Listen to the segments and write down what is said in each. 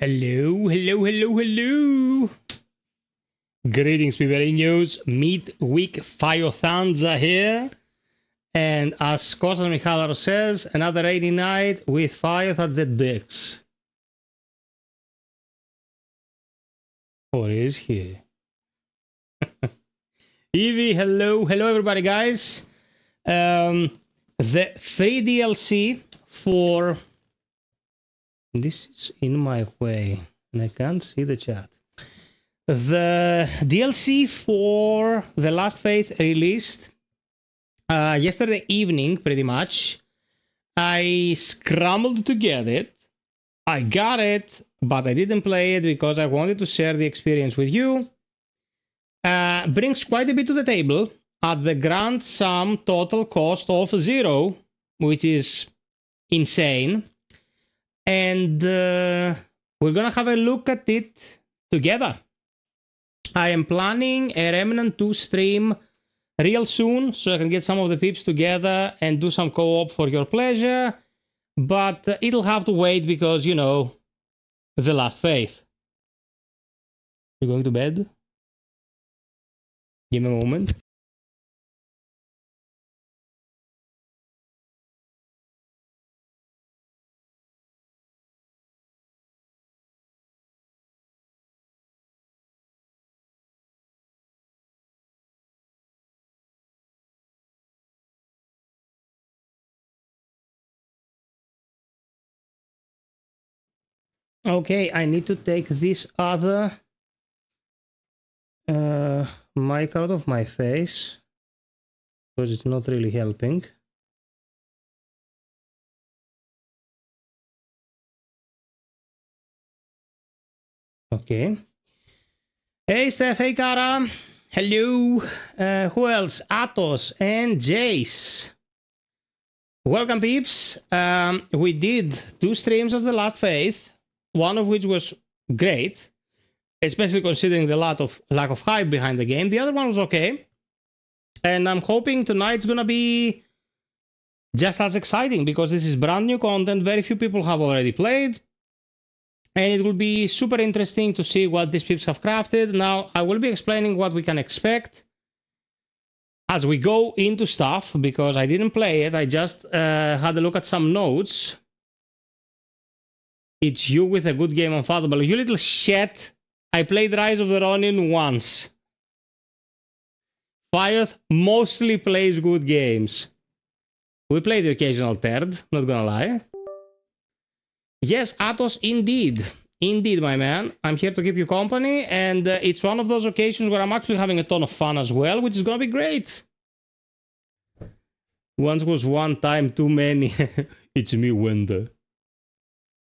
Hello, hello, hello, hello. Greetings, Piperinos. Midweek FiOth here. And as Kostas Michalaros says, another rainy night with FiOth at the decks. Or is he? Evie, hello, hello everybody, guys. The free DLC for... This is in my way, and I can't see the chat. The DLC for The Last Faith released yesterday evening, pretty much. I scrambled to get it. I got it, but I didn't play it because I wanted to share the experience with you. Brings quite a bit to the table at the grand sum total cost of 0, which is insane. And we're gonna have a look at it together. I am planning a Remnant 2 stream real soon, so I can get some of the peeps together and do some co-op for your pleasure. But it'll have to wait because, you know, The Last Faith. You going to bed? Give me a moment. Okay, I need to take this other mic out of my face because it's not really helping. Okay. Hey, Steph. Hey, Kara. Hello. Who else? Atos and Jace. Welcome, peeps. We did 2 streams of The Last Faith, one of which was great, especially considering the lack of hype behind the game. The other one was okay. And I'm hoping tonight's gonna be just as exciting because this is brand new content. Very few people have already played. And it will be super interesting to see what these peeps have crafted. Now, I will be explaining what we can expect as we go into stuff, because I didn't play it. I just had a look at some notes. It's you with a good game on Fathomable. You little shit. I played Rise of the Ronin once. FiOth mostly plays good games. We play the occasional third, not gonna lie. Yes, Atos, indeed. Indeed, my man. I'm here to keep you company, and it's one of those occasions where I'm actually having a ton of fun as well, which is gonna be great. Once was one time too many. It's me, Wender.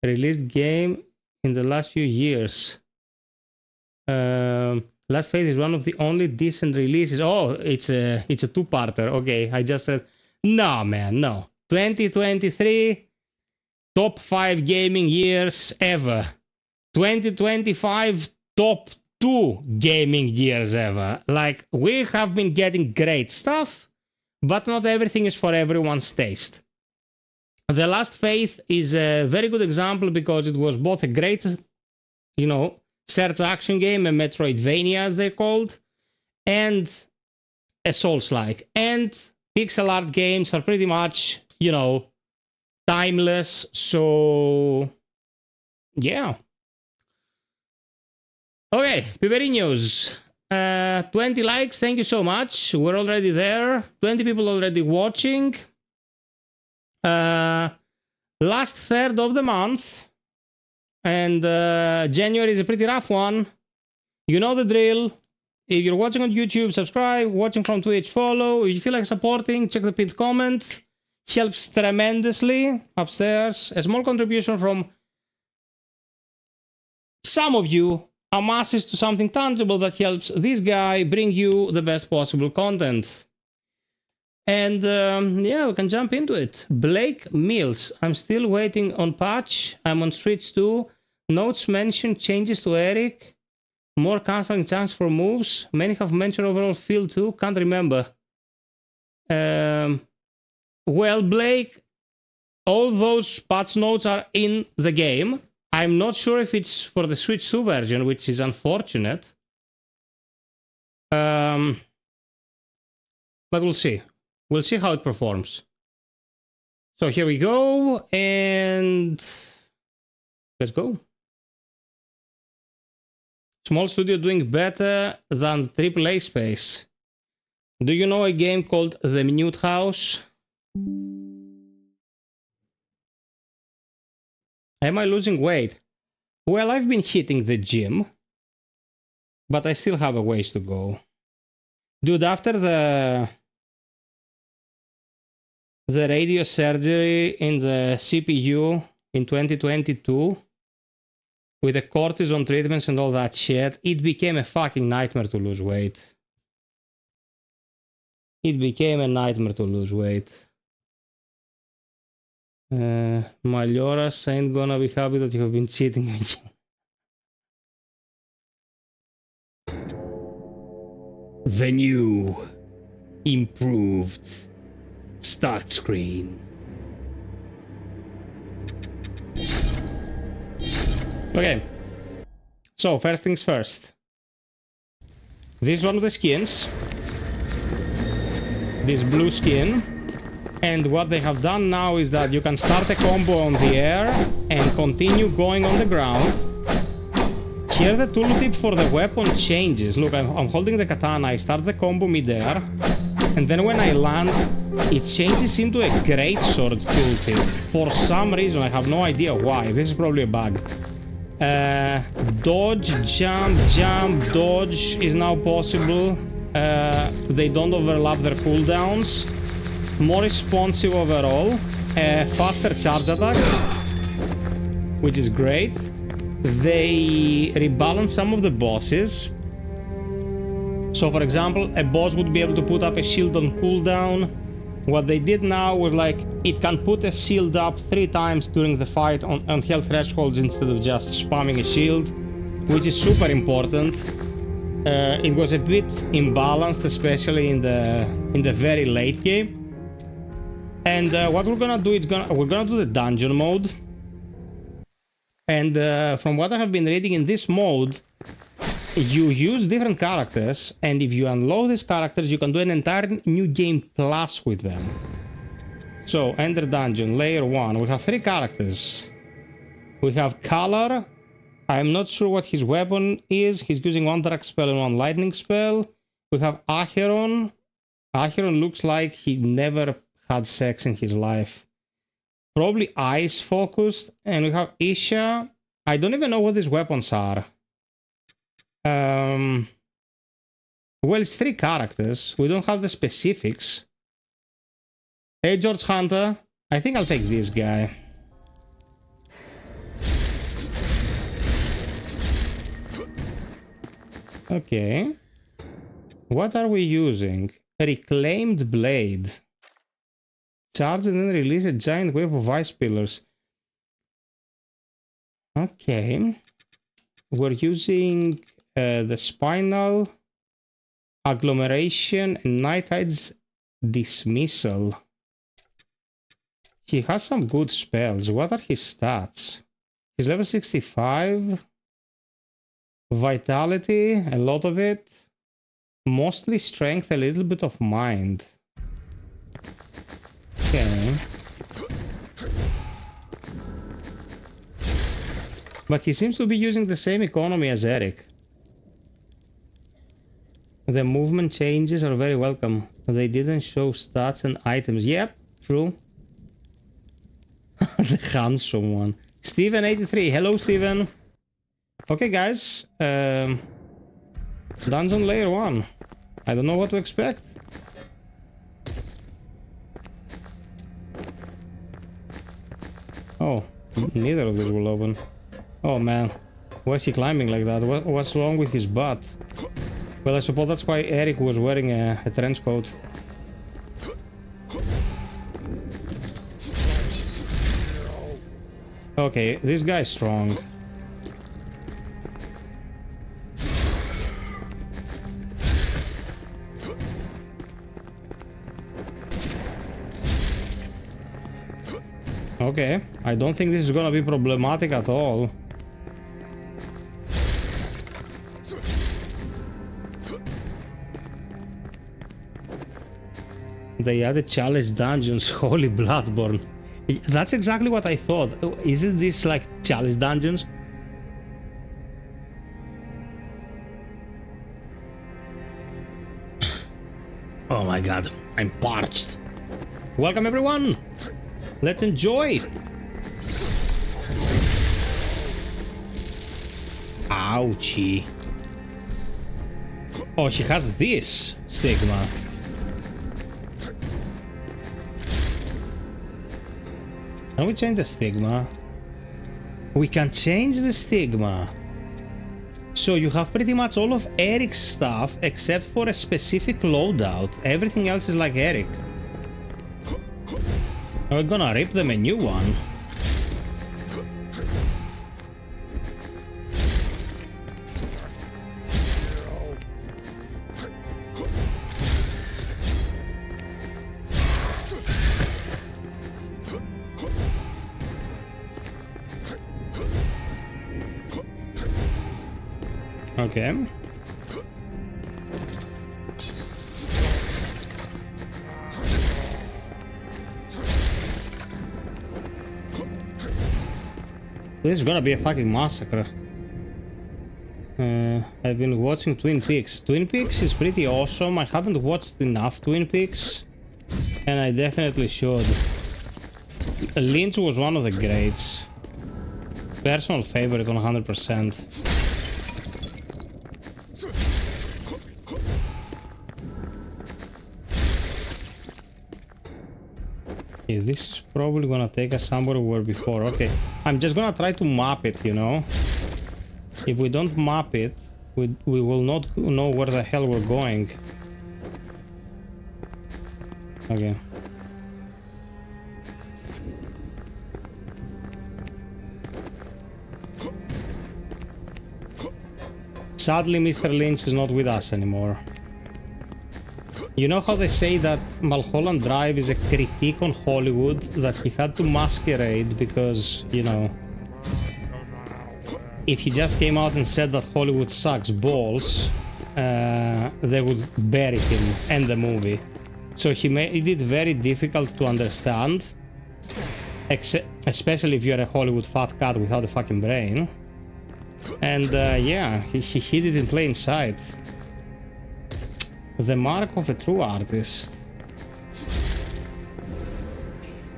Released game in the last few years. Last Faith is one of the only decent releases. Oh, it's a 2-parter. Okay, I just said, no, man, no. 2023... Top 5 gaming years ever. 2025, top 2 gaming years ever. Like, we have been getting great stuff, but not everything is for everyone's taste. The Last Faith is a very good example because it was both a great, you know, search action game, a Metroidvania as they're called, and a Soulslike. And pixel art games are pretty much, you know, timeless, so yeah. Okay, Piperinos, 20 likes, thank you so much. We're already there. 20 people already watching. Last third of the month, and January is a pretty rough one. You know the drill. If you're watching on YouTube, subscribe. Watching from Twitch, follow. If you feel like supporting, check the pinned comment. Helps tremendously upstairs. A small contribution from some of you amasses to something tangible that helps this guy bring you the best possible content. And yeah, we can jump into it. Blake Mills. I'm still waiting on patch. I'm on Switch 2. Notes mention changes to Eric. More canceling chance for moves. Many have mentioned overall feel too. Can't remember. Well, Blake, all those patch notes are in the game. I'm not sure if it's for the Switch 2 version, which is unfortunate. But we'll see. We'll see how it performs. So here we go, and let's go. Small studio doing better than AAA space. Do you know a game called The Minute House? Am I losing weight? Well, I've been hitting the gym, but I still have a ways to go. Dude, after the radio surgery in the CPU in 2022, with the cortisone treatments and all that shit, it became a fucking nightmare to lose weight. It became a nightmare to lose weight. Malioras ain't gonna be happy that you have been cheating again. The new, improved start screen. Okay, so first things first. This is one of the skins. This blue skin. And what they have done now is that you can start a combo on the air and continue going on the ground. Here the tooltip for the weapon changes. Look, I'm holding the katana, I start the combo mid-air, and then when I land, it changes into a greatsword tooltip. For some reason, I have no idea why. This is probably a bug. Dodge, jump, dodge is now possible. They don't overlap their cooldowns. More responsive overall. Faster charge attacks, which is great. They rebalance some of the bosses. So for example, a boss would be able to put up a shield on cooldown. What they did now was like, it can put a shield up 3 times during the fight on health thresholds instead of just spamming a shield, which is super important. It was a bit imbalanced, especially in the very late game. And what we're gonna do is we're gonna do the dungeon mode. And from what I have been reading, in this mode, you use different characters, and if you unlock these characters, you can do an entire new game plus with them. So, enter dungeon, layer 1. We have 3 characters. We have Color. I'm not sure what his weapon is. He's using 1 dark spell and 1 lightning spell. We have Acheron. Acheron looks like he never had sex in his life. Probably ice focused. And we have Isha. I don't even know what these weapons are. Well, it's 3 characters. We don't have the specifics. Hey, George Hunter. I think I'll take this guy. Okay. What are we using? A reclaimed blade. Charge and then release a giant wave of ice pillars. Okay. We're using the spinal agglomeration and Nightide's dismissal. He has some good spells. What are his stats? He's level 65. Vitality, a lot of it. Mostly strength, a little bit of mind. Okay. But he seems to be using the same economy as Eric. The movement changes are very welcome. They didn't show stats and items. Yep, true. The handsome one. Steven83. Hello, Steven. Okay, guys. Dungeon layer 1. I don't know what to expect. Oh, neither of these will open. Oh man, why is he climbing like that? What's wrong with his butt? Well, I suppose that's why Eric was wearing a trench coat. Okay, this guy's strong. Okay, I don't think this is gonna be problematic at all. They added challenge dungeons. Holy Bloodborne. That's exactly what I thought. Isn't this like challenge dungeons? Oh my god, I'm parched. Welcome everyone. Let's enjoy. Ouchie. Oh, he has this stigma. Can we change the stigma? We can change the stigma. So you have pretty much all of Eric's stuff except for a specific loadout. Everything else is like Eric. We're gonna rip them a new one. Okay. This is gonna be a fucking massacre. I've been watching Twin Peaks. Twin Peaks is pretty awesome. I haven't watched enough Twin Peaks, and I definitely should. Lynch was one of the greats. Personal favorite on 100%. Okay, this is probably gonna take us somewhere we were before. Okay, I'm just gonna try to map it, you know? If we don't map it, we will not know where the hell we're going. Okay. Sadly, Mr. Lynch is not with us anymore. You know how they say that Mulholland Drive is a critique on Hollywood, that he had to masquerade because, you know, if he just came out and said that Hollywood sucks balls, they would bury him and the movie. So he made it very difficult to understand, especially if you're a Hollywood fat cat without a fucking brain. And yeah, he hid it in plain sight. The mark of a true artist.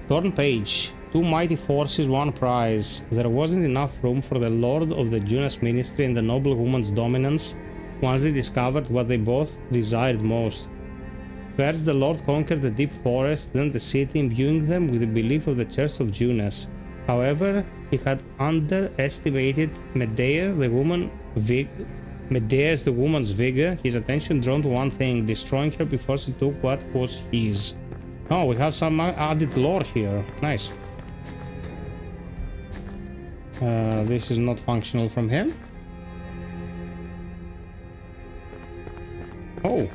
Torn page. 2 mighty forces, 1 prize. There wasn't enough room for the Lord of the Junas ministry and the noble woman's dominance once they discovered what they both desired most. First, the Lord conquered the deep forest, then the city, imbuing them with the belief of the Church of Junas. However, he had underestimated Medea, the woman's vigor, his attention drawn to one thing, destroying her before she took what was his. Oh, we have some added lore here. Nice. This is not functional from him. Oh,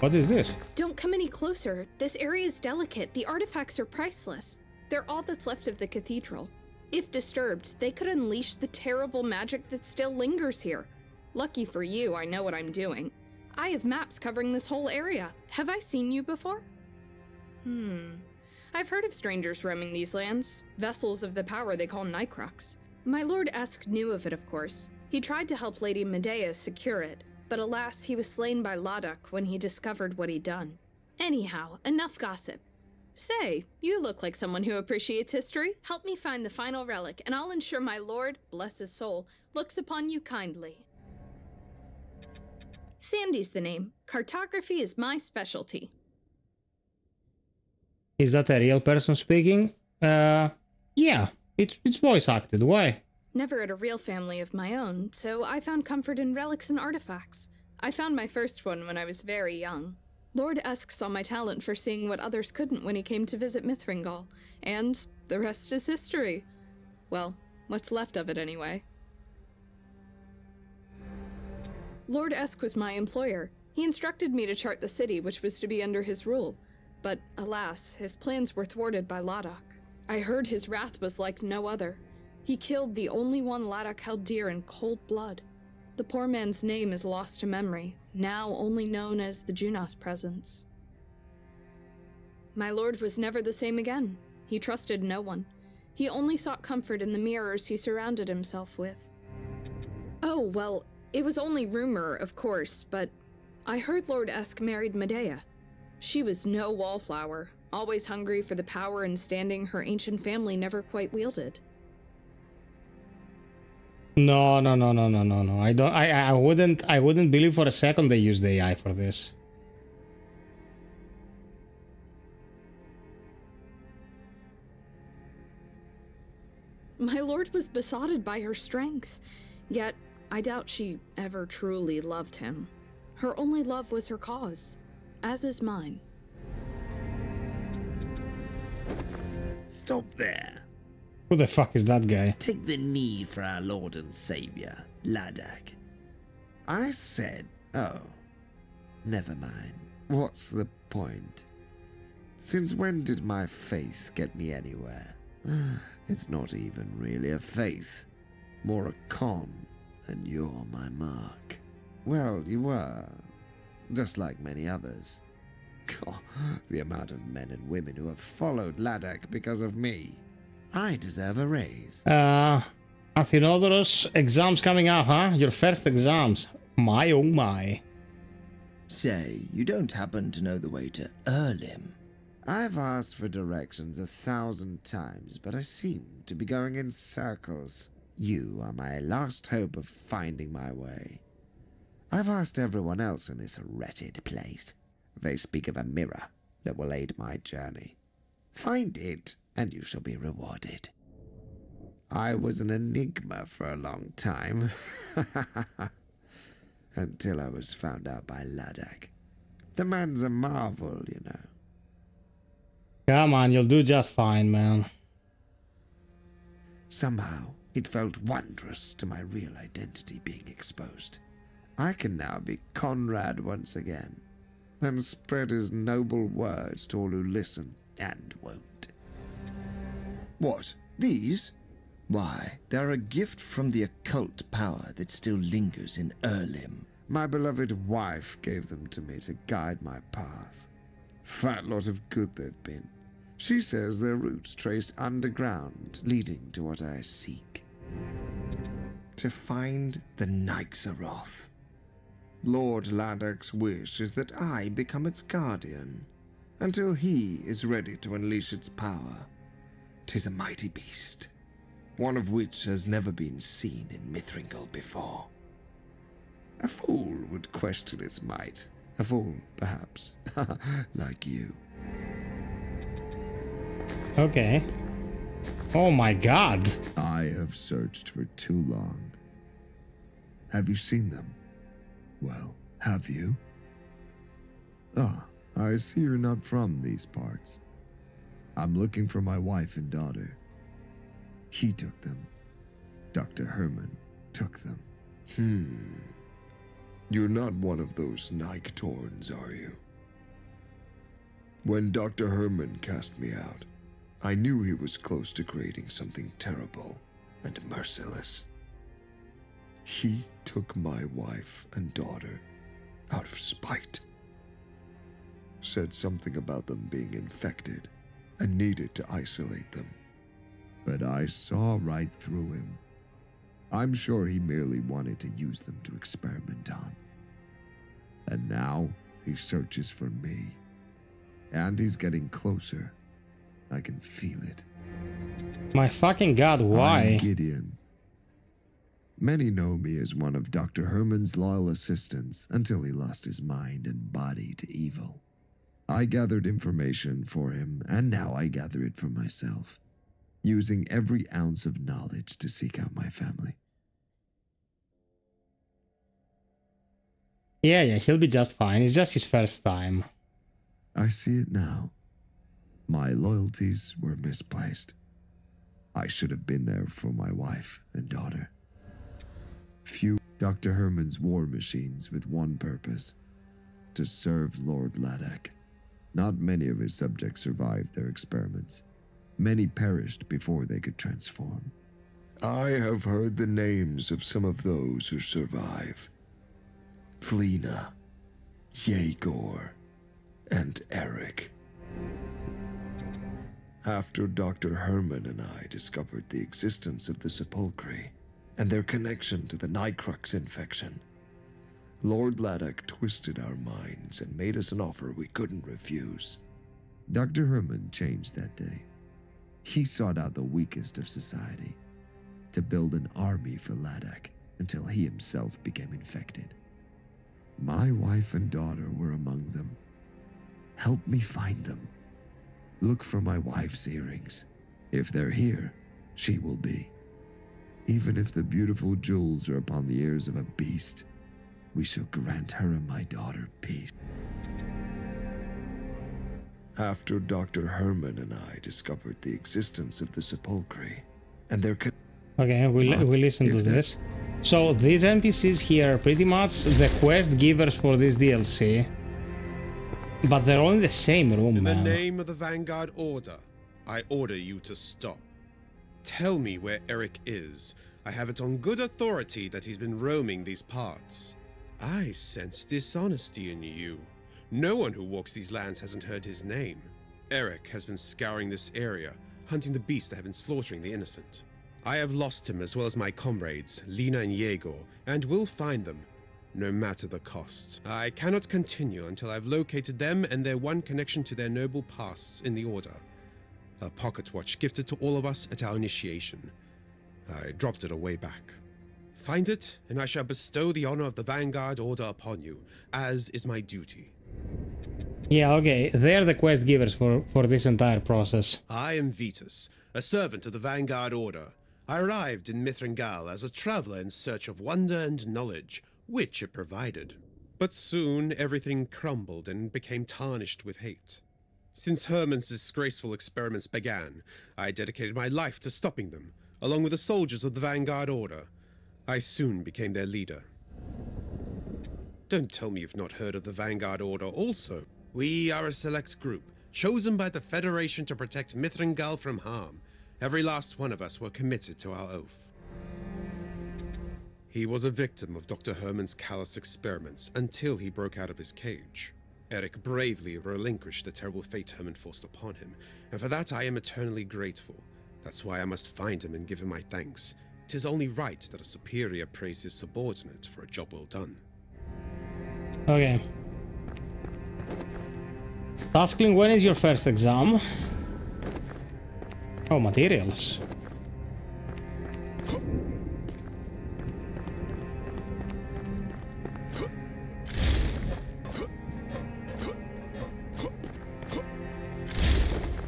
what is this? Don't come any closer. This area is delicate. The artifacts are priceless. They're all that's left of the cathedral. If disturbed, they could unleash the terrible magic that still lingers here. Lucky for you, I know what I'm doing. I have maps covering this whole area. Have I seen you before? I've heard of strangers roaming these lands, vessels of the power they call Nycrox. My Lord Esk knew of it, of course. He tried to help Lady Medea secure it, but alas, he was slain by Ladok when he discovered what he'd done. Anyhow, enough gossip. Say, you look like someone who appreciates history. Help me find the final relic, and I'll ensure my lord, bless his soul, looks upon you kindly. Sandy's the name. Cartography is my specialty. Is that a real person speaking? Yeah, it's voice acted. Why? Never had a real family of my own, so I found comfort in relics and artifacts. I found my first one when I was very young. Lord Esk saw my talent for seeing what others couldn't when he came to visit Mithringal, and the rest is history. Well, what's left of it anyway. Lord Esk was my employer. He instructed me to chart the city, which was to be under his rule. But alas, his plans were thwarted by Ladok. I heard his wrath was like no other. He killed the only one Ladok held dear in cold blood. The poor man's name is lost to memory, now only known as the Junos Presence. My lord was never the same again. He trusted no one. He only sought comfort in the mirrors he surrounded himself with. Oh, well, it was only rumor, of course, but I heard Lord Esk married Medea. She was no wallflower, always hungry for the power and standing her ancient family never quite wielded. No. I don't. I wouldn't believe for a second they used AI for this. My lord was besotted by her strength, yet I doubt she ever truly loved him. Her only love was her cause, as is mine. Stop there. Who the fuck is that guy? Take the knee for our Lord and Savior, Ladak. I said, oh, never mind. What's the point? Since when did my faith get me anywhere? It's not even really a faith, more a con, and you're my mark. Well, you were, just like many others. God, the amount of men and women who have followed Ladak because of me. I deserve a raise. Athenodorus, exams coming up, huh? Your first exams. My oh my. Say, you don't happen to know the way to Erlim? I've asked for directions 1,000 times, but I seem to be going in circles. You are my last hope of finding my way. I've asked everyone else in this wretched place. They speak of a mirror that will aid my journey. Find it, and you shall be rewarded. I was an enigma for a long time. Until I was found out by Ladak. The man's a marvel, you know. Come on, you'll do just fine, man. Somehow, it felt wondrous to my real identity being exposed. I can now be Conrad once again, and spread his noble words to all who listen and won't. What, these? Why, they're a gift from the occult power that still lingers in Erlim. My beloved wife gave them to me to guide my path. Fat lot of good they've been. She says their roots trace underground, leading to what I seek. To find the Nyxaroth. Lord Ladak's wish is that I become its guardian, until he is ready to unleash its power. 'Tis a mighty beast, one of which has never been seen in Mithringle before. A fool would question its might. A fool, perhaps, like you. Okay. Oh my god. I have searched for too long. Have you seen them? Well, have you? Ah, I see you're not from these parts. I'm looking for my wife and daughter. He took them. Dr. Herman took them. You're not one of those Nyctorns, are you? When Dr. Herman cast me out, I knew he was close to creating something terrible and merciless. He took my wife and daughter out of spite. Said something about them being infected and needed to isolate them. But I saw right through him. I'm sure he merely wanted to use them to experiment on. And now he searches for me. And he's getting closer. I can feel it. My fucking god, why? I'm Gideon. Many know me as one of Dr. Herman's loyal assistants until he lost his mind and body to evil. I gathered information for him, and now I gather it for myself, using every ounce of knowledge to seek out my family. Yeah, he'll be just fine. It's just his first time. I see it now. My loyalties were misplaced. I should have been there for my wife and daughter. Few Dr. Herman's war machines with one purpose: to serve Lord Ladak. Not many of his subjects survived their experiments. Many perished before they could transform. I have heard the names of some of those who survive. Flena, Yegor, and Eric. After Dr. Herman and I discovered the existence of the sepulchre and their connection to the Nycrux infection, Lord Laddock twisted our minds and made us an offer we couldn't refuse. Dr. Herman changed that day. He sought out the weakest of society to build an army for Laddock until he himself became infected. My wife and daughter were among them. Help me find them. Look for my wife's earrings. If they're here, she will be. Even if the beautiful jewels are upon the ears of a beast, we shall grant her and my daughter peace. After Dr. Herman and I discovered the existence of the sepulchre and their Okay, we listen to this. So these NPCs here are pretty much the quest givers for this DLC. But they're all in the same room, In the man. name of the Vanguard Order, I order you to stop. Tell me where Eric is. I have it on good authority that he's been roaming these parts. I sense dishonesty in you. No one who walks these lands hasn't heard his name. Eric has been scouring this area, hunting the beasts that have been slaughtering the innocent. I have lost him as well as my comrades, Lena and Yegor, and will find them, no matter the cost. I cannot continue until I've located them and their one connection to their noble pasts in the Order. A pocket watch gifted to all of us at our initiation. I dropped it a way back. Find it, and I shall bestow the honor of the Vanguard Order upon you, as is my duty. Yeah, okay, they're the quest givers for this entire process. I am Vitus, a servant of the Vanguard Order. I arrived in Mithrangal as a traveler in search of wonder and knowledge, which it provided. But soon everything crumbled and became tarnished with hate. Since Herman's disgraceful experiments began, I dedicated my life to stopping them, along with the soldiers of the Vanguard Order. I soon became their leader. Don't tell me you've not heard of the Vanguard Order also. We are a select group, chosen by the Federation to protect Mithrangal from harm. Every last one of us were committed to our oath. He was a victim of Dr. Herman's callous experiments until he broke out of his cage. Eric bravely relinquished the terrible fate Herman forced upon him, and for that I am eternally grateful. That's why I must find him and give him my thanks. 'Tis only right that a superior praise his subordinate for a job well done. Okay. Taskling, when is your first exam? Oh, materials.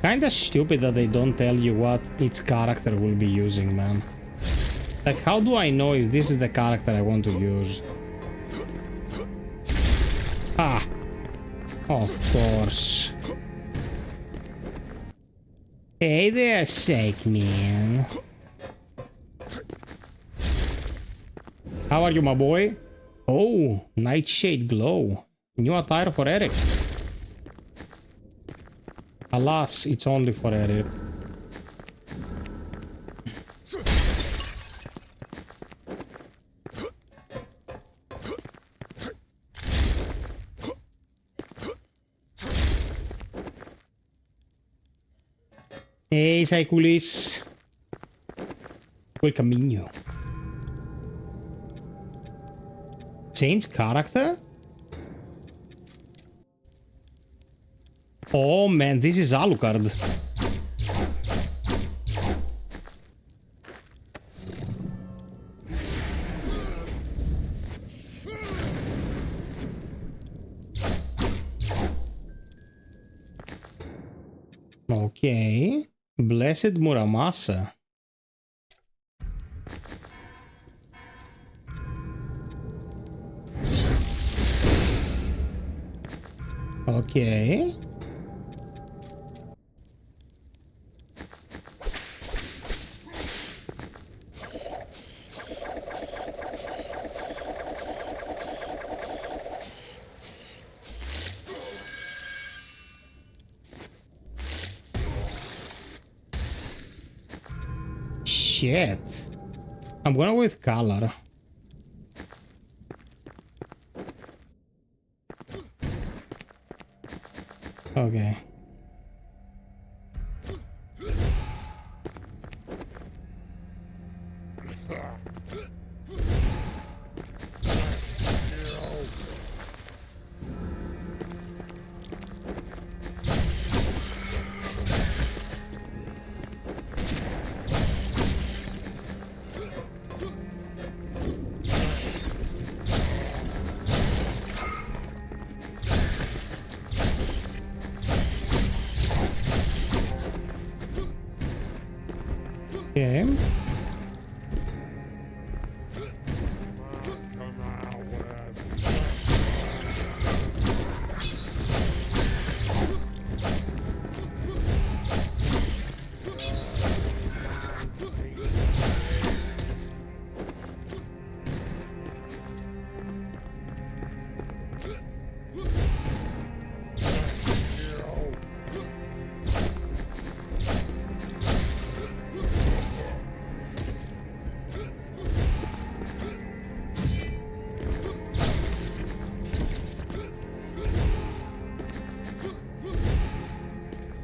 Kinda stupid that they don't tell you what each character will be using, man. Like, how do I know if this is the character I want to use? Ah! Of course. Hey there, Sake Man. How are you, my boy? Oh, Nightshade Glow. New attire for Eric. Alas, it's only for Eric. Hey, Saikulis. Welcoming you. Change character? Oh man, this is Alucard. Okay. Blessed Muramasa. Okay. Shit. I'm gonna go with color. Okay. Okay.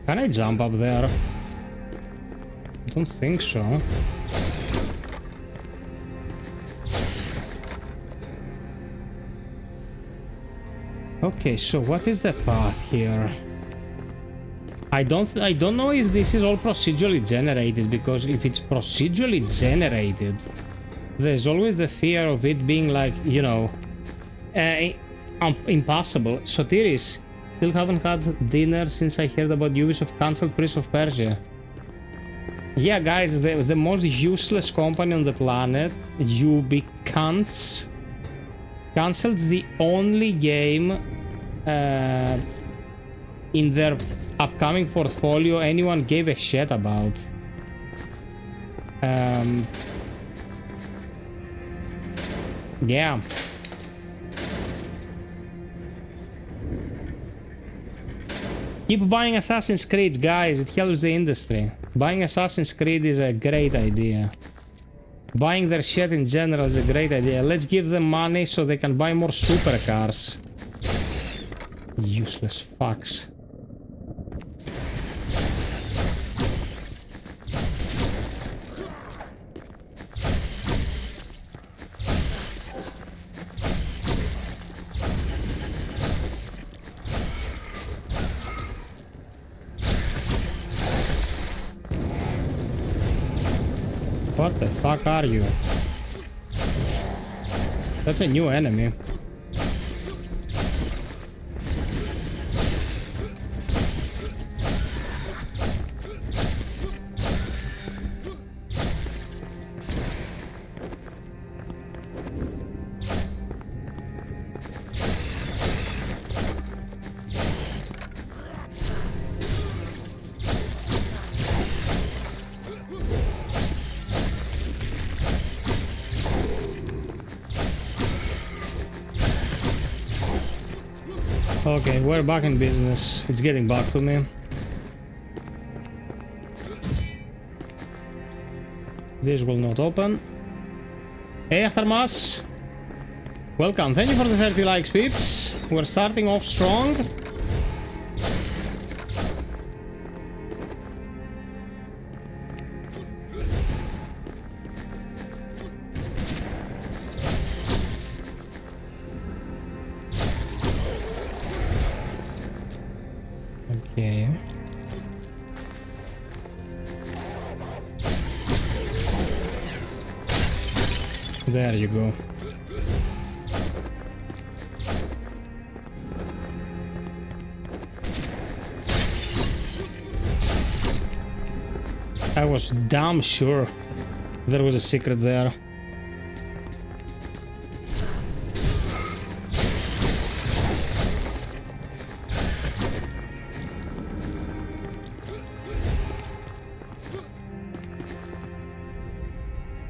Can I jump up there? I don't think so. Okay, so what is the path here? I don't know if this is all procedurally generated, because if it's procedurally generated, there's always the fear of it being like, you know, impossible. Sotiris, still haven't had dinner since I heard about Ubisoft cancelled Prince of Persia. Yeah, guys, the most useless company on the planet, Ubi cunts, cancelled the only game in their upcoming portfolio anyone gave a shit about. Yeah. Keep buying Assassin's Creed, guys, it helps the industry. Buying Assassin's Creed is a great idea. Buying their shit in general is a great idea. Let's give them money so they can buy more supercars. Useless fucks. What the fuck are you? That's a new enemy. Okay, we're back in business. It's getting back to me. This will not open. Hey, Achtarmas! Welcome. Thank you for the 30 likes, peeps. We're starting off strong. Okay. There you go. I was damn sure there was a secret there.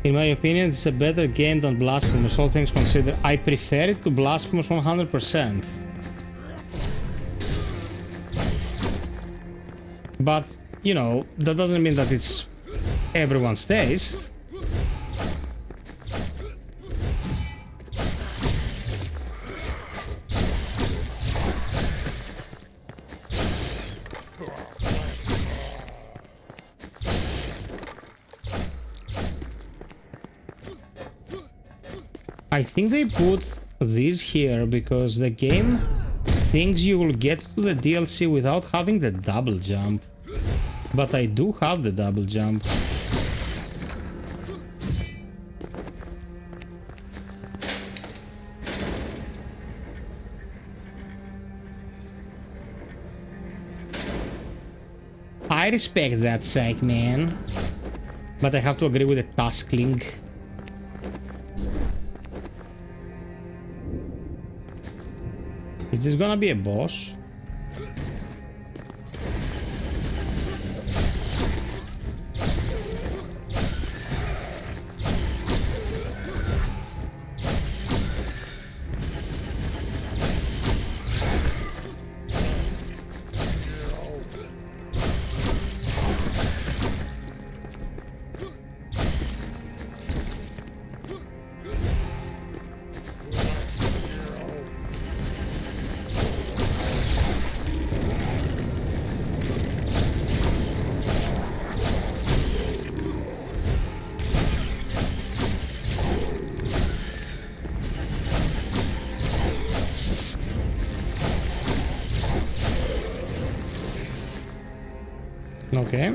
In my opinion, it's a better game than Blasphemous, all things considered. I prefer it to Blasphemous 100%. But, you know, that doesn't mean that it's everyone's taste. I think they put these here because the game thinks you will get to the DLC without having the double jump. But I do have the double jump. I respect that psych, man. But I have to agree with the taskling. Is this gonna be a boss? Okay.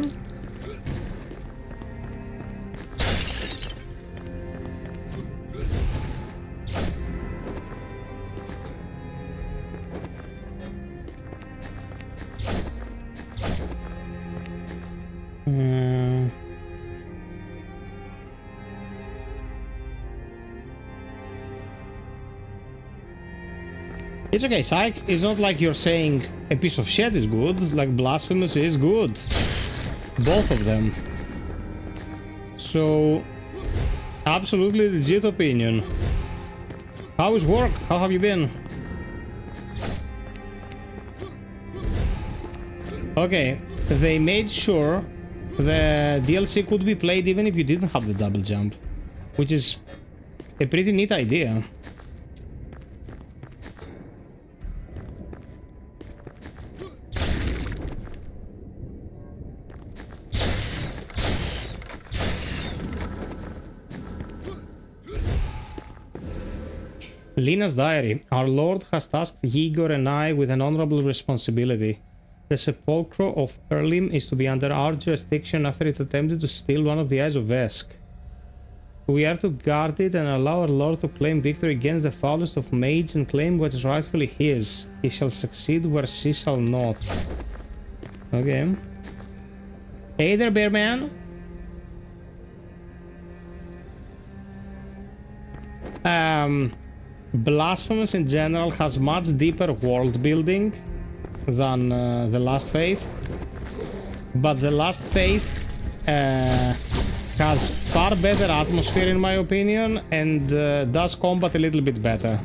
It's okay, Psych. It's not like you're saying a piece of shit is good, like Blasphemous is good. Both of them. So, absolutely legit opinion. How is work? How have you been? Okay, they made sure the DLC could be played even if you didn't have the double jump, which is a pretty neat idea. Lena's diary. Our Lord has tasked Igor and I with an honorable responsibility. The sepulchre of Erlim is to be under our jurisdiction after it attempted to steal one of the eyes of Vesk. We are to guard it and allow our Lord to claim victory against the foulest of maids and claim what is rightfully his. He shall succeed where she shall not. Okay. Hey there, bear man. Blasphemous in general has much deeper world building than the Last Faith, but the Last Faith has far better atmosphere in my opinion and does combat a little bit better.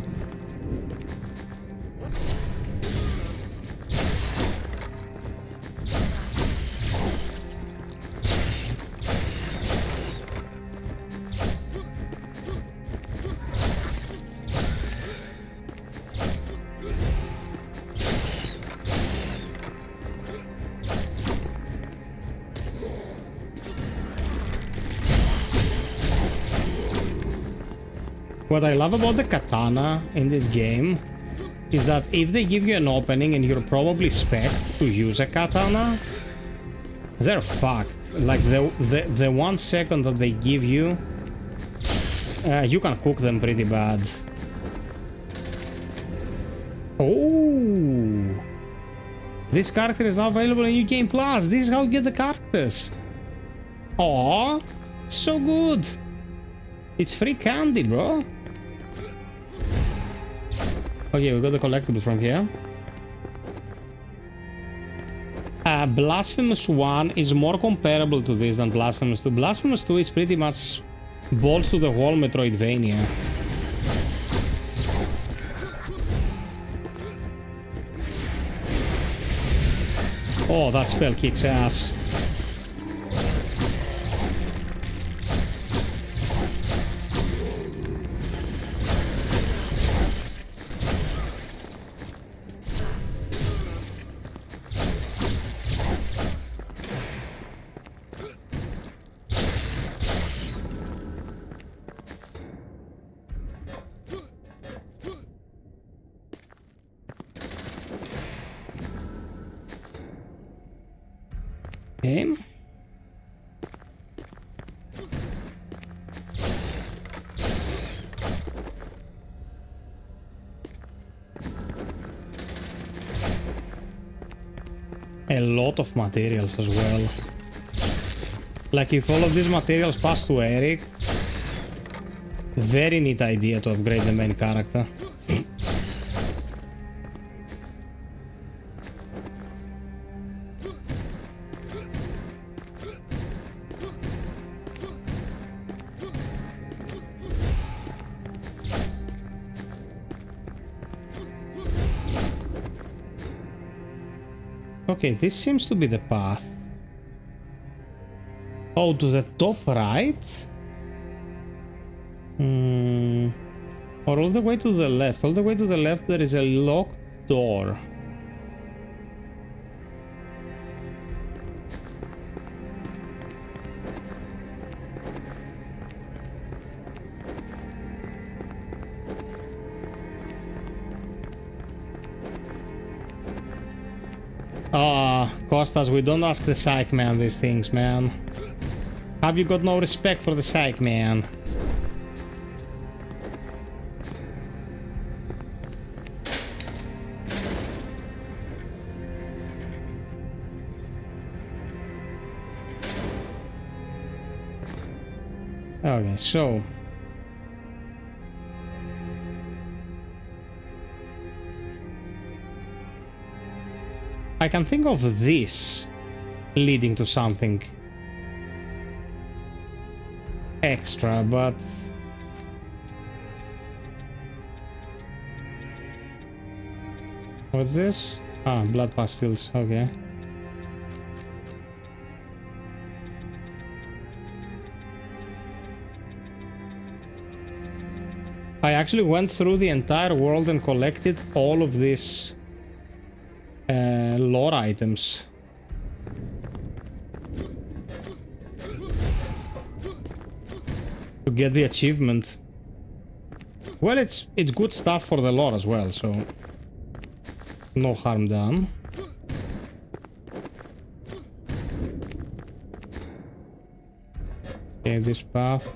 What I love about the katana in this game is that if they give you an opening and you're probably spec to use a katana, they're fucked. Like the 1 second that they give you, you can cook them pretty bad. Oh, this character is now available in New Game Plus. This is how you get the characters. Aww, so good. It's free candy, bro. Okay, we got the collectible from here. Blasphemous 1 is more comparable to this than Blasphemous 2. Blasphemous 2 is pretty much bolt to the wall Metroidvania. Oh, that spell kicks ass. Okay. A lot of materials as well. Like if all of these materials pass to Eric, very neat idea to upgrade the main character. Okay, this seems to be the path. Oh, to the top right? Or all the way to the left. All the way to the left there is a locked door. Kostas, we don't ask the psych man these things, man. Have you got no respect for the psych man? Okay, so I can think of this leading to something extra, but what's this? Ah, blood pastilles, okay. I actually went through the entire world and collected all of these lore items. To get the achievement. Well, it's good stuff for the lore as well, so no harm done. Okay, this path.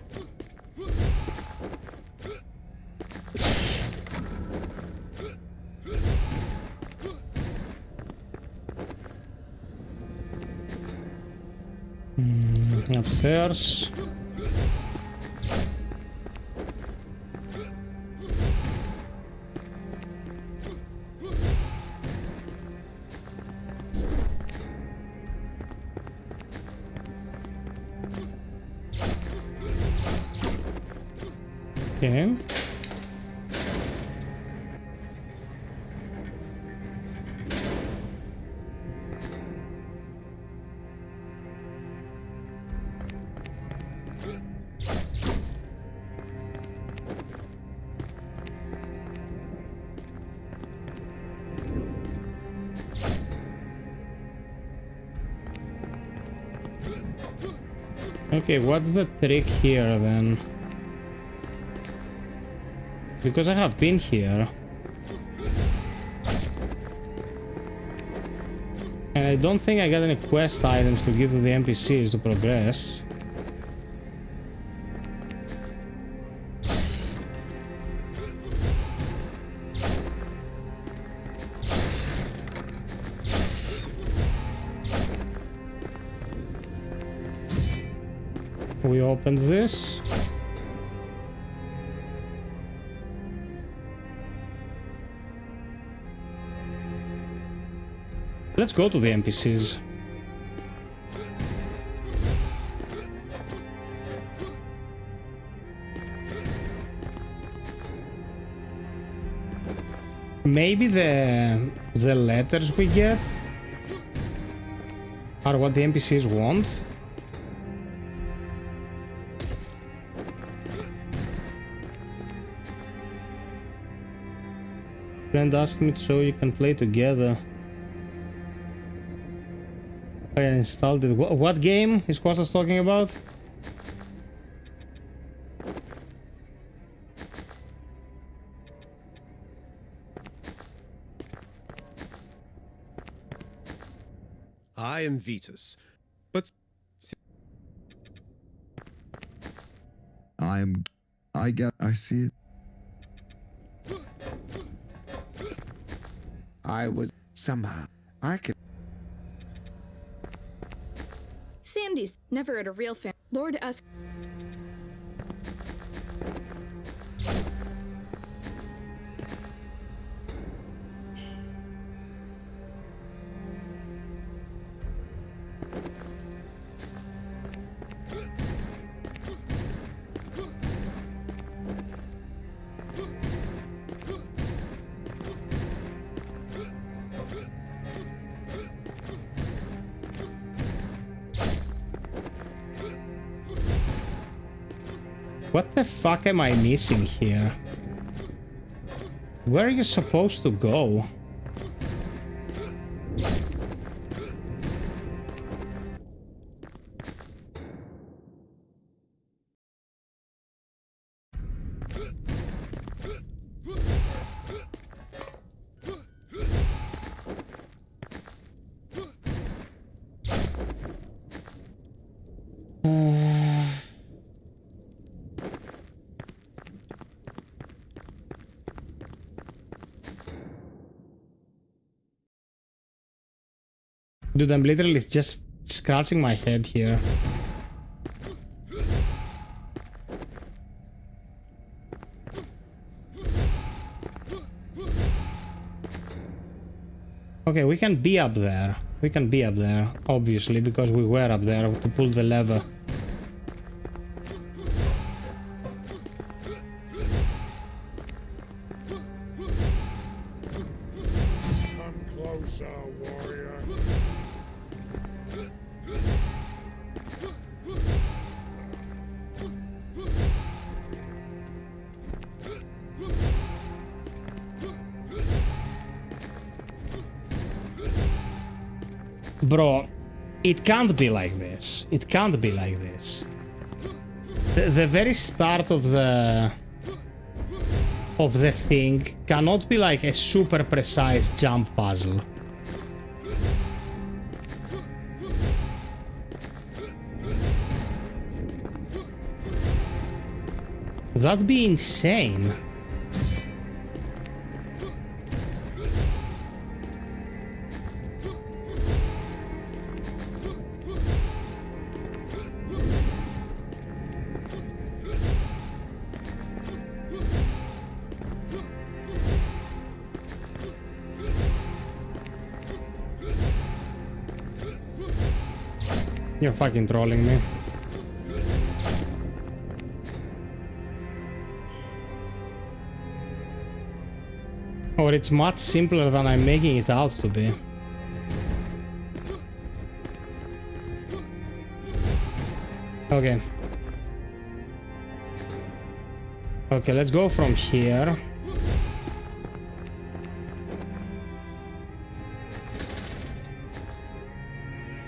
Upstairs. Okay. Okay, what's the trick here then? Because I have been here. And I don't think I got any quest items to give to the NPCs to progress. We opened this. Let's go to the NPCs. Maybe the letters we get are what the NPCs want. Friend asked me so you can play together. I installed it. What game is Kostas talking about? I am Vetus. I see it. I was somehow. I could. Sandy's never at a real fan. Lord asked. What the fuck am I missing here? Where are you supposed to go? Dude, I'm literally just scratching my head here. Okay, we can be up there. We can be up there, obviously, because we were up there to pull the lever. Come closer, warrior. Bro, it can't be like this. It can't be like this. The very start of the thing cannot be like a super precise jump puzzle. That'd be insane. You're fucking trolling me. Or it's much simpler than I'm making it out to be. Okay. Okay, let's go from here.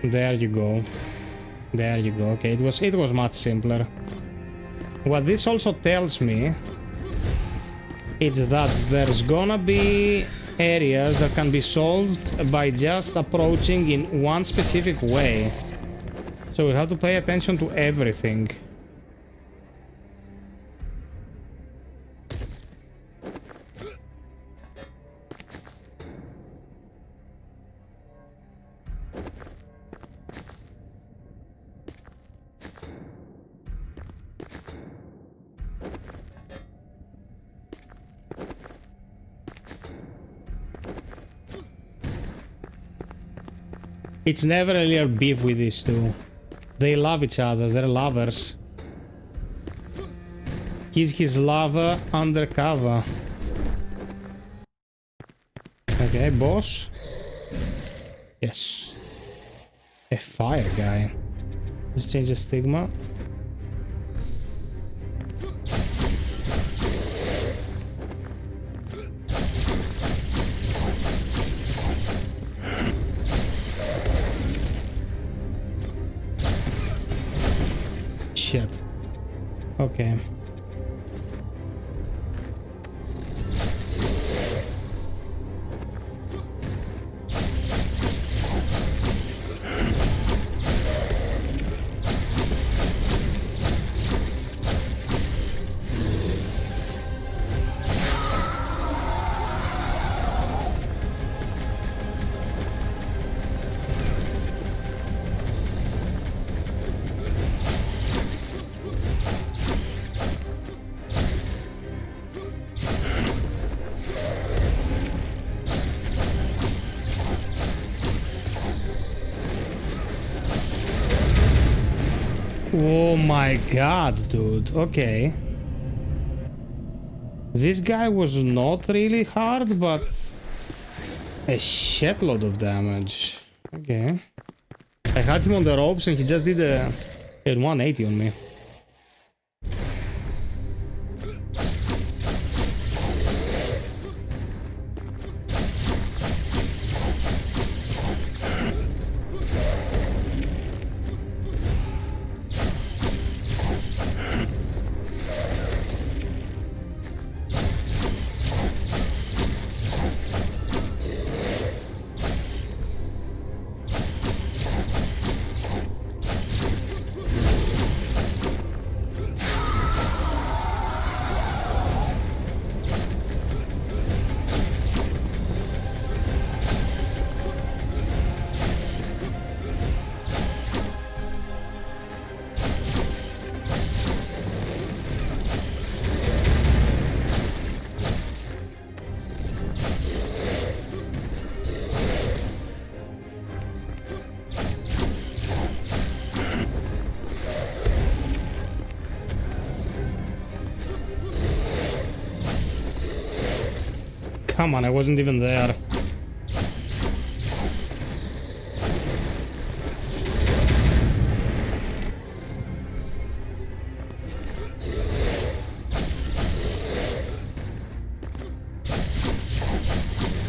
There you go. There you go. Okay, it was much simpler. What this also tells me is that there's gonna be areas that can be solved by just approaching in one specific way. So we have to pay attention to everything. It's never really a beef with these two. They love each other, they're lovers. He's his lover undercover. Okay, boss. Yes. A fire guy. Let's change the stigma. Shit. Okay. Oh my god, dude. Okay. This guy was not really hard, but a shitload of damage. Okay. I had him on the ropes and he just did a 180 on me. Come on, I wasn't even there.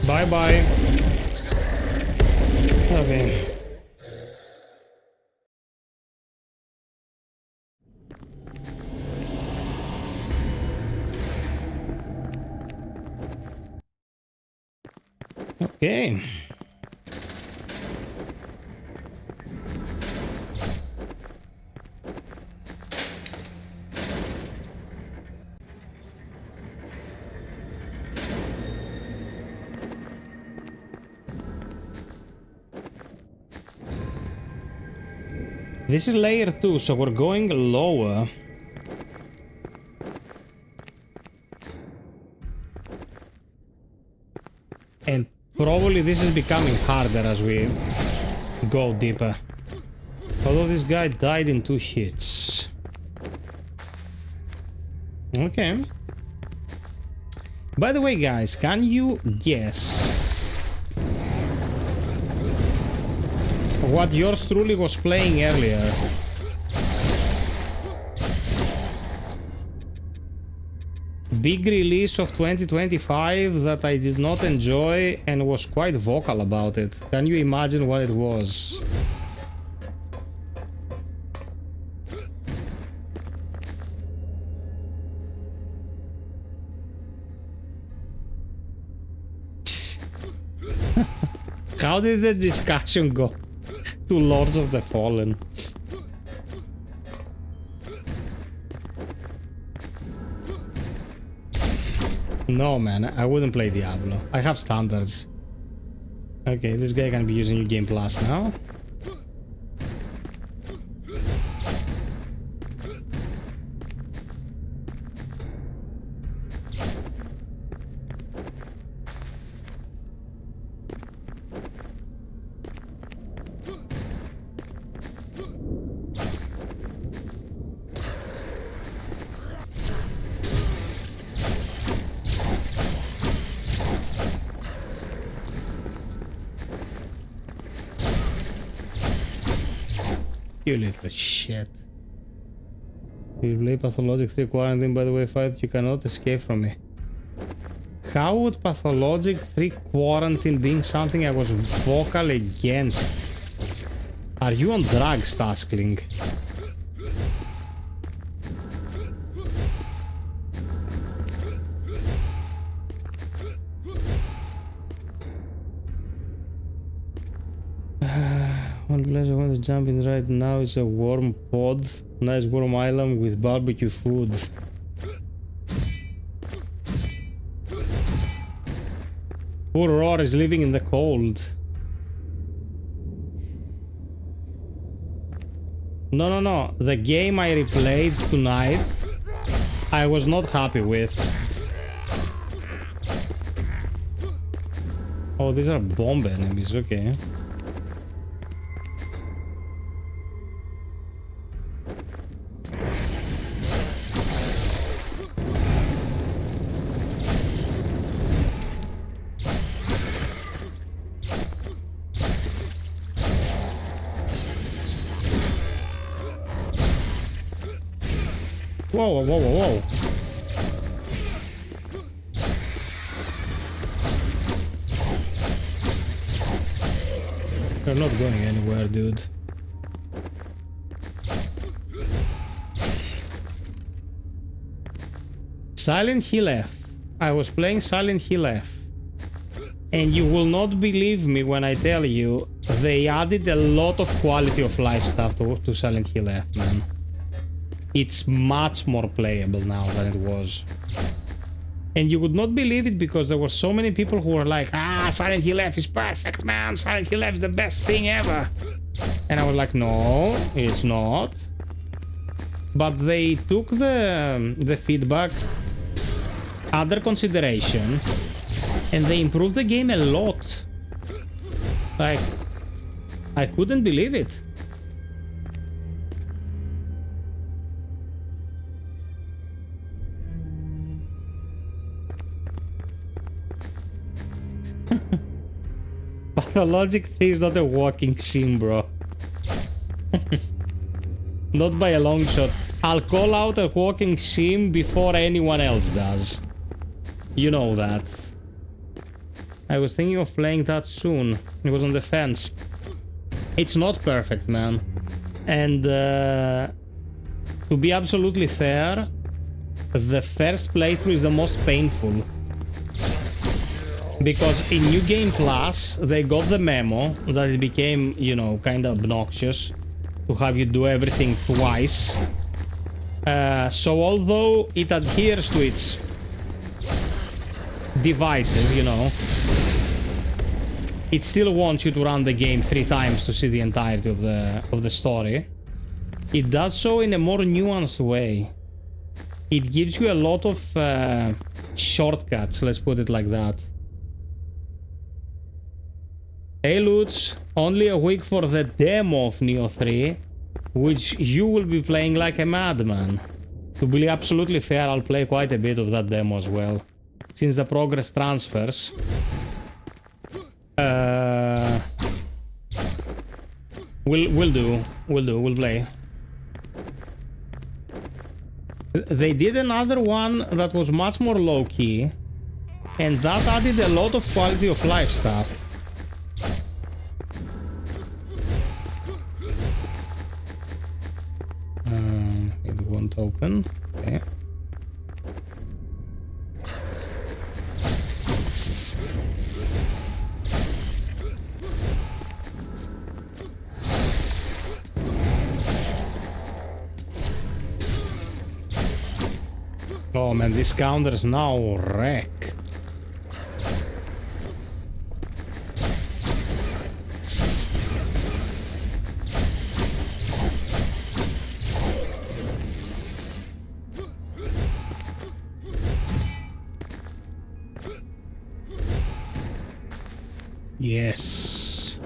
Bye-bye. Okay. Okay. This is layer 2, so we're going lower. And probably this is becoming harder as we go deeper. Although this guy died in 2 hits. Okay. By the way, guys, can you guess what yours truly was playing earlier? Big release of 2025 that I did not enjoy and was quite vocal about it. Can you imagine what it was? How did the discussion go to Lords of the Fallen? No, man, I wouldn't play Diablo. I have standards. Okay, this guy can be using New Game Plus now. You little shit. You play Pathologic 3 Quarantine, by the way, FiOth, you cannot escape from me. How would Pathologic 3 Quarantine being something I was vocal against? Are you on drugs, Taskling? One place I want to jump in right now is a warm pod. Nice warm island with barbecue food. Poor Roar is living in the cold. No. The game I replayed tonight, I was not happy with. Oh, these are bomb enemies, okay. Whoa, whoa, whoa, whoa. You're not going anywhere, dude. Silent Hill F. I was playing Silent Hill F. And you will not believe me when I tell you they added a lot of quality of life stuff to Silent Hill F, man. It's much more playable now than it was. And you would not believe it because there were so many people who were like, ah, Silent Hill F is perfect, man. Silent Hill F is the best thing ever. And I was like, no, it's not. But they took the feedback under consideration and they improved the game a lot. Like, I couldn't believe it. Pathologic 3 is not a walking sim, bro. Not by a long shot. I'll call out a walking sim before anyone else does. You know that. I was thinking of playing that soon. It was on the fence. It's not perfect, man. And to be absolutely fair, the first playthrough is the most painful. Because in New Game Plus, they got the memo that it became, you know, kind of obnoxious to have you do everything twice. So although it adheres to its devices, you know, it still wants you to run the game 3 times to see the entirety of the story. It does so in a more nuanced way. It gives you a lot of shortcuts, let's put it like that. Hey Lutz, only a week for the demo of Neo 3, which you will be playing like a madman. To be absolutely fair, I'll play quite a bit of that demo as well, since the progress transfers. We'll play. They did another one that was much more low-key, and that added a lot of quality of life stuff. It won't open. Okay. Oh man, these counters now wreck. Yes.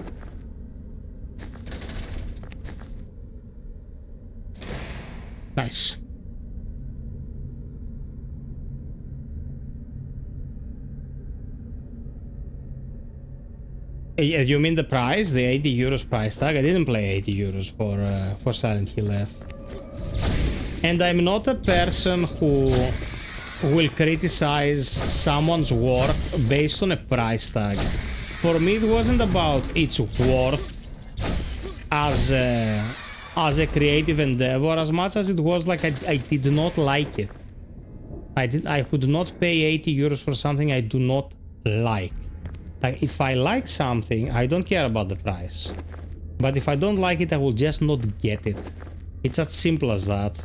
Nice. You mean the price? The 80 euros price tag? I didn't play 80 euros for Silent Hill F. And I'm not a person who will criticize someone's work based on a price tag. For me, it wasn't about its worth as a creative endeavor as much as it was like I did not like it. I could not pay 80 euros for something I do not like. Like, if I like something, I don't care about the price. But if I don't like it, I will just not get it. It's as simple as that.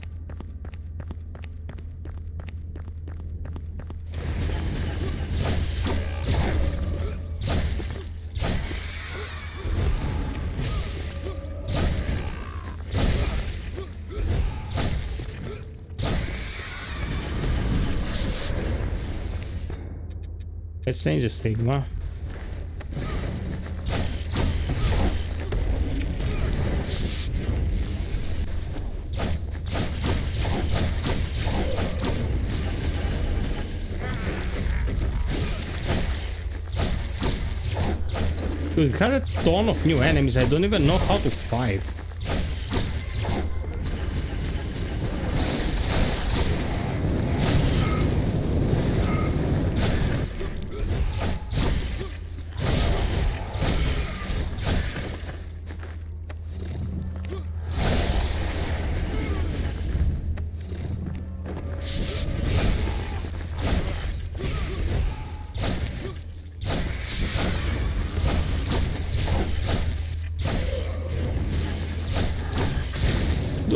Let's change the stigma. Dude, it has a ton of new enemies. I don't even know how to fight.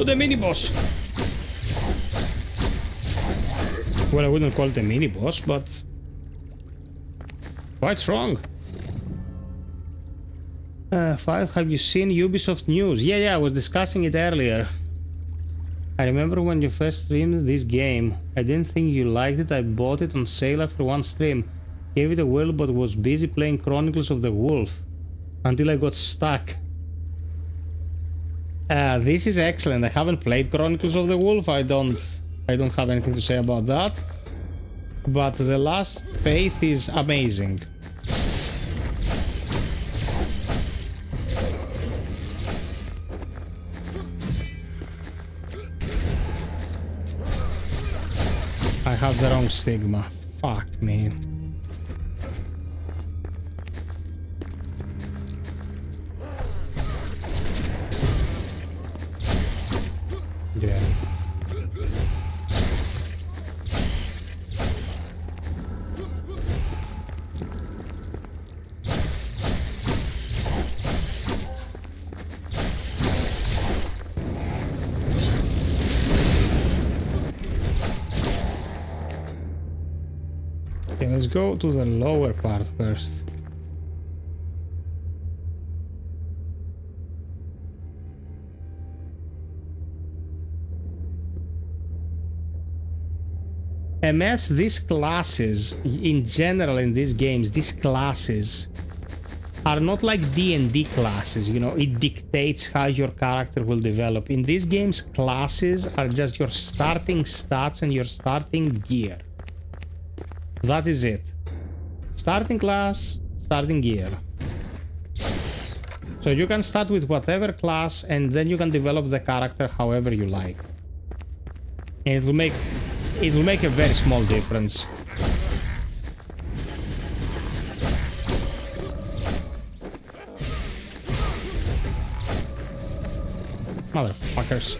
to the mini-boss. Well, I wouldn't call it a mini-boss, but quite strong. FiOth, have you seen Ubisoft news? Yeah, I was discussing it earlier. I remember when you first streamed this game. I didn't think you liked it. I bought it on sale after one stream. Gave it a whirl, but was busy playing Chronicles of the Wolf until I got stuck. This is excellent. I haven't played Chronicles of the Wolf. I don't have anything to say about that. But The Last Faith is amazing. I have the wrong stigma. Fuck me. Yeah. Okay, let's go to the lower part first. MS, these classes, in general in these games, these classes are not like D&D classes, you know, it dictates how your character will develop. In these games, classes are just your starting stats and your starting gear. That is it. Starting class, starting gear. So you can start with whatever class and then you can develop the character however you like. And it will make a very small difference. Motherfuckers.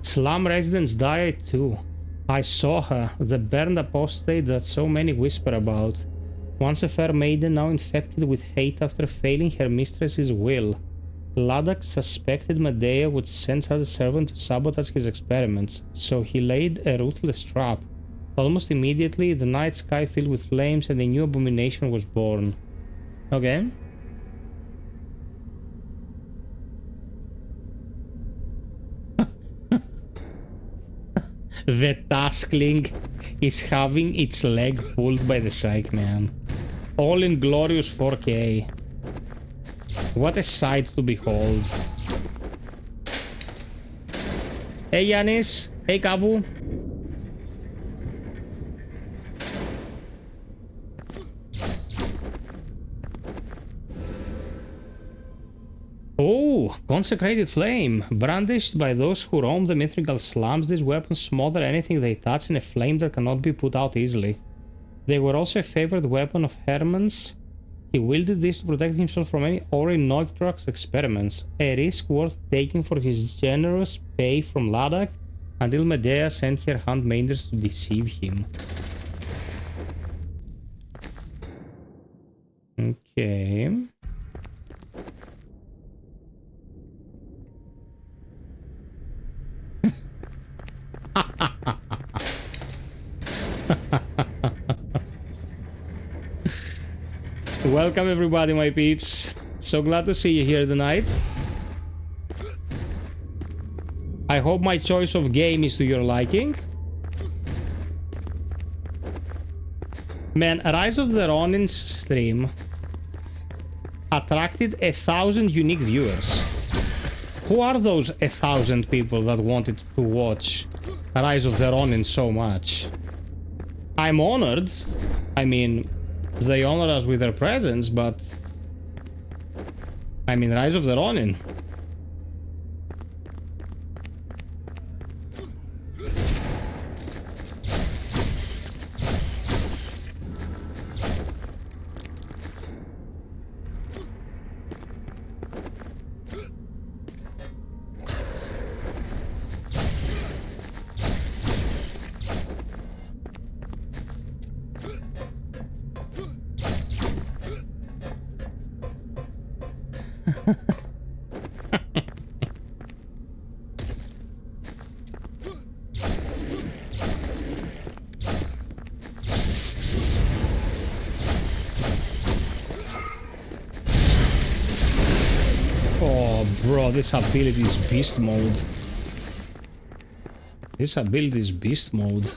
Slum residents died too. I saw her, the burned apostate that so many whisper about. Once a fair maiden, now infected with hate after failing her mistress's will. Ladak suspected Medea would send such a servant to sabotage his experiments, so he laid a ruthless trap. Almost immediately, the night sky filled with flames and a new abomination was born. Okay. The Taskling is having its leg pulled by the Psych Man. All in glorious 4K. What a sight to behold. Hey Yanis, hey Kavu. Oh, consecrated flame. Brandished by those who roam the mythical slums, these weapons smother anything they touch in a flame that cannot be put out easily. They were also a favorite weapon of Herman's. He wielded this to protect himself from any Ori Noictrax's experiments, a risk worth taking for his generous pay from Ladak, until Medea sent her handmaidens to deceive him. Okay. Welcome everybody, my peeps. So glad to see you here tonight. I hope my choice of game is to your liking. Man, Rise of the Ronin's stream attracted 1,000 unique viewers. Who are those 1,000 people that wanted to watch Rise of the Ronin so much? I'm honored. I mean, they honor us with their presence, but I mean, Rise of the Ronin. Oh, bro, this ability is beast mode. This ability is beast mode.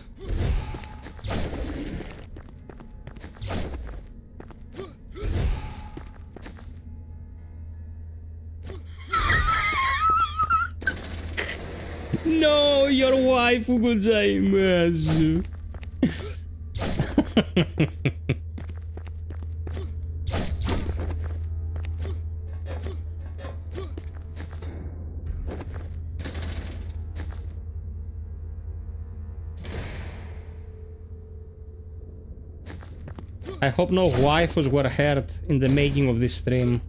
No, your wife gozaimasu. I hope no waifus were hurt in the making of this stream.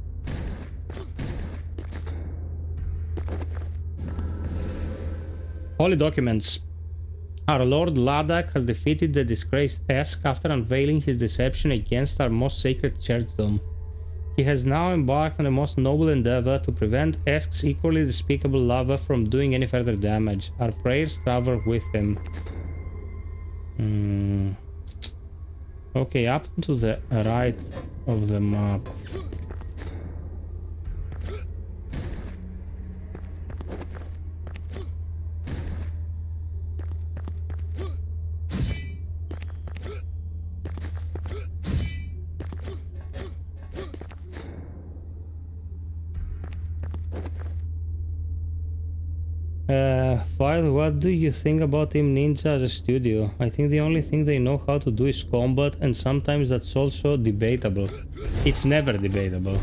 Holy documents. Our Lord Ladakh has defeated the disgraced Esk after unveiling his deception against our most sacred churchdom. He has now embarked on a most noble endeavor to prevent Esk's equally despicable lava from doing any further damage. Our prayers travel with him. Okay, up to the right of the map. FiOth, what do you think about Team Ninja as a studio? I think the only thing they know how to do is combat, and sometimes that's also debatable. It's never debatable.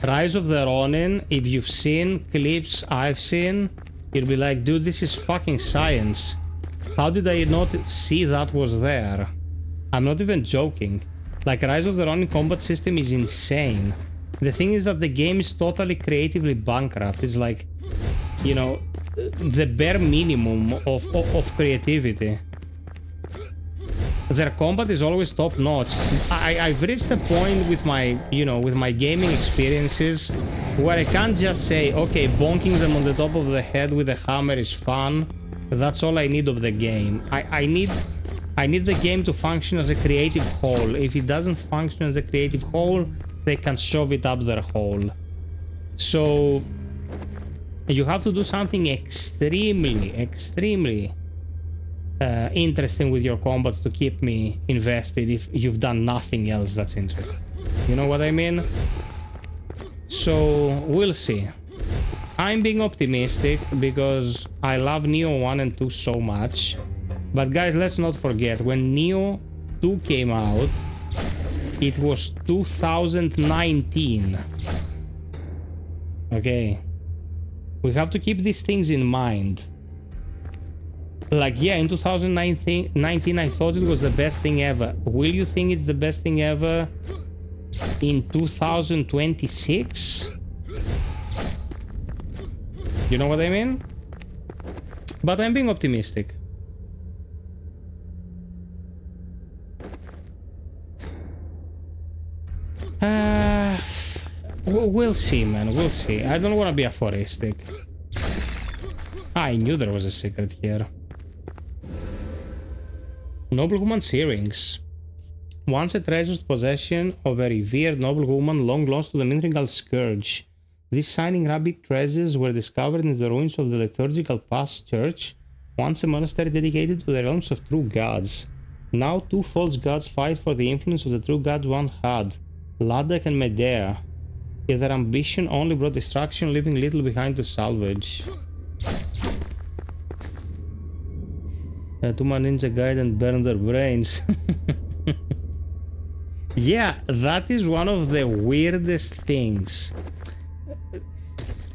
Rise of the Ronin, if you've seen clips I've seen, you'll be like, dude, this is fucking science. How did I not see that was there? I'm not even joking. Like, Rise of the Ronin combat system is insane. The thing is that the game is totally creatively bankrupt. It's like, you know, the bare minimum of creativity. Their combat is always top notch. I've reached a point with my, you know, with my gaming experiences where I can't just say, okay, bonking them on the top of the head with a hammer is fun. That's all I need of the game. I need the game to function as a creative whole. If it doesn't function as a creative whole, they can shove it up their hole. So you have to do something extremely interesting with your combat to keep me invested if you've done nothing else that's interesting. You know what I mean? So we'll see. I'm being optimistic because I love Neo 1 and 2 so much. But guys, let's not forget, when Neo 2 came out, it was 2019. Okay. We have to keep these things in mind. Like, yeah, in 2019 I thought it was the best thing ever. Will you think it's the best thing ever in 2026? You know what I mean? But I'm being optimistic. We'll see, man. We'll see. I don't want to be aphoristic. I knew there was a secret here. Noblewoman's earrings. Once a treasured possession of a revered noblewoman long lost to the Mithrigal Scourge. These shining rabbit treasures were discovered in the ruins of the liturgical past church, once a monastery dedicated to the realms of true gods. Now two false gods fight for the influence of the true gods once had, Ladakh and Medea. Yet their ambition only brought destruction, leaving little behind to salvage. Tuma Ninja Guide and burn their brains. Yeah, that is one of the weirdest things.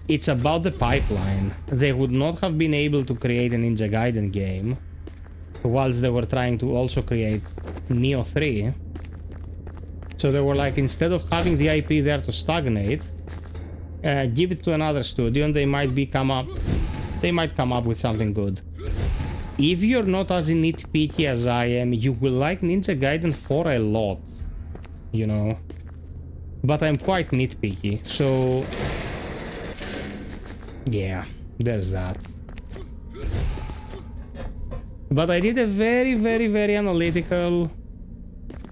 It's about the pipeline. They would not have been able to create a Ninja Gaiden game whilst they were trying to also create Neo 3. So they were like, instead of having the IP there to stagnate, give it to another studio and they might come up with something good. If you're not as nitpicky as I am, you will like Ninja Gaiden 4 a lot, you know. but I'm quite nitpicky, so yeah, there's that. But I did a very analytical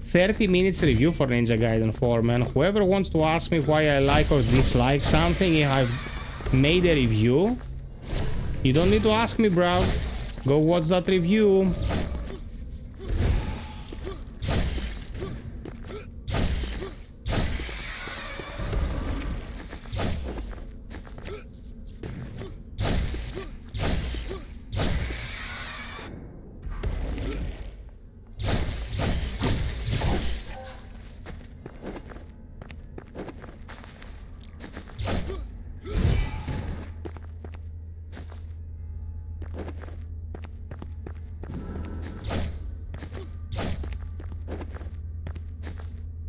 30 minutes review for Ninja Gaiden 4, man. Whoever wants to ask me why I like or dislike something, if I've made a review, you don't need to ask me, bro. Go watch that review.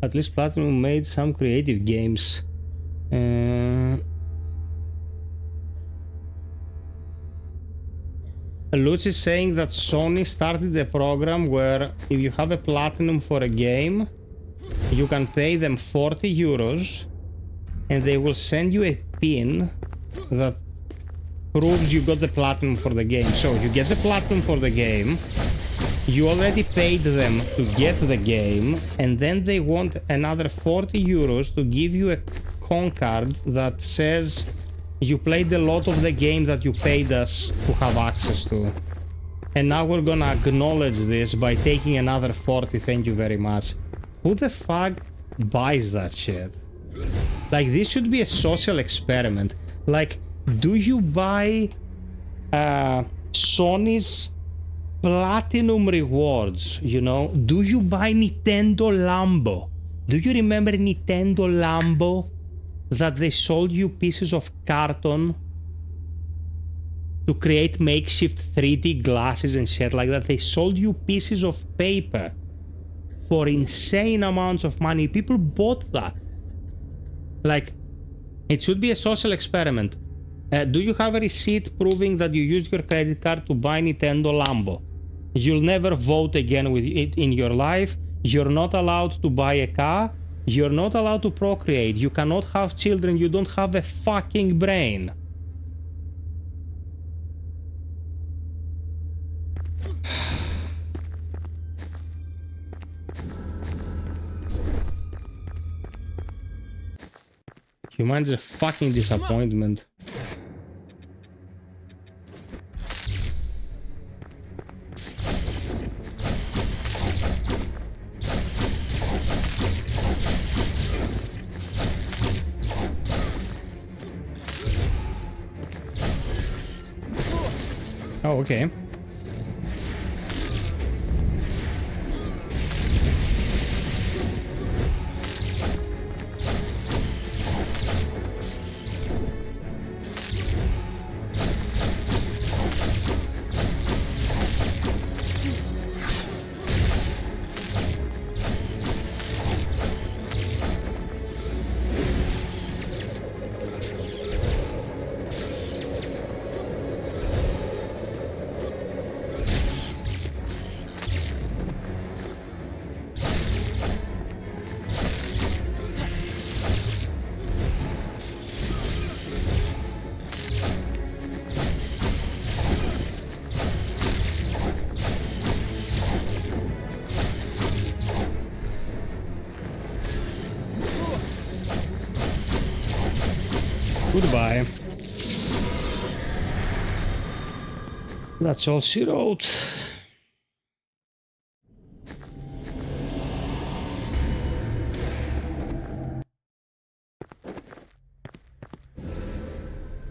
At least Platinum made some creative games. Lutz is saying that Sony started a program where if you have a Platinum for a game, you can pay them 40 euros and they will send you a pin that proves you got the Platinum for the game. So you get the Platinum for the game, you already paid them to get the game, and then they want another 40 euros to give you a con card that says you played a lot of the game that you paid us to have access to. And now we're gonna acknowledge this by taking another 40, thank you very much. Who the fuck buys that shit? Like, this should be a social experiment. Like, do you buy Sony's Platinum rewards, you know? Do you buy Nintendo Lambo? Do you remember Nintendo Lambo? That they sold you pieces of carton to create makeshift 3D glasses and shit like that. They sold you pieces of paper for insane amounts of money. People bought that. Like, it should be a social experiment. Do you have a receipt proving that you used your credit card to buy Nintendo Lambo? You'll never vote again with it in your life. You're not allowed to buy a car. You're not allowed to procreate. You cannot have children. You don't have a fucking brain. Humanity's a fucking disappointment. Oh, okay. Goodbye. That's all she wrote.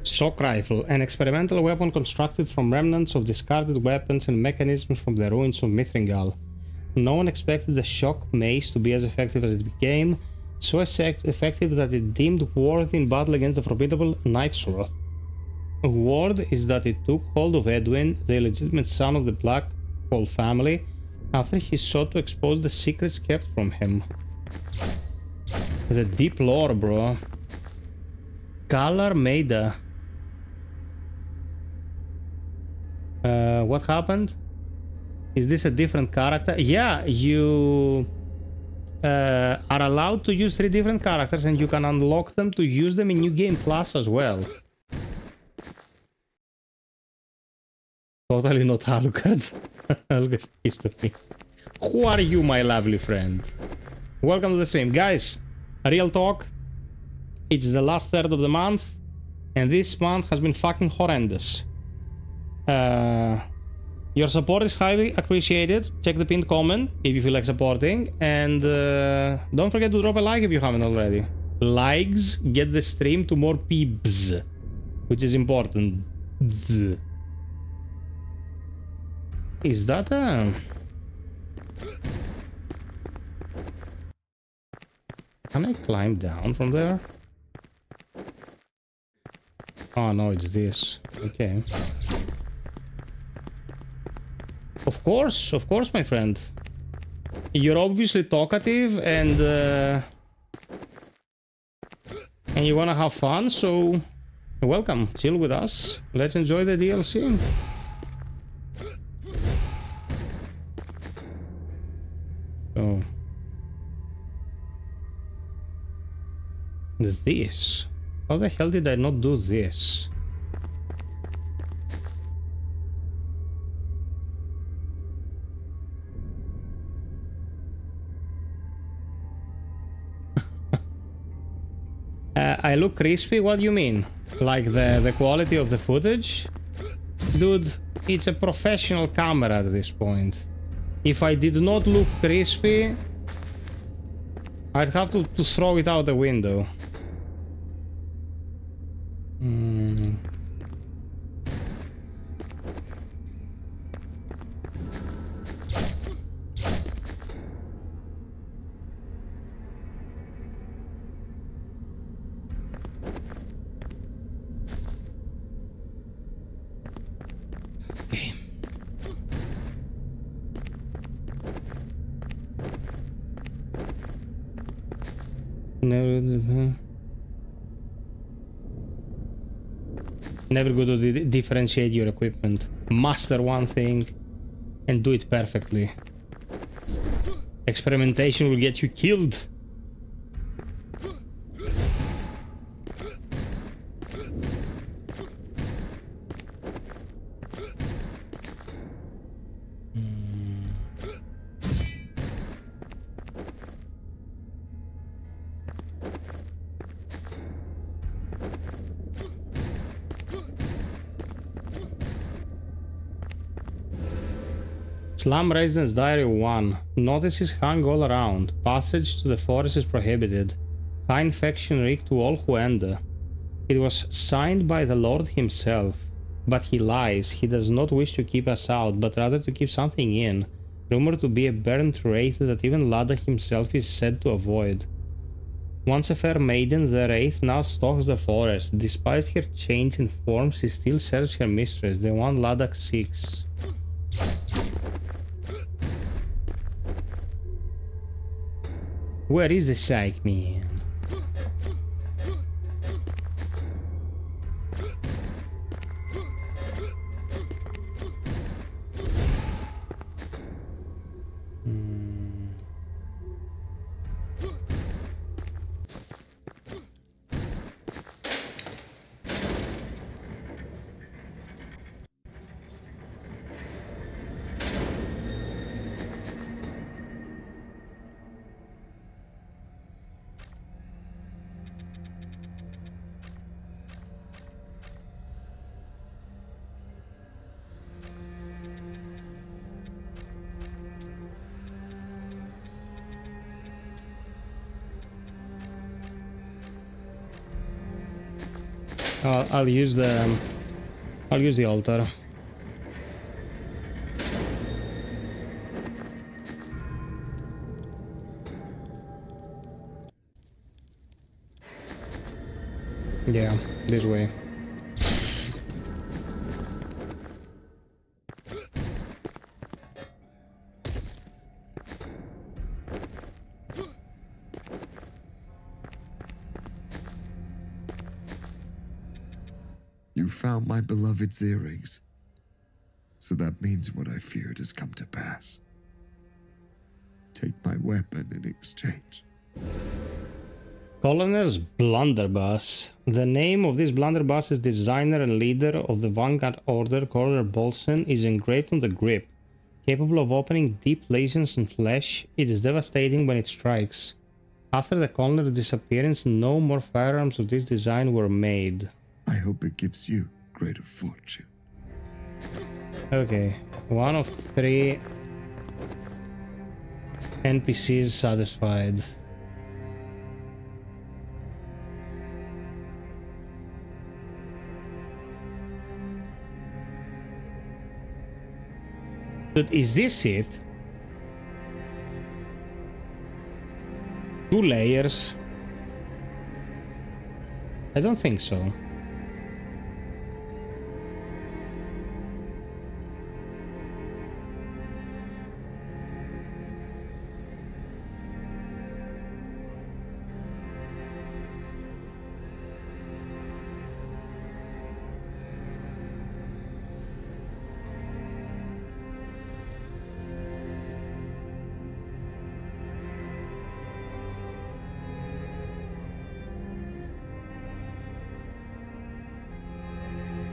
Shock rifle, an experimental weapon constructed from remnants of discarded weapons and mechanisms from the ruins of Mithringal. No one expected the shock mace to be as effective as it became, so effective that it deemed worthy in battle against the formidable Nightsworth. Word is that it took hold of Edwin, the illegitimate son of the Black Hole family, after he sought to expose the secrets kept from him. The deep lore, bro. Galar Maida. What happened? Is this a different character? Yeah, you are allowed to use 3 different characters, and you can unlock them to use them in New Game Plus as well. Totally not Alucard. Alucard keeps the thing. Who are you, my lovely friend? Welcome to the stream. Guys, real talk. It's the last third of the month, and this month has been fucking horrendous. Your support is highly appreciated. Check the pinned comment if you feel like supporting, and don't forget to drop a like if you haven't already. Likes get the stream to more peeps, which is important. Is that a... Can I climb down from there? Oh no, it's this. Okay. Of course, my friend. You're obviously talkative and you wanna have fun, so welcome. Chill with us. Let's enjoy the DLC. So this. How the hell did I not do this? I look crispy? What do you mean? Like the quality of the footage? Dude, it's a professional camera at this point. If I did not look crispy, I'd have to throw it out the window. Okay. Never good to differentiate your equipment. Master one thing and do it perfectly. Experimentation will get you killed. Slum Residence Diary 1. Notices hung all around. Passage to the forest is prohibited. High infection reek to all who enter. It was signed by the Lord himself. But he lies. He does not wish to keep us out, but rather to keep something in. Rumored to be a burnt wraith that even Ladakh himself is said to avoid. Once a fair maiden, the wraith now stalks the forest. Despite her change in form, she still serves her mistress, the one Ladakh seeks. Where is the psych man? I'll use the altar. Yeah, this way. You found my beloved's earrings. So that means what I feared has come to pass. take my weapon in exchange. Colonel's Blunderbuss. The name of this blunderbuss's designer and leader of the Vanguard Order, Colonel Bolson, is engraved on the grip. Capable of opening deep lesions in flesh, it is devastating when it strikes. After the Colonel's disappearance, no more firearms of this design were made. I hope it gives you greater fortune. Okay, 1 of 3 NPCs satisfied. But is this it? 2 layers? I don't think so.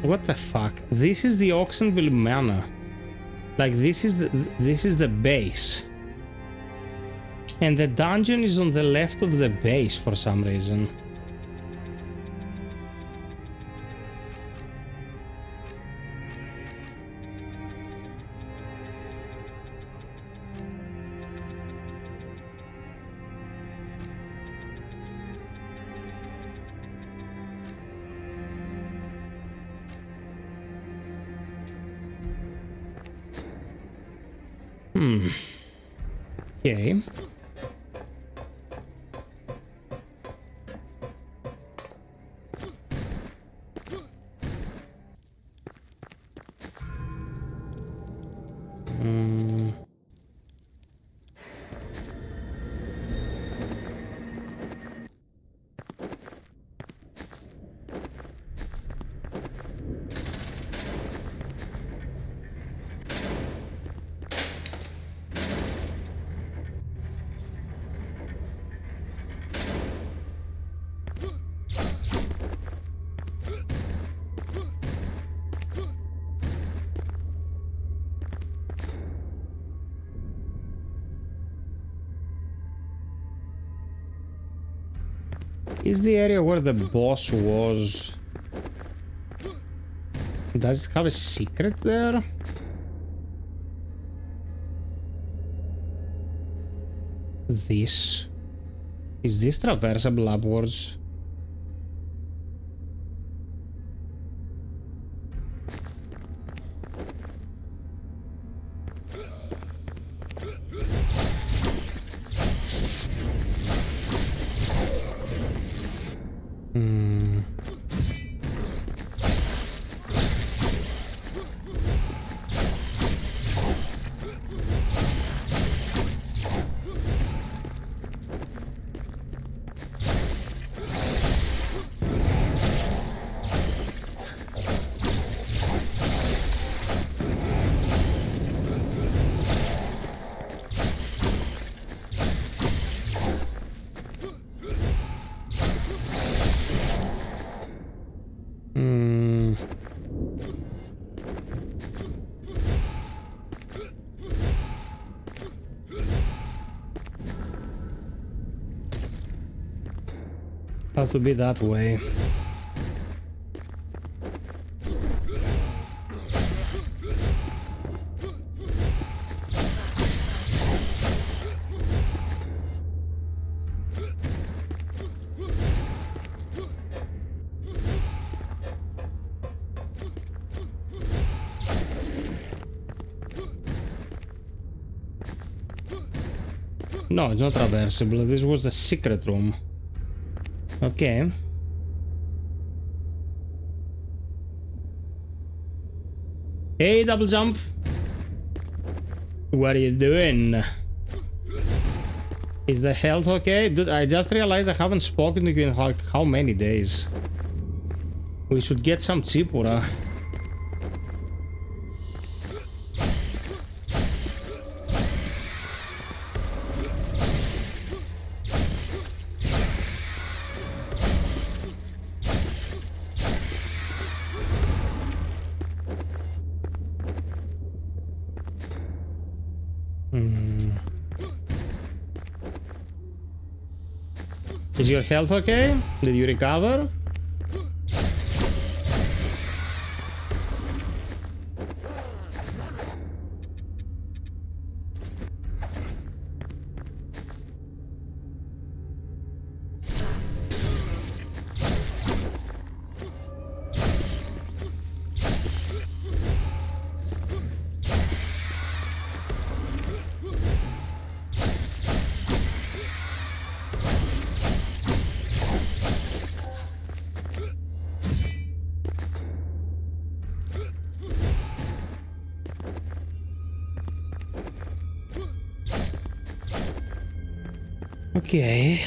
What the fuck? This is the Oxenville Manor. Like this is the base. And the dungeon is on the left of the base for some reason. Okay. Is the area where the boss was... Does it have a secret there? This... Is this traversable upwards? Has to be that way. No, it's not traversable. This was the secret room. Okay. Hey, double jump. What are you doing? Is the health okay? Dude, I just realized I haven't spoken to you in how many days. We should get some chipura. Is your health okay? Did you recover? Okay.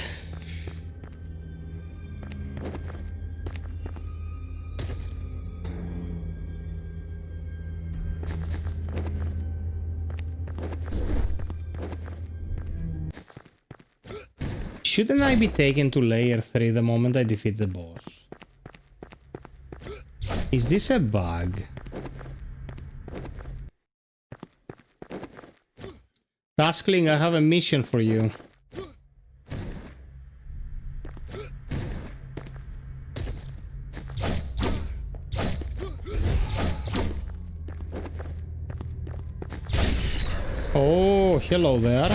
Shouldn't I be taken to layer 3 the moment I defeat the boss? Is this a bug? Taskling, I have a mission for you. Oh, hello there.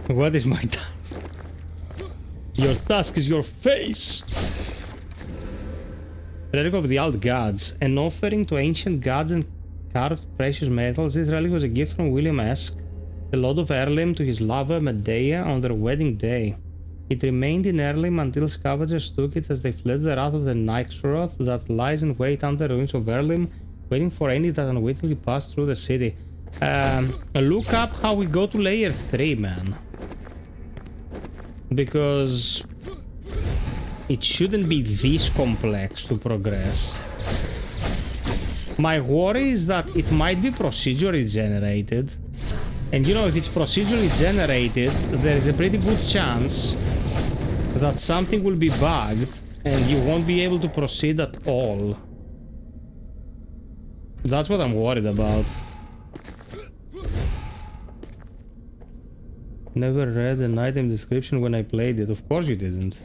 What is my task? Your task is your face! Relic of the Old Gods. An offering to ancient gods and carved precious metals. This relic was a gift from William Esk, the Lord of Erlim, to his lover Medea on their wedding day. It remained in Erlim until scavengers took it as they fled the wrath of the Nyxroth that lies in wait under the ruins of Erlim, waiting for any that unwittingly pass through the city. Look up how we go to layer 3, man. Because it shouldn't be this complex to progress. My worry is that it might be procedurally generated. And you know, if it's procedurally generated, there is a pretty good chance that something will be bugged and you won't be able to proceed at all. That's what I'm worried about. Never read an item description when I played it. Of course you didn't.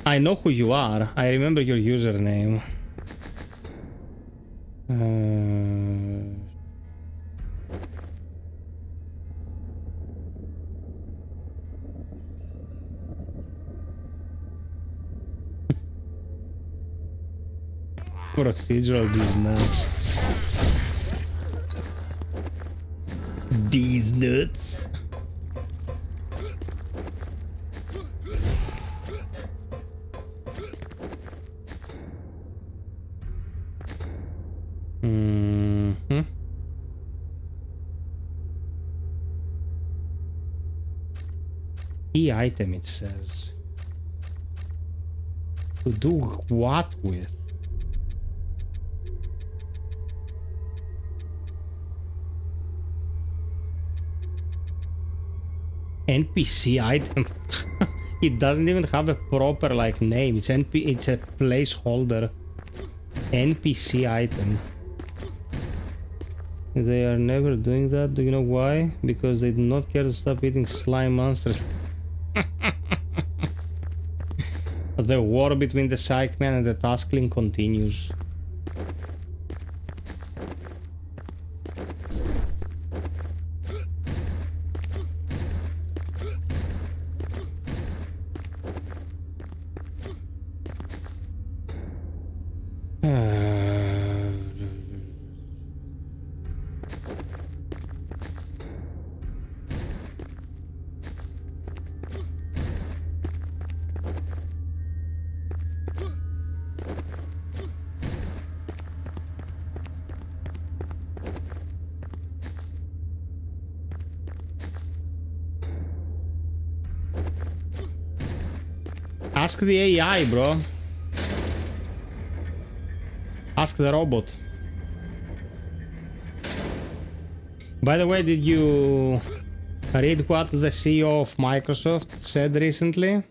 I know who you are. I remember your username. Procedural, these nuts. These nuts. Key item, it says. To do what with? NPC item. It doesn't even have a proper like name. It's it's a placeholder. NPC item. They are never doing that. Do you know why? Because they do not care to stop eating slime monsters. The war between the Psychman and the Taskling continues. Ask the AI, bro. Ask the robot. By the way, did you Read what the CEO of Microsoft said recently.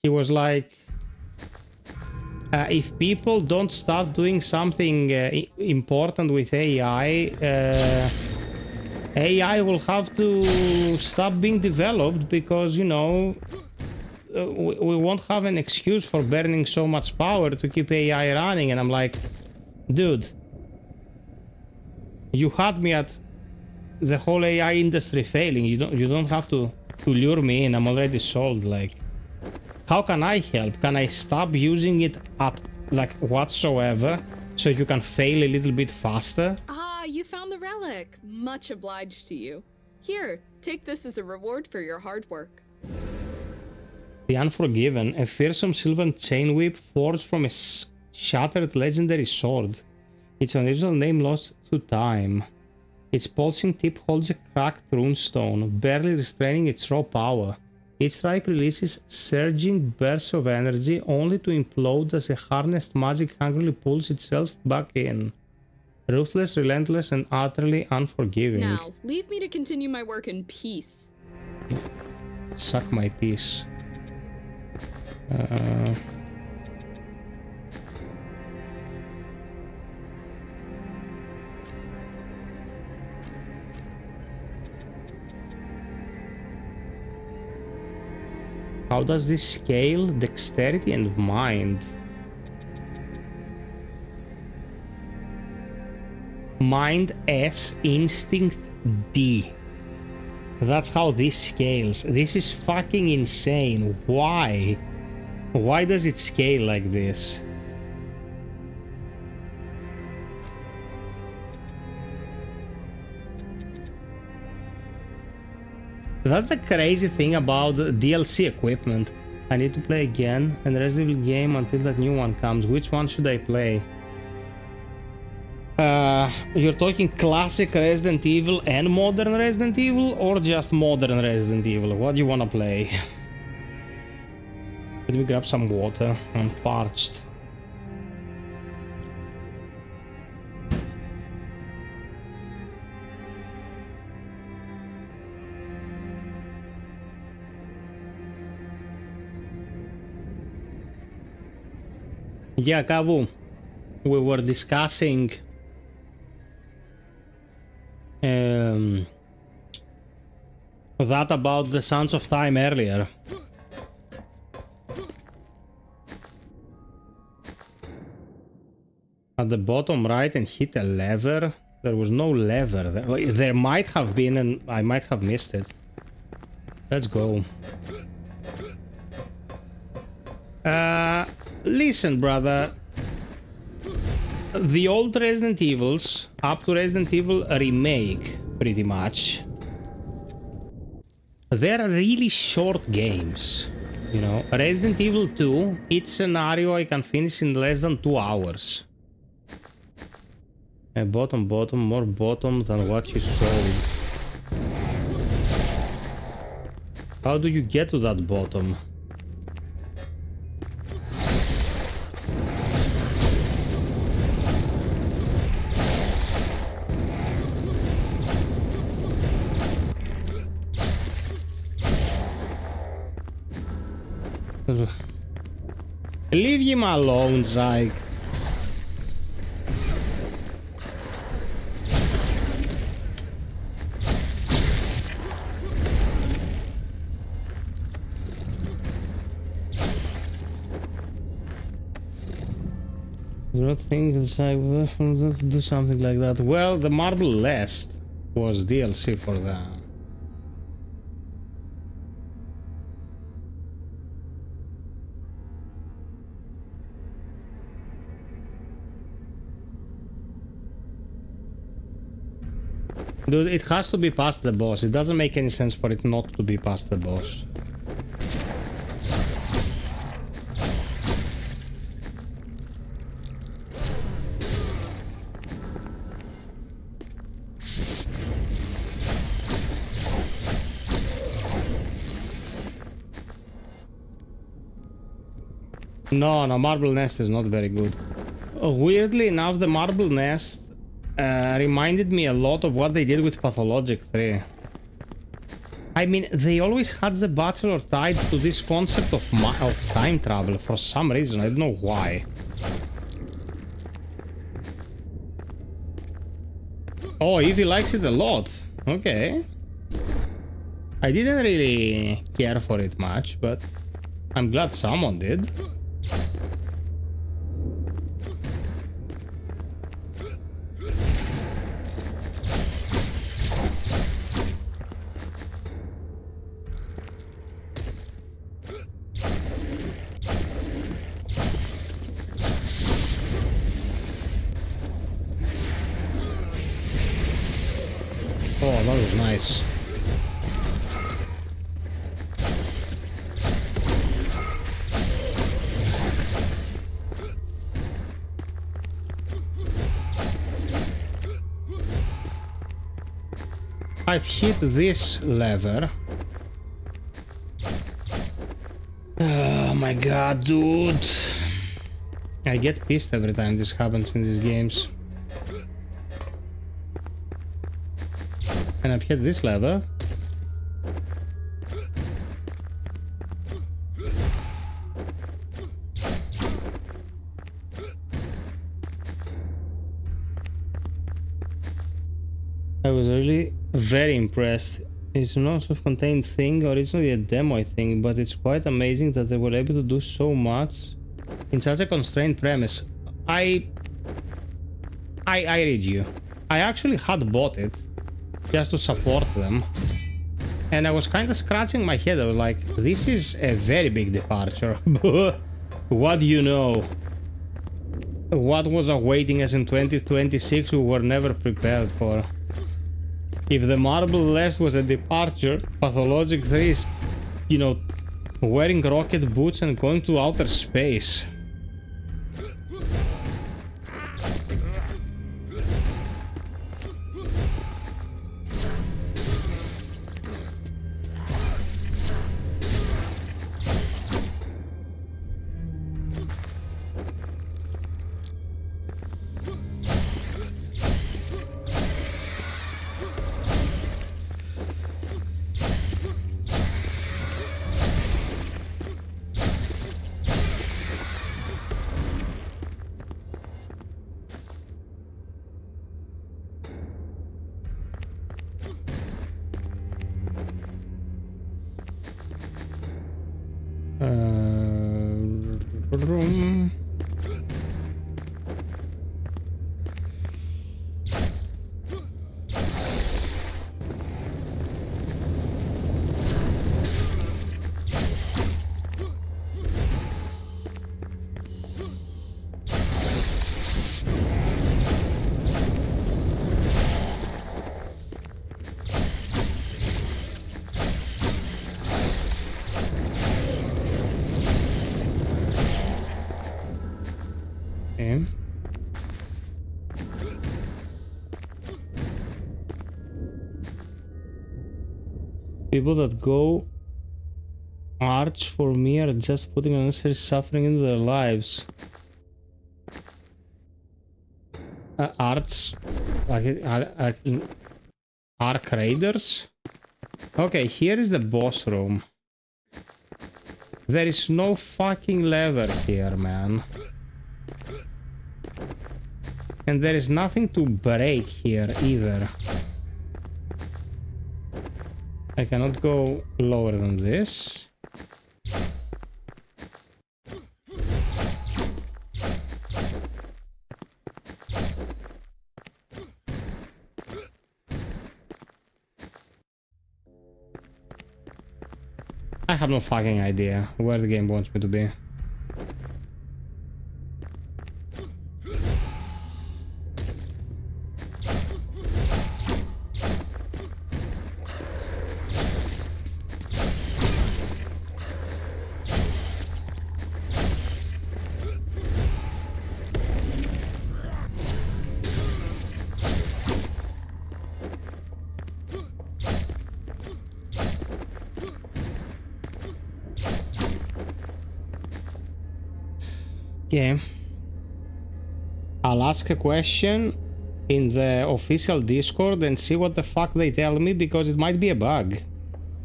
He was like, if people don't start doing something important with AI, AI will have to stop being developed because, you know, we won't have an excuse for burning so much power to keep AI running. And I'm like, dude, you had me at the whole AI industry failing. You don't have to lure me in. I'm already sold. Like, how can I help? Can I stop using it at like whatsoever so you can fail a little bit faster? Ah, you found the relic. Much obliged to you. Here, take this as a reward for your hard work. The Unforgiven, a fearsome silver chain whip forged from a shattered legendary sword. Its original name lost to time. Its pulsing tip holds a cracked runestone, barely restraining its raw power. Each strike releases surging bursts of energy, only to implode as a harnessed magic hungrily pulls itself back in. Ruthless, relentless, and utterly unforgiving. Now, leave me to continue my work in peace. Suck my piece. How does this scale dexterity and mind? Mind S, instinct D. That's how this scales. This is fucking insane. Why? Why does it scale like this? That's the crazy thing about DLC equipment. I need to play again and Resident Evil game until that new one comes. Which one should I play? You're talking classic Resident Evil and modern Resident Evil, or just modern Resident Evil? What do you want to play? Let me grab some water. I'm parched. Yeah, Kavu, we were discussing that about the Sons of Time earlier. At the bottom right and hit a lever. There was no lever. There might have been, and I might have missed it. Let's go. Listen, brother. The old Resident Evils, up to Resident Evil Remake, pretty much, they're really short games. You know, Resident Evil 2, each scenario I can finish in less than 2 hours. A bottom, more bottom than what you sold. How do you get to that bottom? Leave him alone, Zyke. Do not think that I will do something like that. Well, the Marble Lest was DLC for that. Dude, it has to be past the boss. It doesn't make any sense for it not to be past the boss. No, Marble Nest is not very good. Weirdly enough, the Marble Nest reminded me a lot of what they did with Pathologic 3. I mean, they always had the Bachelor tied to this concept of time travel for some reason. I don't know why. Oh, Evie likes it a lot. Okay. I didn't really care for it much, but I'm glad someone did. Oh, that was nice. I've hit this lever. Oh my god, dude. I get pissed every time this happens in these games. And I've hit this lever. I was really very impressed. It's not a self-contained thing, originally a demo I think, but it's quite amazing that they were able to do so much in such a constrained premise. I read you. I actually had bought it just to support them, and I was kind of scratching my head. I was like, this is a very big departure. What do you know? What was awaiting us in 2026 we were never prepared for? If the Marble West was a departure, Pathologic 3 is, you know, wearing rocket boots and going to outer space. People that go arch for me are just putting unnecessary suffering into their lives. Arch, like Arc Raiders. Okay, here is the boss room. There is no fucking lever here, man. And there is nothing to break here either. I cannot go lower than this. I have no fucking idea where the game wants me to be. Yeah. I'll ask a question in the official Discord and see what the fuck they tell me, because it might be a bug.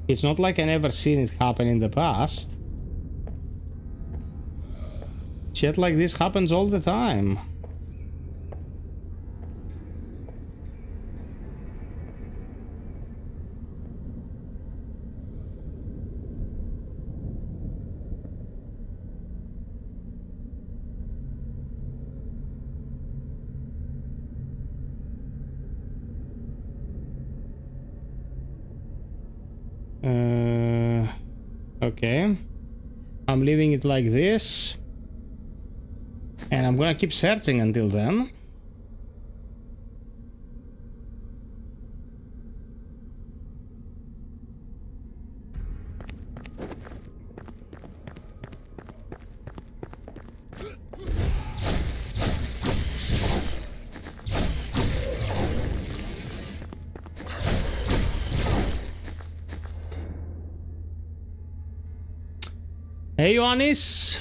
It's not like I never seen it happen in the past. Shit like this happens all the time. Okay. I'm leaving it like this. And I'm gonna keep searching until then. Hey Ioannis!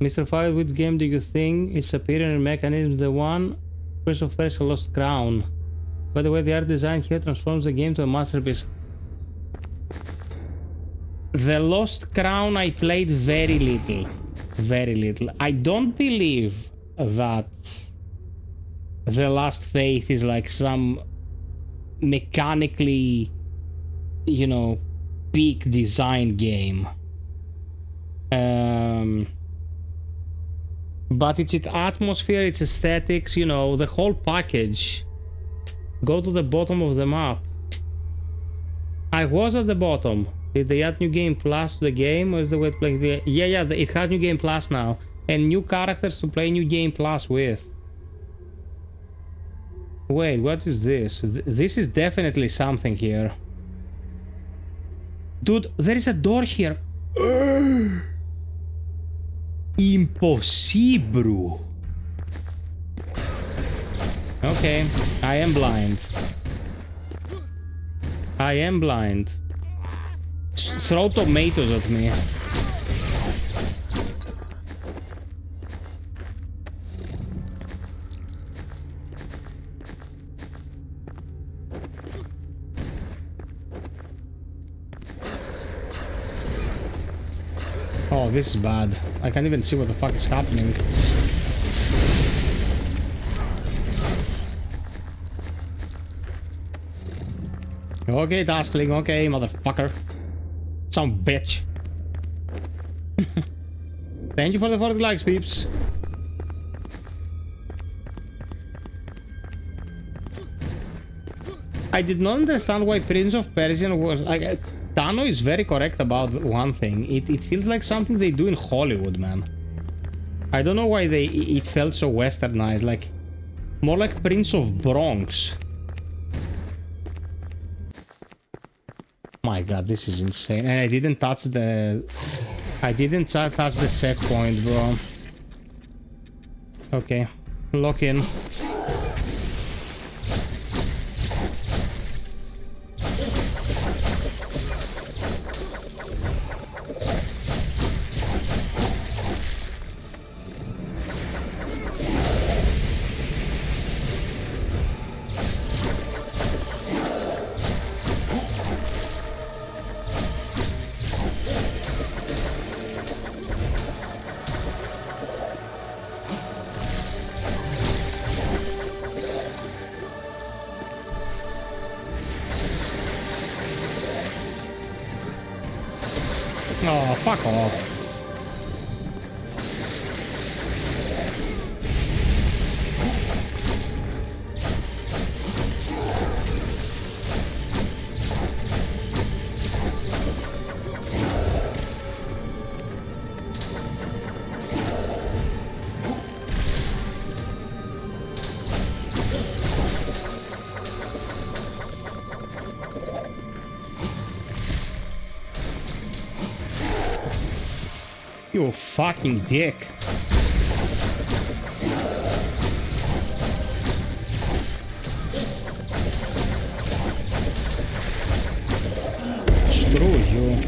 Mr. FiOth, which game do you think is superior in mechanism? The one First of First Lost Crown. By the way, the art design here transforms the game to a masterpiece. The Lost Crown I played very little. Very little. I don't believe that The Last Faith is like some mechanically, you know, peak design game. But it's its atmosphere, its aesthetics, you know, the whole package. Go to the bottom of the map. I was at the bottom. Did they add new game plus to the game, or is the way to play the... Yeah, it has new game plus now. And new characters to play new game plus with. Wait, what is this? This is definitely something here. Dude, there is a door here. Impossible. Okay, I am blind. I am blind. Throw tomatoes at me. Oh, this is bad. I can't even see what the fuck is happening. Okay, Taskling, okay, motherfucker. Some bitch. Thank you for the 40 likes, peeps. I did not understand why Prince of Persia was like... Tano is very correct about one thing. It feels like something they do in Hollywood, man. I don't know why it felt so westernized, like more like Prince of Bronx. My god, this is insane. And I didn't touch the checkpoint, bro. Okay, lock in. Oh, fuck off. You fucking dick. Screw you.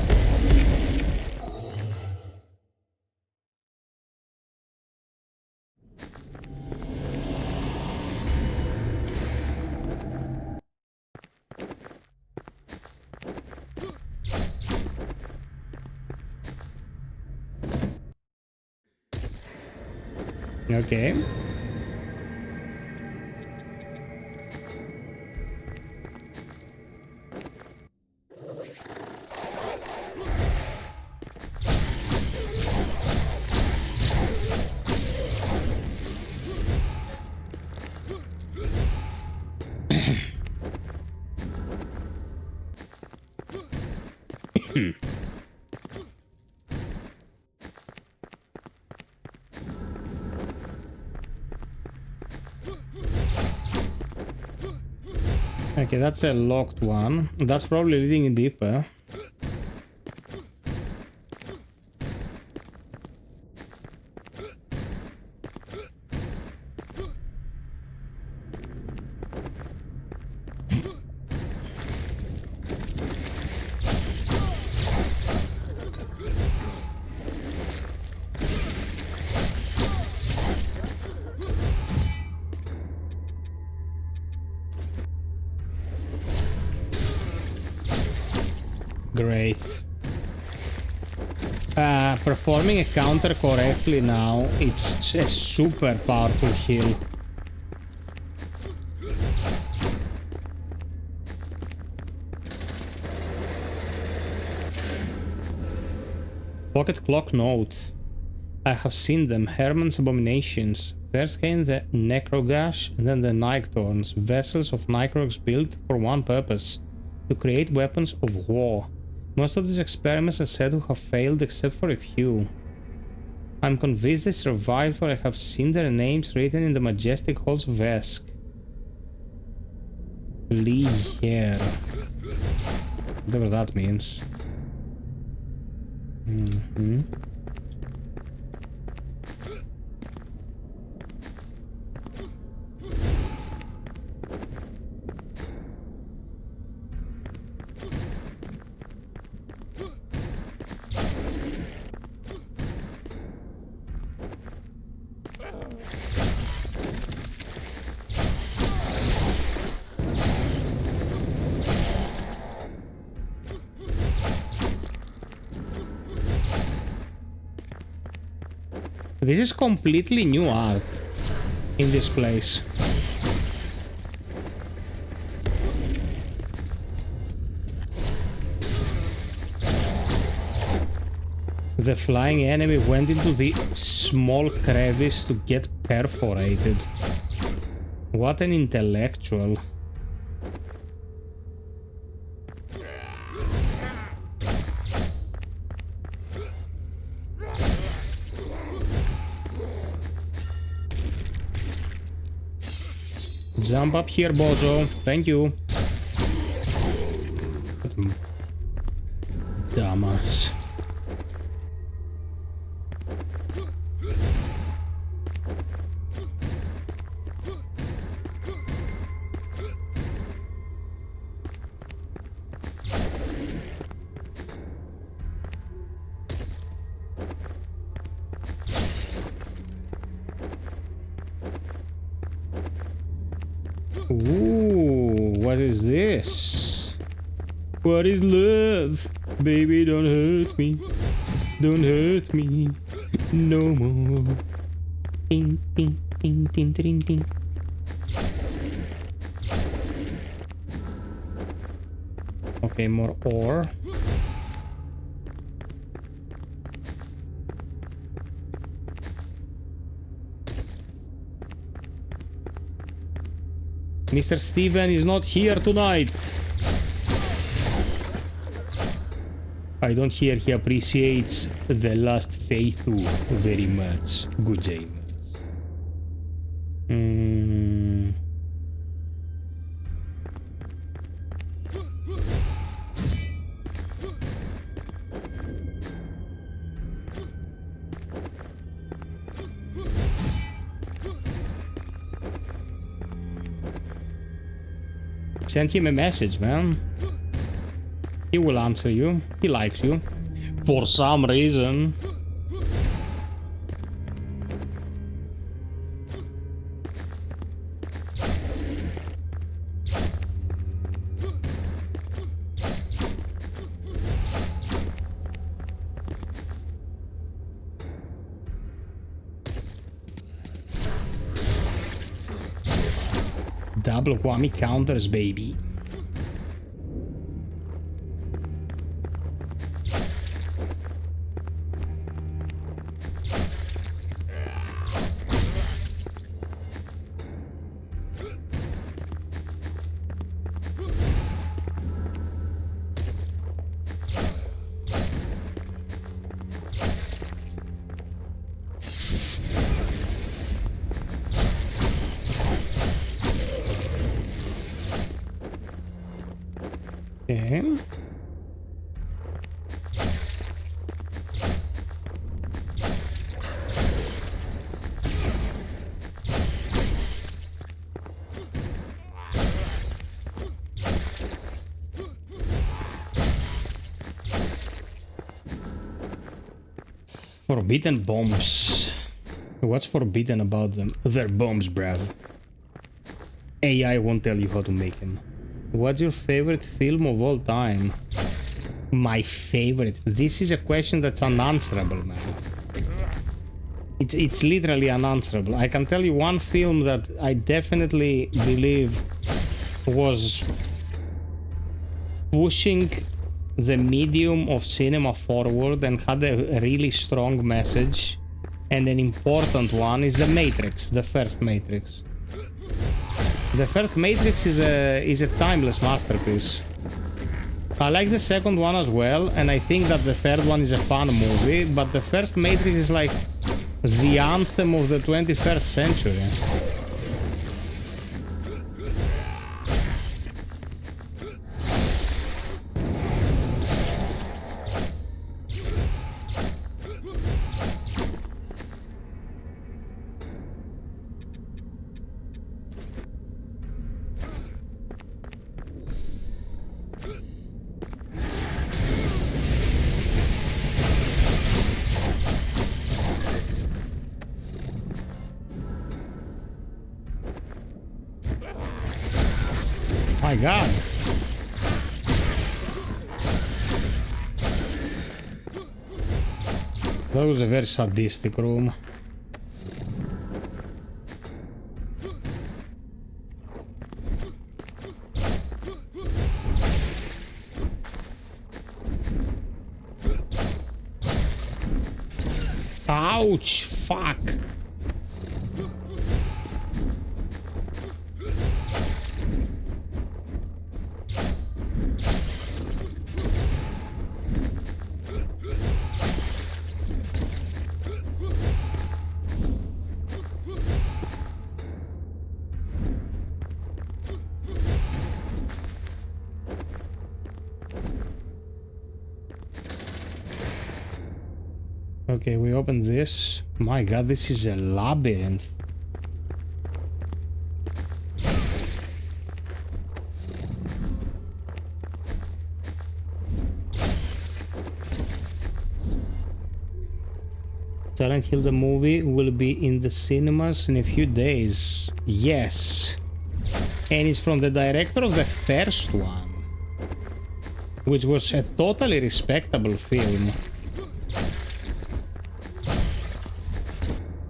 Okay. Okay, that's a locked one. That's probably leading in deeper. Great. Performing a counter correctly now, it's a super powerful heal. Pocket clock note. I have seen them, Herman's abominations. First came the Necrogash, then the Nightthorns, vessels of Nightcrocs built for one purpose, to create weapons of war. Most of these experiments are said to have failed except for a few. I'm convinced they survived, for I have seen their names written in the majestic halls of Esk. Flee here. Whatever that means. This is completely new art in this place. The flying enemy went into the small crevice to get perforated. What an intellectual. Jump up here, Bozo. Thank you. Dumbass. Ooh, what is this? What is love? Baby, don't hurt me. Don't hurt me no more. Ding, ding, ding, ding, ding, ding. Okay, more ore. Mr. Steven is not here tonight. I don't hear he appreciates the last FiOth very much. Good James. Send him a message, man. He will answer you. He likes you. For some reason. Double whammy counters, baby. Okay. Forbidden bombs. What's forbidden about them? They're bombs, bruv. AI won't tell you how to make them. What's your favorite film of all time? My favorite? This is a question that's unanswerable, man. It's literally unanswerable. I can tell you one film that I definitely believe was pushing the medium of cinema forward and had a really strong message, and an important one is The Matrix, the first Matrix. The first Matrix is a timeless masterpiece. I like the second one as well, and I think that the third one is a fun movie, but the first Matrix is like the anthem of the 21st century. My God. That was a very sadistic room. Ouch, fuck. Okay, we open this. My God, this is a labyrinth. Silent Hill the movie will be in the cinemas in a few days. Yes. And it's from the director of the first one, which was a totally respectable film.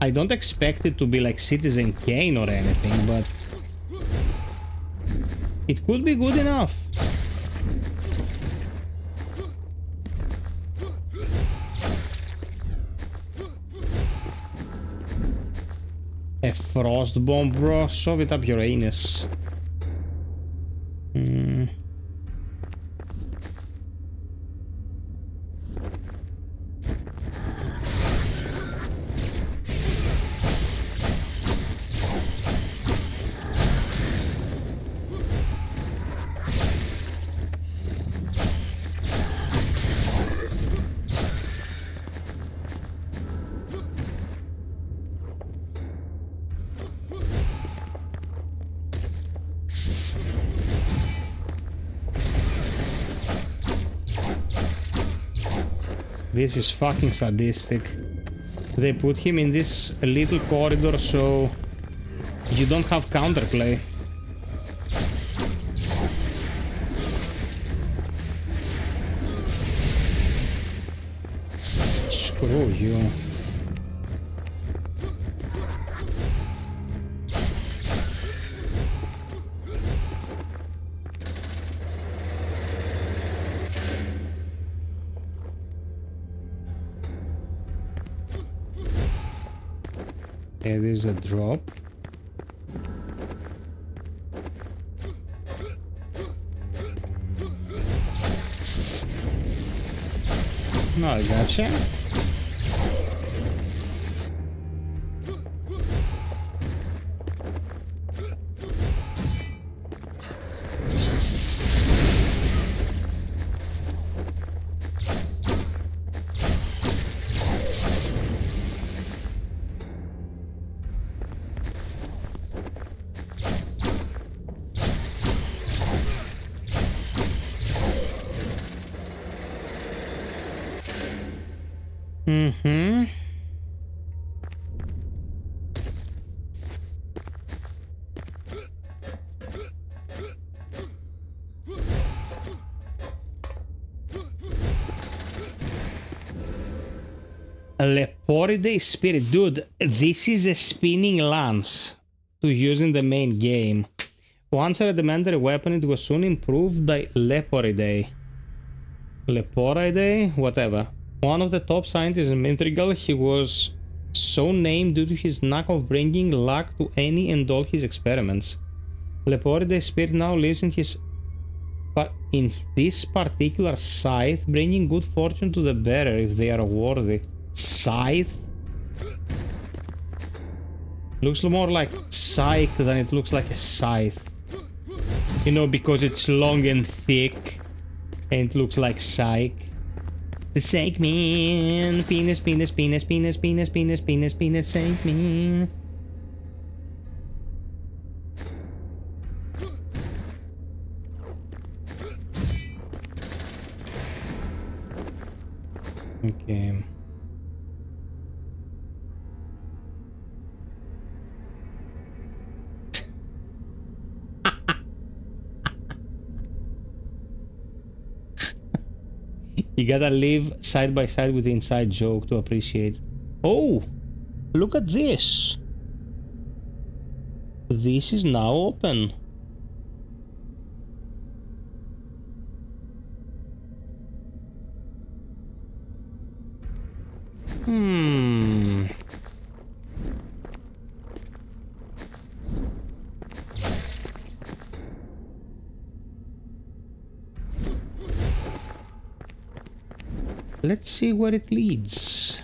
I don't expect it to be like Citizen Kane or anything, but it could be good enough. A frost bomb, bro? Shove it up your anus. This is fucking sadistic. They put him in this little corridor so you don't have counterplay. Screw you. Okay, there's a drop. No, I gotcha. Mm-hmm. A Leporidae spirit. Dude, this is a spinning lance to use in the main game. Once a rudimentary weapon, it was soon improved by Leporidae. Leporidae? Whatever. One of the top scientists in Mintrigal, he was so named due to his knack of bringing luck to any and all his experiments. Leporidae's spirit now lives in this particular scythe, bringing good fortune to the bearer if they are worthy. Scythe? Looks more like scythe than it looks like a scythe. You know, because it's long and thick and it looks like scythe. The Sank Man! Penis, penis, penis, penis, penis, penis, penis, penis, Sank Man! Okay. You gotta live side by side with the inside joke to appreciate. Oh! Look at this! This is now open. Let's see where it leads.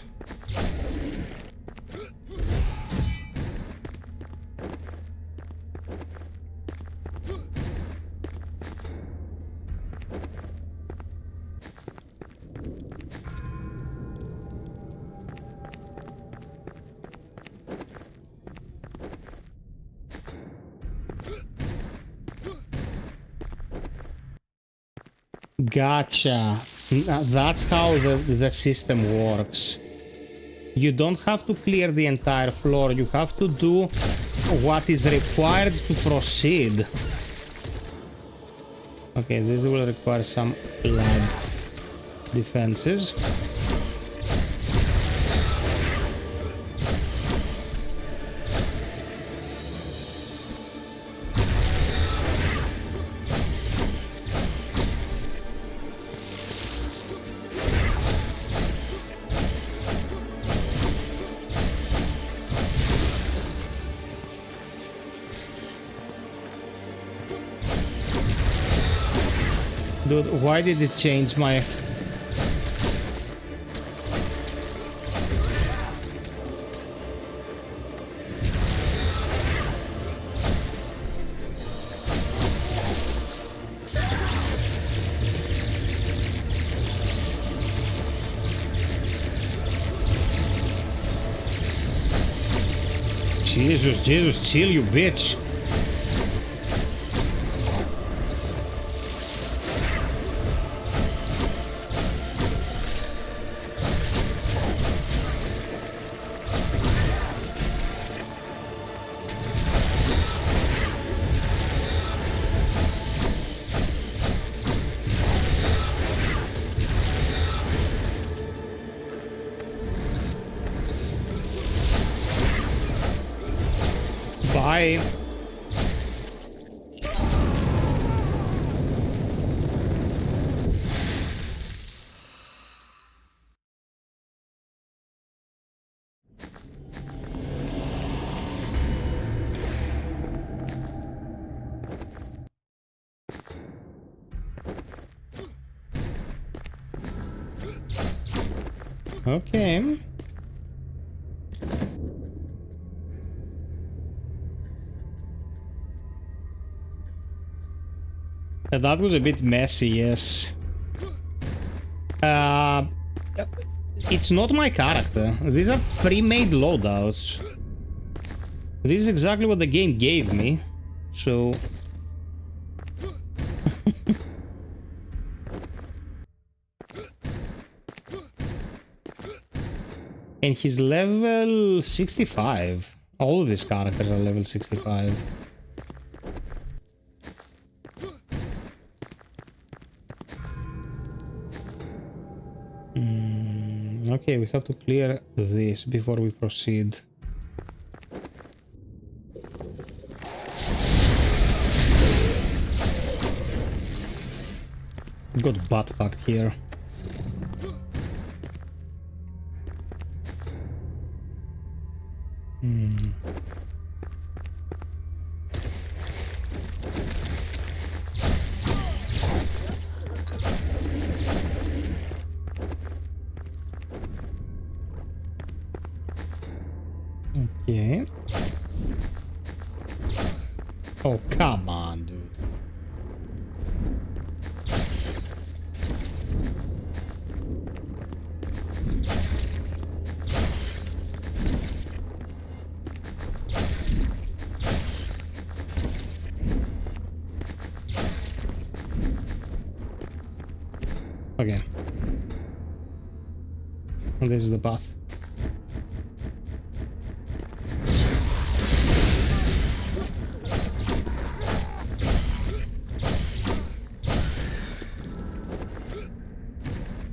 Gotcha. That's how the system works. You don't have to clear the entire floor. You have to do what is required to proceed. Okay, this will require some blood defenses. Dude, why did it change my... Jesus, chill, you bitch. Bye. Okay. That was a bit messy, yes. It's not my character. These are pre-made loadouts. This is exactly what the game gave me, so... And he's level 65. All of these characters are level 65. Okay, we have to clear this before we proceed. Got butt fucked here. Okay. Oh, come on, dude. Okay. And this is the path.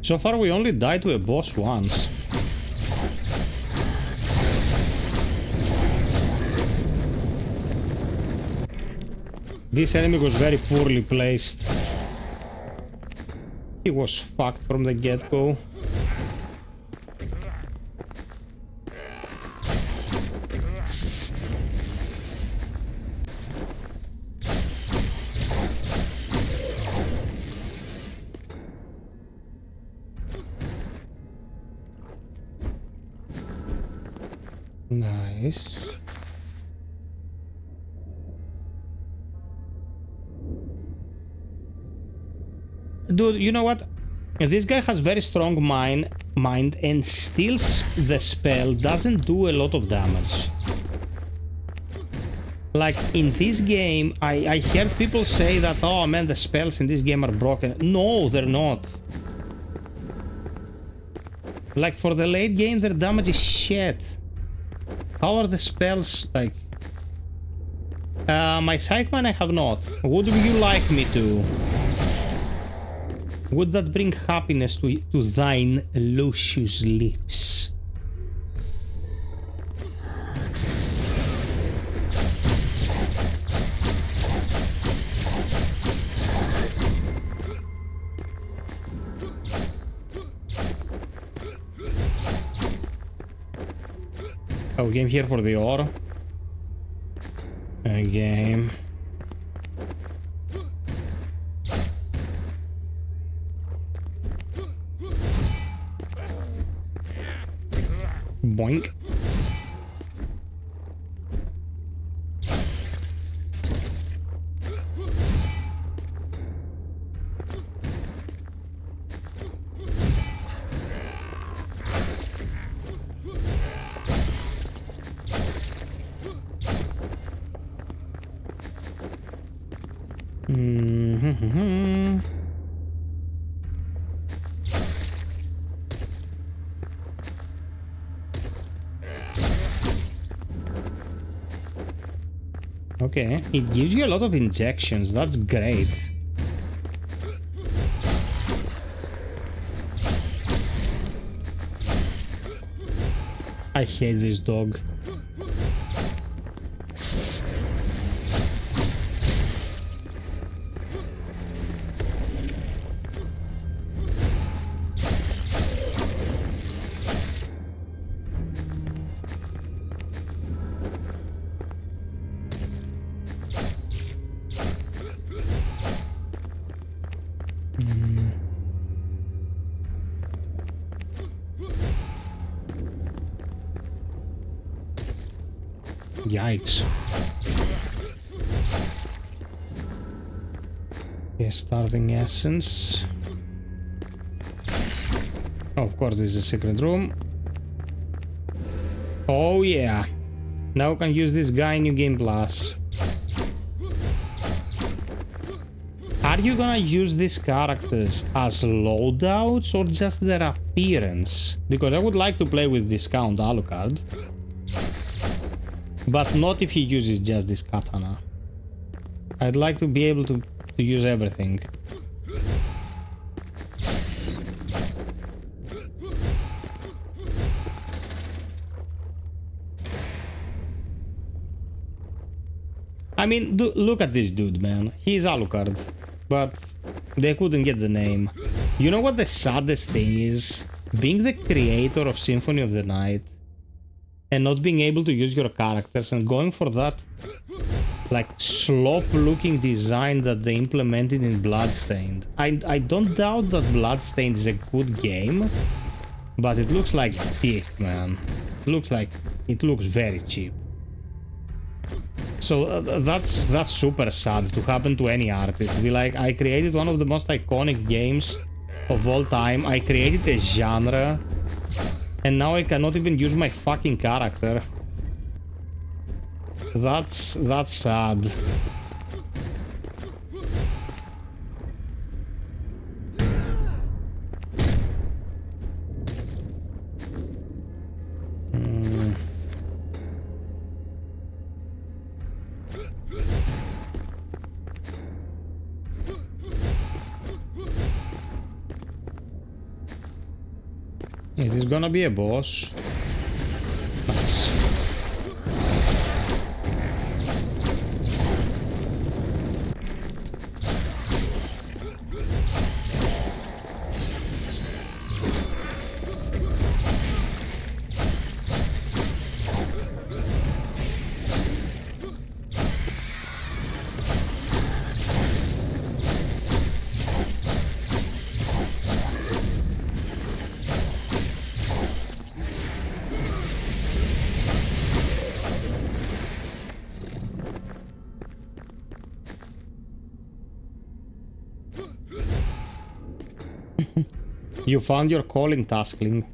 So far we only died to a boss once. This enemy was very poorly placed. He was fucked from the get-go. Nice. Dude, you know what? This guy has very strong mind and still the spell doesn't do a lot of damage. Like in this game, I heard people say that, oh man, the spells in this game are broken. No, they're not. Like for the late game, their damage is shit. How are the spells like? My Psychman I have not. Would you like me to? Would that bring happiness to thine luscious lips? Oh, we came here for the ore. A game. Boink. Okay, it gives you a lot of injections, that's great. I hate this dog. Yikes. Okay, starving essence. Oh, of course, this is a secret room. Oh yeah. Now I can use this guy in New Game Plus. Are you gonna use these characters as loadouts or just their appearance? Because I would like to play with discount Alucard. But not if he uses just this katana. I'd like to be able to use everything. I mean, look at this dude, man. He's Alucard, but they couldn't get the name. You know what the saddest thing is? Being the creator of Symphony of the Night and not being able to use your characters and going for that like slop-looking design that they implemented in Bloodstained. I don't doubt that Bloodstained is a good game, but it looks like dick, man. It looks very cheap. So that's super sad to happen to any artist. Be like, I created one of the most iconic games of all time. I created a genre, and now I cannot even use my fucking character. That's sad. Is this gonna be a boss? Nice. You found your calling, Taskling.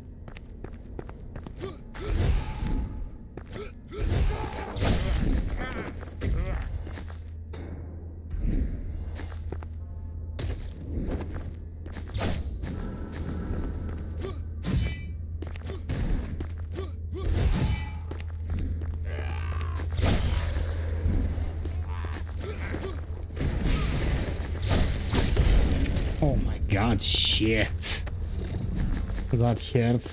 Oh my god, shit. That hurt.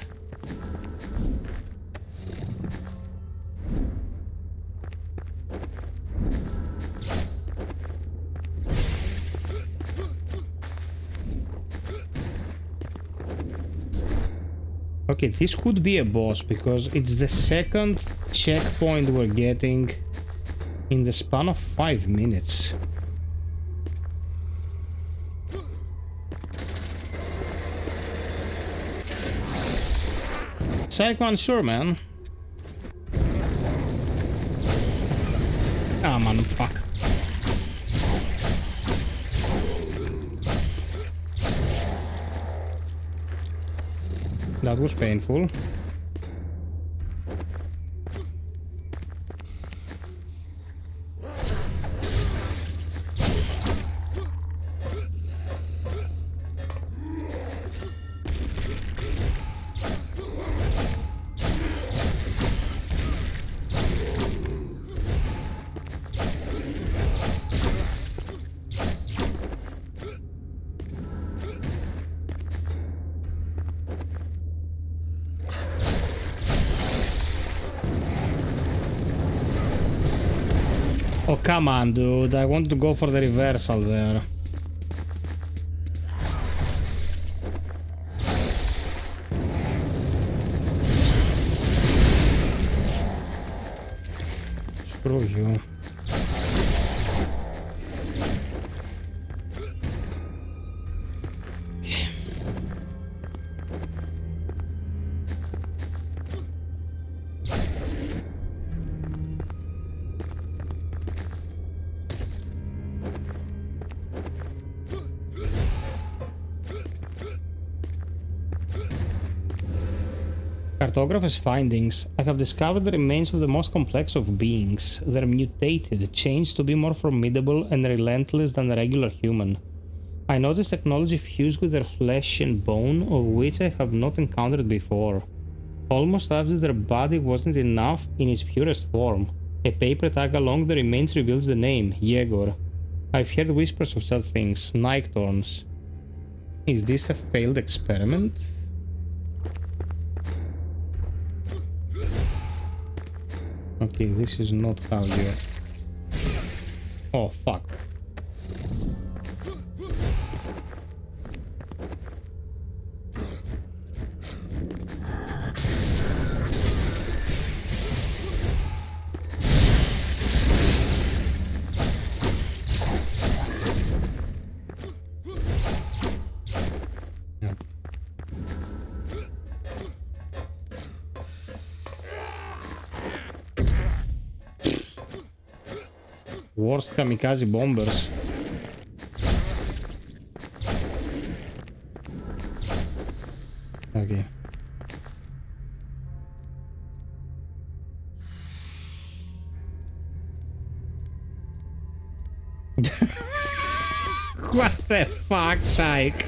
Okay, this could be a boss because it's the second checkpoint we're getting in the span of 5 minutes. Psycho, sure, man. Ah, man, fuck. That was painful. Oh, come on, dude. I want to go for the reversal there. Screw you. Cartographer's findings. I have discovered the remains of the most complex of beings. They're mutated, changed to be more formidable and relentless than a regular human. I noticed technology fused with their flesh and bone, of which I have not encountered before. Almost as if their body wasn't enough in its purest form. A paper tag along the remains reveals the name, Yegor. I've heard whispers of such things, Nyctorns. Is this a failed experiment? Okay, this is not how you... Oh, fuck. Worst kamikaze bombers. Okay. What the fuck, Psych?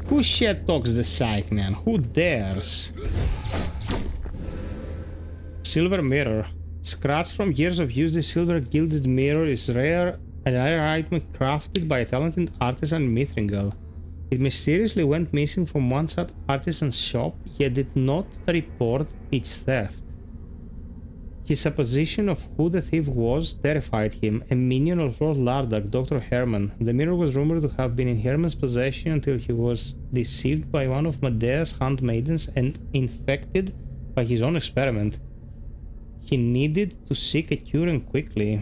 Who shit talks the Psych, man? Who dares? Silver mirror. Scratched from years of use, the silver gilded mirror is a rare item crafted by a talented artisan in Mithringal. It mysteriously went missing from one such artisan's shop, yet did not report its theft. His supposition of who the thief was terrified him, a minion of Lord Lardak, Dr. Herman. The mirror was rumored to have been in Herman's possession until he was deceived by one of Medea's handmaidens and infected by his own experiment. He needed to seek a cure and quickly.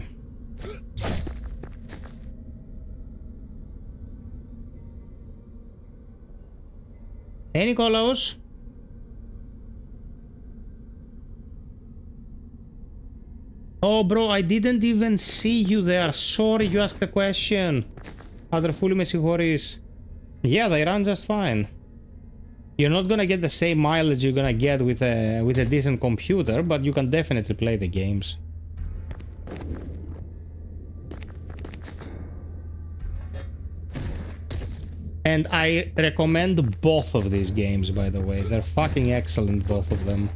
Hey, Nikolaos. Oh, bro, I didn't even see you there. Sorry you asked a question. Αδερφούλη με συγχωρείς. Yeah, they run just fine. You're not gonna get the same mileage you're gonna get with a decent computer, but you can definitely play the games. And I recommend both of these games, by the way. They're fucking excellent, both of them.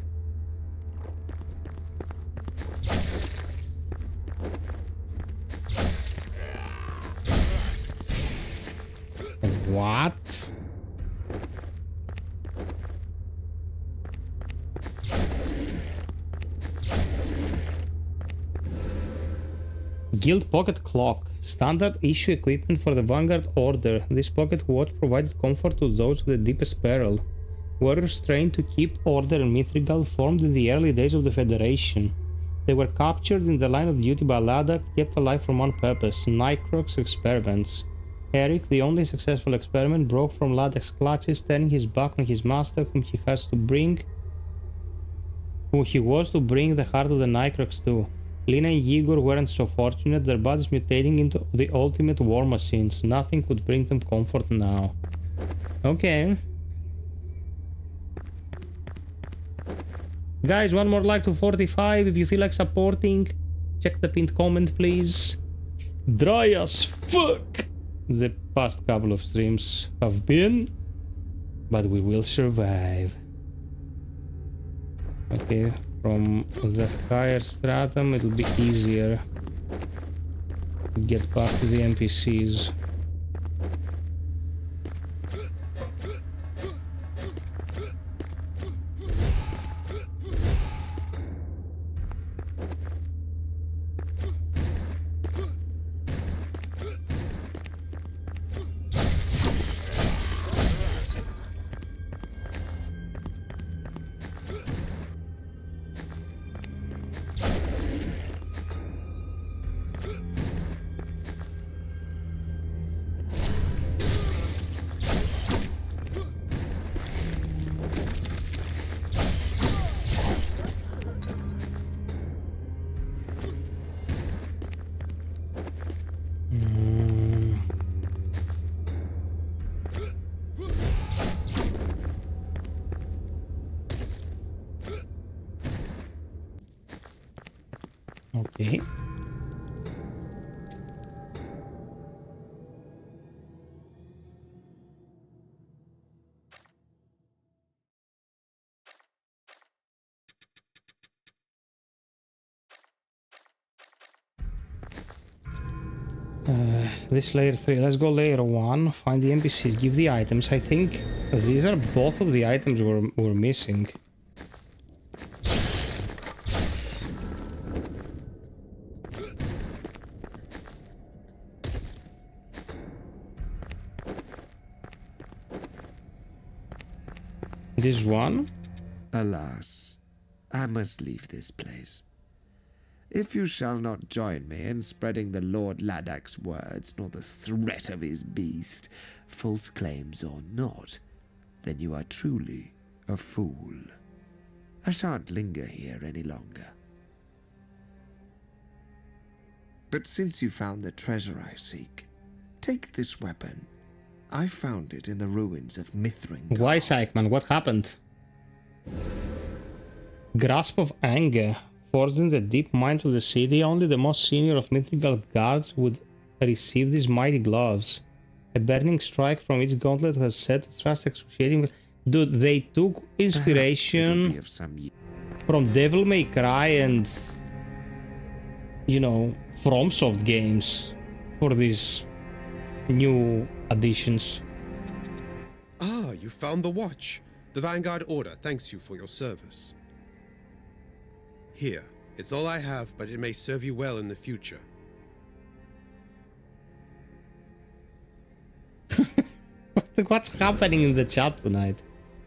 What? Guild Pocket Clock. Standard issue equipment for the Vanguard Order. This pocket watch provided comfort to those of the deepest peril. Warriors trained to keep order in Mithrigal formed in the early days of the Federation. They were captured in the line of duty by Ladak, kept alive for one purpose, Nycrox experiments. Eric, the only successful experiment, broke from Ladak's clutches, turning his back on his master, whom he was to bring the heart of the Nycrox to. Lina and Igor weren't so fortunate, their bodies mutating into the ultimate war machines. Nothing could bring them comfort now. Okay. Guys, one more like to 45. If you feel like supporting, check the pinned comment, please. Dry as fuck the past couple of streams have been, but we will survive. Okay, from the higher stratum it'll be easier to get back to the NPCs. Okay. This layer 3. Let's go layer 1. Find the NPCs. Give the items. I think these are both of the items we're missing. This one? Alas, I must leave this place. If you shall not join me in spreading the Lord Ladak's words, nor the threat of his beast, false claims or not, then you are truly a fool. I shan't linger here any longer. But since you found the treasure I seek, take this weapon. I found it in the ruins of Mithrin. Why, Sykeman? What happened? Grasp of anger. Forged in the deep mines of the city, only the most senior of Mithrigal guards would receive these mighty gloves. A burning strike from its gauntlet has set the trust excruciating with... Dude, they took inspiration from Devil May Cry and, you know, FromSoft games for these new additions. Ah, you found the watch. The Vanguard Order thanks you for your service. Here, it's all I have, but it may serve you well in the future. What's happening in the chat tonight?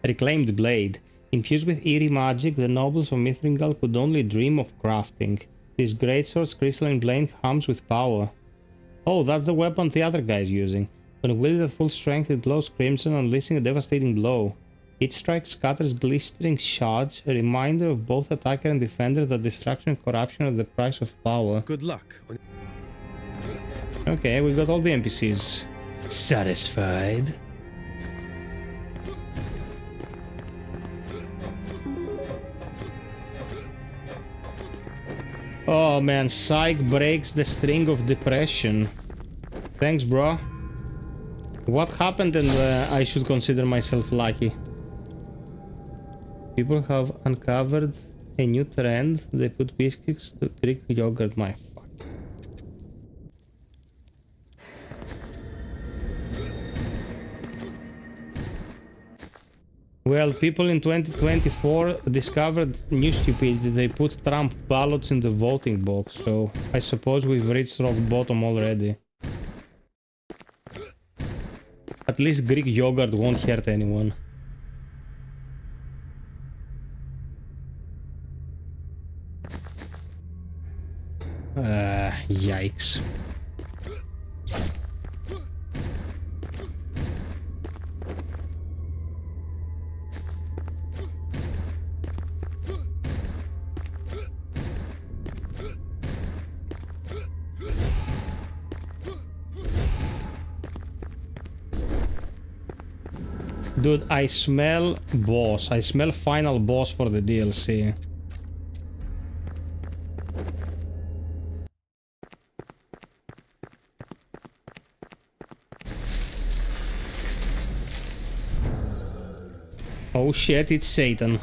Reclaimed blade. Infused with eerie magic, the nobles of Mithringal could only dream of crafting. This greatsword's crystalline blade hums with power. Oh, that's the weapon the other guy's using. When wielded at full strength, it glows crimson, unleashing a devastating blow. Each strike scatters glistering shards, a reminder of both attacker and defender that destruction and corruption are the price of power. Good luck. Okay, we got all the NPCs satisfied. Oh man, Psych breaks the string of depression. Thanks, bro. What happened and I should consider myself lucky? People have uncovered a new trend. They put biscuits to Greek yogurt. My fuck. Well, people in 2024 discovered new stupidity. They put Trump ballots in the voting box, so I suppose we've reached rock bottom already. At least Greek yogurt won't hurt anyone. Yikes. Dude, I smell boss. I smell final boss for the DLC. Oh shit, it's Satan.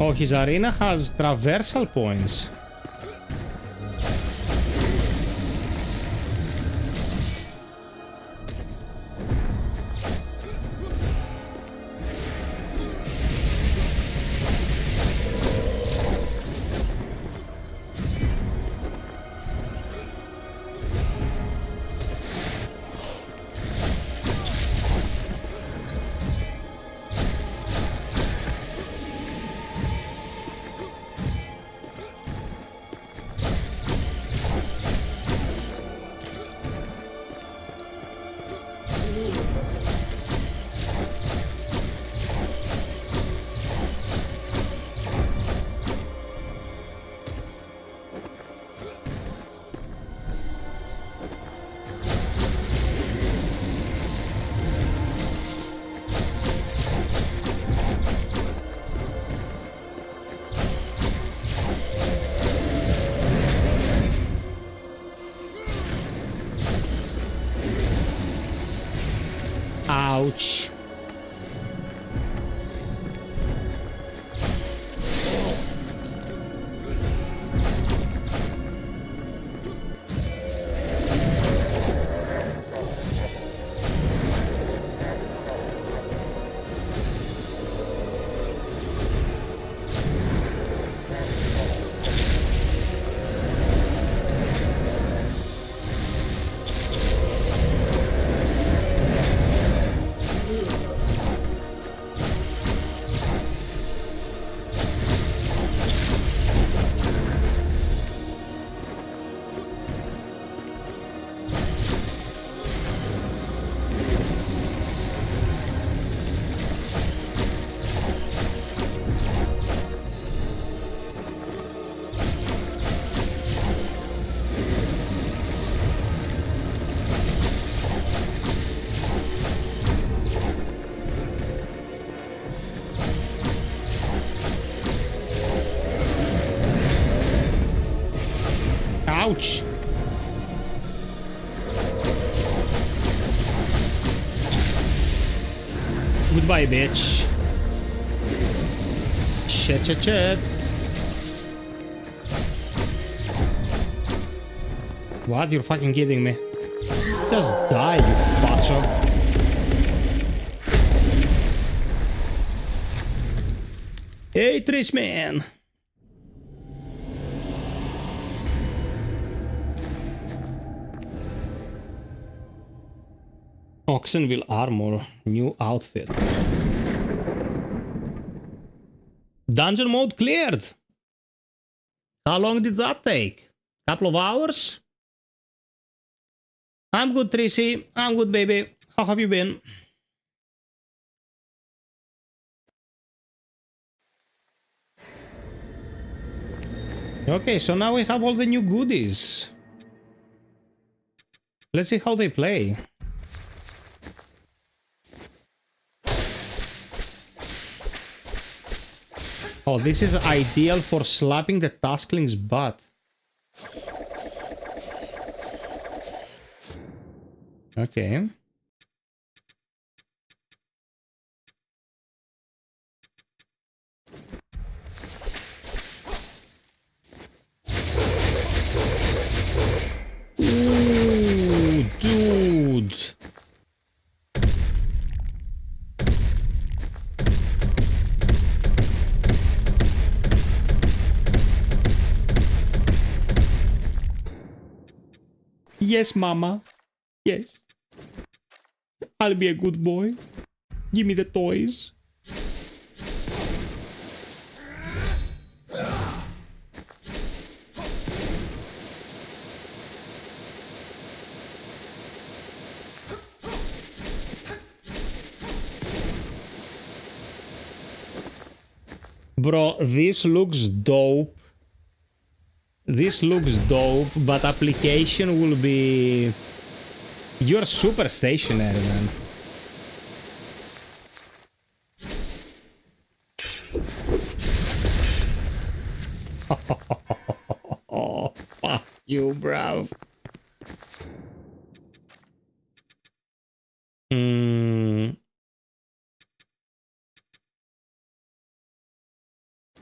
Oh, his arena has traversal points. Ouch. Ouch! Goodbye, bitch. Shit. What? You're fucking kidding me. Just die, you facho. Hey, Trish man. Oxenville armor, new outfit. Dungeon mode cleared. How long did that take? Couple of hours? I'm good, Tracy. I'm good, baby. How have you been? Okay, so now we have all the new goodies. Let's see how they play. Oh, this is ideal for slapping the Taskling's butt. Okay. Ooh, dude. Yes, mama. Yes. I'll be a good boy. Give me the toys. Bro, this looks dope. This looks dope, but application will be... You're super stationary, man. Oh, fuck you, bro.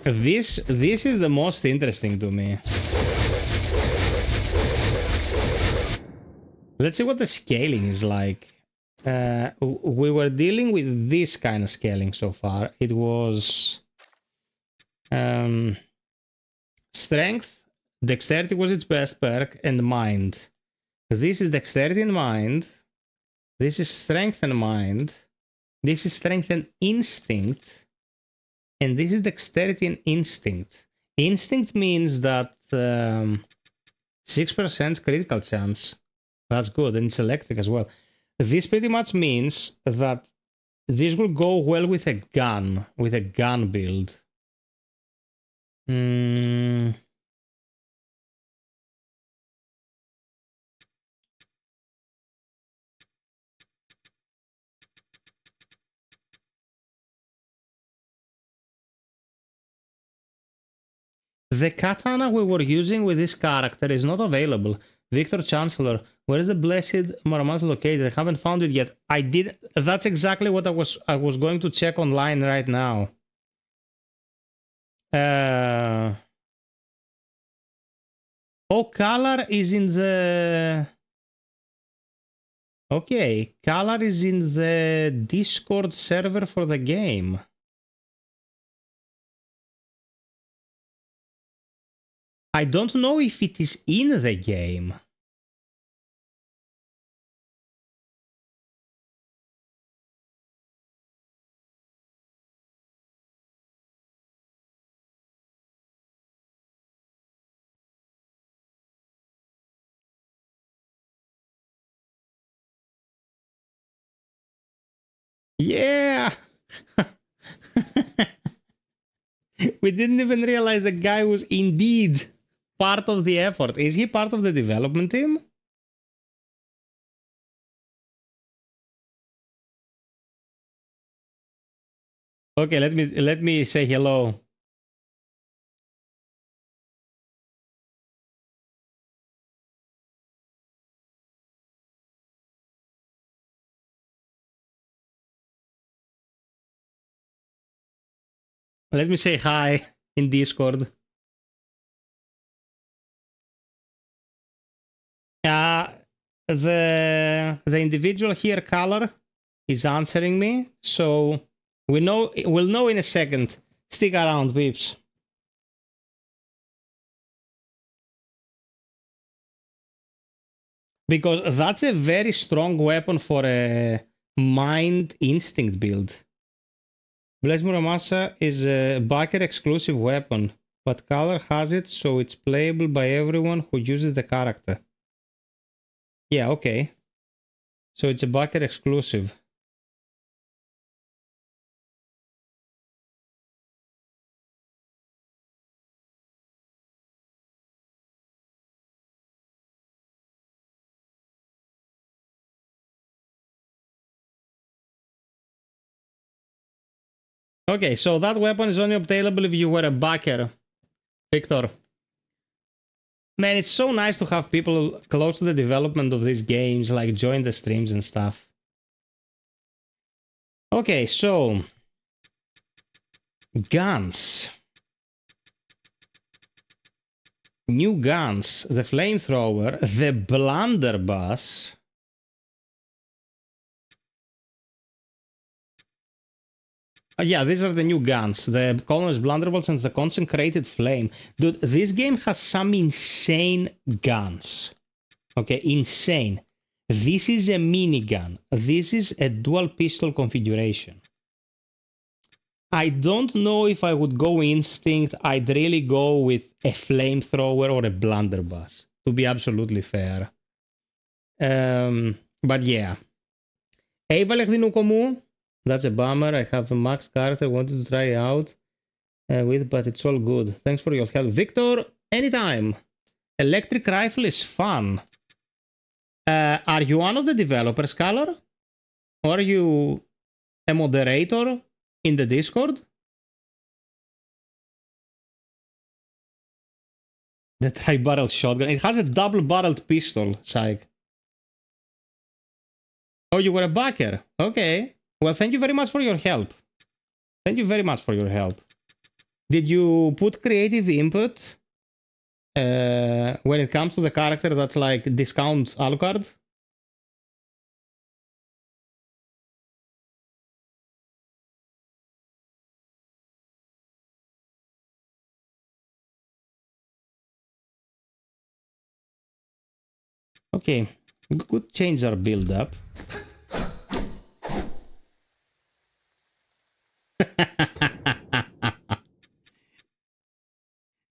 This is the most interesting to me. Let's see what the scaling is like. We were dealing with this kind of scaling so far. It was strength, dexterity was its best perk, and mind. This is dexterity and mind. This is strength and mind. This is strength and instinct. And this is dexterity and instinct. Instinct means that 6% critical chance. That's good, and it's electric as well. This pretty much means that this will go well with a gun build. The katana we were using with this character is not available. Victor Chancellor, Where is the blessed Muramasa located? I haven't found it yet. I did. That's exactly what I was going to check online right now. Oh, Kalar is in the... Okay, Kalar is in the Discord server for the game. I don't know if it is in the game. Yeah! We didn't even realize the guy was indeed part of the effort. Is he part of the development team? Okay, let me say hello. Let me say hi in Discord. The individual here, Color, is answering me, so we'll know in a second. Stick around, peeps. Because that's a very strong weapon for a mind instinct build. Blaze Muramasa is a backer exclusive weapon, but Color has it, so it's playable by everyone who uses the character. Yeah, okay. So it's a backer exclusive. Okay, so that weapon is only obtainable if you were a backer, Victor. Man, it's so nice to have people close to the development of these games, like join the streams and stuff. Okay, so... guns. New guns. The flamethrower, the blunderbuss... yeah, these are the new guns. The colorless blunderbolts and the consecrated flame. Dude, this game has some insane guns. Okay, insane. This is a minigun. This is a dual pistol configuration. I don't know if I would go instinct. I'd really go with a flamethrower or a blunderbuss, to be absolutely fair. But yeah. Eva Lechdinukomu. That's a bummer. I have the max character. Wanted to try out with, but it's all good. Thanks for your help. Victor, anytime. Electric rifle is fun. Are you one of the developers, Color? Or are you a moderator in the Discord? The tri-barrel shotgun. It has a double-barreled pistol, Psych. Oh, you were a backer. Okay. Well, thank you very much for your help. Thank you very much for your help. Did you put creative input when it comes to the character that's like discount Alucard? Okay, we could change our build up.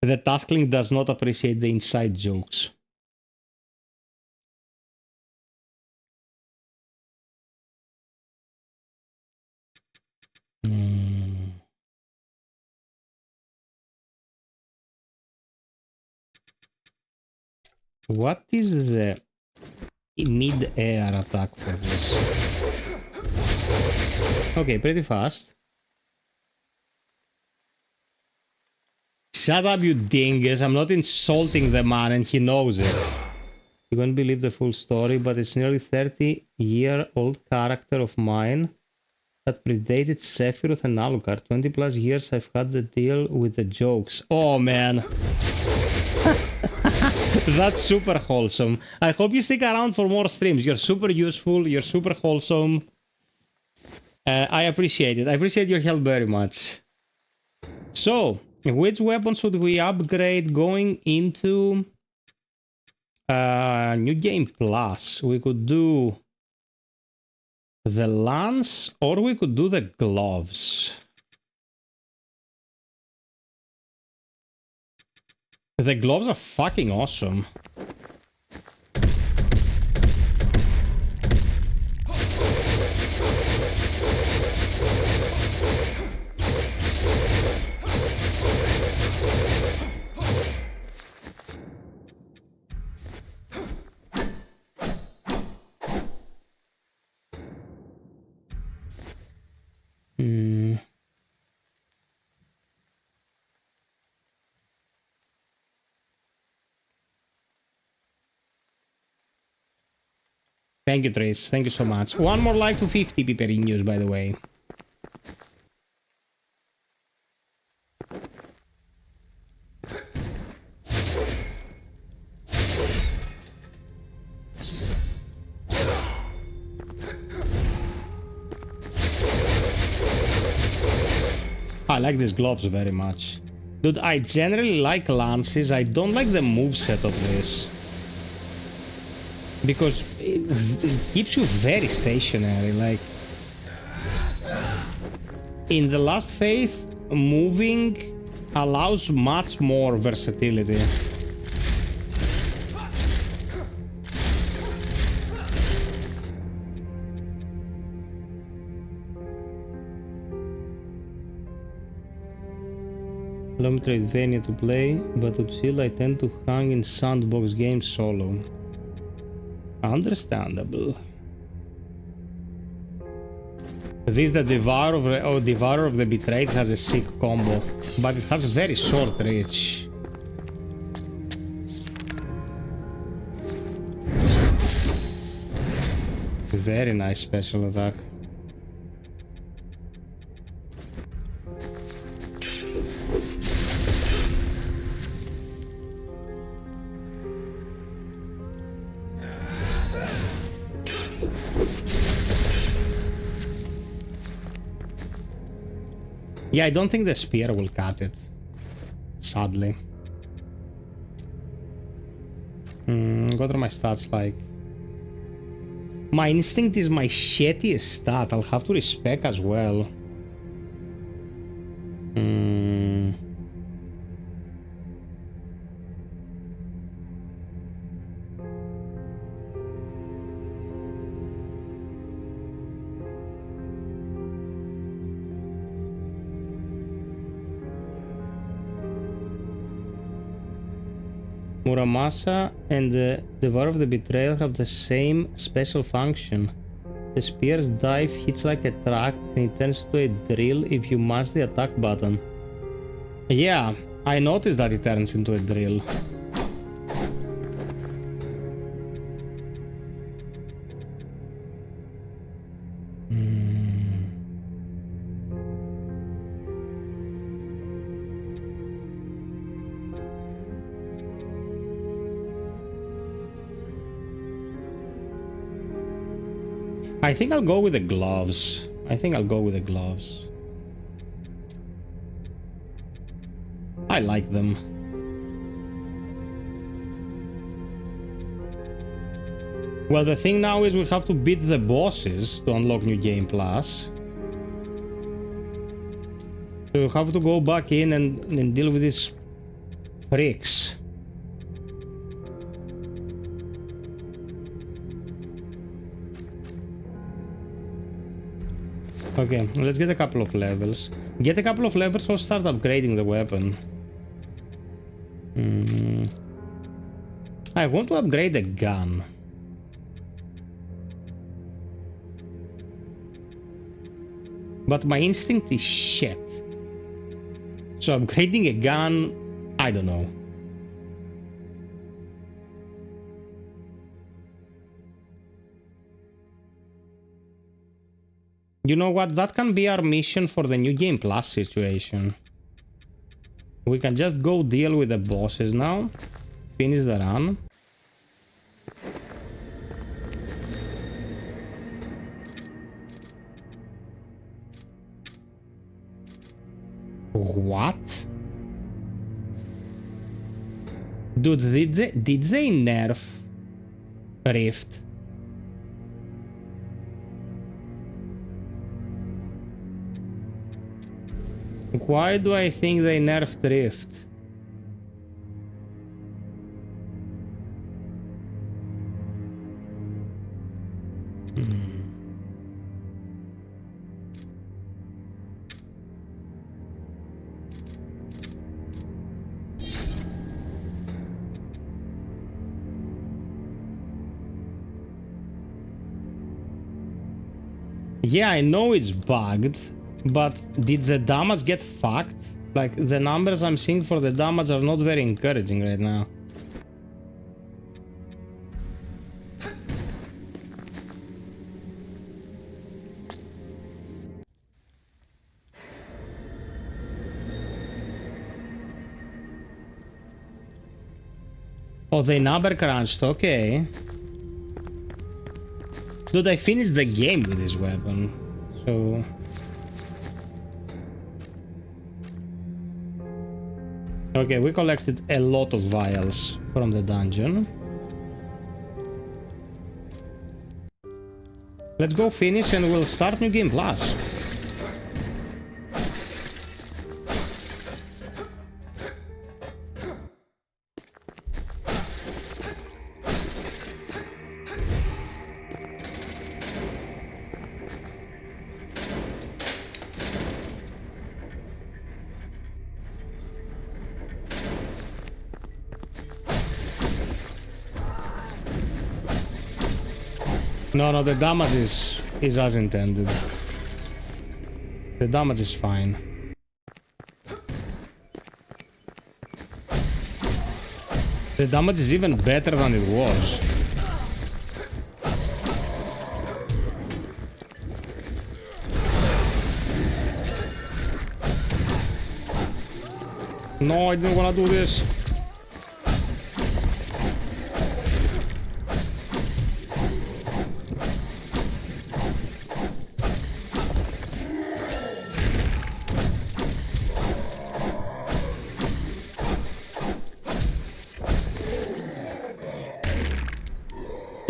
The Taskling does not appreciate the inside jokes. What is the mid-air attack for this? Okay, pretty fast. Shut up, you dingus. I'm not insulting the man and he knows it. You won't believe the full story, but it's nearly 30-year-old character of mine that predated Sephiroth and Alucard. 20 plus years I've had to deal with the jokes. Oh man. That's super wholesome. I hope you stick around for more streams. You're super useful. You're super wholesome. I appreciate it. I appreciate your help very much. So, which weapon should we upgrade going into New Game Plus? We could do the lance, or we could do the gloves. The gloves are fucking awesome. Thank you, Trace. Thank you so much. One more like to 50 people in news, by the way. I like these gloves very much. Dude, I generally like lances. I don't like the moveset of this. Because it keeps you very stationary. Like, in the last Faith, moving allows much more versatility. Allow Metroidvania to play, but to chill I tend to hang in sandbox games solo. Understandable. This the Devourer of the Betrayed has a sick combo, but it has very short reach. Very nice special attack. Yeah, I don't think the spear will cut it, sadly. What are my stats like? My instinct is my shittiest stat. I'll have to respec as well. Muramasa and the Devourer of the Betrayal have the same special function. The spear's dive hits like a truck and it turns to a drill if you mash the attack button. Yeah, I noticed that it turns into a drill. I think I'll go with the gloves. I like them. Well, the thing now is we have to beat the bosses to unlock New Game Plus. So we have to go back in and deal with these freaks. Okay, let's get a couple of levels. Get a couple of levels or start upgrading the weapon. I want to upgrade the gun. But my instinct is shit. So upgrading a gun, I don't know. You know what? That can be our mission for the New Game Plus situation. We can just go deal with the bosses now. Finish the run. What? Dude, did they nerf Rift? Why do I think they nerfed Rift? Yeah, I know it's bugged, but did the damage get fucked? Like, the numbers I'm seeing for the damage are not very encouraging right now. Oh, they number crunched, okay. Dude, I finished the game with this weapon, so... Okay, we collected a lot of vials from the dungeon. Let's go finish and we'll start New Game Plus. No, the damage is as intended. The damage is fine. The damage is even better than it was. No, I didn't want to do this.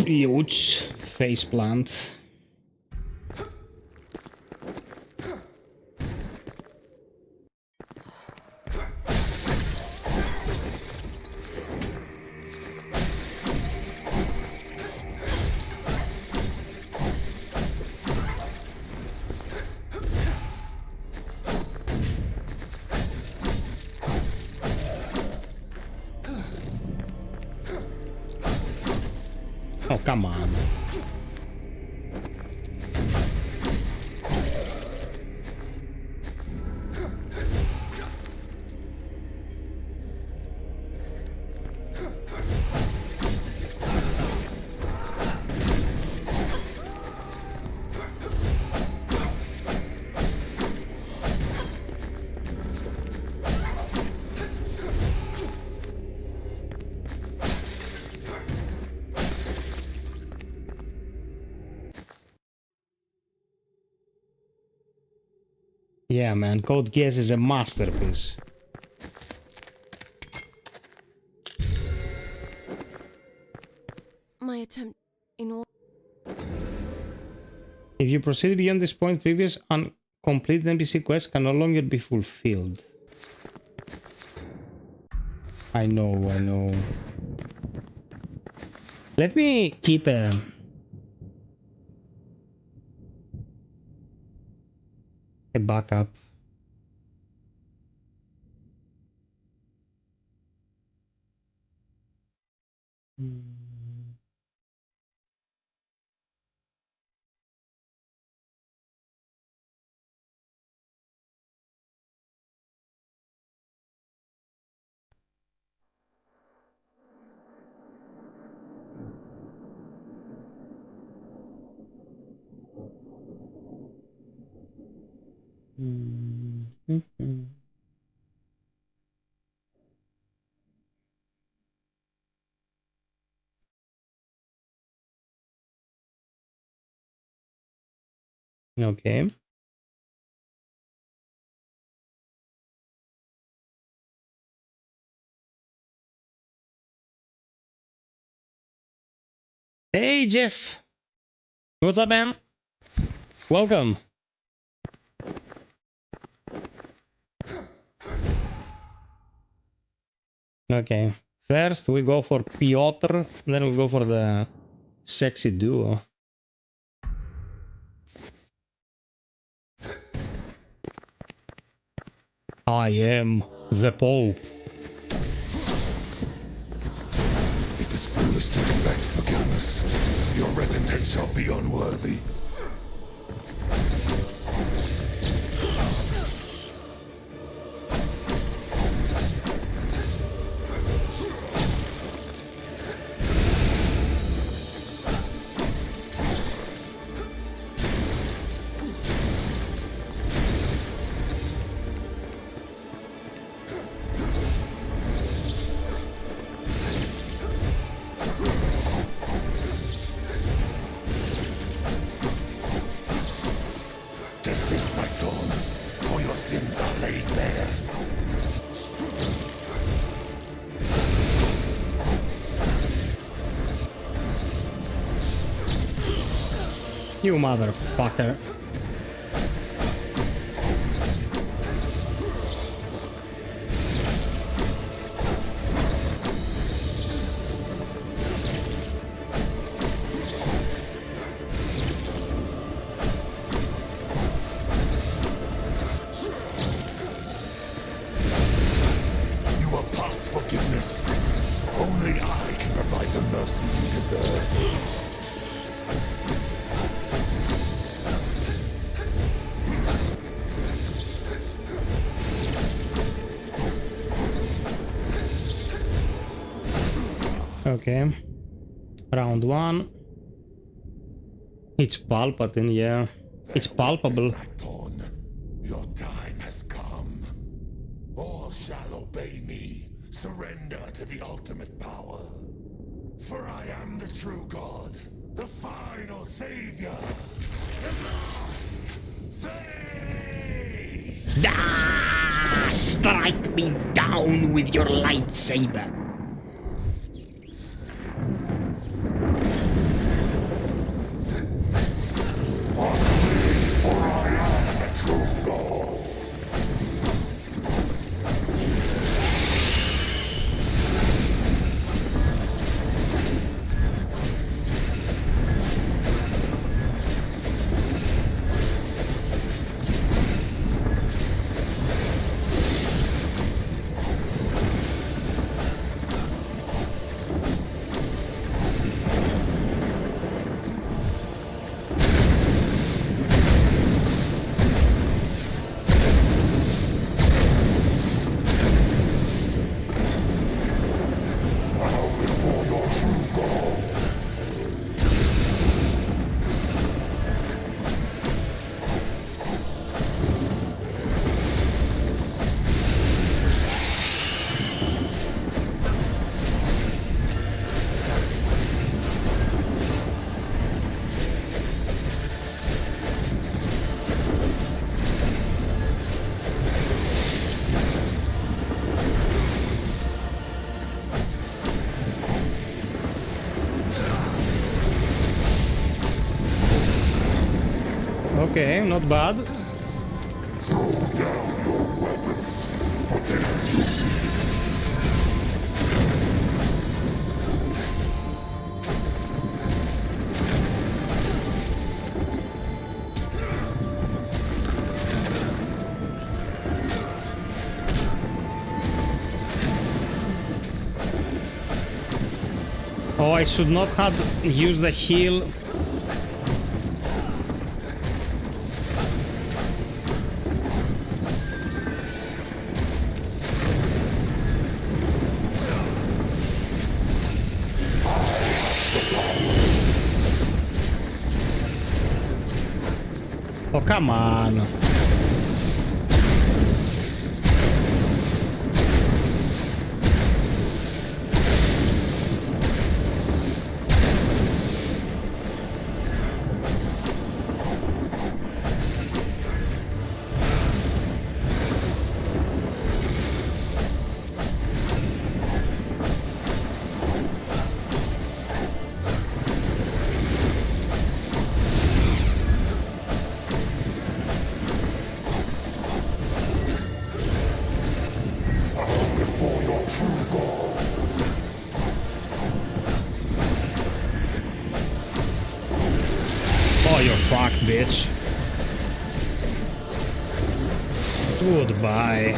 Huge faceplant. Oh, come on. Yeah, man, Code Geass is a masterpiece. My attempt in all. If you proceed beyond this point, previous uncompleted NPC quests can no longer be fulfilled. I know. Let me keep a backup. Okay. Hey Jeff, what's up, man? Welcome. Okay, first we go for Piotr, then we go for the sexy duo. I am the Pope. It is foolish to expect forgiveness. Your recompense shall be unworthy. Desist, my thorn, for your sins are laid bare. You motherfucker. You are past forgiveness. Only I can provide the mercy you deserve. Okay. Round one. It's Palpatine, yeah. It's palpable. Thorn, your time has come. All shall obey me. Surrender to the ultimate power. For I am the true God, the final savior, the last faith. Ah, strike me down with your lightsaber. Okay, not bad. Oh, I should not have used the heal. Oh, come on. bitch. Goodbye.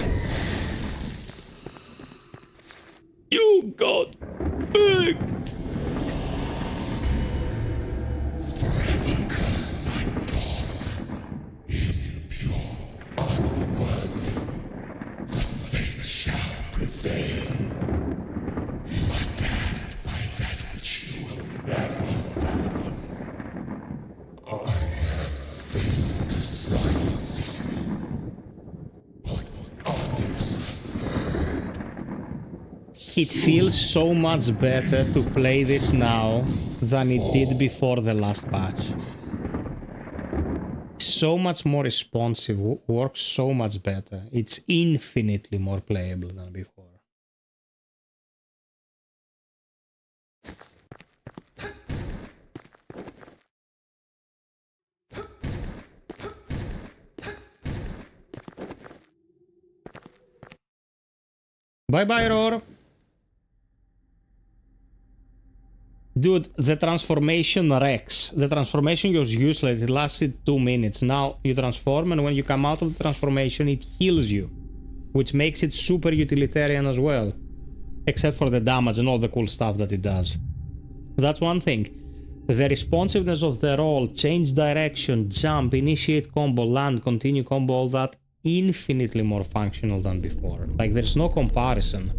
You got fucked. It feels so much better to play this now than it did before the last patch. So much more responsive, works so much better. It's infinitely more playable than before. Bye bye, Roar. Dude, the transformation wrecks. The transformation was useless. It lasted 2 minutes. Now you transform, and when you come out of the transformation, it heals you, which makes it super utilitarian as well. Except for the damage and all the cool stuff that it does. That's one thing. The responsiveness of the roll, change direction, jump, initiate combo, land, continue combo, all that, infinitely more functional than before. Like, there's no comparison.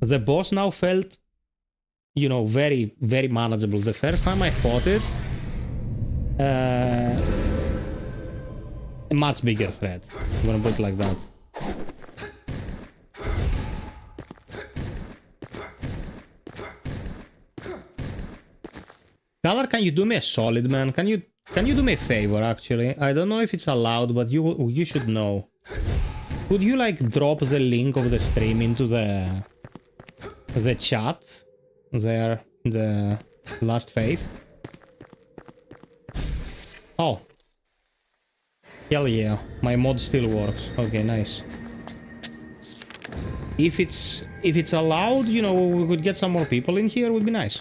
The boss now felt, you know, very, very manageable. The first time I fought it, a much bigger threat. I'm gonna put it like that. Color, can you do me a solid, man? Can you do me a favor, actually? I don't know if it's allowed, but you should know. Could you, like, drop the link of the stream into the chat there, the last FiOth? Oh. Hell yeah, my mod still works. Okay, nice. If it's allowed, you know, we could get some more people in here, would be nice.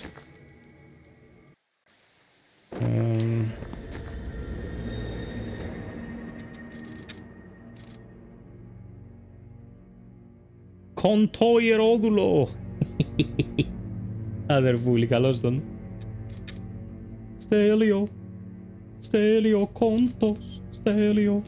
Κοντόιερόδουλο. Αδερφούλη, καλώς τον. Στέλιο. Στέλιο κόντος. Στέλιο.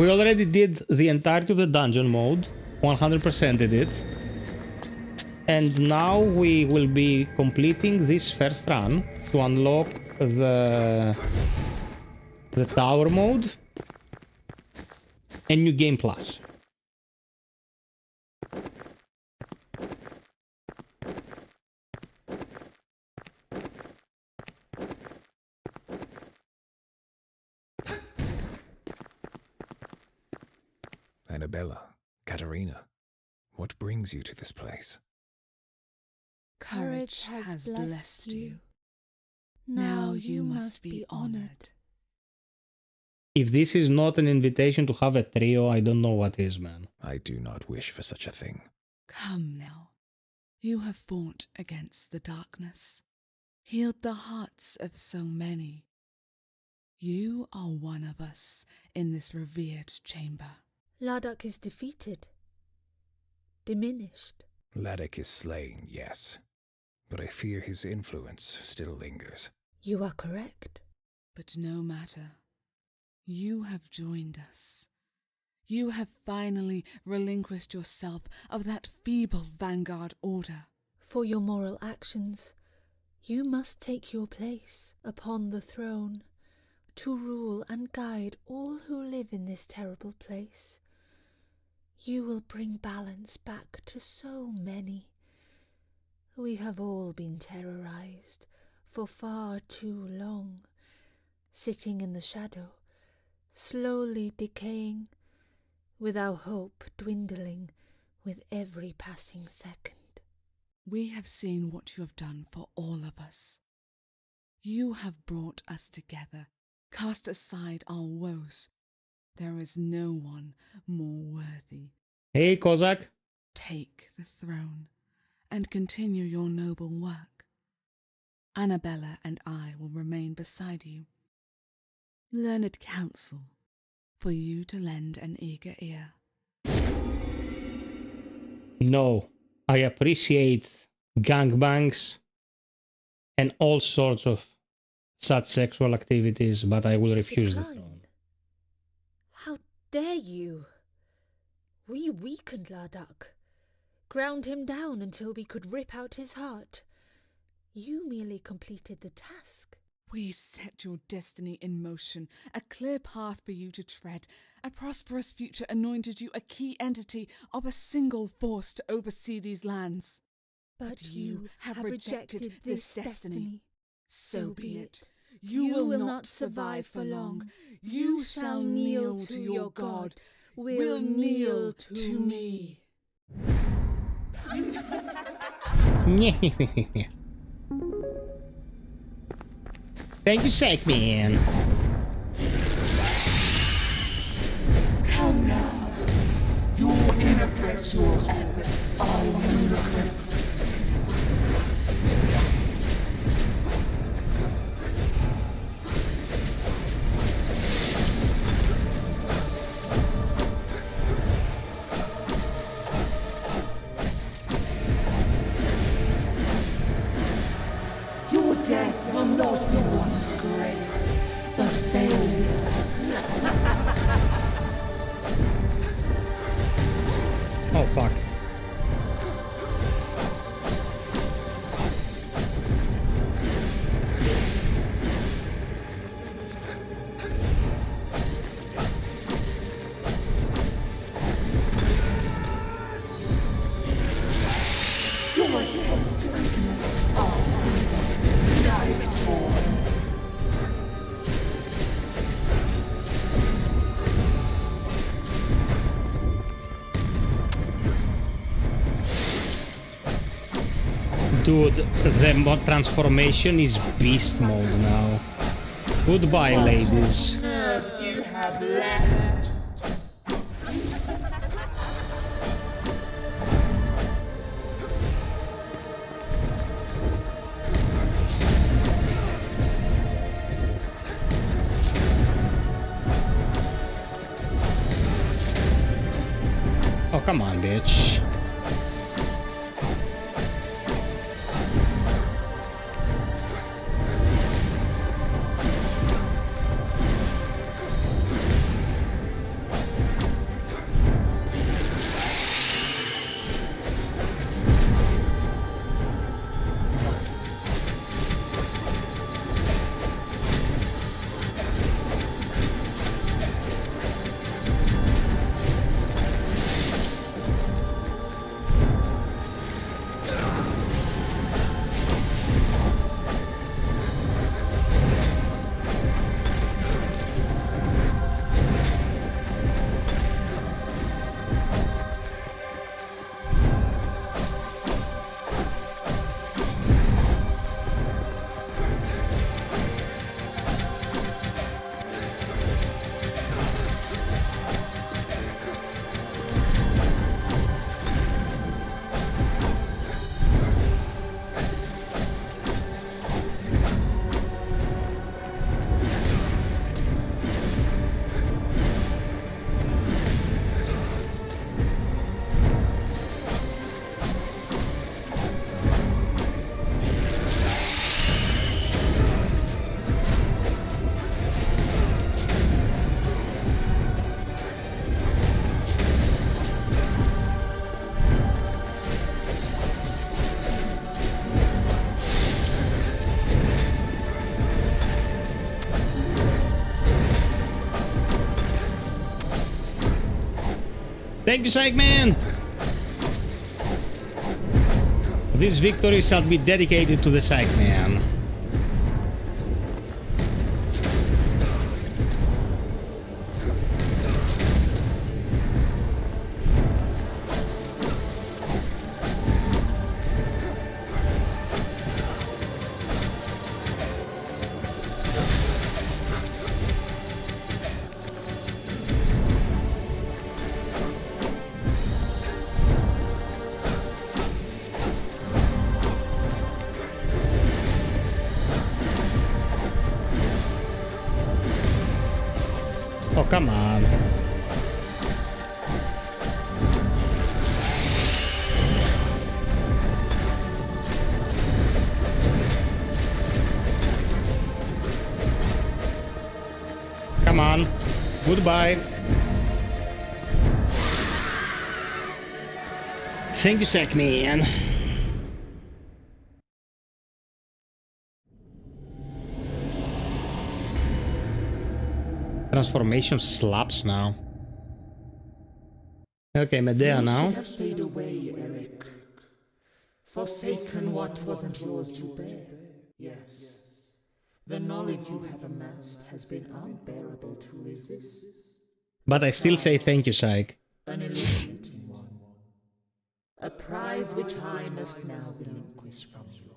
We already did the entirety of the dungeon mode, 100%ed it, and now we will be completing this first run to unlock the tower mode and New Game Plus. Annabella, Katerina, what brings you to this place? Courage has blessed you. Now you must be honored. If this is not an invitation to have a trio, I don't know what is, man. I do not wish for such a thing. Come now. You have fought against the darkness, healed the hearts of so many. You are one of us in this revered chamber. Ladok is defeated. Diminished. Ladok is slain, yes, but I fear his influence still lingers. You are correct. But no matter. You have joined us. You have finally relinquished yourself of that feeble vanguard order. For your moral actions, you must take your place upon the throne to rule and guide all who live in this terrible place. You will bring balance back to so many. We have all been terrorized for far too long, sitting in the shadow, slowly decaying, with our hope dwindling with every passing second. We have seen what you have done for all of us. You have brought us together, cast aside our woes. There is no one more worthy. Hey, Kozak. Take the throne and continue your noble work. Annabella and I will remain beside you. Learned counsel for you to lend an eager ear. No, I appreciate gangbangs and all sorts of such sexual activities, but I will refuse the throne. How dare you? We weakened Larduk, ground him down until we could rip out his heart. You merely completed the task. We set your destiny in motion, a clear path for you to tread. A prosperous future anointed you a key entity of a single force to oversee these lands. But you have rejected this this destiny. So be it. You will not survive for long. You shall kneel to your God. Will kneel to me. Thank you, Psychman. Come now. Your ineffectual efforts are ludicrous. Your death will not be one of grace, but failure. Oh, fuck. Your attempts to weaken us are knife-born. Dude, the mod transformation is beast mode now. Goodbye, ladies. Nerve you have left. Oh, come on, bitch. Thank you, Psychman! This victory shall be dedicated to the Psychman. Oh, come on. Come on. Goodbye. Thank you, Sackman. Transformation slaps now. Okay, Medea now. You should have stayed away, Eric. Forsaken what wasn't yours to bear. Yes. The knowledge you have amassed has been unbearable to resist. But I still say thank you, Syke. An illuminating one. A prize which I must now relinquish from you.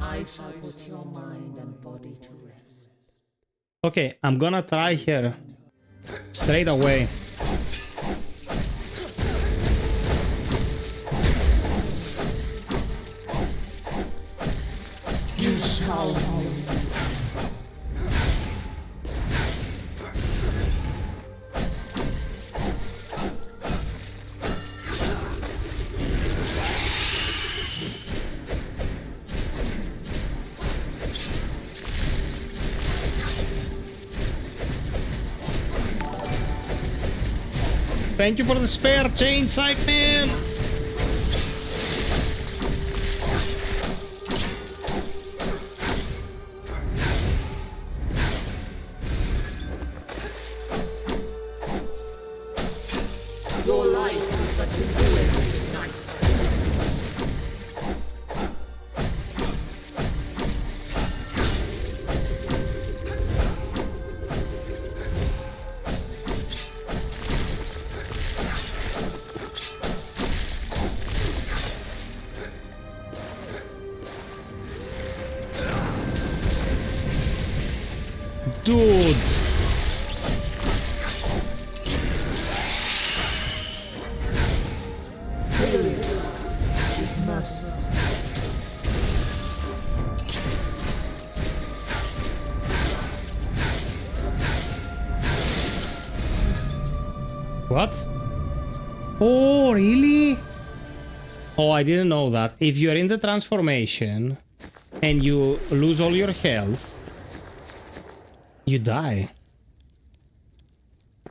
I shall put your mind and body to rest. Okay, I'm gonna try here. Straight away. You shall know. Thank you for the spare chain, Psych Man! Your life is but a ruin this night. Dude! Is merciful. What? Oh, really? Oh, I didn't know that. If you're in the transformation and you lose all your health, you die.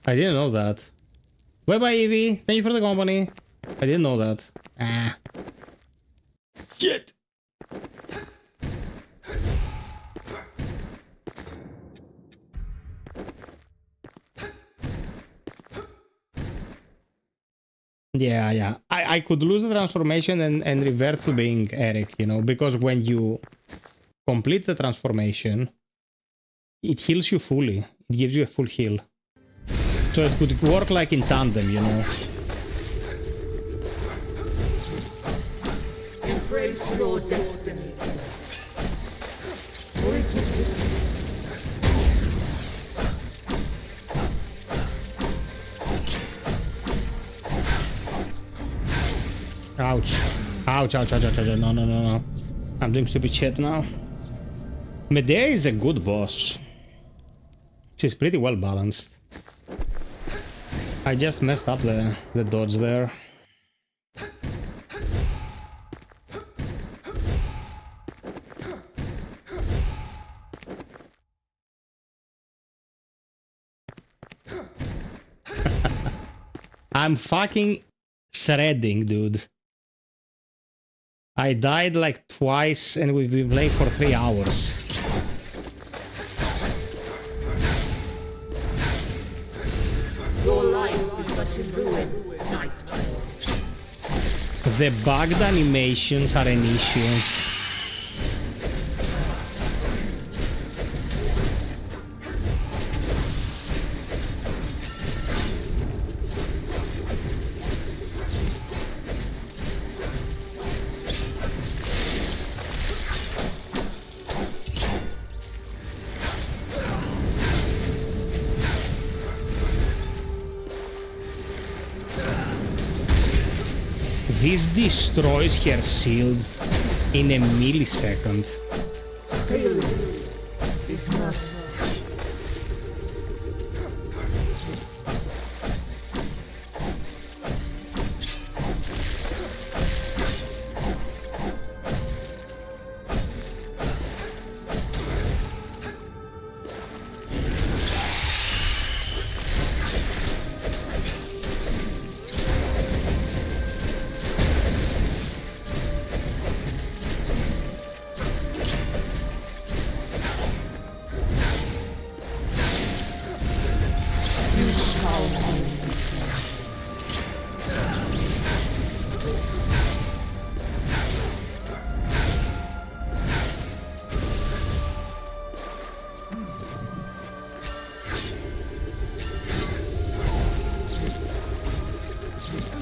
I didn't know that. Bye bye, Evie. Thank you for the company. I didn't know that. Ah. Shit. Yeah. I could lose the transformation and revert to being Eric, you know, because when you complete the transformation, it heals you fully. It gives you a full heal. So it could work like in tandem, you know. Embrace your destiny. For it is written. Ouch. Ouch. No. I'm doing stupid shit now. Medea is a good boss. She's pretty well balanced. I just messed up the dodge there. I'm fucking shredding, dude. I died like twice and we've been playing for 3 hours. Your life is but a ruin, night. The bugged animations are an issue. This destroys her shield in a millisecond. Failure is merciful.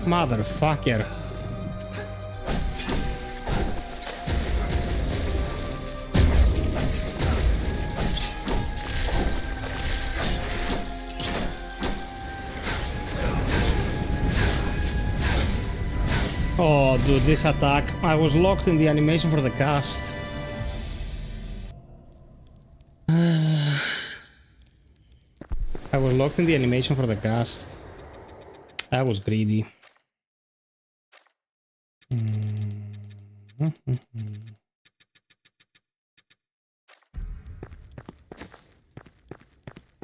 Motherfucker. Oh, dude, this attack. I was locked in the animation for the cast. I was locked in the animation for the cast. I was greedy.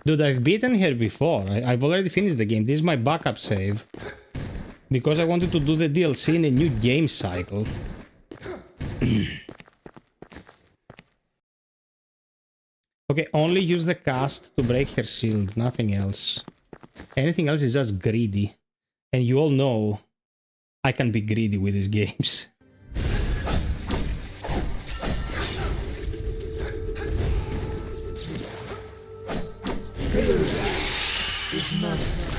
Dude, I've beaten her before. I've already finished the game. This is my backup save. Because I wanted to do the DLC in a new game cycle. Okay, only use the cast to break her shield, nothing else. Anything else is just greedy. And you all know I can be greedy with these games. Is Mista.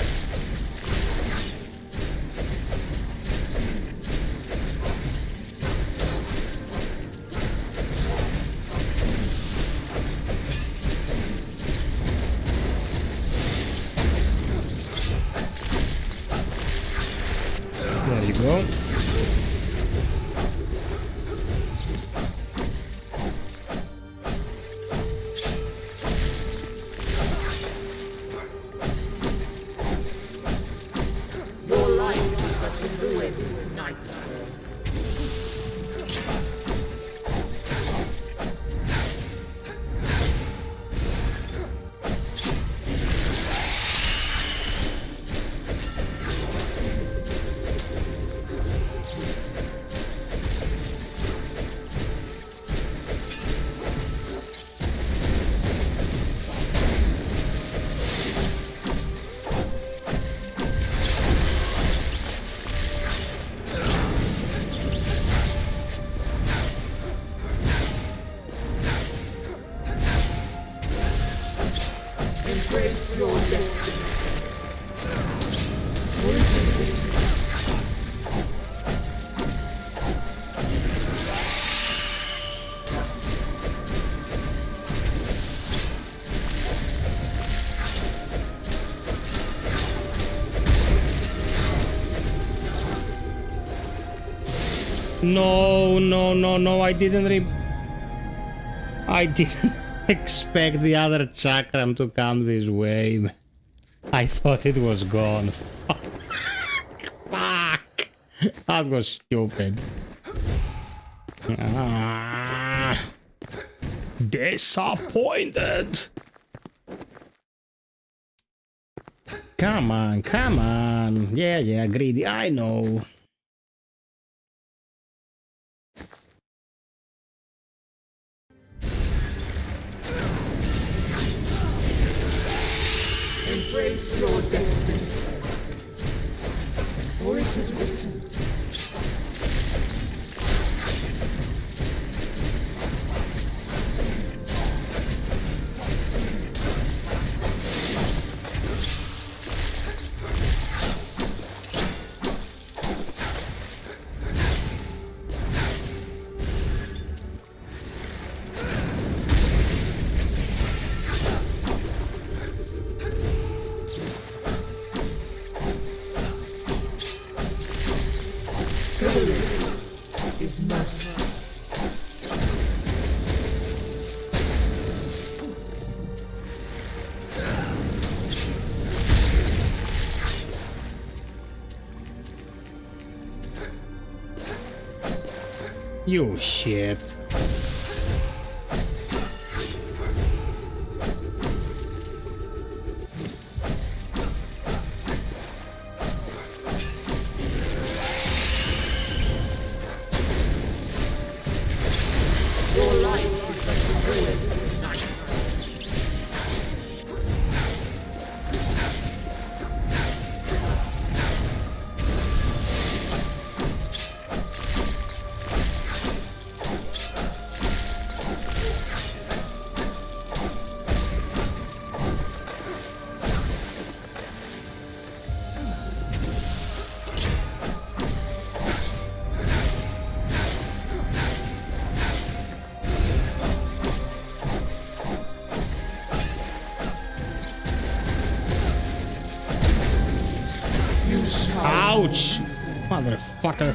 There you go. Your life is such a ruin, night. Embrace your destiny. No, no, no, no, I didn't expect the other chakram to come this way. I thought it was gone. Fuck! That was stupid. Disappointed! Come on, come on. Yeah, yeah, greedy, I know. Embrace your destiny. For it is written. Is mercy. You shit. Your life is but a ruin, night. Ouch! Motherfucker.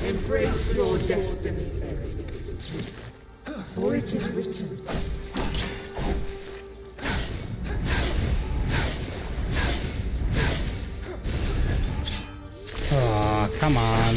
Embrace your destiny, Eric. For it is written. Oh, come on.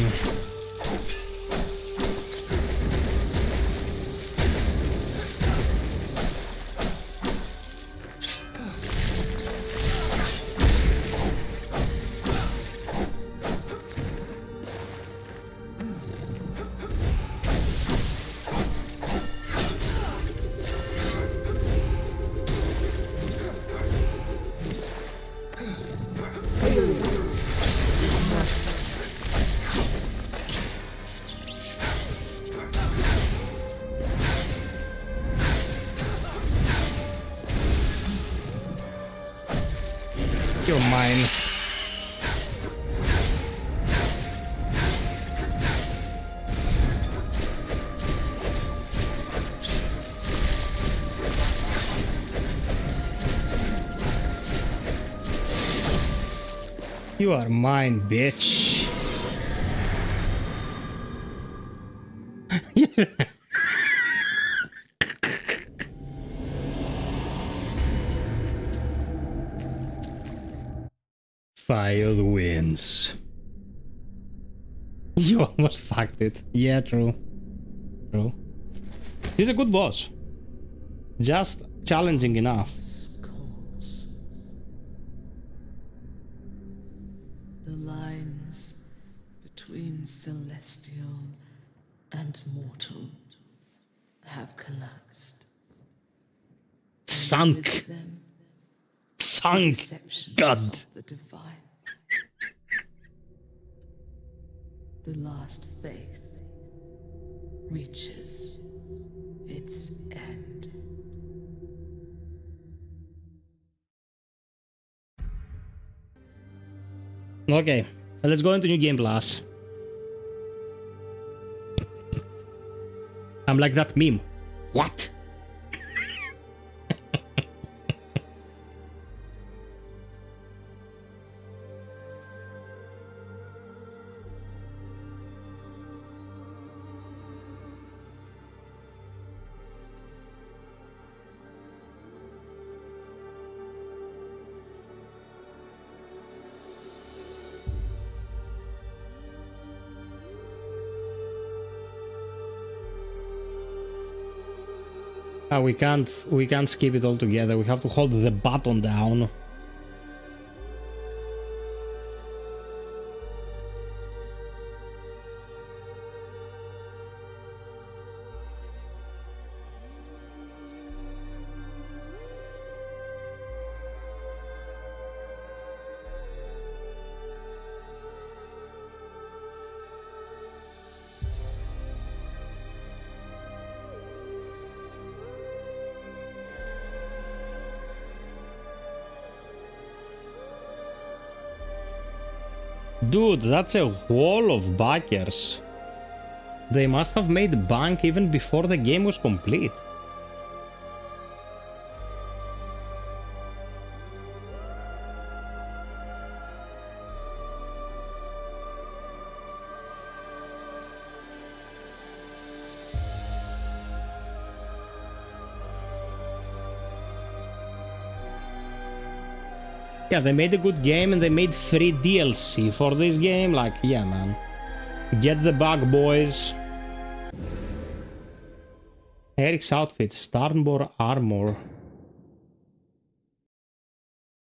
You're mine. You are mine, bitch. FiOth wins. You almost fucked it. Yeah, true. True. He's a good boss. Just challenging enough. The lines between celestial and mortal have collapsed. Sunk. Sunk. God. The divine. The last faith reaches its end. Okay, let's go into New Game Plus. I'm like that meme. What? We can't skip it all together. We have to hold the button down. Dude, that's a wall of backers. They must have made bank even before the game was complete. Yeah, they made a good game and they made free DLC for this game. Like, yeah, man. Get the bug, boys. Eric's outfit, Starnbore armor.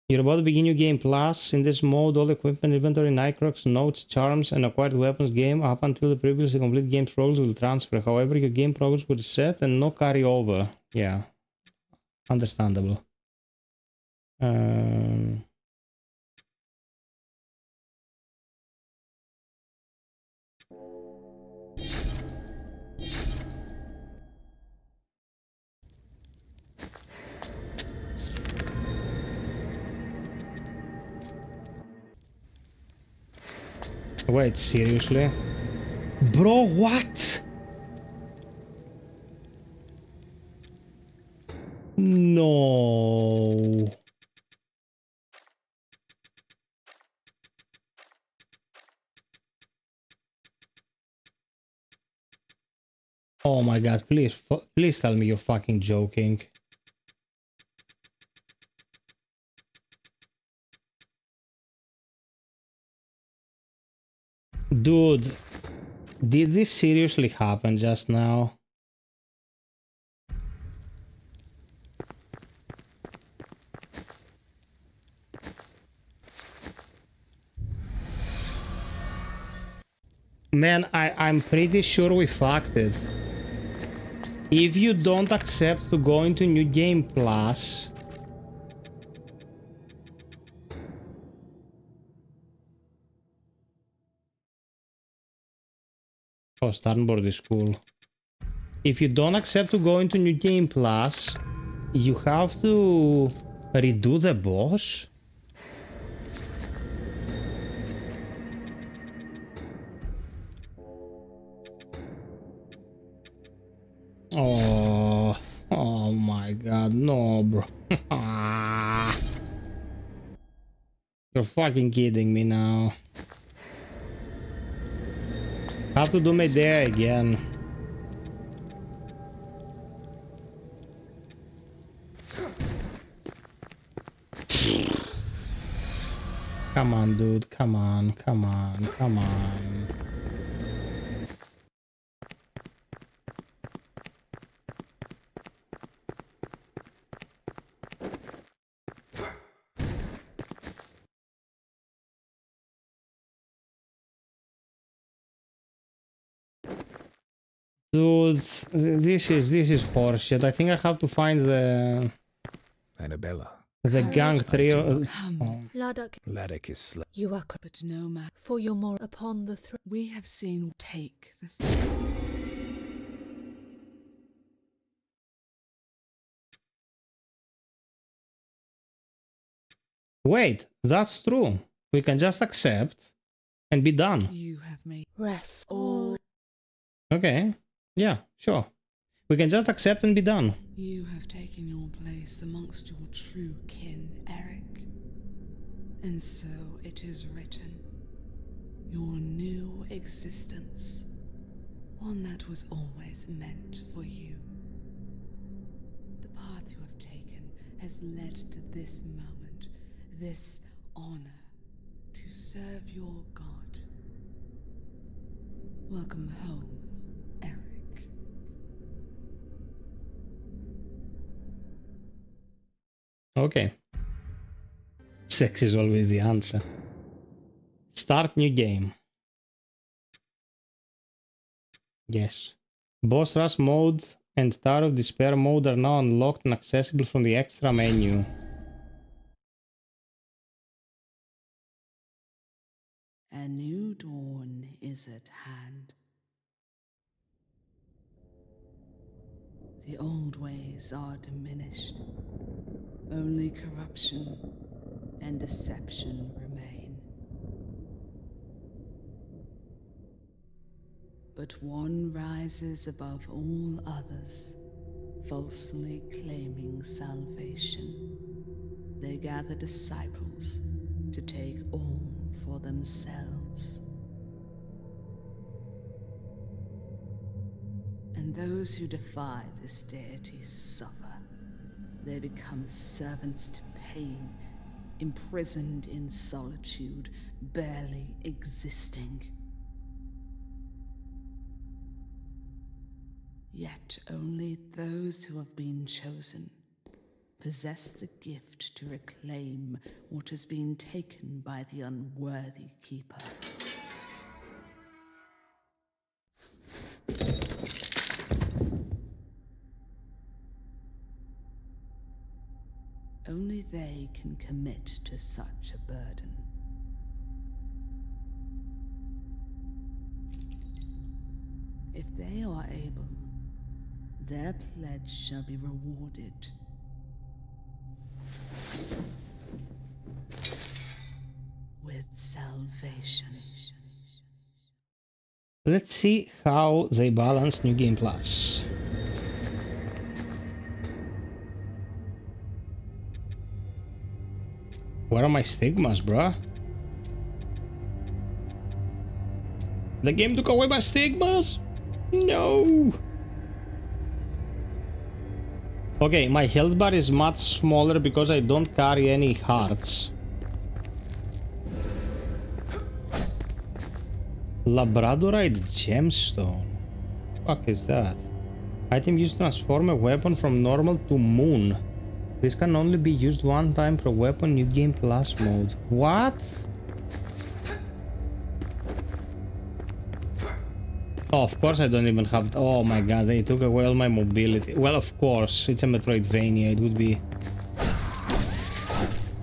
You're about to begin New Game Plus. In this mode, all equipment, inventory, Nycrocs, notes, charms, and acquired weapons game up until the previously complete game's progress will transfer. However, your game progress will reset and no carry over. Yeah. Understandable. Um, Wait, seriously? Bro, what? No. Oh my god, please, please tell me you're fucking joking. Dude, did this seriously happen just now? Man, I'm pretty sure we fucked it. If you don't accept to go into New Game Plus... Oh, Starboard is cool. If you don't accept to go into New Game Plus, you have to redo the boss? Oh my god, no, bro. You're fucking kidding me now. Have to do my day again. Come on, dude. Come on, come on, come on. Dude, this is horseshit. I think I have to find the Annabella. the gang trio. Ladok is slain. You are but no man, for you're more upon the throne. We have seen take the Wait, that's true. We can just accept and be done. You have made rest all. Okay, yeah, sure. We can just accept and be done. You have taken your place amongst your true kin, Eric. And so it is written. Your new existence. One that was always meant for you. The path you have taken has led to this moment, this honor, to serve your God. Welcome home, Eric. Okay. Sex is always the answer. Start new game. Yes. Boss Rush mode and Tower of Despair mode are now unlocked and accessible from the extra menu. A new dawn is at hand. The old ways are diminished. Only corruption and deception remain. But one rises above all others, falsely claiming salvation. They gather disciples to take all for themselves. And those who defy this deity suffer. They become servants to pain, imprisoned in solitude, barely existing. Yet only those who have been chosen possess the gift to reclaim what has been taken by the unworthy keeper. Only they can commit to such a burden. If they are able, their pledge shall be rewarded. With salvation. Let's see how they balance New Game Plus. Where are my stigmas, bruh? The game took away my stigmas? No! Okay, my health bar is much smaller because I don't carry any hearts. Labradorite gemstone. Fuck is that? Item used to transform a weapon from normal to moon. This can only be used one time per weapon, New Game Plus mode. What? Oh, of course I don't even have... Oh my god, they took away all my mobility. Well, of course, it's a Metroidvania, it would be...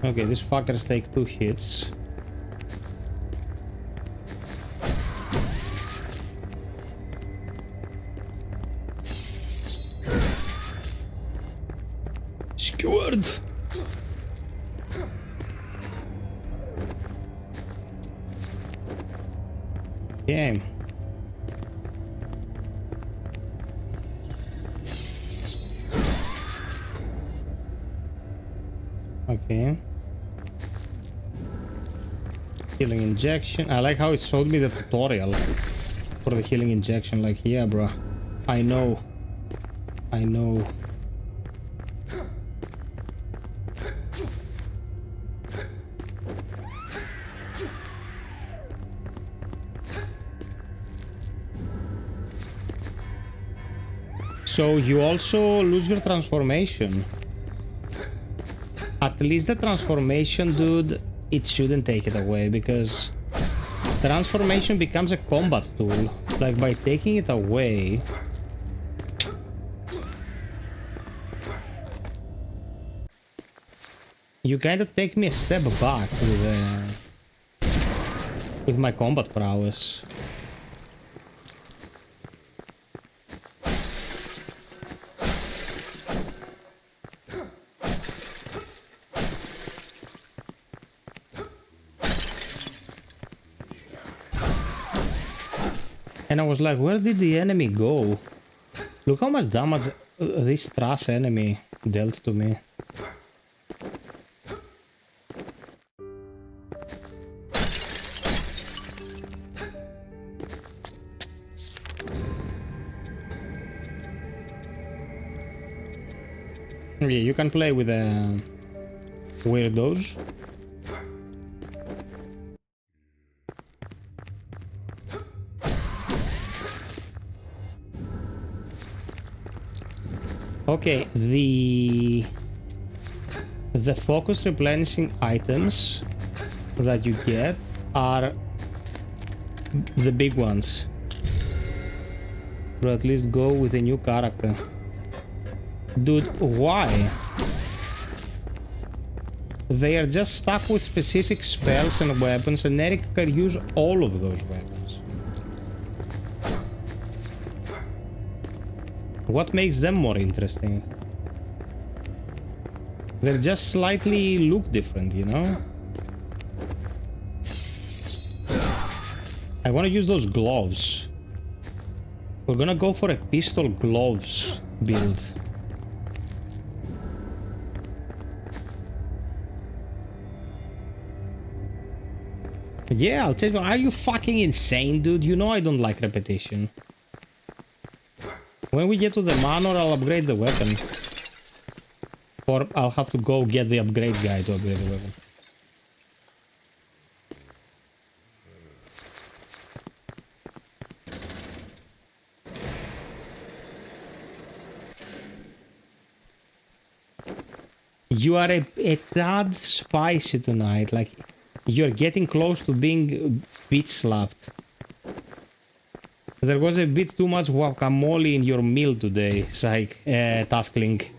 Okay, these fuckers take 2 hits. Skewered! Damn. Okay. Healing injection. I like how it showed me the tutorial for the healing injection. Like, yeah, bro. I know. I know. So you also lose your transformation. At least the transformation, dude, it shouldn't take it away, because transformation becomes a combat tool. Like, by taking it away... You kind of take me a step back with my combat prowess. And I was like, where did the enemy go? Look how much damage this trash enemy dealt to me. Yeah, you can play with weirdos. Okay, the focus replenishing items that you get are the big ones. But at least go with a new character. Dude, why? They are just stuck with specific spells and weapons, and Eric can use all of those weapons. What makes them more interesting? They're just slightly look different, you know? I want to use those gloves. We're gonna go for a pistol gloves build. Yeah, I'll tell you, are you fucking insane, dude? You know I don't like repetition. When we get to the manor, I'll upgrade the weapon. Or I'll have to go get the upgrade guy to upgrade the weapon. You are a tad spicy tonight, like you're getting close to being bitch slapped. There was a bit too much guacamole in your meal today, Taskling.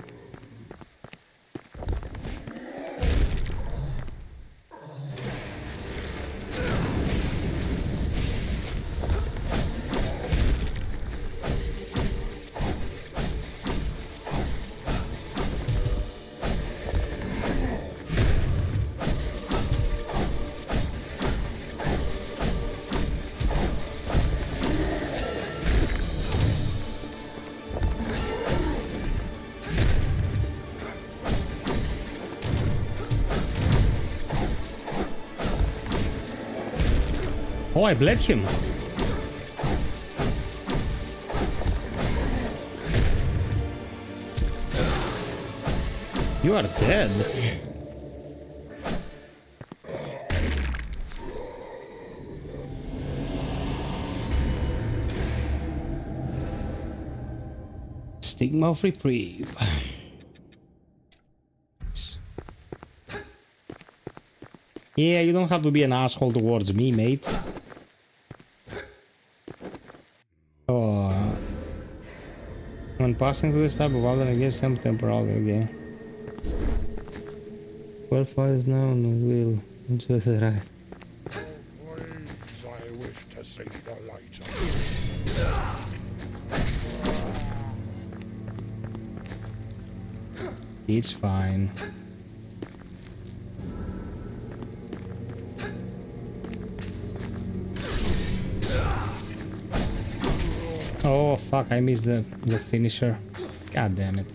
Oh, I bled him. You are dead. Stigma of reprieve. Yeah, you don't have to be an asshole towards me, mate. Oh. When passing through this type of water, engage them temporarily again. 12 fires now and we'll enjoy the ride. Please, I wish to see the light. It's fine. Oh fuck, I missed the finisher. God damn it.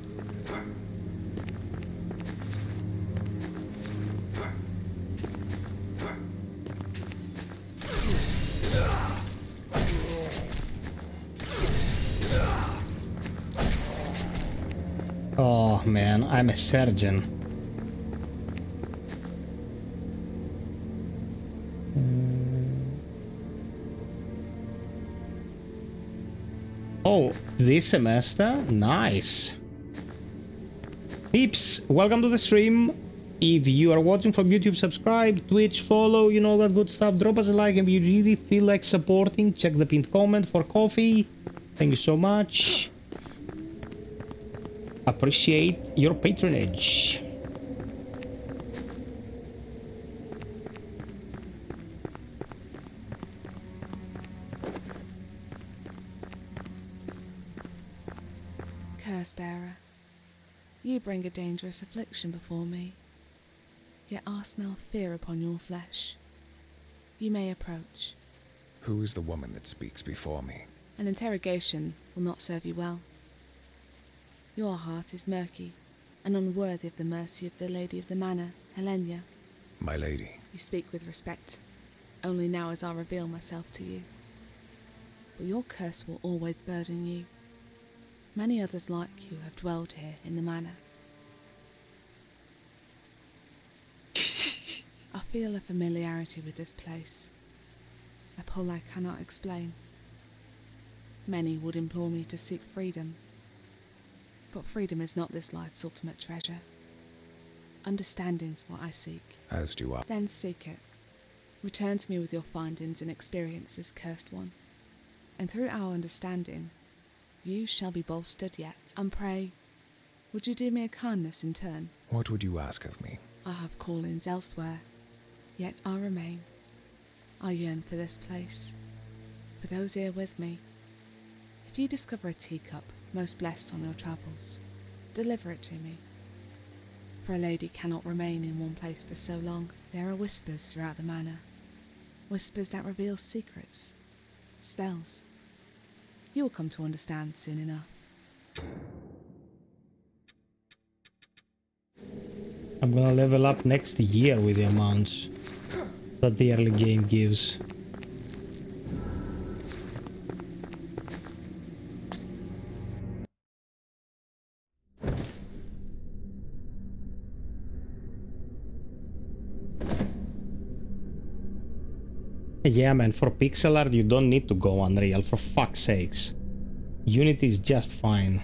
Oh man, I'm a surgeon. Oh, this semester? Nice. Peeps, welcome to the stream. If you are watching from YouTube, subscribe, Twitch, follow, you know that good stuff. Drop us a like, and if you really feel like supporting, check the pinned comment for coffee. Thank you so much. Appreciate your patronage. Curse-bearer, you bring a dangerous affliction before me, yet I smell fear upon your flesh. You may approach. Who is the woman that speaks before me? An interrogation will not serve you well. Your heart is murky and unworthy of the mercy of the Lady of the Manor, Helena. My lady. You speak with respect, only now as I reveal myself to you. But your curse will always burden you. Many others like you have dwelled here in the manor. I feel a familiarity with this place, a pull I cannot explain. Many would implore me to seek freedom, but freedom is not this life's ultimate treasure. Understanding's what I seek. As do I. Then seek it. Return to me with your findings and experiences, cursed one, and through our understanding, you shall be bolstered yet. And pray, would you do me a kindness in turn? What would you ask of me? I have callings elsewhere, yet I remain. I yearn for this place, for those here with me. If you discover a teacup most blessed on your travels, deliver it to me. For a lady cannot remain in one place for so long. There are whispers throughout the manor, whispers that reveal secrets, spells. You will come to understand soon enough. I'm gonna level up next year with the amounts that the early game gives. Yeah man, for pixel art you don't need to go Unreal, for fuck's sakes. Unity is just fine.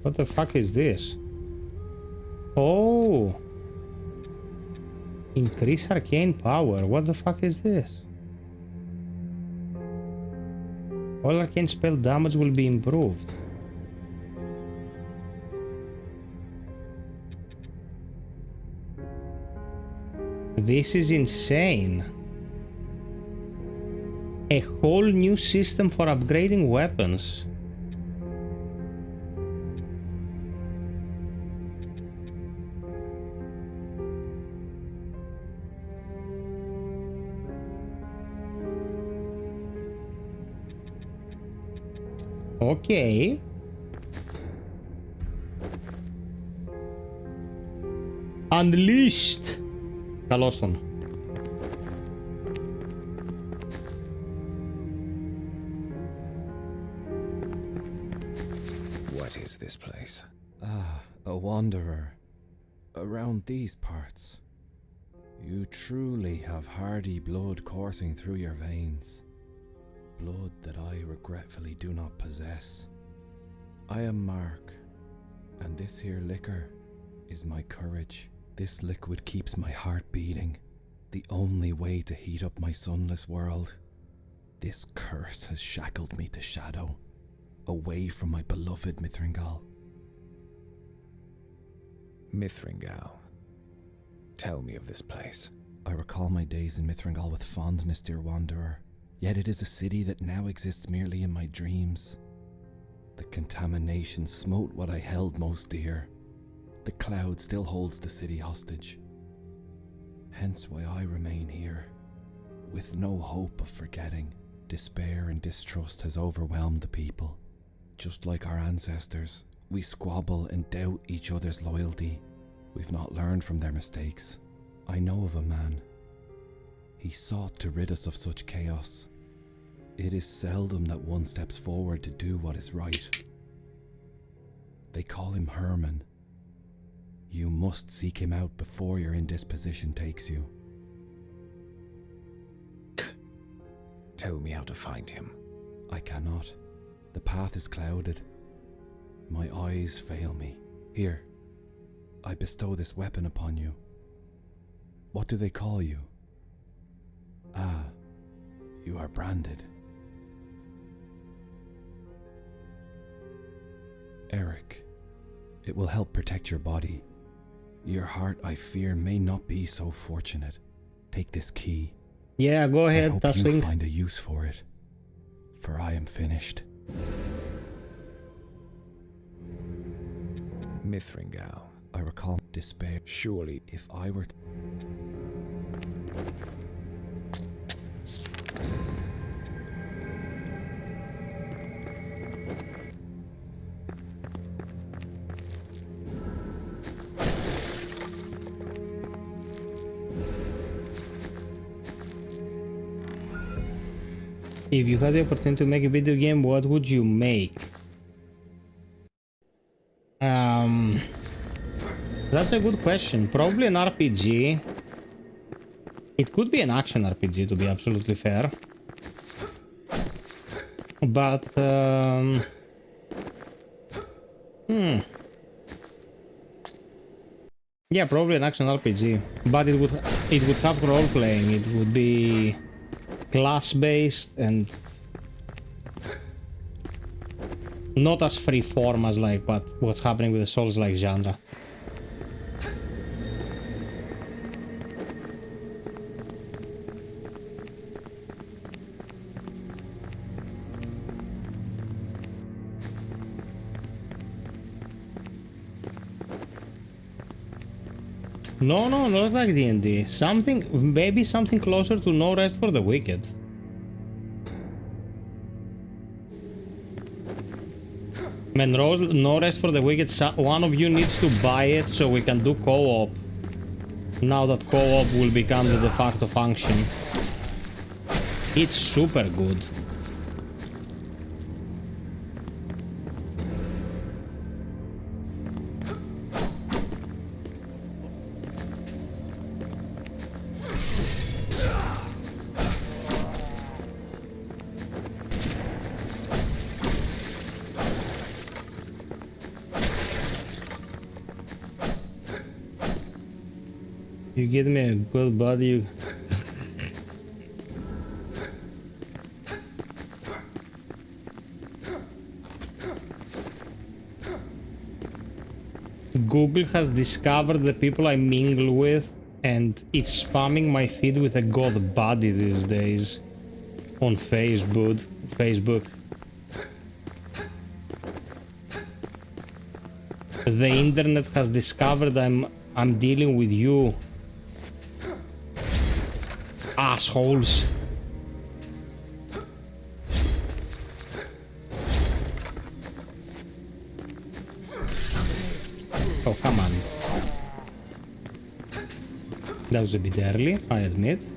What the fuck is this? Oh! Increase arcane power. What the fuck is this? All arcane spell damage will be improved. This is insane. A whole new system for upgrading weapons. Okay. Unleashed. Καλώς τον. What is this place? Ah, a wanderer. Around these parts. You truly have hardy blood coursing through your veins. Blood that I regretfully do not possess. I am Mark, and this here liquor is my courage. This liquid keeps my heart beating, the only way to heat up my sunless world. This curse has shackled me to shadow, away from my beloved Mithringal. Mithringal. Tell me of this place. I recall my days in Mithringal with fondness, dear wanderer. Yet it is a city that now exists merely in my dreams. The contamination smote what I held most dear. The cloud still holds the city hostage. Hence why I remain here, with no hope of forgetting. Despair and distrust has overwhelmed the people. Just like our ancestors, we squabble and doubt each other's loyalty. We've not learned from their mistakes. I know of a man. He sought to rid us of such chaos. It is seldom that one steps forward to do what is right. They call him Herman. You must seek him out before your indisposition takes you. Tell me how to find him. I cannot. The path is clouded. My eyes fail me. Here, I bestow this weapon upon you. What do they call you? Ah, you are branded. Eric, it will help protect your body. Your heart, I fear, may not be so fortunate. Take this key. Yeah, go ahead. I hope That's you find a use for it, for I am finished. Mithringal. I recall despair. Surely, if I were If you had the opportunity to make a video game, what would you make? That's a good question. Probably an RPG. It could be an action RPG, to be absolutely fair. But yeah, probably an action RPG. But it would have role playing. It would be class-based and not as free-form as like what's happening with the Souls-like genre. No, not like D&D. Maybe something closer to No Rest for the Wicked. Man, No Rest for the Wicked, one of you needs to buy it so we can do co-op. Now that co-op will become the de facto function. It's super good. You give me a good body. Google has discovered the people I mingle with, and it's spamming my feed with a god body these days. on Facebook. The internet has discovered I'm dealing with you. Assholes. Oh, come on. That was a bit early, I admit.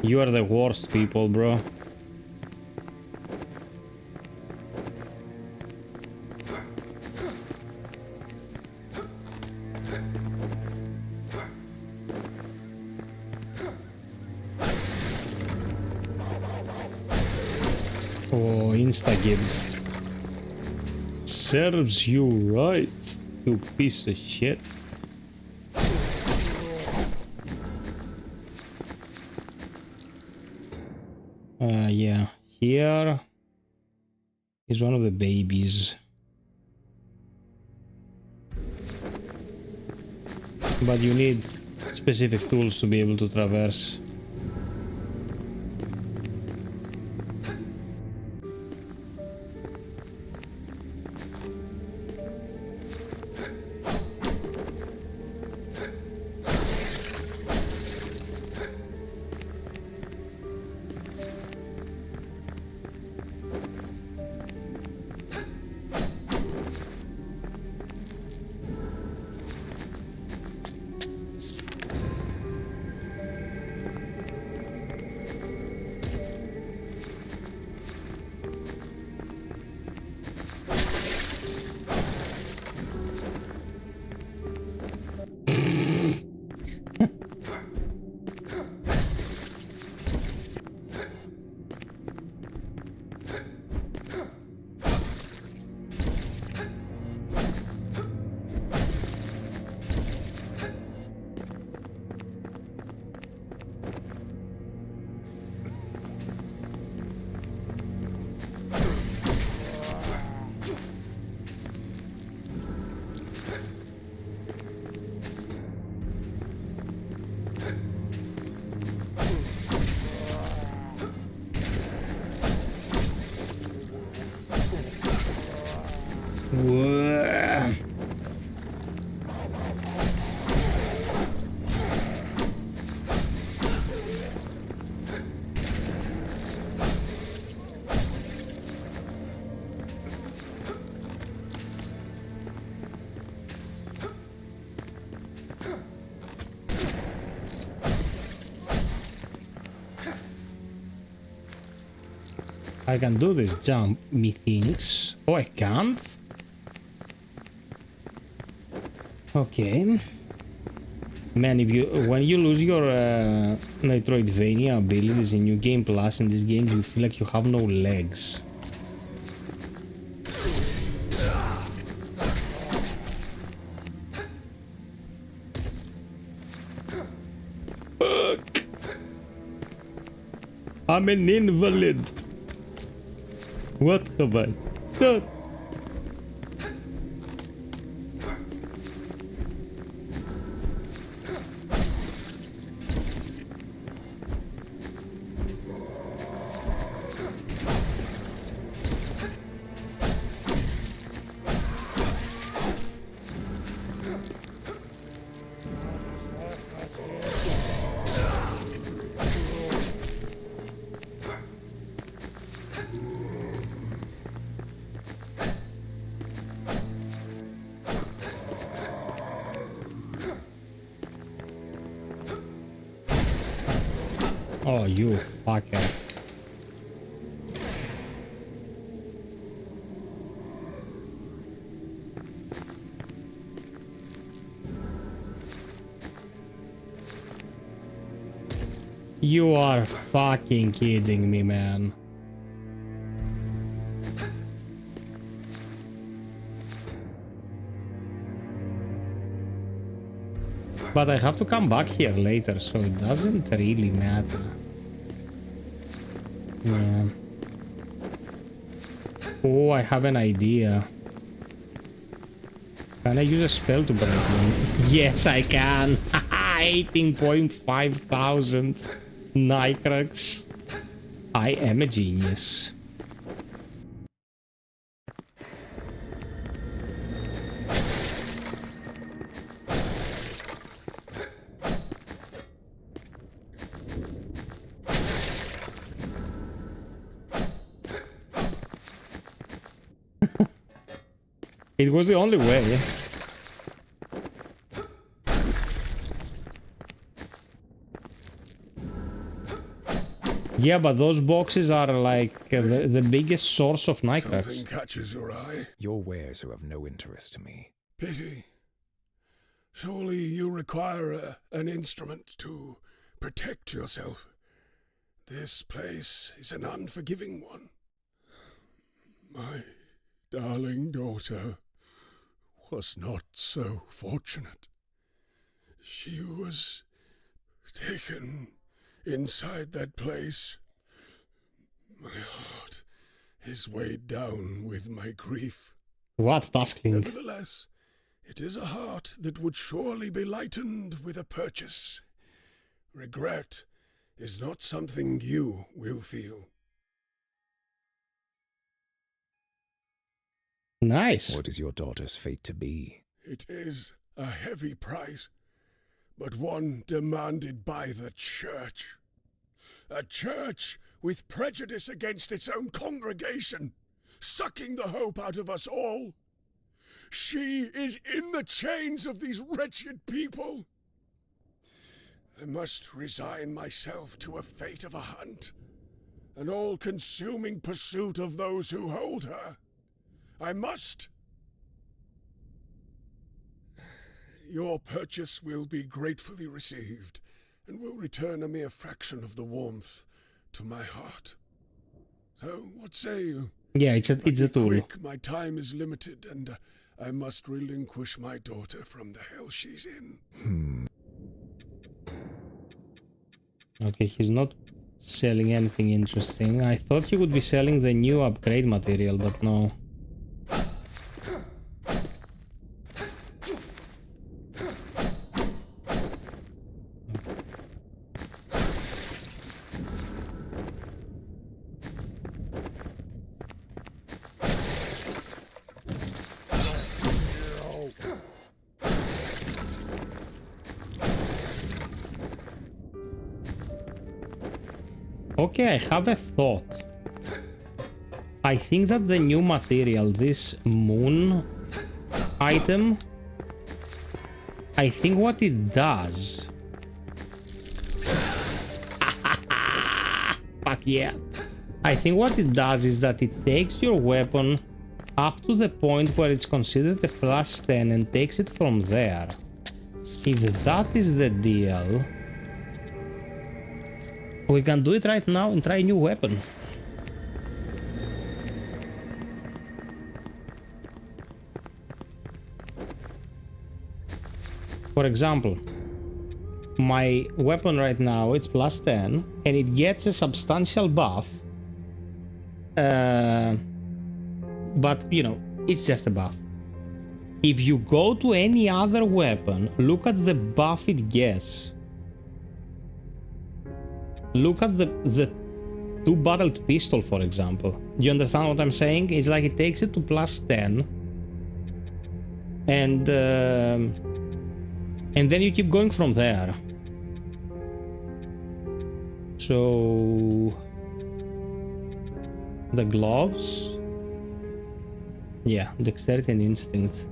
You are the worst people, bro. Oh, insta-gift. Serves you right, you piece of shit. Yeah, here is one of the babies. But you need specific tools to be able to traverse. I can do this jump, methinks. Oh, I can't? Okay. Man, when you lose your Metroidvania abilities in New Game Plus in these games, you feel like you have no legs. Fuck! I'm an invalid. What have I done? Oh, you fucker. You are fucking kidding me, man. But I have to come back here later, so it doesn't really matter. Yeah. Oh, I have an idea. Can I use a spell to break them? Yes, I can. 18.5 thousand Nycrax. I am a genius. It was the only way. Yeah, but those boxes are like the biggest source of Nycrax. Something catches your eye. Your wares are of no interest to me. Pity. Surely you require an instrument to protect yourself. This place is an unforgiving one. My darling daughter was not so fortunate. She was taken inside that place. My heart is weighed down with my grief. What tasking? Nevertheless, it is a heart that would surely be lightened with a purchase. Regret is not something you will feel. Nice. What is your daughter's fate to be? It is a heavy price, but one demanded by the church. A church with prejudice against its own congregation, sucking the hope out of us all. She is in the chains of these wretched people. I must resign myself to a fate of a hunt, an all-consuming pursuit of those who hold her. I must. Your purchase will be gratefully received, and will return a mere fraction of the warmth to my heart. So, what say you? Yeah, it's a tool. Quick, my time is limited, and I must relinquish my daughter from the hell she's in. Okay, he's not selling anything interesting. I thought he would be selling the new upgrade material, but no. Okay, I have a thought. I think that the new material, this moon item, I think what it does... Fuck yeah. I think what it does is that it takes your weapon up to the point where it's considered a +10 and takes it from there. If that is the deal... we can do it right now and try a new weapon. For example, my weapon right now, it's +10, and it gets a substantial buff. But, you know, it's just a buff. If you go to any other weapon, look at the buff it gets. Look at the two-barreled pistol, for example. You understand what I'm saying? It's like it takes it to +10, and then you keep going from there. So the gloves, yeah, dexterity and instinct.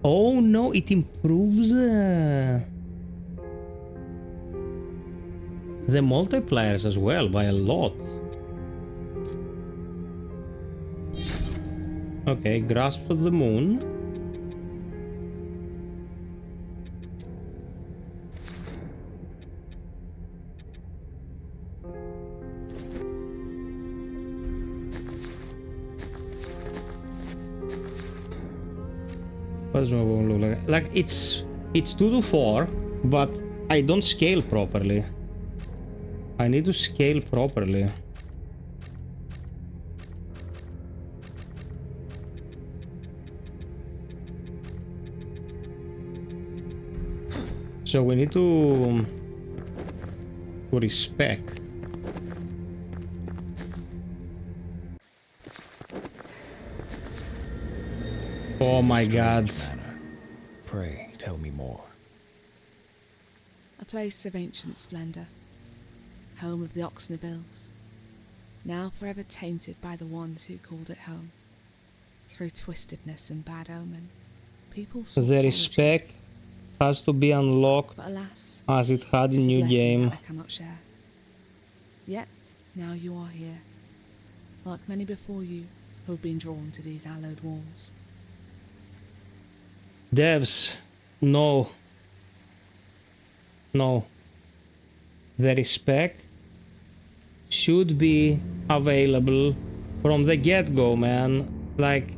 Oh no, it improves the multipliers as well by a lot. Okay, Grasp of the Moon. What does my home look like? Like it's 2 to 4, but I don't scale properly. I need to scale properly. So we need to respect. Oh my God. Pray, tell me more. A place of ancient splendour, home of the Oxnabills, now forever tainted by the ones who called it home. Through twistedness and bad omen, people sought The solitude. respect has to be unlocked, But alas, as it had it in is a New blessing Game. that I cannot share. Yet, now you are here, like many before you who have been drawn to these hallowed walls. Devs, no. No. The respect should be available from the get-go, man. Like,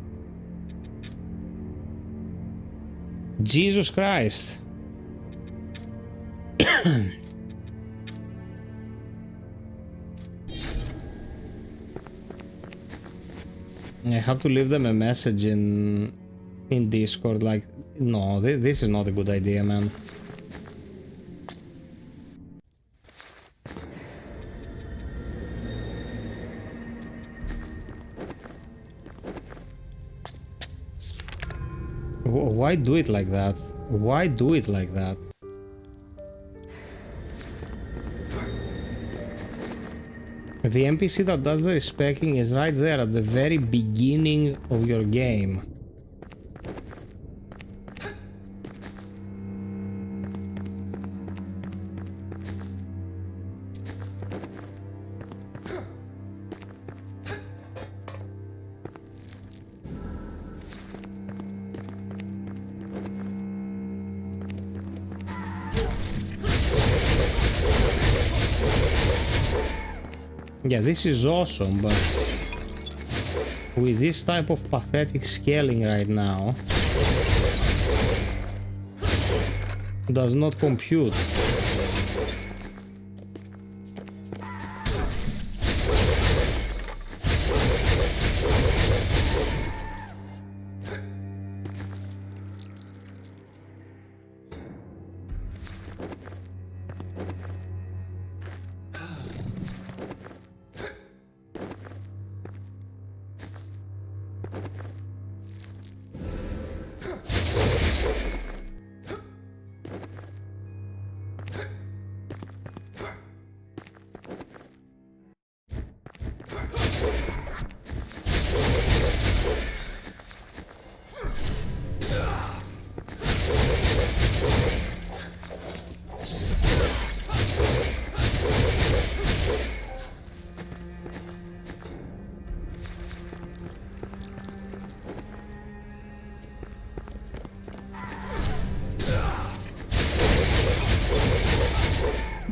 Jesus Christ. I have to leave them a message in Discord, like, no, this is not a good idea, man. Why do it like that? Why do it like that? The NPC that does the respecting is right there at the very beginning of your game. Yeah, this is awesome, but with this type of pathetic scaling right now, does not compute.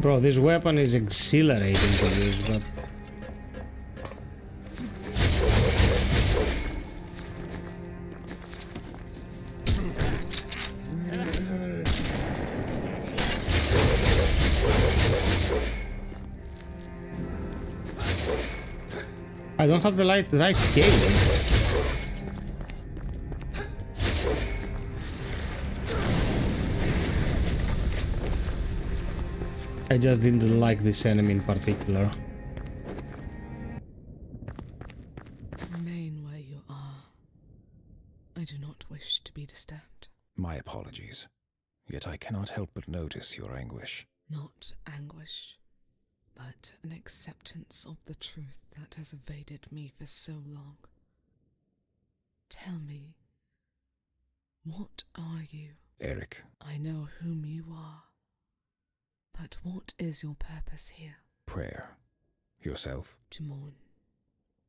Bro, this weapon is exhilarating to use, but... I don't have the right scaling. I just didn't like this enemy in particular. Remain where you are. I do not wish to be disturbed. My apologies. Yet I cannot help but notice your anguish. Not anguish, but an acceptance of the truth that has evaded me for so long. Tell me, what are you? Eric. I know whom you are. But what is your purpose here? Prayer. Yourself? To mourn.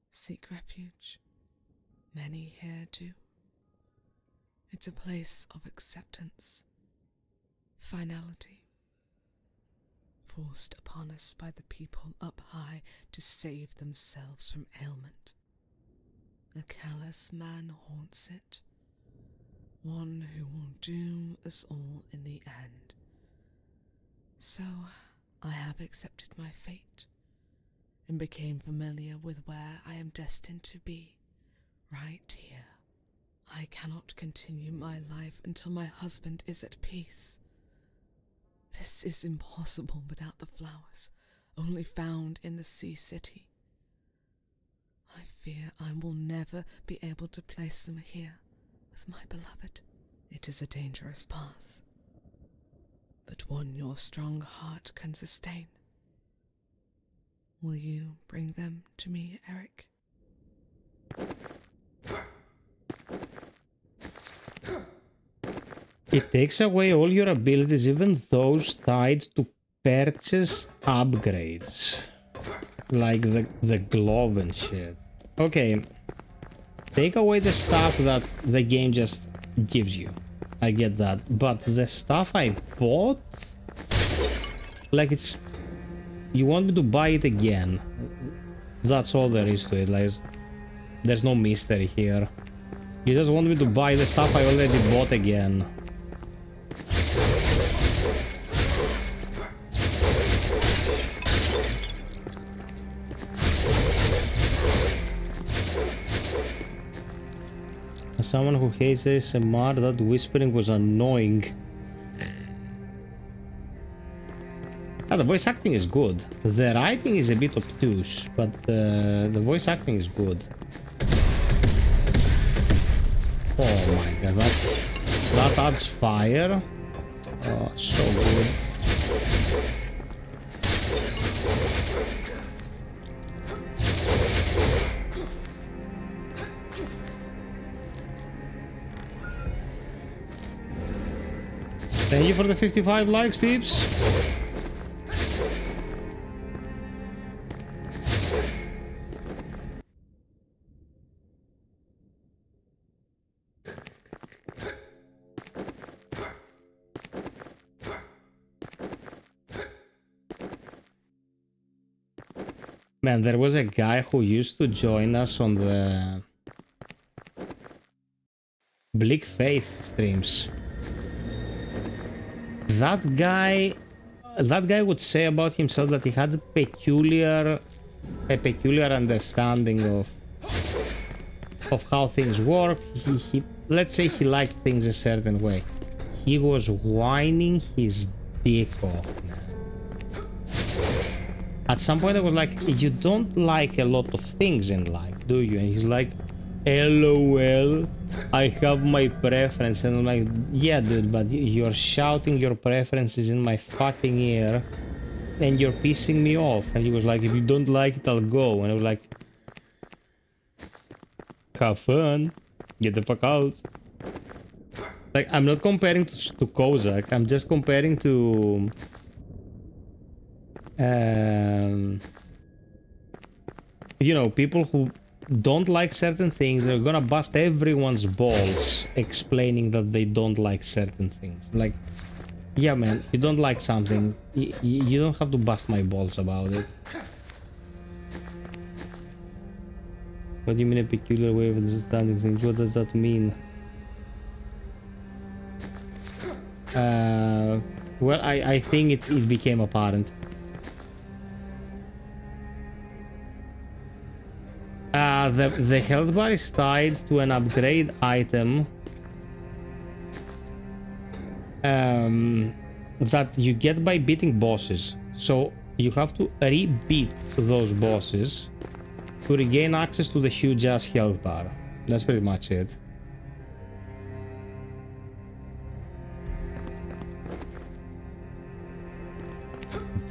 Seek refuge. Many here do. It's a place of acceptance. Finality. Forced upon us by the people up high to save themselves from ailment. A callous man haunts it. one who will doom us all in the end. So I have accepted my fate and became familiar with where I am destined to be, right here. I cannot continue my life until my husband is at peace. This is impossible without the flowers, only found in the sea city. I fear I will never be able to place them here with my beloved. It is a dangerous path, but one your strong heart can sustain. Will you bring them to me, Eric? It takes away all your abilities, even those tied to purchased upgrades. Like the glove and shit. Okay. Take away the stuff that the game just gives you. I get that. But the stuff I bought... Like it's... You want me to buy it again. That's all there is to it. Like, there's no mystery here. You just want me to buy the stuff I already bought again. As someone who hates ASMR, that whispering was annoying. The voice acting is good. The writing is a bit obtuse, but the voice acting is good. Oh my god, that adds fire. Oh, so good. Thank you for the 55 likes, peeps. Man, there was a guy who used to join us on the Bleak Faith streams. That guy would say about himself that he had a peculiar understanding of how things worked. He let's say he liked things a certain way. He was whining his dick off, man. At some point I was like, you don't like a lot of things in life, do you? And he's like, LOL, I have my preference. And I'm like, yeah dude, but you're shouting your preferences in my fucking ear and you're pissing me off. And he was like, if you don't like it, I'll go. And I was like, have fun, get the fuck out. Like, I'm not comparing to Kozak, I'm just comparing to you know, people who don't like certain things. They're gonna bust everyone's balls explaining that they don't like certain things. Like, yeah man, you don't like something, you don't have to bust my balls about it. What do you mean a peculiar way of understanding things? What does that mean? Well, I think it became apparent. The health bar is tied to an upgrade item that you get by beating bosses. So you have to re-beat those bosses to regain access to the huge ass health bar. That's pretty much it.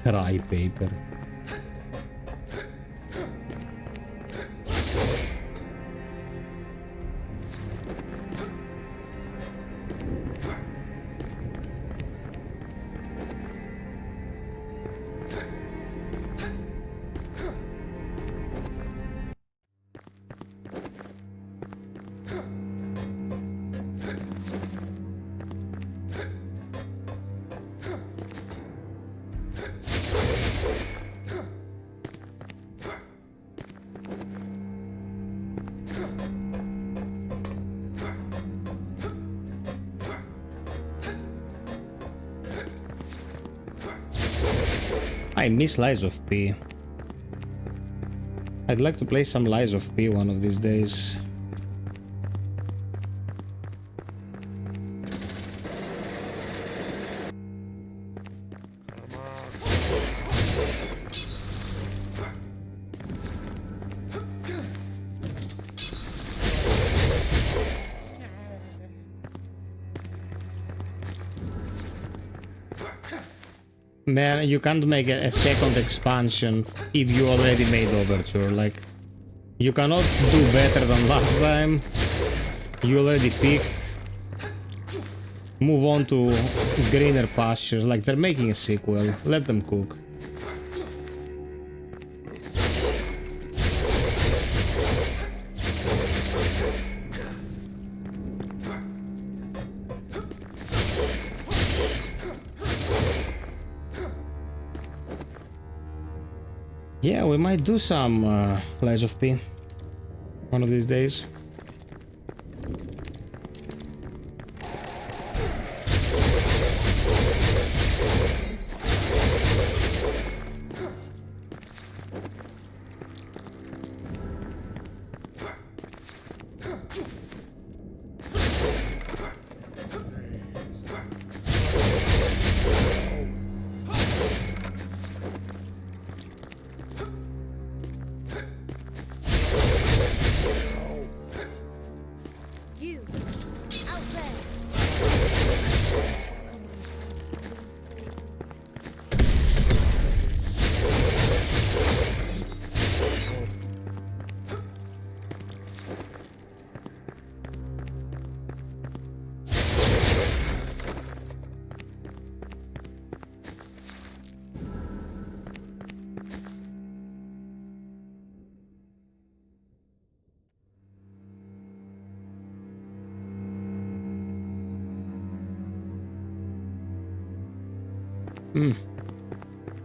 Dry paper. I miss Lies of P. I'd like to play some Lies of P one of these days. Man, you can't make a second expansion if you already made Overture. Like, you cannot do better than last time. You already picked. Move on to greener pastures. Like, they're making a sequel. Let them cook. Yeah, we might do some Lies of P one of these days.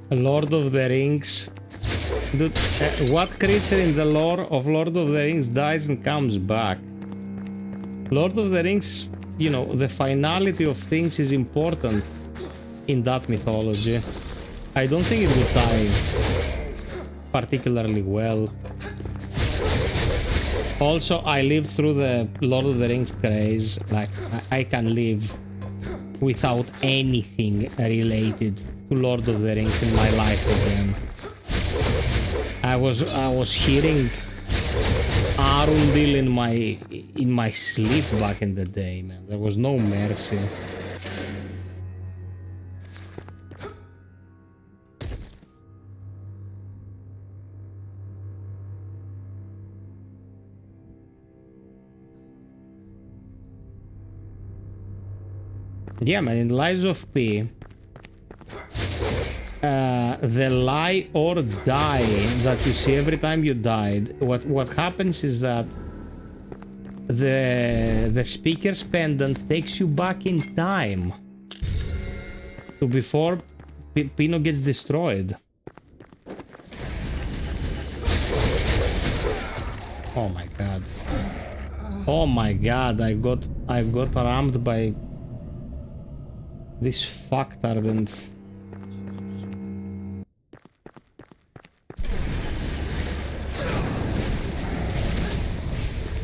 Lord of the Rings. Dude, what creature in the lore of Lord of the Rings dies and comes back? Lord of the Rings, you know, the finality of things is important in that mythology. I don't think it would die particularly well. Also, I lived through the Lord of the Rings craze. Like, I can live without anything related to Lord of the Rings in my life again. I was hearing Arundel in my sleep back in the day, man. There was no mercy. Yeah, man, in Lies of P, the lie or die that you see every time you died, what happens is that the speaker's pendant takes you back in time to before Pino gets destroyed. Oh my god. Oh my god, I got rammed by this fucktard and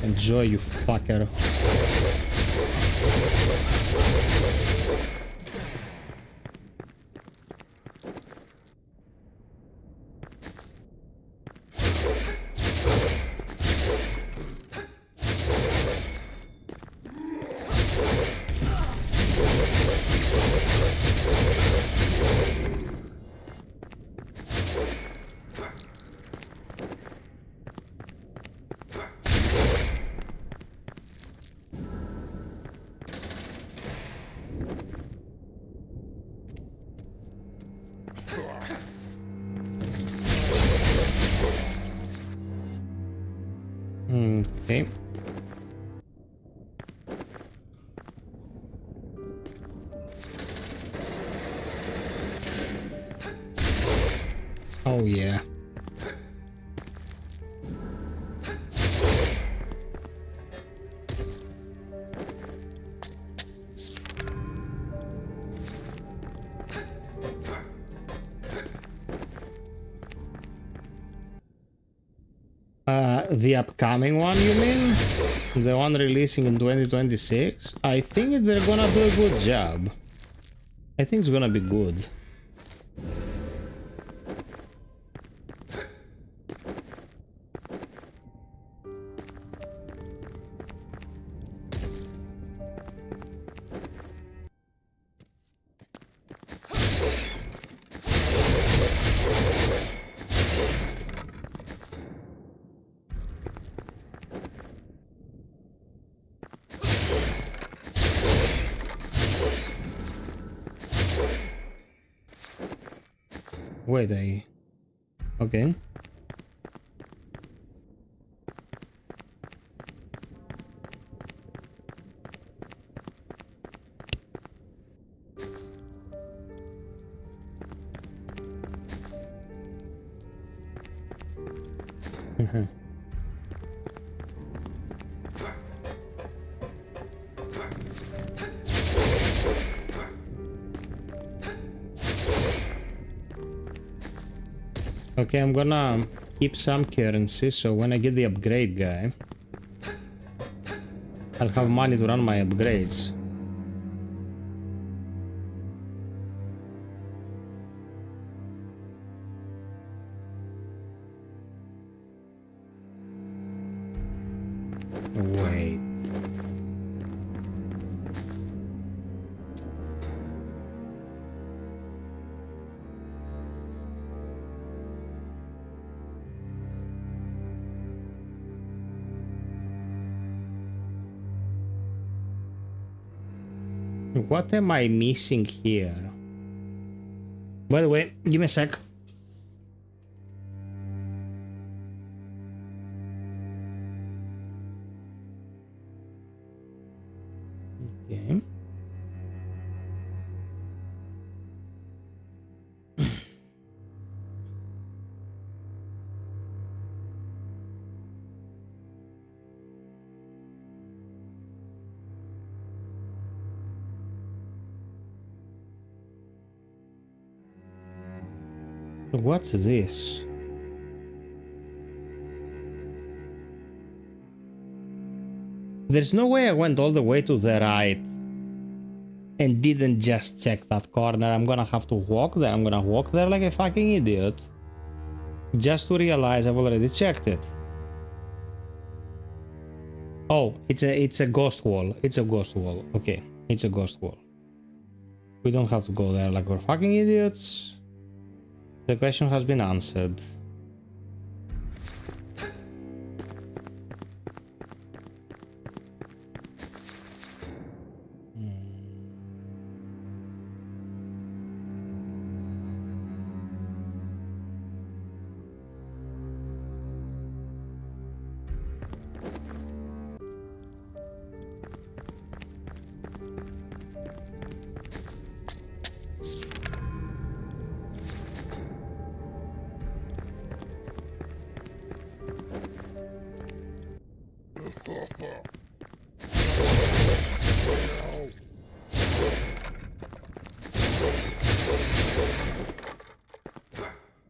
enjoy, you fucker. Okay. Oh yeah. The upcoming one, you mean? The one releasing in 2026? I think they're gonna do a good job. I think it's gonna be good. Wait, okay. Okay, I'm gonna keep some currency, so when I get the upgrade guy, I'll have money to run my upgrades. Wait. What am I missing here? By the way, give me a sec. Okay. What's this? There's no way I went all the way to the right and didn't just check that corner. I'm gonna have to walk there. I'm gonna walk there like a fucking idiot just to realize I've already checked it. Oh, it's a ghost wall. It's a ghost wall. Okay, it's a ghost wall. We don't have to go there like we're fucking idiots. The question has been answered.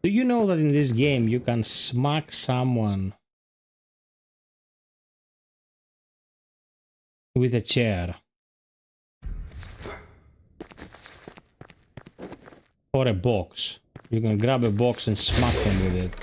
Do you know that in this game you can smack someone with a chair? Or a box. You can grab a box and smack them with it.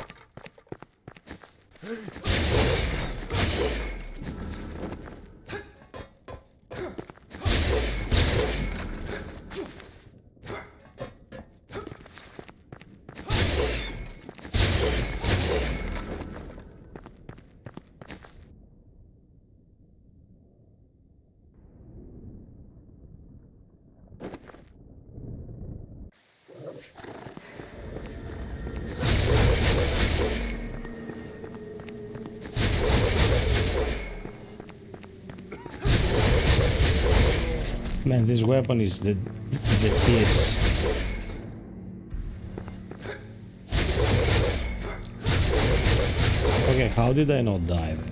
Man, this weapon is the tits. Okay, how did I not die there?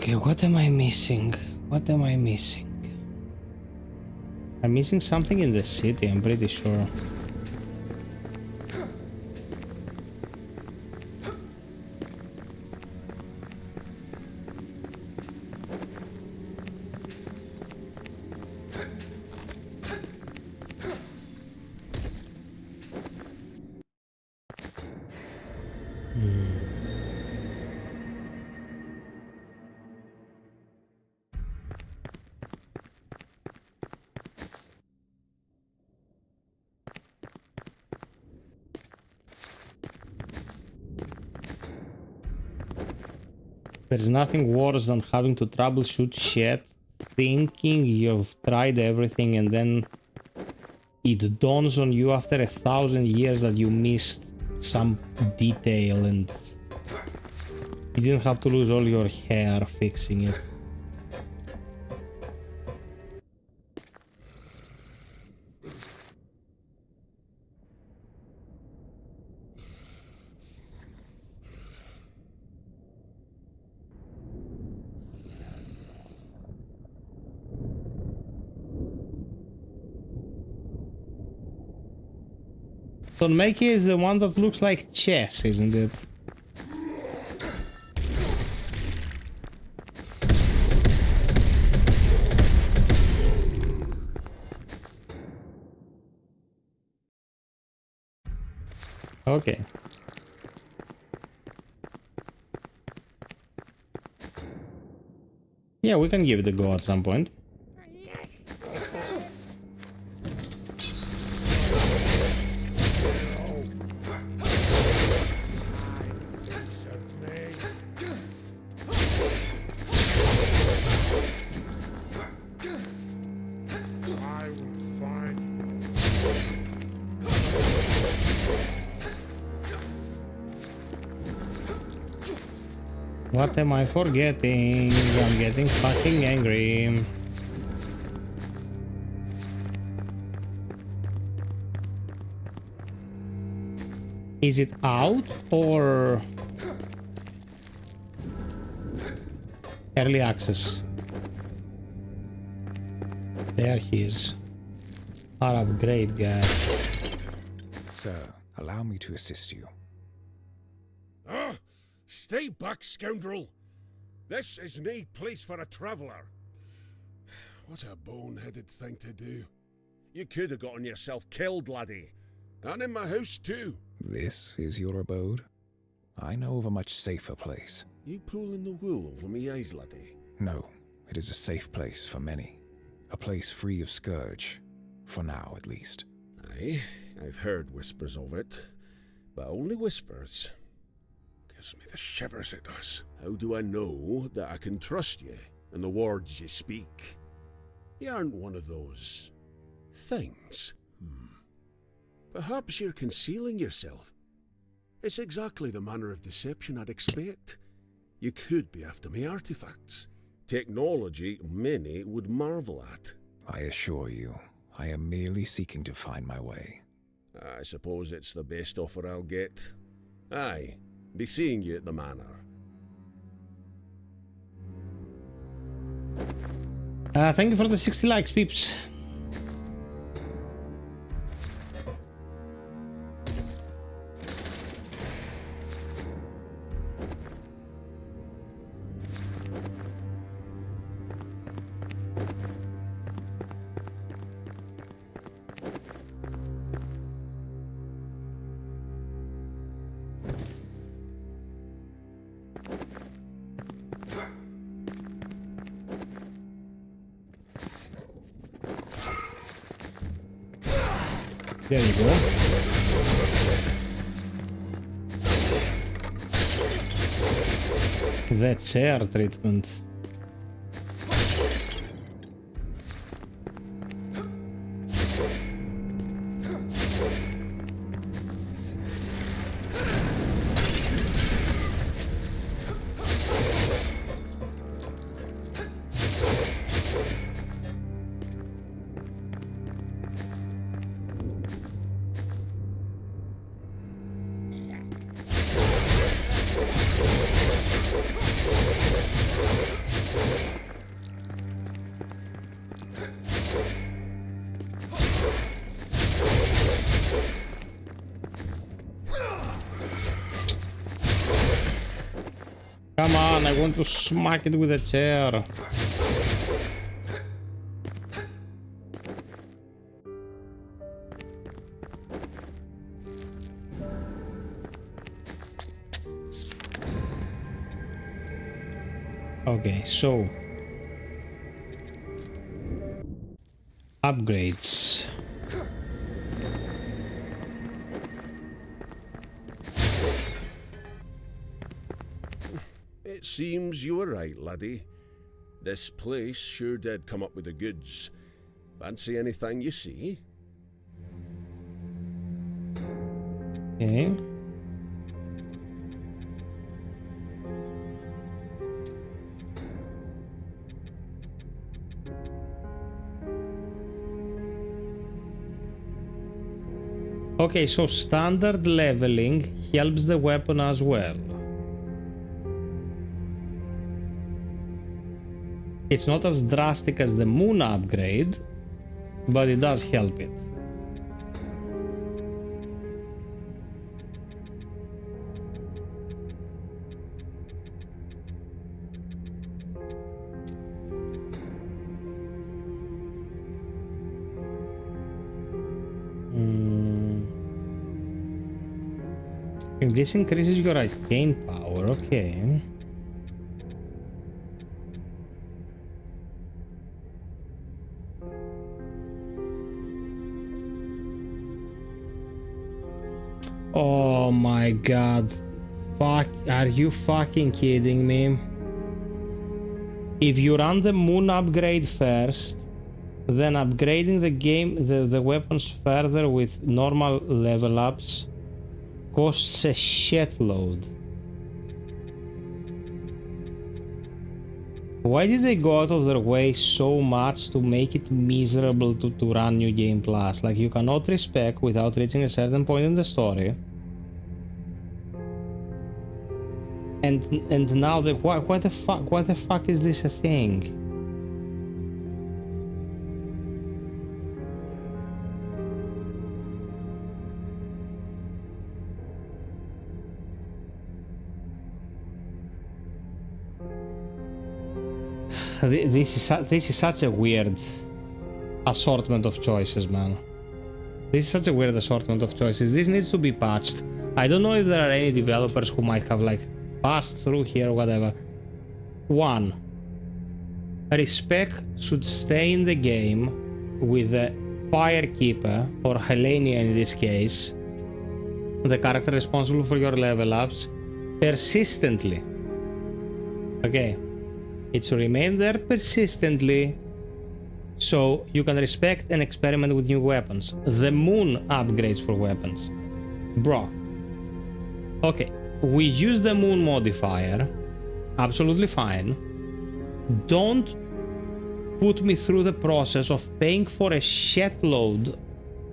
Okay, what am I missing? What am I missing? I'm missing something in the city, I'm pretty sure. There's nothing worse than having to troubleshoot shit, thinking you've tried everything, and then it dawns on you after 1,000 years that you missed some detail and you didn't have to lose all your hair fixing it. Tonmeki is the one that looks like chess, isn't it? Okay. Yeah, we can give it a go at some point. What am I forgetting? I'm getting fucking angry. Is it out or early access? There he is. Our upgrade guy. Sir, allow me to assist you. Stay back, scoundrel! This is nae place for a traveller. What a boneheaded thing to do. You could have gotten yourself killed, laddie. And in my house, too. This is your abode? I know of a much safer place. You pulling the wool over me eyes, laddie? No, it is a safe place for many. A place free of scourge. For now, at least. Aye, I've heard whispers of it. But only whispers. Gives me the shivers, it does. How do I know that I can trust you and the words you speak? You aren't one of those things. Perhaps you're concealing yourself. It's exactly the manner of deception I'd expect. You could be after me artifacts. Technology many would marvel at. I assure you, I am merely seeking to find my way. I suppose it's the best offer I'll get. Aye, be seeing you at the manor. Thank you for the 60 likes, peeps. There you go. That's air treatment. Come on, I want to smack it with a chair. Okay, so upgrades. It seems you were right, laddie. This place sure did come up with the goods. Fancy anything you see? Okay. Okay, so standard leveling helps the weapon as well. It's not as drastic as the moon upgrade, but it does help it. This increases your arcane power, okay. Oh my god. Fuck, are you fucking kidding me? If you run the moon upgrade first, then upgrading the weapons further with normal level ups costs a shitload. Why did they go out of their way so much to make it miserable to run New Game Plus? Like, you cannot respec without reaching a certain point in the story. And now why the fuck is this a thing? This is such a weird assortment of choices, man. This is such a weird assortment of choices. This needs to be patched. I don't know if there are any developers who might have like passed through here or whatever. 1. Respec should stay in the game with the Firekeeper, or Helenia in this case, the character responsible for your level ups, persistently. Okay. It should remain there persistently, so you can respect and experiment with new weapons. The moon upgrades for weapons. Bro. Okay, we use the moon modifier. Absolutely fine. Don't put me through the process of paying for a shitload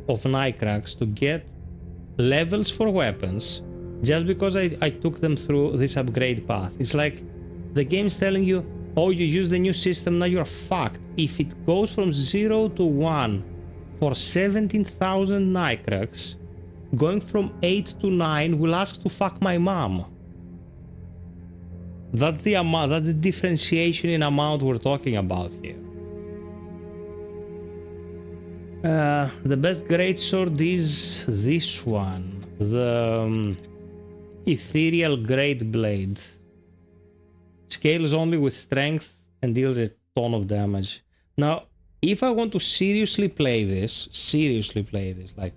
of Nycrax to get levels for weapons just because I took them through this upgrade path. It's like the game's telling you, oh, you use the new system, now you're fucked. If it goes from 0 to 1 for 17,000 Nycrax, going from 8 to 9 will ask to fuck my mom. That's the amount, that's the differentiation in amount we're talking about here. The best greatsword is this one, the Ethereal Great Blade. Scales only with strength and deals a ton of damage. Now, if I want to seriously play this, like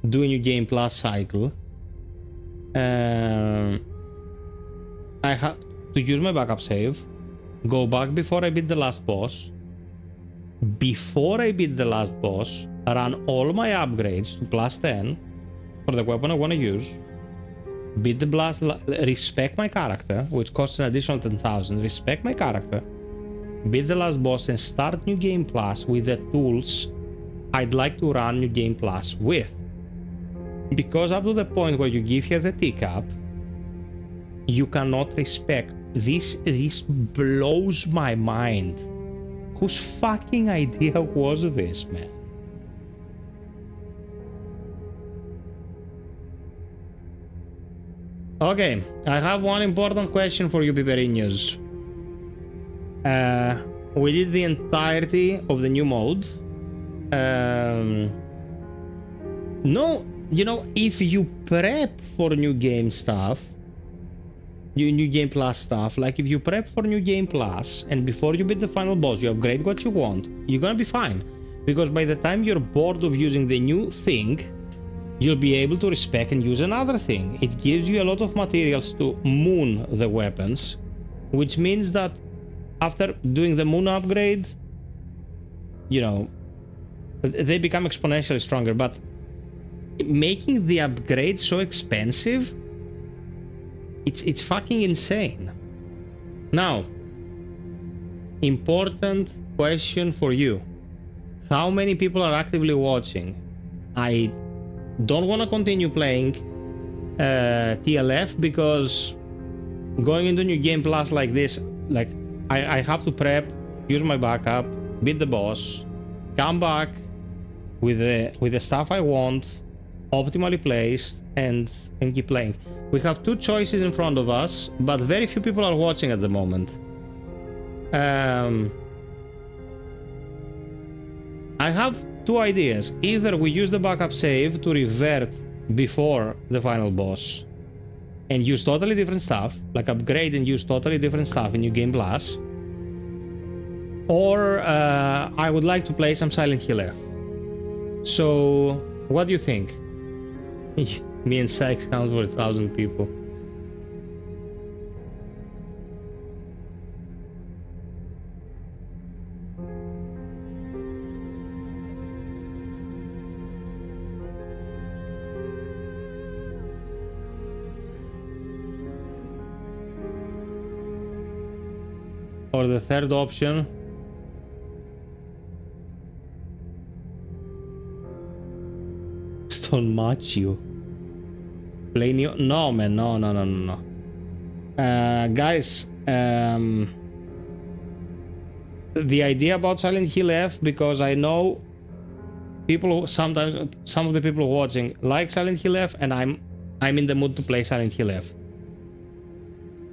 do a New Game Plus cycle, I have to use my backup save, go back before I beat the last boss. Before I beat the last boss, run all my upgrades to plus 10 for the weapon I want to use. Beat the blast, respect my character, which costs an additional 10,000. Respect my character, beat the last boss, and start New Game Plus with the tools I'd like to run New Game Plus with. Because up to the point where you give her the teacup, you cannot respect. This blows my mind. Whose fucking idea was this, man? Okay, I have one important question for you, Piperinos. We did the entirety of the new mode. No, you know, if you prep for new game stuff, new game plus stuff, like if you prep for new game plus and before you beat the final boss, you upgrade what you want, you're gonna be fine. Because by the time you're bored of using the new thing, you'll be able to respec and use another thing. It gives you a lot of materials to moon the weapons, which means that after doing the moon upgrade, you know, they become exponentially stronger. But making the upgrade so expensive, it's fucking insane. Now, important question for you. How many people are actively watching? I don't want to continue playing TLF because going into new game plus like this, like I have to prep, use my backup, beat the boss, come back with the stuff I want, optimally placed, and keep playing. We have two choices in front of us, but very few people are watching at the moment. I have two ideas. Either we use the backup save to revert before the final boss and use totally different stuff, like upgrade and use totally different stuff in New Game Plus, or I would like to play some Silent Hill F. So, what do you think? Me and Sykes count for 1,000 people. Or the third option. Don't match you. Play new. No, man. No. Guys, the idea about Silent Hill F, because I know people sometimes, some of the people watching like Silent Hill F, and I'm in the mood to play Silent Hill F.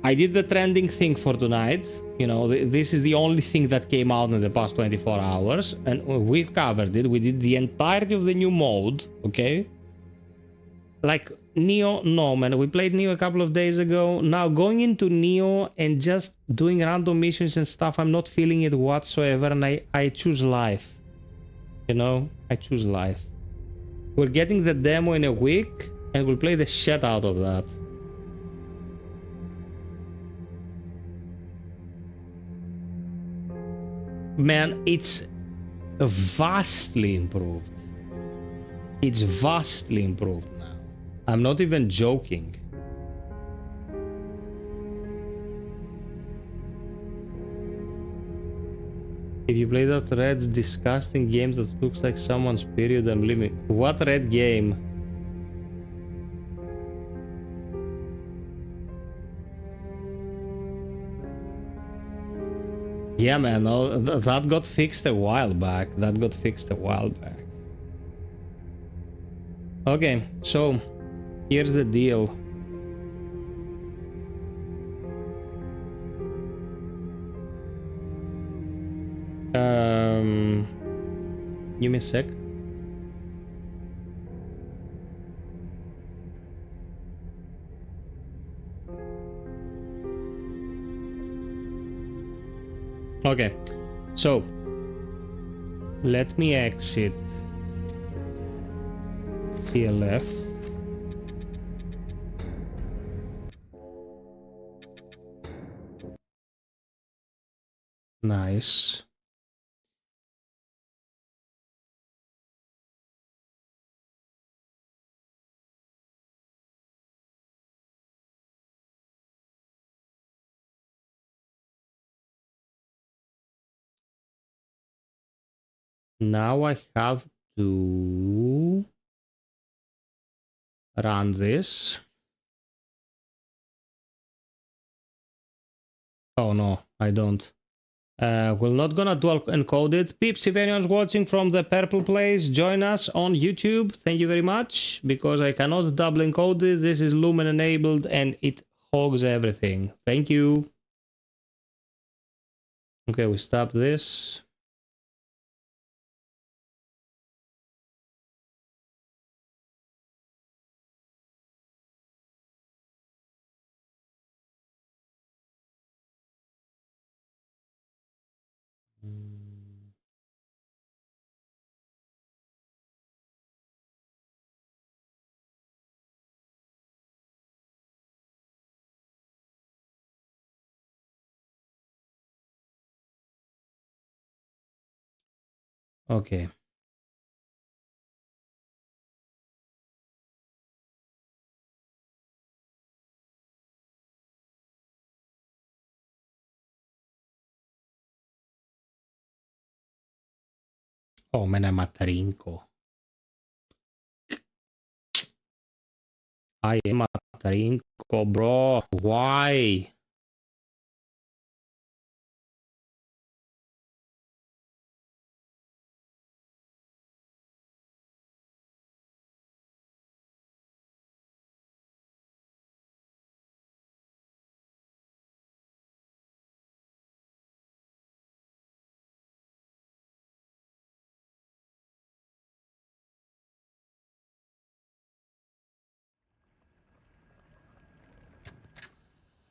I did the trending thing for tonight. You know, this is the only thing that came out in the past 24 hours, and we've covered it. We did the entirety of the new mode, okay? Like, Neo, no, man. We played Neo a couple of days ago. Now, going into Neo and just doing random missions and stuff, I'm not feeling it whatsoever, and I choose life. You know? I choose life. We're getting the demo in a week, and we'll play the shit out of that. Man, it's vastly improved. It's vastly improved now. I'm not even joking. If you play that red disgusting game that looks like someone's period, I'm leaving. What red game? Yeah, man, no, that got fixed a while back. Okay, so here's the deal. Give me a sec. Okay, so let me exit TLF. Nice. Now I have to run this. Oh no, I don't. We're not gonna dual encode it. Peeps, if anyone's watching from the purple place, join us on YouTube. Thank you very much, because I cannot double encode it. This is Lumen enabled and it hogs everything. Thank you. Okay, we stop this. Okay. Oh, man, I'm Matarinko. I am Matarinko, bro. Why?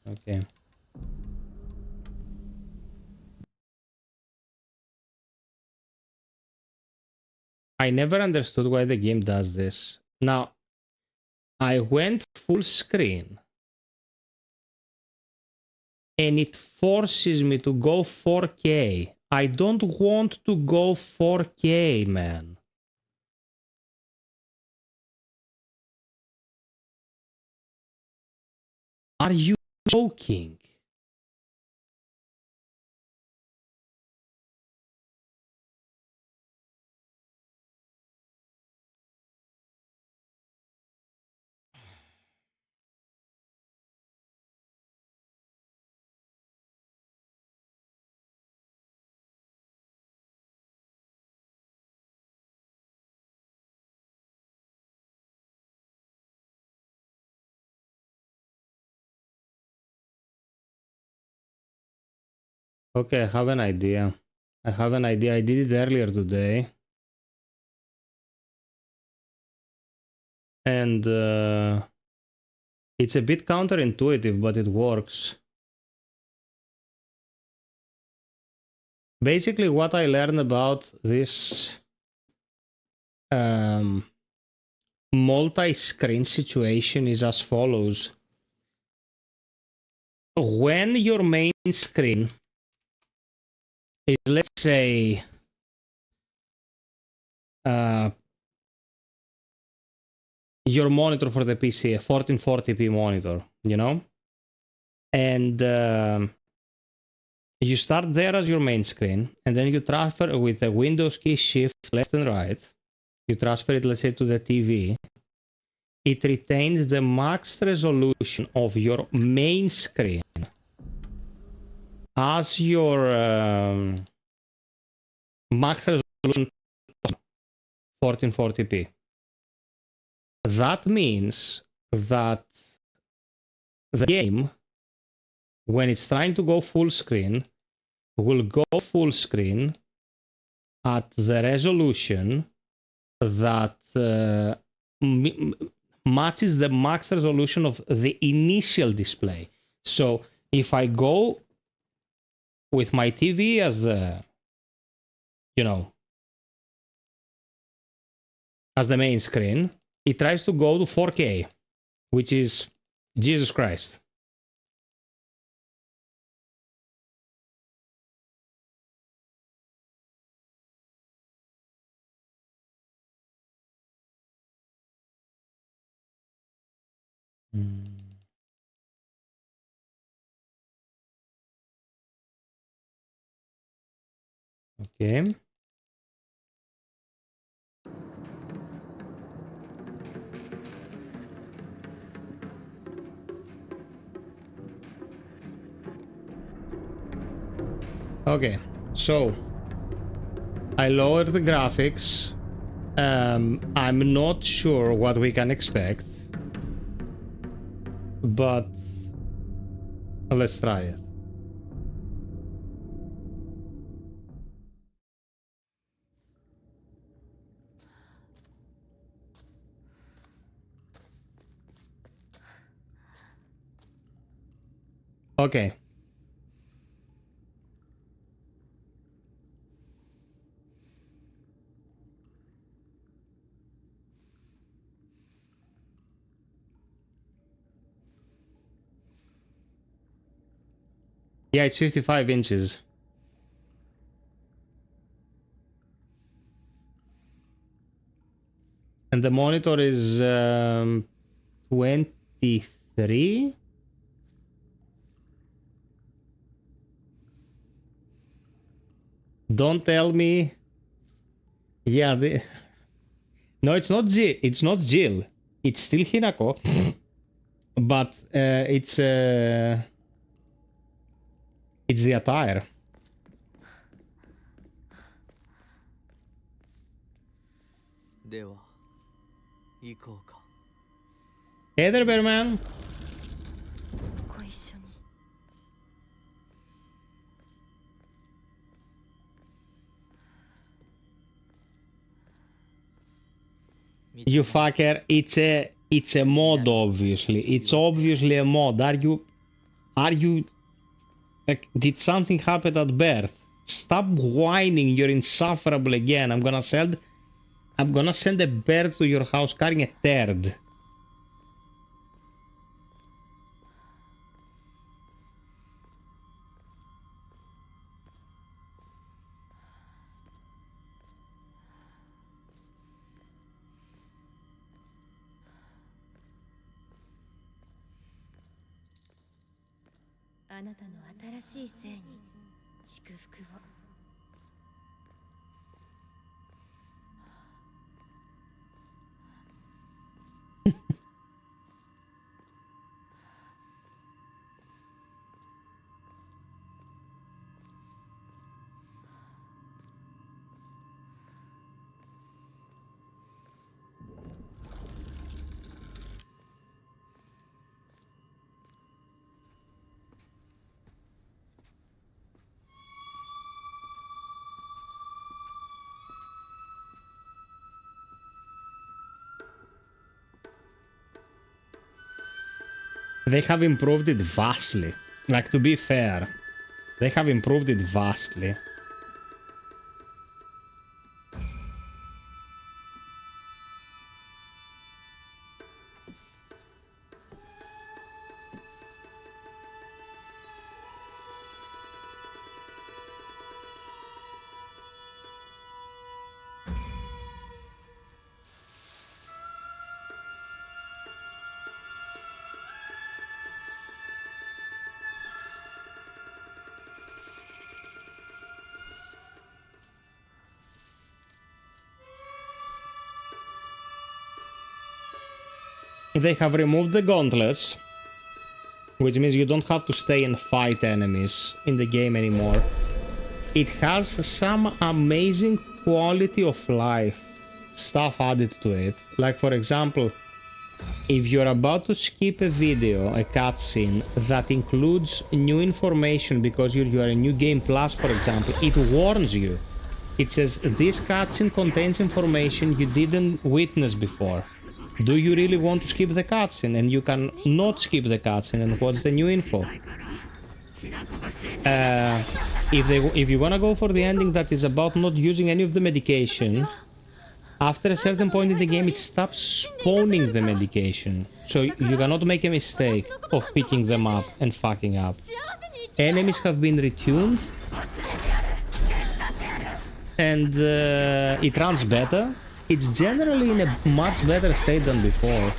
Okay. I never understood why the game does this. Now, I went full screen and it forces me to go 4K. I don't want to go 4K, man. Are you joking? Okay, I have an idea. I have an idea. I did it earlier today. And it's a bit counterintuitive, but it works. Basically, what I learned about this multi-screen situation is as follows. When your main screen is, let's say, your monitor for the PC, a 1440p monitor, you know? And you start there as your main screen, and then you transfer with the Windows key shift left and right. You transfer it, let's say, to the TV. It retains the max resolution of your main screen as your max resolution 1440p. That means that the game, when it's trying to go full screen, will go full screen at the resolution that matches the max resolution of the initial display. So if I go with my TV as the, you know, as the main screen, it tries to go to 4K, which is Jesus Christ. Okay. Okay, so I lowered the graphics. I'm not sure what we can expect, but let's try it. Okay. Yeah, it's 55 inches. And the monitor is 23? Don't tell me. Yeah, no, it's not Jill. It's not Jill. It's still Hinako. But it's the attire. Hey there, Bearman. You fucker, it's a mod, obviously. It's obviously a mod. Are you like, did something happen at birth? Stop whining, you're insufferable again. I'm gonna send a bird to your house carrying a turd. They have improved it vastly. Like, to be fair, they have improved it vastly. They have removed the gauntlets, which means you don't have to stay and fight enemies in the game anymore. It has some amazing quality of life stuff added to it. Like, for example, if you're about to skip a video, a cutscene that includes new information because you are a new game plus, for example, it warns you. It says, this cutscene contains information you didn't witness before. Do you really want to skip the cutscene? And you can not skip the cutscene and watch the new info. If you wanna go for the ending that is about not using any of the medication, after a certain point in the game it stops spawning the medication. So you cannot make a mistake of picking them up and fucking up. Enemies have been retuned. And it runs better. It's generally in a much better state than before.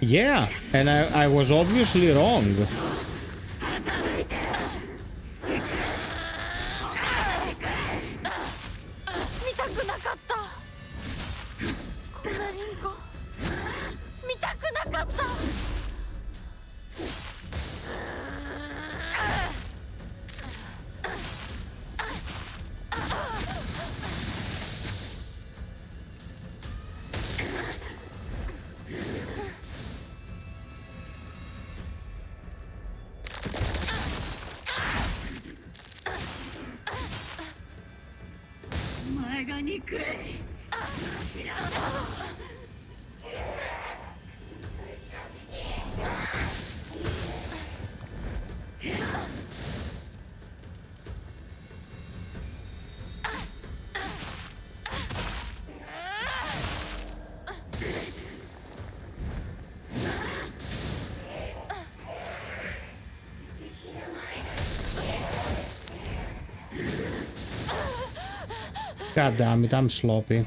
Yeah, and I was obviously wrong. God damn it, I'm sloppy.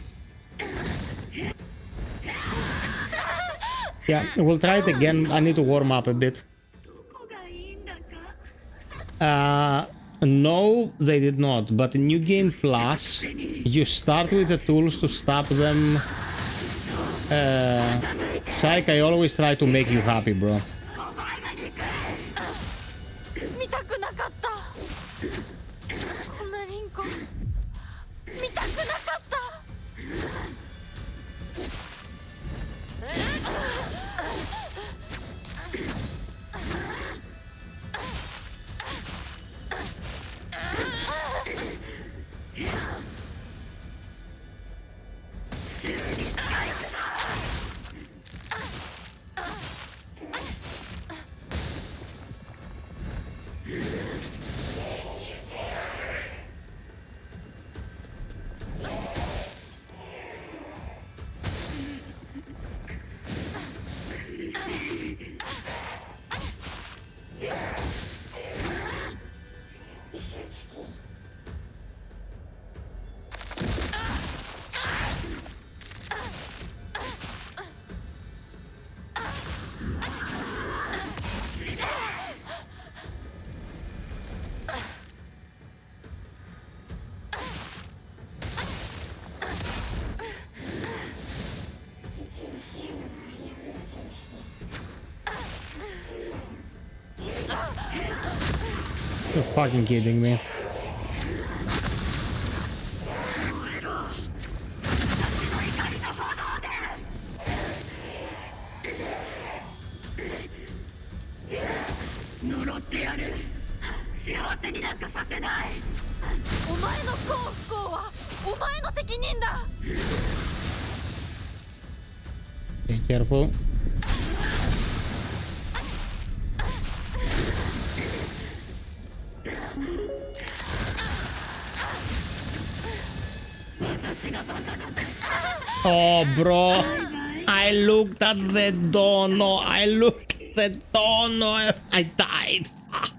Yeah, we'll try it again. I need to warm up a bit. No, they did not. But in New Game Plus, you start with the tools to stop them. Psych, I always try to make you happy, bro. You're fucking kidding me. Be careful. Oh, bro. I looked at the dono. I looked at the dono. I died. Fuck.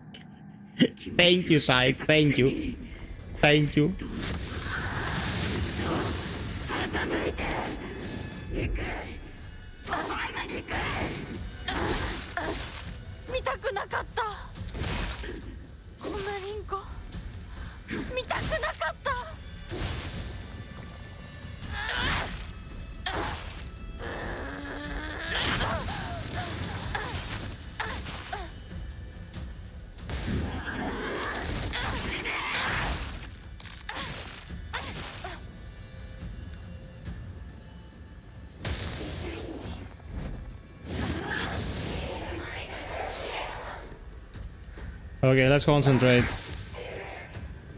Thank you, Psych. Thank you. Thank you. Okay, let's concentrate.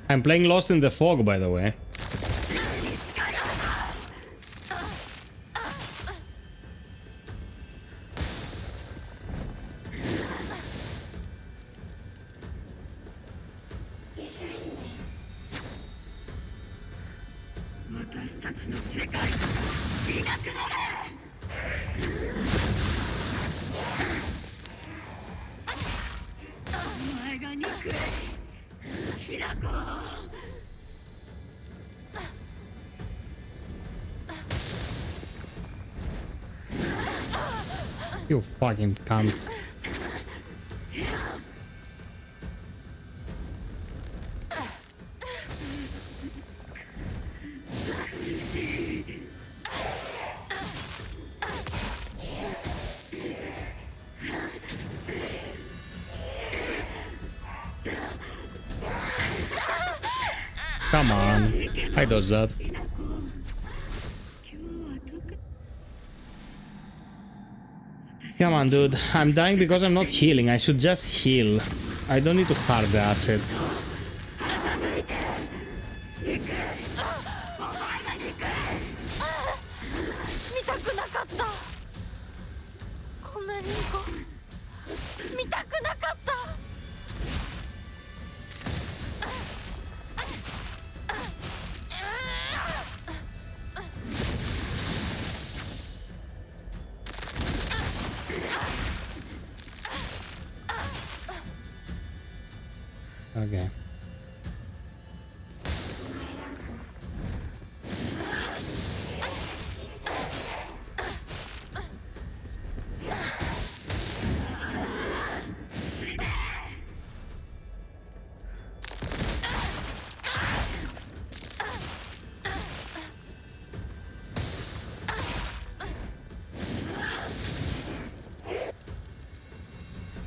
I'm playing Lost in the Fog, by the way. You fucking cunt. Come on. I does that. Come on, dude. I'm dying because I'm not healing. I should just heal. I don't need to hard acid. Okay.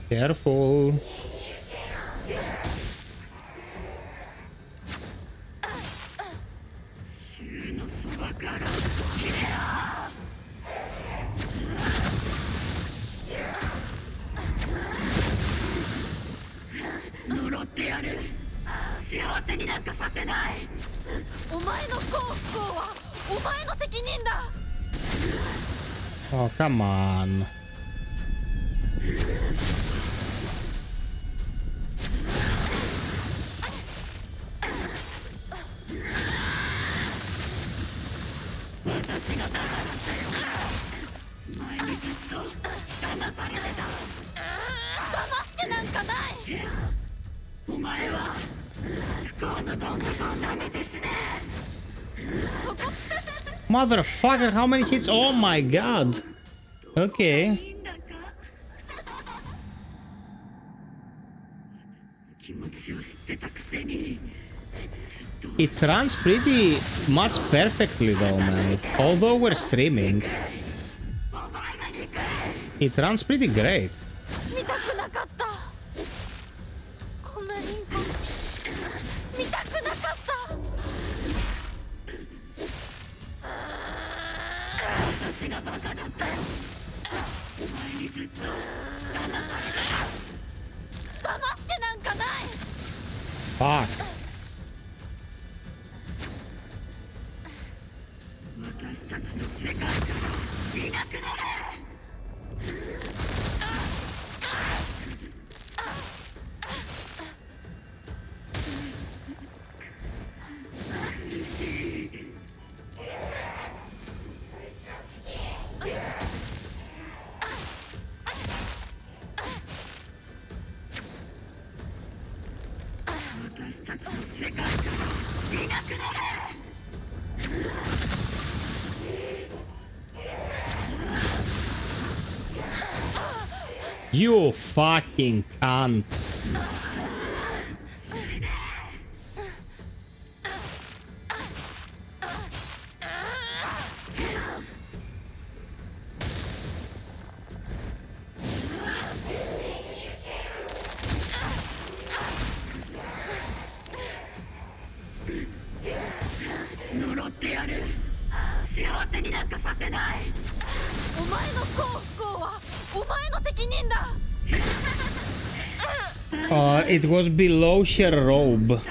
Careful. Oh, come on. Motherfucker, how many hits? Oh my god. Okay. It runs pretty much perfectly though, man. Although we're streaming, it runs pretty great. Fuck. You fucking cunt. It was below her robe.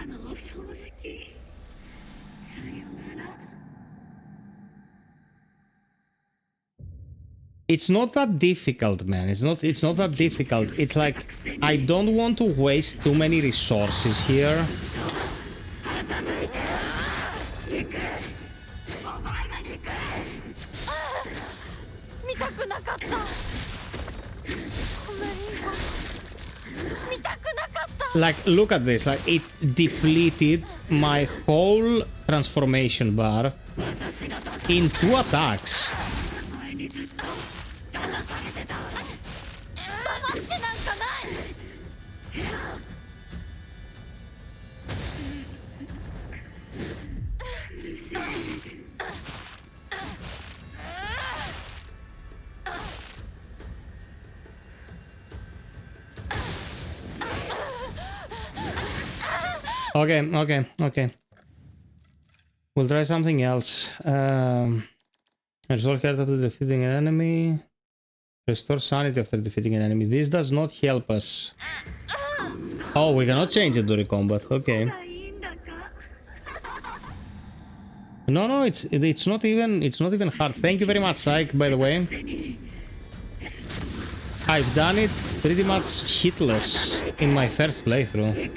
It's not that difficult, man. It's not that difficult. It's like I don't want to waste too many resources here. Like, look at this, like, it depleted my whole transformation bar in 2 attacks. Okay. We'll try something else. Restore health after defeating an enemy. Restore sanity after defeating an enemy. This does not help us. Oh, we cannot change it during combat. Okay. No, it's not even hard. Thank you very much, Psych, by the way. I've done it pretty much hitless in my first playthrough.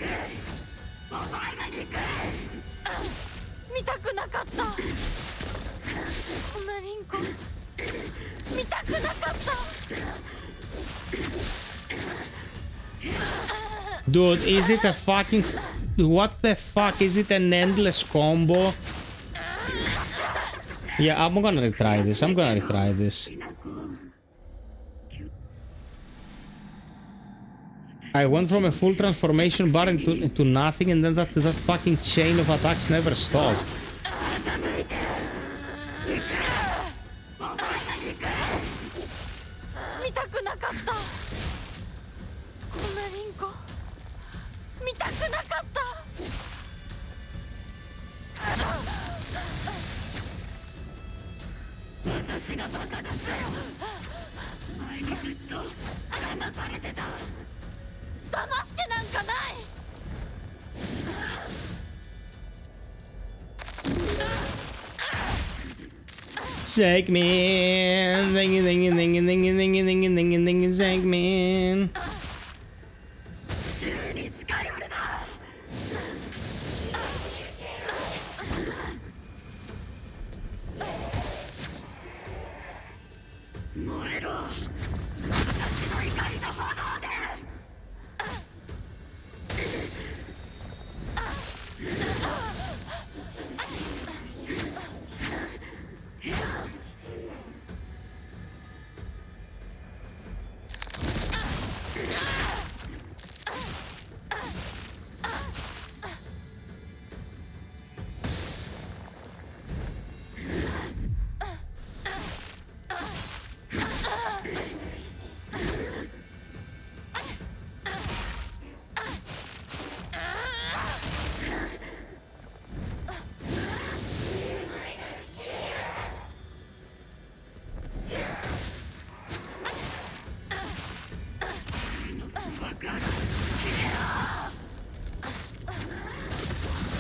Dude, is it a fucking... What the fuck? Is it an endless combo? Yeah, I'm gonna retry this. I went from a full transformation bar into nothing, and then that fucking chain of attacks never stopped. Shake man, shake man.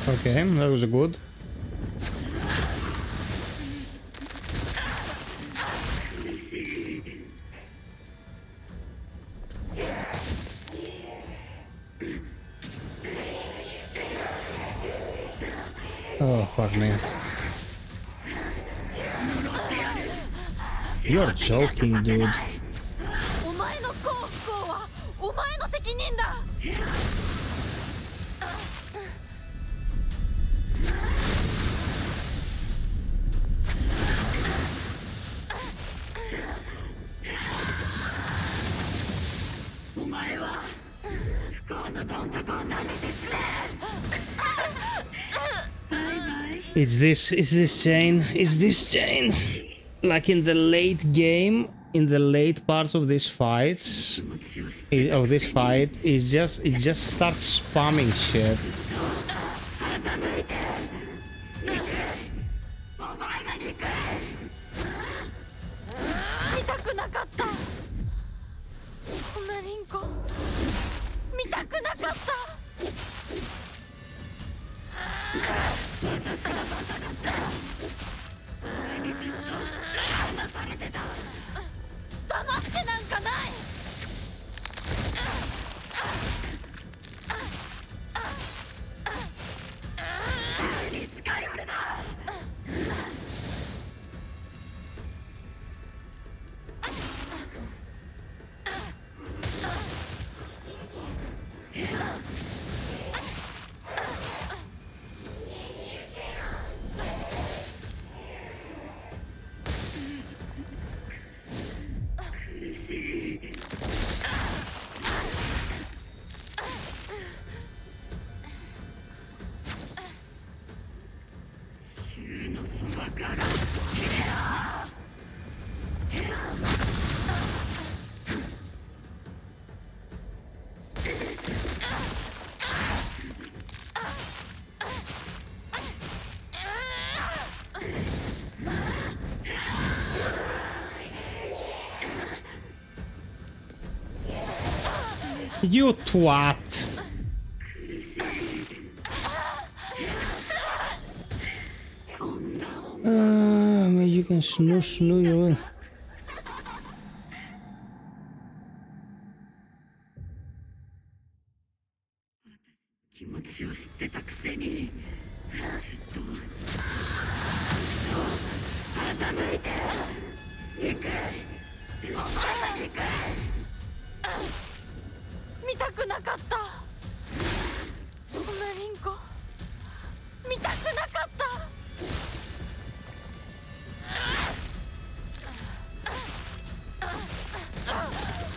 Okay, that was good. Oh, fuck me. You're joking, dude. Is this chain like in the late game, in the late parts of this fight, it just starts spamming shit. You twat! You can snoo you.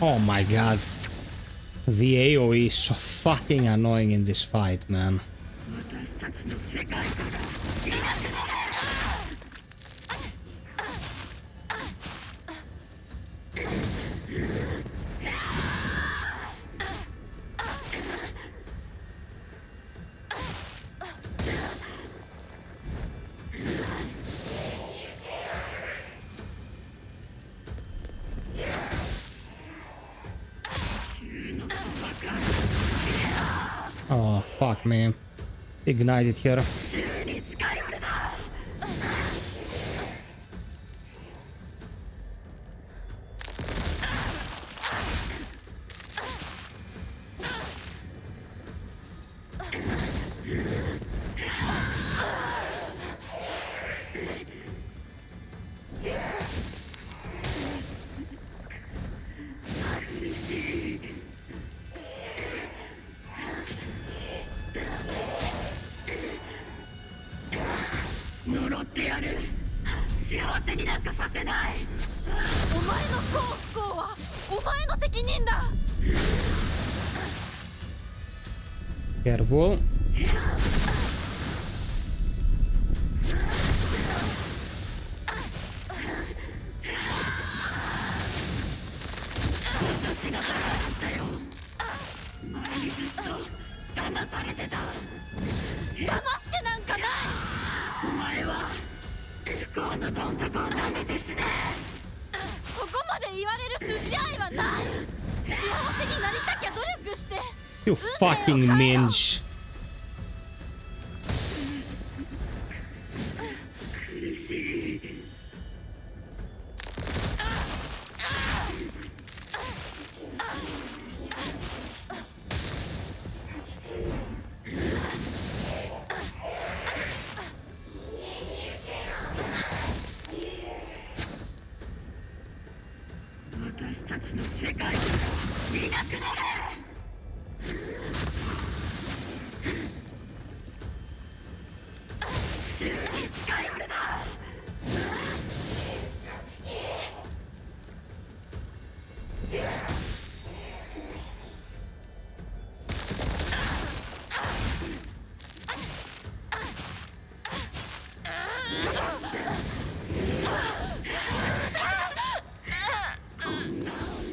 Oh my god. The AoE is so fucking annoying in this fight, man. Oh, fuck me. Ignited here. Careful. You fucking minge.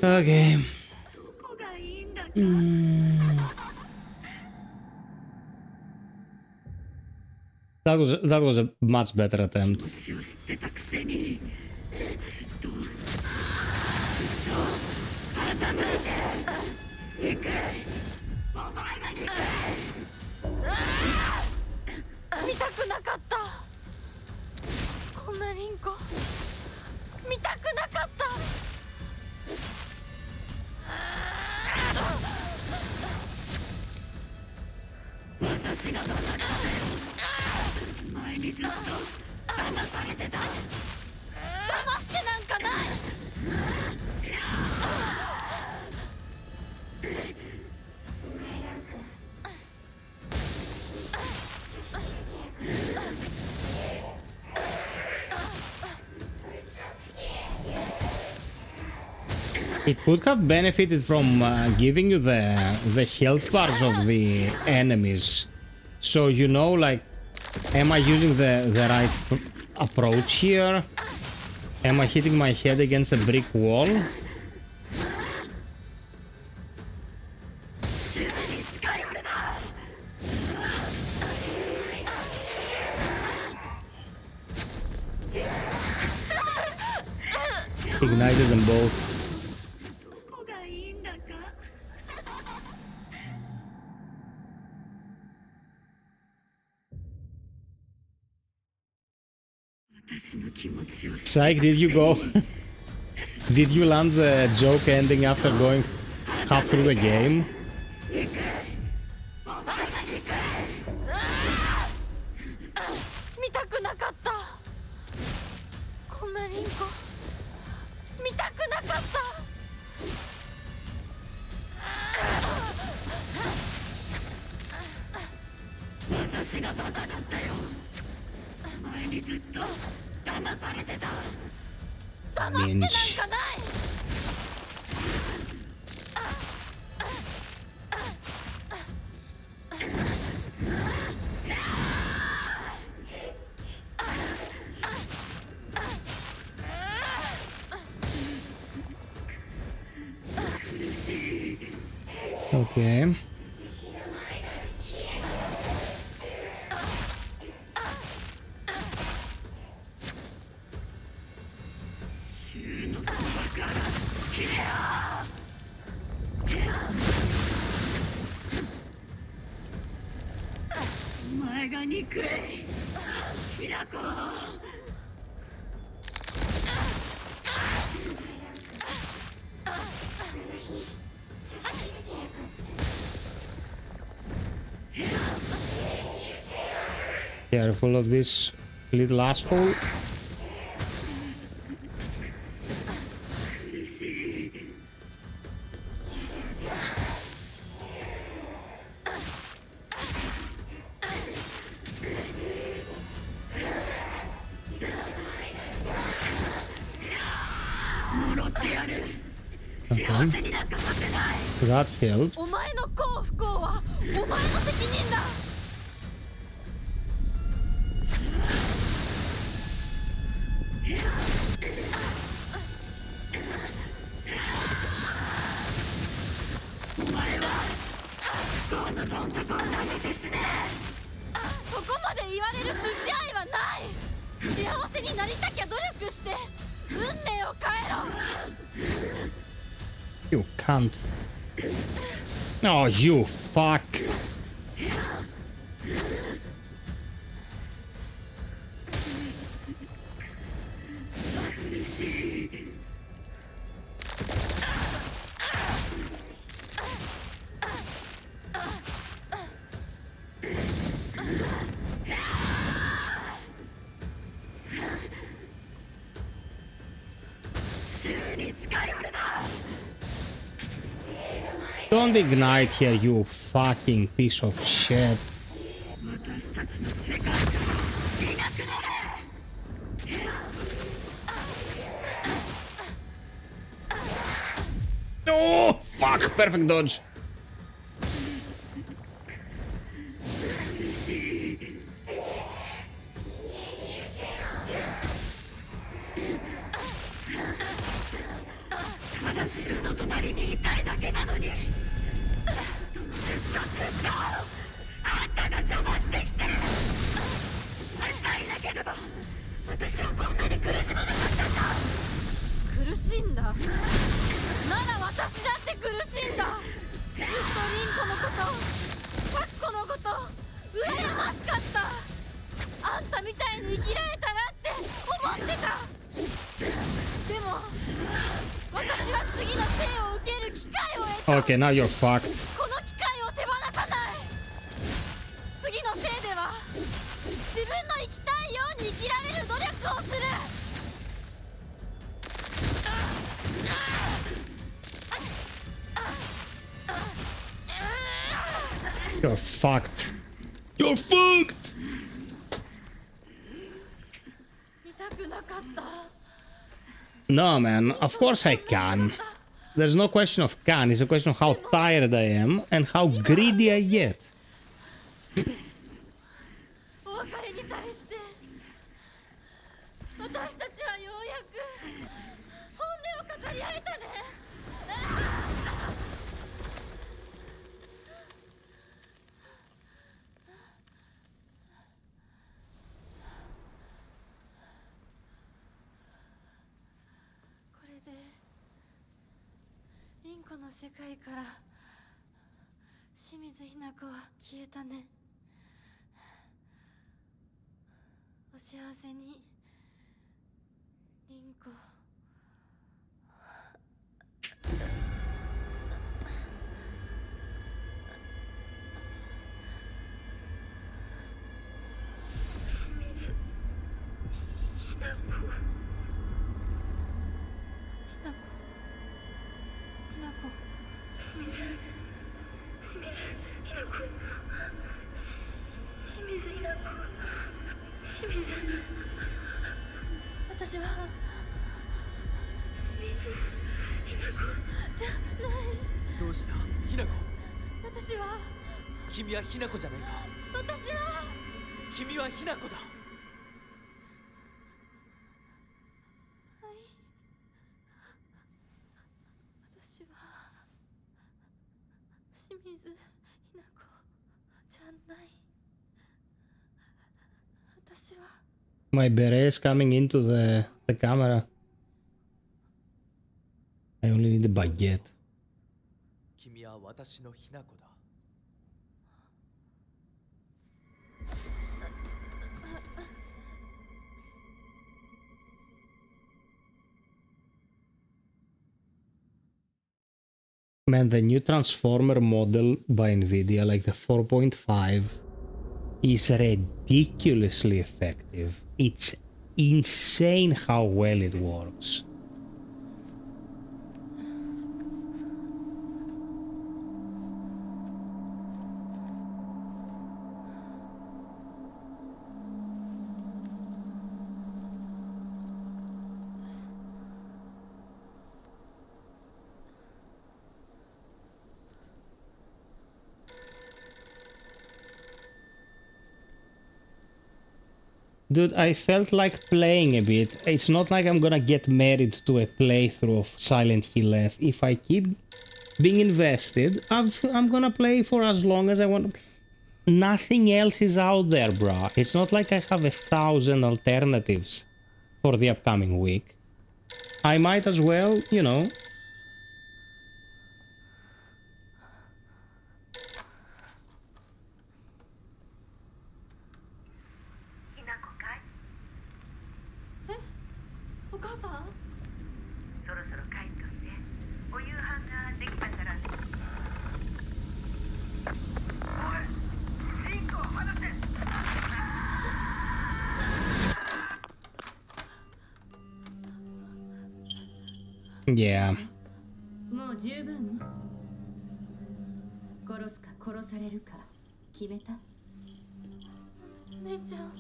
Okay. That was a much better attempt. It could have benefited from giving you the health bars of the enemies, so you know, like, am I using the right approach here? Am I hitting my head against a brick wall? Ignited them both. Psych, did you go? Did you land the joke ending after going half through the game? 見たくなかった。こんなリンコ見たくなかった。私がバカだったよ。前にずっと騙されてた。騙してなんかない。Okay. Careful of this little asshole. Okay. That helped. お前の幸不幸はお前の責任だ。お前はこのどん底を舐めて死ね。そこまで言われる筋合いはない。幸せになりたきゃ努力して運命を変えろ。You can't. Oh, you fuck. Don't ignite here, you fucking piece of shit. Oh, fuck! Perfect dodge. Okay, now you're fucked. You're fucked. You're fucked! No, man, of course I can. There's no question of can, it's a question of how tired I am and how greedy I get. どうしたひなこ。私は君はひなこじゃないか。私は君はひなこだ。はい。私は清水ひなこじゃない。私は My beret is coming into the camera. I only need a baguette. 君は私のひなこだ。Man, the new Transformer model by Nvidia, like the 4.5, is ridiculously effective. It's insane how well it works. Dude, I felt like playing a bit. It's not like I'm gonna get married to a playthrough of Silent Hill F. If I keep being invested, I'm gonna play for as long as I want. Nothing else is out there, bruh. It's not like I have 1,000 alternatives for the upcoming week. I might as well, you know. Yeah. もう十分。殺すか殺されるか決めた？姉ちゃん。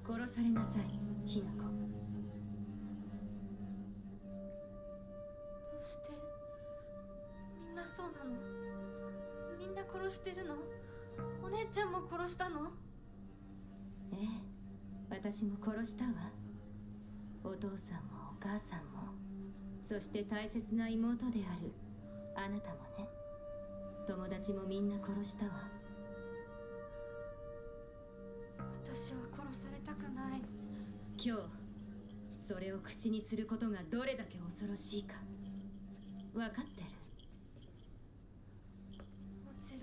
殺されなさい、ひなこ。どうしてみんなそうなの？みんな殺してるの？お姉ちゃんも殺したの？ええ、私も殺したわ。お父さんもお母さんも、そして大切な妹であるあなたもね。友達もみんな殺したわ。私は殺されたくない。今日それを口にすることがどれだけ恐ろしいか分かってる？もちろん。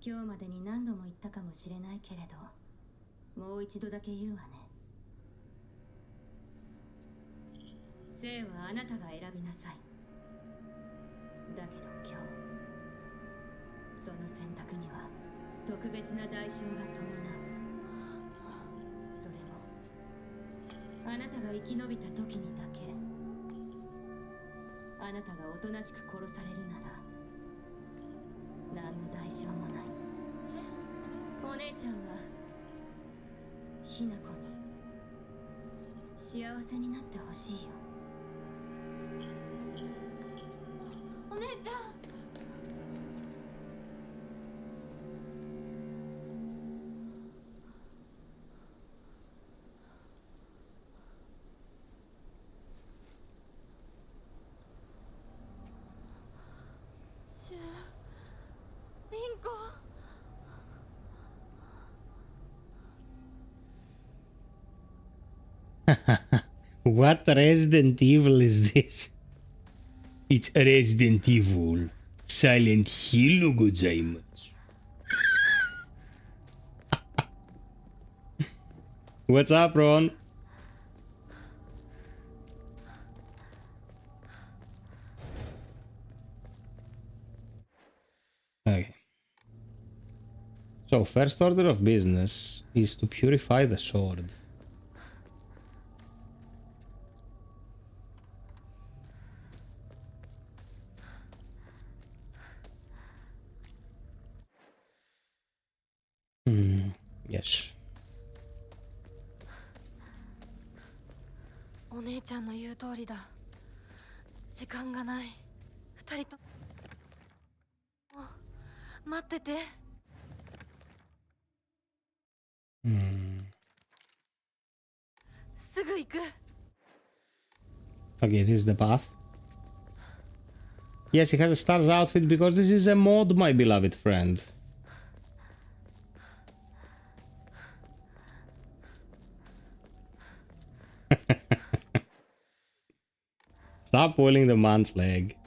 今日までに何度も言ったかもしれないけれど、もう一度だけ言うわね。生はあなたが選びなさい。だけど今日、その選択には特別な代償が伴う。それもあなたが生き延びた時にだけ。あなたがおとなしく殺されるなら何の代償もない。お姉ちゃんはひなこに幸せになってほしいよ。お姉ちゃん。リンコ。What Resident Evil is this? It's Resident Evil. Silent Hill gozaimasu. What's up, Ron? So, first order of business is to purify the sword. Yes. お姉ちゃんの言う通りだ。時間がない。二人とも待ってて。すぐ行く。Okay, this is the path. Yes, he has a star's outfit because this is a mod, my beloved friend. Stop pulling the man's leg.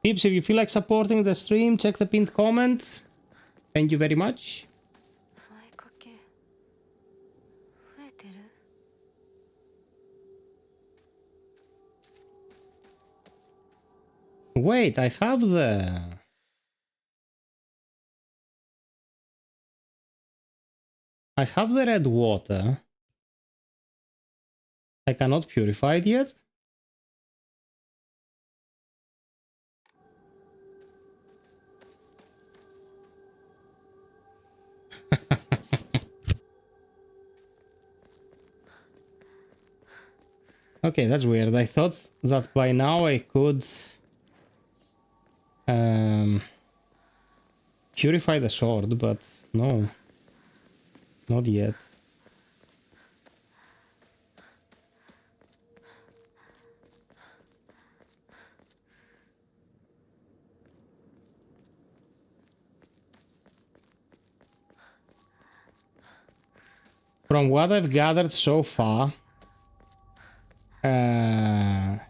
Peeps, if you feel like supporting the stream, check the pinned comment. Thank you very much. Wait, I have the... I have the red water. I cannot purify it yet. Okay, that's weird. I thought that by now I could purify the sword, but no, not yet. From what I've gathered so far,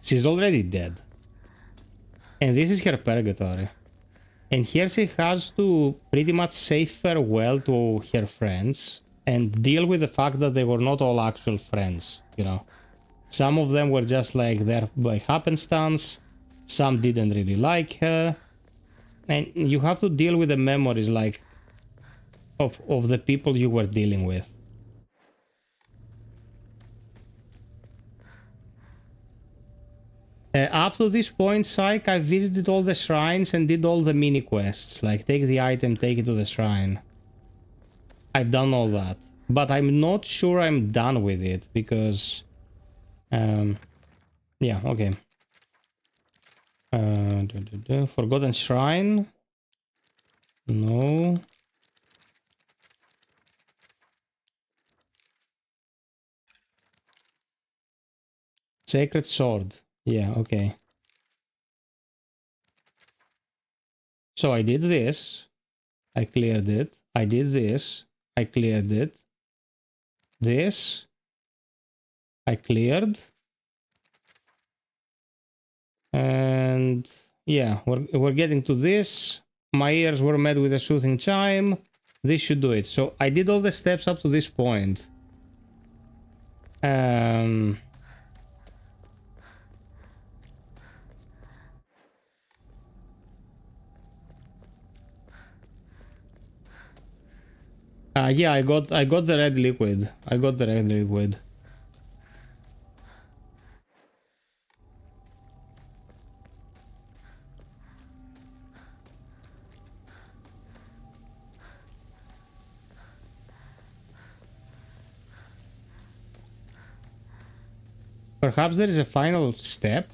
she's already dead. And this is her purgatory. And here she has to pretty much say farewell to her friends and deal with the fact that they were not all actual friends, you know. Some of them were just like there by happenstance, some didn't really like her. And you have to deal with the memories like of the people you were dealing with. Up to this point, Psych, I visited all the shrines and did all the mini quests, like take the item, take it to the shrine. I've done all that, but I'm not sure I'm done with it because, yeah, okay. Forgotten Shrine? No. Sacred Sword. Yeah, okay. So I did this. I cleared it. I did this. I cleared it. This. I cleared. And yeah, we're getting to this. My ears were met with a soothing chime. This should do it. So I did all the steps up to this point. Yeah, I got the red liquid. I got the red liquid. Perhaps there is a final step.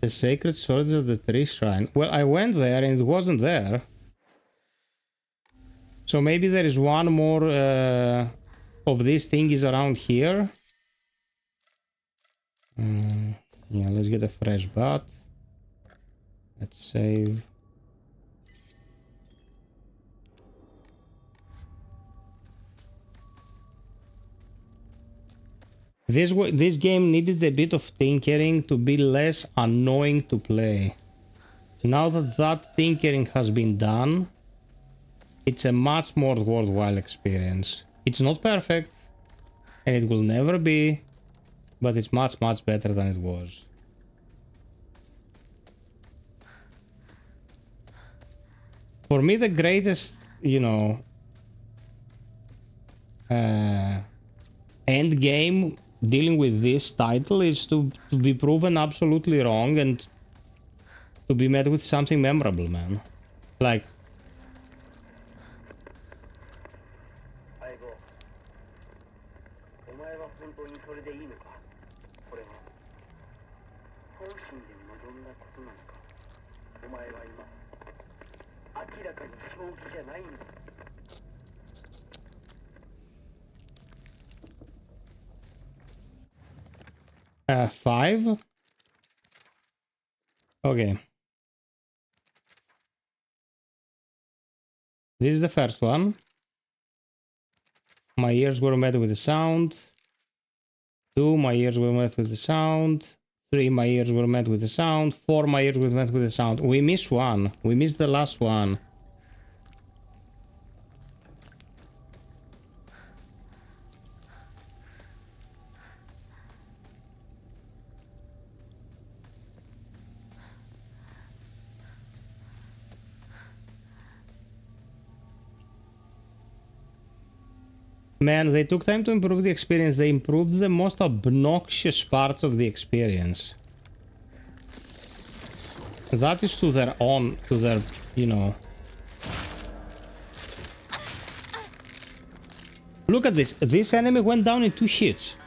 The sacred swords of the tree shrine. Well, I went there and it wasn't there. So maybe there is one more of this thing is around here. Yeah, let's get a fresh bat. Let's save. This game needed a bit of tinkering to be less annoying to play. Now that that tinkering has been done, it's a much more worthwhile experience. It's not perfect, and it will never be, but it's much, much better than it was. For me, the greatest, you know, end game dealing with this title is to be proven absolutely wrong and to be met with something memorable, man. Like, five? Okay. This is the first one. My ears were met with the sound. 2, my ears were met with the sound. 3, my ears were met with the sound. 4, my ears were met with the sound. We missed one. We missed the last one. Man, they took time to improve the experience. They improved the most obnoxious parts of the experience. That is to their own, you know. Look at this. This enemy went down in 2 hits.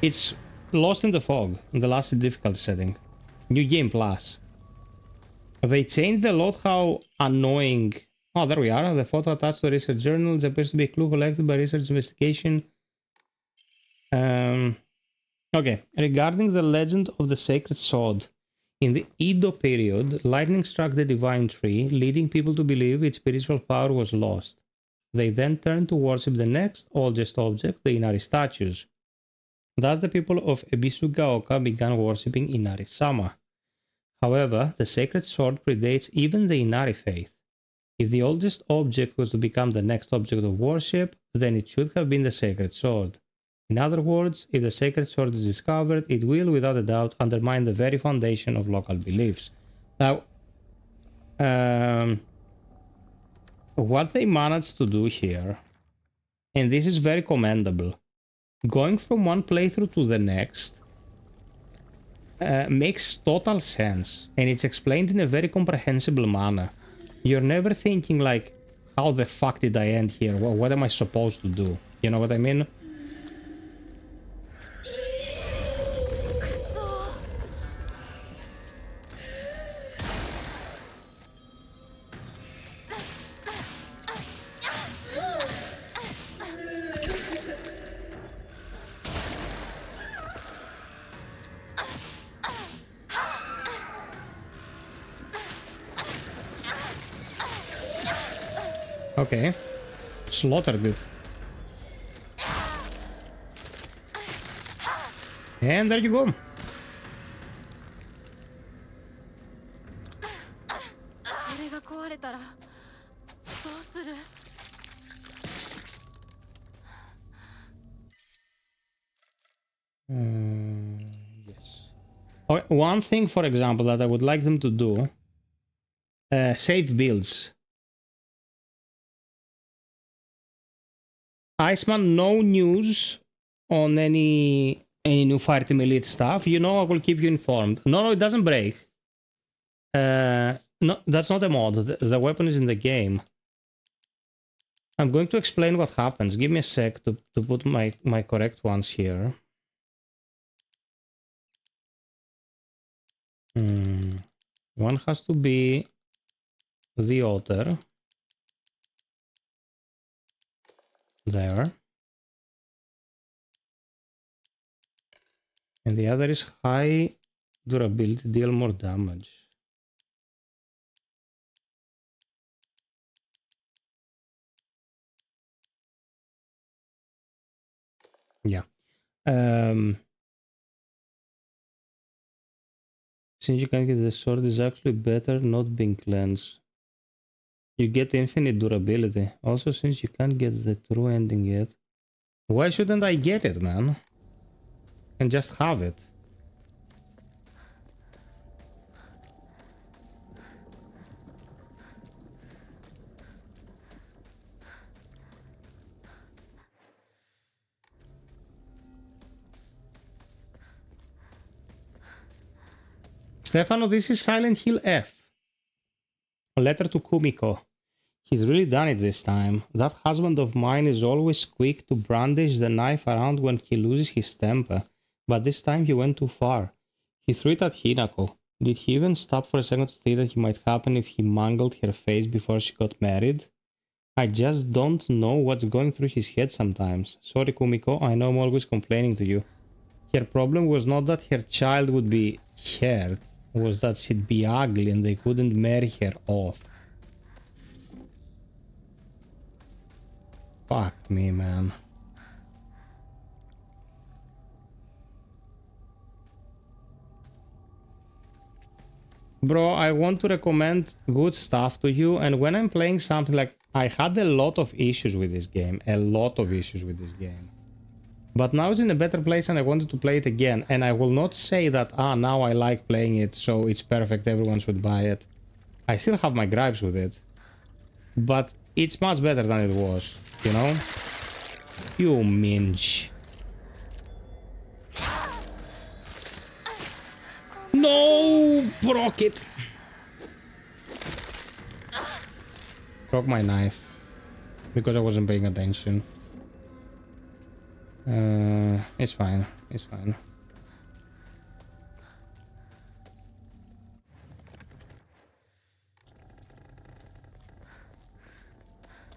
It's Lost in the Fog, in the last difficulty setting. New Game Plus. They changed a lot how annoying... Oh, there we are. The photo attached to research journals appears to be a clue collected by research investigation. Okay. Regarding the legend of the sacred sword. In the Edo period, lightning struck the divine tree, leading people to believe its spiritual power was lost. They then turned to worship the next oldest object, the Inari statues. Thus the people of Ebisugaoka began worshipping Inari-sama. However, the sacred sword predates even the Inari faith. If the oldest object was to become the next object of worship, then it should have been the sacred sword. In other words, if the sacred sword is discovered, it will, without a doubt, undermine the very foundation of local beliefs. Now, what they managed to do here, and this is very commendable, going from one playthrough to the next makes total sense, and it's explained in a very comprehensible manner. You're never thinking like, how the fuck did I end here? What am I supposed to do? You know what I mean? Okay. Slaughtered it. And there you go. Yes. Oh, one thing, for example, that I would like them to do, save builds. Iceman, no news on any new Fire Team Elite stuff. You know, I will keep you informed. No, it doesn't break. No, that's not a mod. The weapon is in the game. I'm going to explain what happens. Give me a sec to put my correct ones here. One has to be the altar. There. And the other is high durability, deal more damage. Yeah. Since you can get the sword is actually better not being cleansed. You get infinite durability. Also, since you can't get the true ending yet. Why shouldn't I get it, man? And just have it. Stefano, this is Silent Hill F. A letter to Kumiko. He's really done it this time. That husband of mine is always quick to brandish the knife around when he loses his temper, but this time he went too far. He threw it at Hinako. Did he even stop for a second to think that it might happen if he mangled her face before she got married? I just don't know what's going through his head sometimes. Sorry, Kumiko, I know I'm always complaining to you. Her problem was not that her child would be hurt, it was that she'd be ugly and they couldn't marry her off. Fuck me, man. Bro, I want to recommend good stuff to you, and when I'm playing something like... I had a lot of issues with this game. But now it's in a better place and I wanted to play it again. And I will not say that, now I like playing it, so it's perfect, everyone should buy it. I still have my gripes with it. But it's much better than it was, you know? You minch. No! Broke it! Broke my knife. Because I wasn't paying attention. It's fine. It's fine.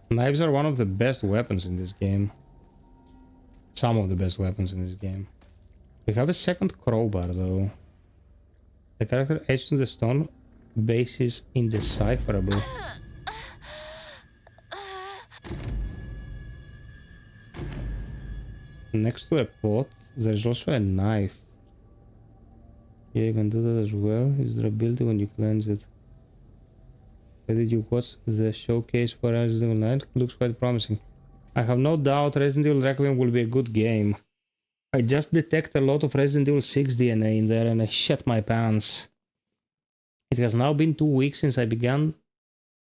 Knives are one of the best weapons in this game. Some of the best weapons in this game. We have a second crowbar though. The character etched in the stone base is indecipherable. Next to a pot, there is also a knife. Yeah, you can do that as well. It's durability when you cleanse it. Where did you watch the showcase for Resident Evil 9? Looks quite promising. I have no doubt Resident Evil Requiem will be a good game. I just detect a lot of Resident Evil 6 DNA in there and I shat my pants. It has now been 2 weeks since I began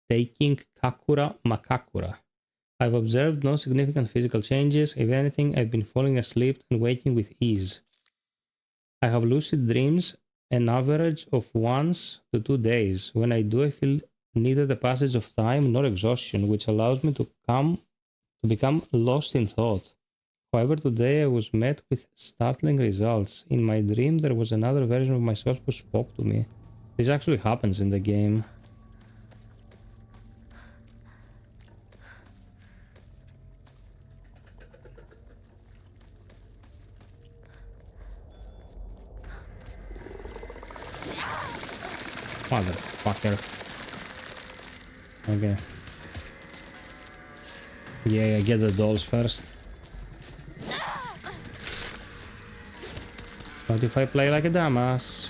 taking Kakura Makakura. I've observed no significant physical changes. If anything, I've been falling asleep and waking with ease. I have lucid dreams an average of 1 to 2 days. When I do, I feel neither the passage of time nor exhaustion, which allows me to become lost in thought. However, today I was met with startling results. In my dream, there was another version of myself who spoke to me. This actually happens in the game. Motherfucker. Okay. Yeah, I get the dolls first. What if I play like a dumbass?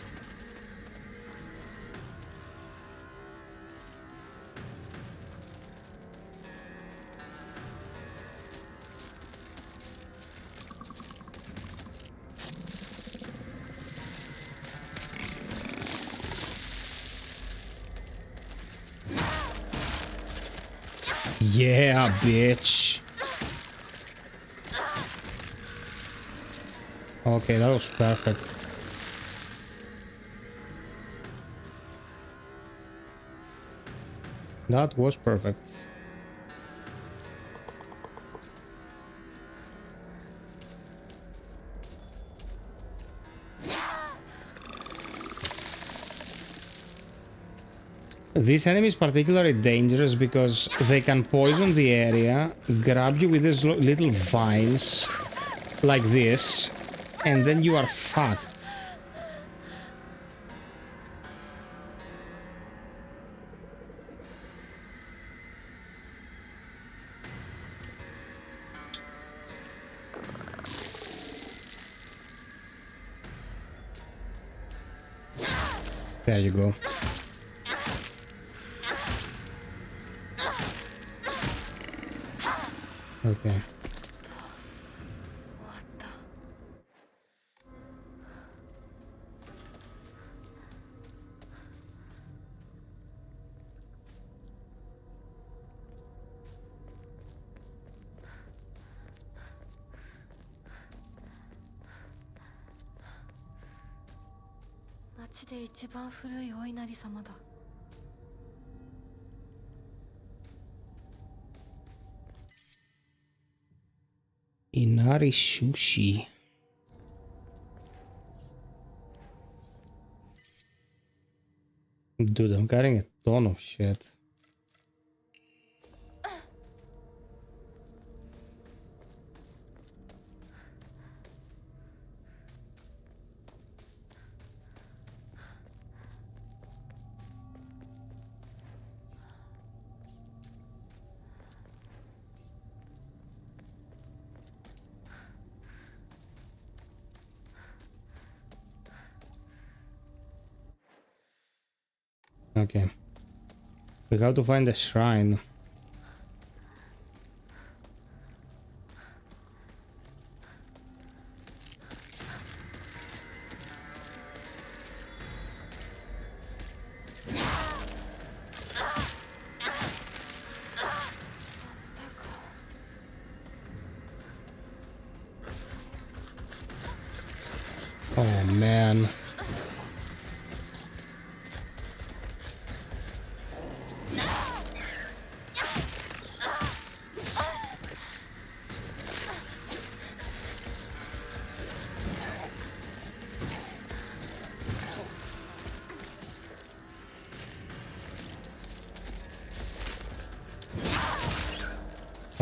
Yeah, bitch. Okay, that was perfect. That was perfect. This enemy is particularly dangerous because they can poison the area, grab you with these little vines, like this, and then you are fucked. There you go. Okay. Inari sushi. Dude, I'm getting a ton of shit. Okay. We have to find a shrine. Oh man.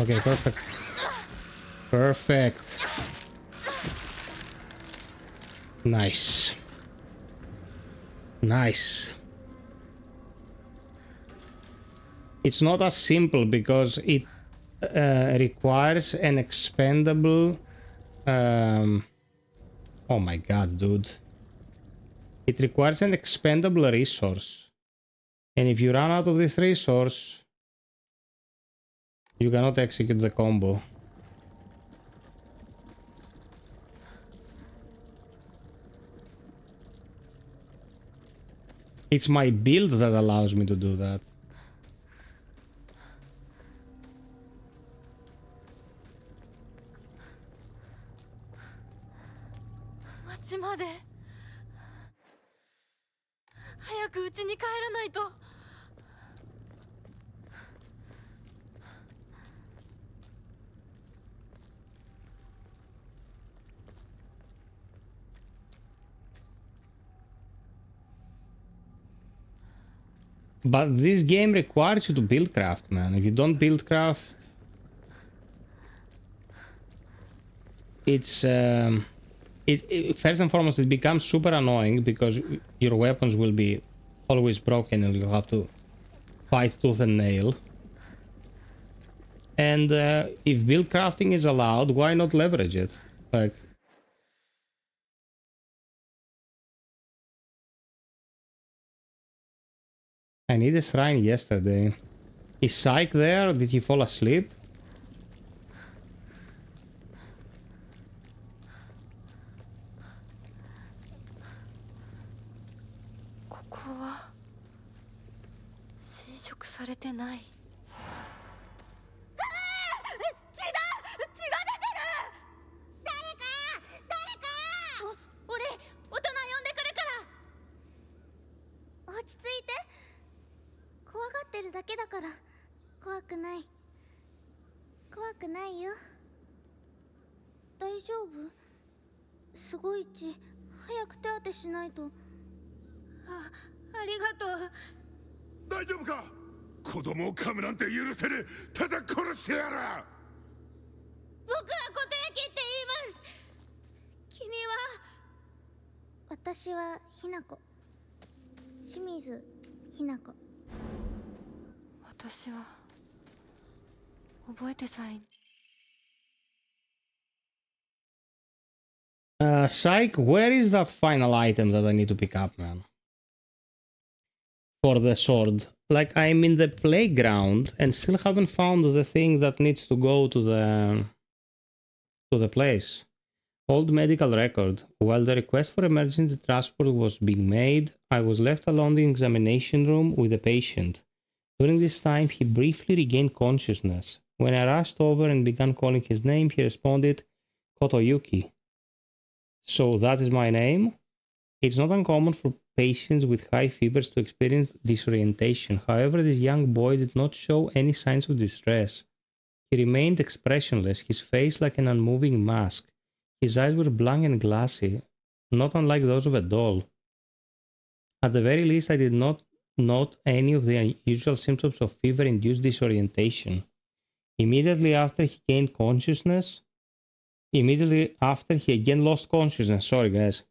Okay, perfect. Perfect. Nice. Nice. It's not as simple because it requires an expendable... oh my god, dude. It requires an expendable resource. And if you run out of this resource, you cannot execute the combo. It's my build that allows me to do that. But this game requires you to build craft, man. If you don't build craft, it's first and foremost it becomes super annoying because your weapons will be always broken and you have to fight tooth and nail. And if build crafting is allowed, why not leverage it? Like, I need a shrine yesterday. Is Psyche there? Did he fall asleep? Psyche, where is that final item that I need to pick up, man? for the sword. Like, I'm in the playground and still haven't found the thing that needs to go to the place. Old medical record. While the request for emergency transport was being made, I was left alone in the examination room with the patient. During this time, he briefly regained consciousness. When I rushed over and began calling his name, he responded, Kotoyuki. So that is my name? It's not uncommon for patients with high fevers to experience disorientation. However, this young boy did not show any signs of distress. He remained expressionless, his face like an unmoving mask. His eyes were blank and glassy, not unlike those of a doll. At the very least, I did not note any of the unusual symptoms of fever-induced disorientation. Immediately after he again lost consciousness, sorry guys.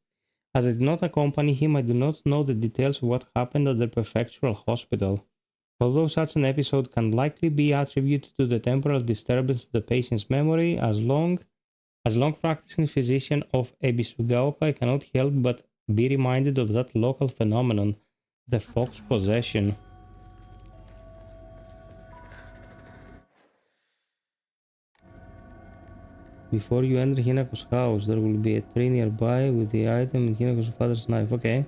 As I did not accompany him, I do not know the details of what happened at the prefectural hospital. Although such an episode can likely be attributed to the temporal disturbance of the patient's memory, as long practicing physician of Ebisugaoka, I cannot help but be reminded of that local phenomenon, the fox possession. Before you enter Hinako's house, there will be a tree nearby with the item and Hinako's father's knife. Okay.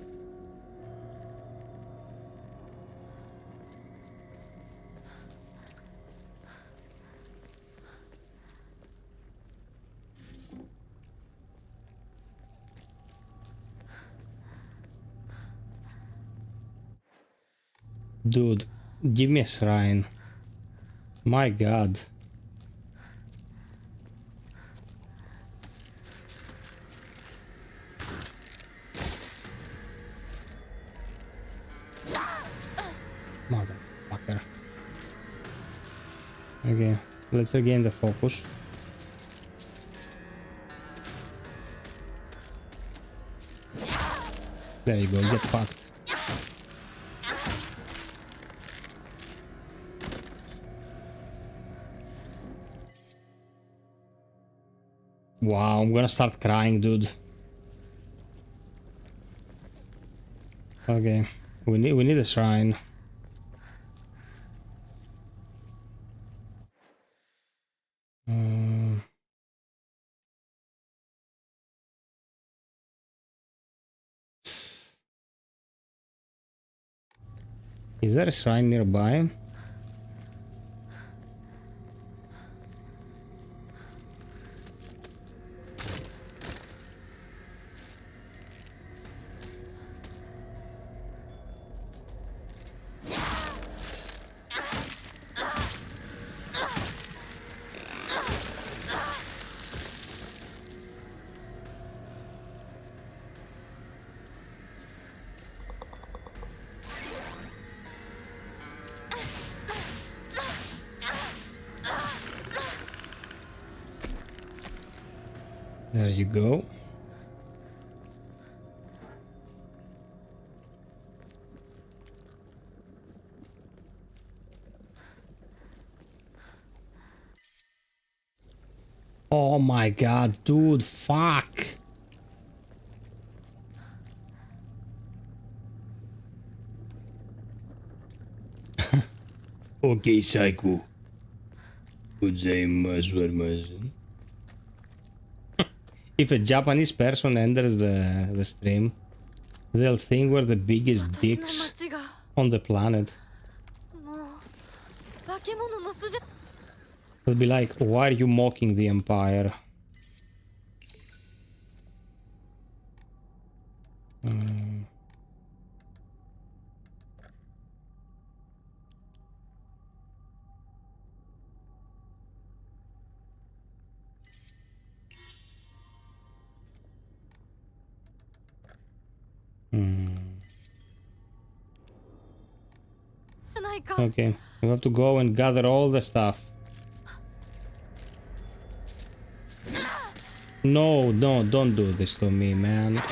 Dude, give me a shrine. My god. Motherfucker. Okay, let's regain the focus. There you go, get fucked. Wow, I'm gonna start crying, dude. Okay, we need a shrine. Is there a shrine nearby? There you go. Oh my god, dude, fuck. Okay, Psycho. If a Japanese person enters the stream, they'll think we're the biggest dicks on the planet. They'll be like, why are you mocking the Empire? Okay, we have to go and gather all the stuff. No, don't do this to me, man.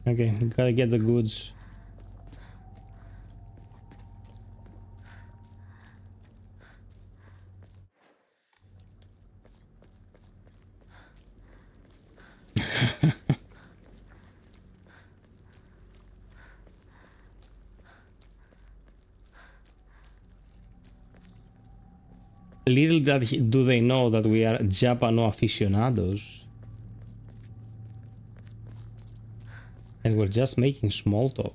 Okay, gotta get the goods. Little do they know that we are Japano aficionados. And we're just making small talk.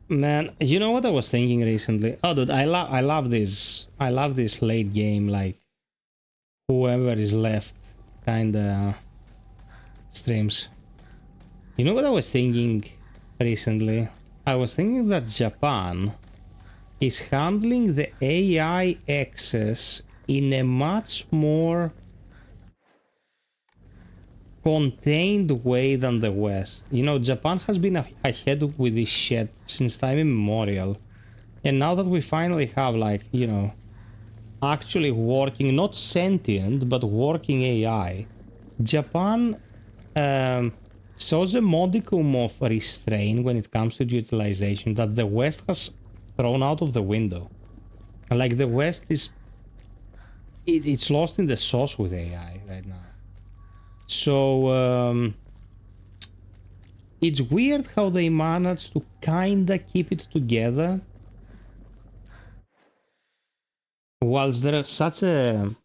Man, you know what I was thinking recently? Oh, dude, I love this. I love this late game, like whoever is left, kinda streams. You know what I was thinking recently? I was thinking that Japan is handling the AI excess in a much more contained way than the West. You know, Japan has been ahead with this shit since time immemorial. And now that we finally have, like, you know, actually working, not sentient, but working AI, Japan shows a modicum of restraint when it comes to utilization that the West has thrown out of the window. Like, the West is... it's lost in the sauce with AI right now. So, it's weird how they managed to kinda keep it together whilst they're such a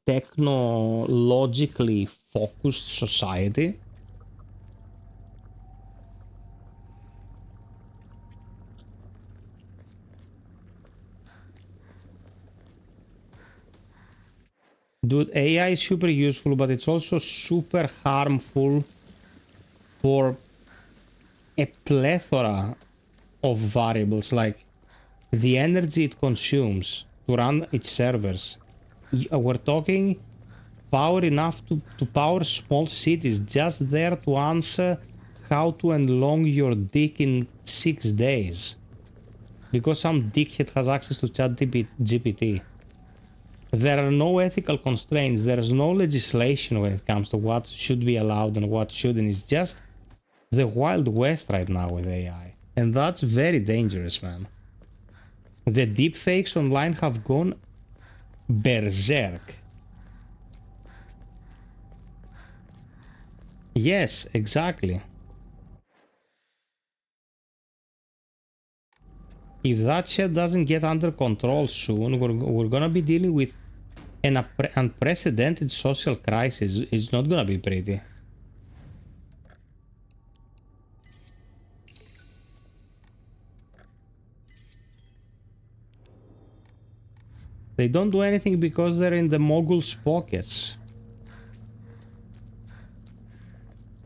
technologically focused society. Dude, AI is super useful, but it's also super harmful for a plethora of variables, like the energy it consumes to run its servers. We're talking power enough to power small cities just there to answer how to unlock your dick in 6 days. Because some dickhead has access to ChatGPT. There are no ethical constraints, there is no legislation when it comes to what should be allowed and what shouldn't. It's just the Wild West right now with AI. And that's very dangerous, man. The deepfakes online have gone berserk. Yes, exactly. If that shit doesn't get under control soon, we're gonna be dealing with an unprecedented social crisis. It's not gonna be pretty. They don't do anything because they're in the moguls' pockets.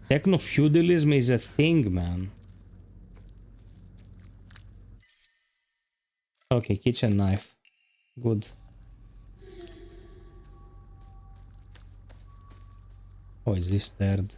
Techno-feudalism is a thing, man. Okay, kitchen knife. Good. Oh, is this third?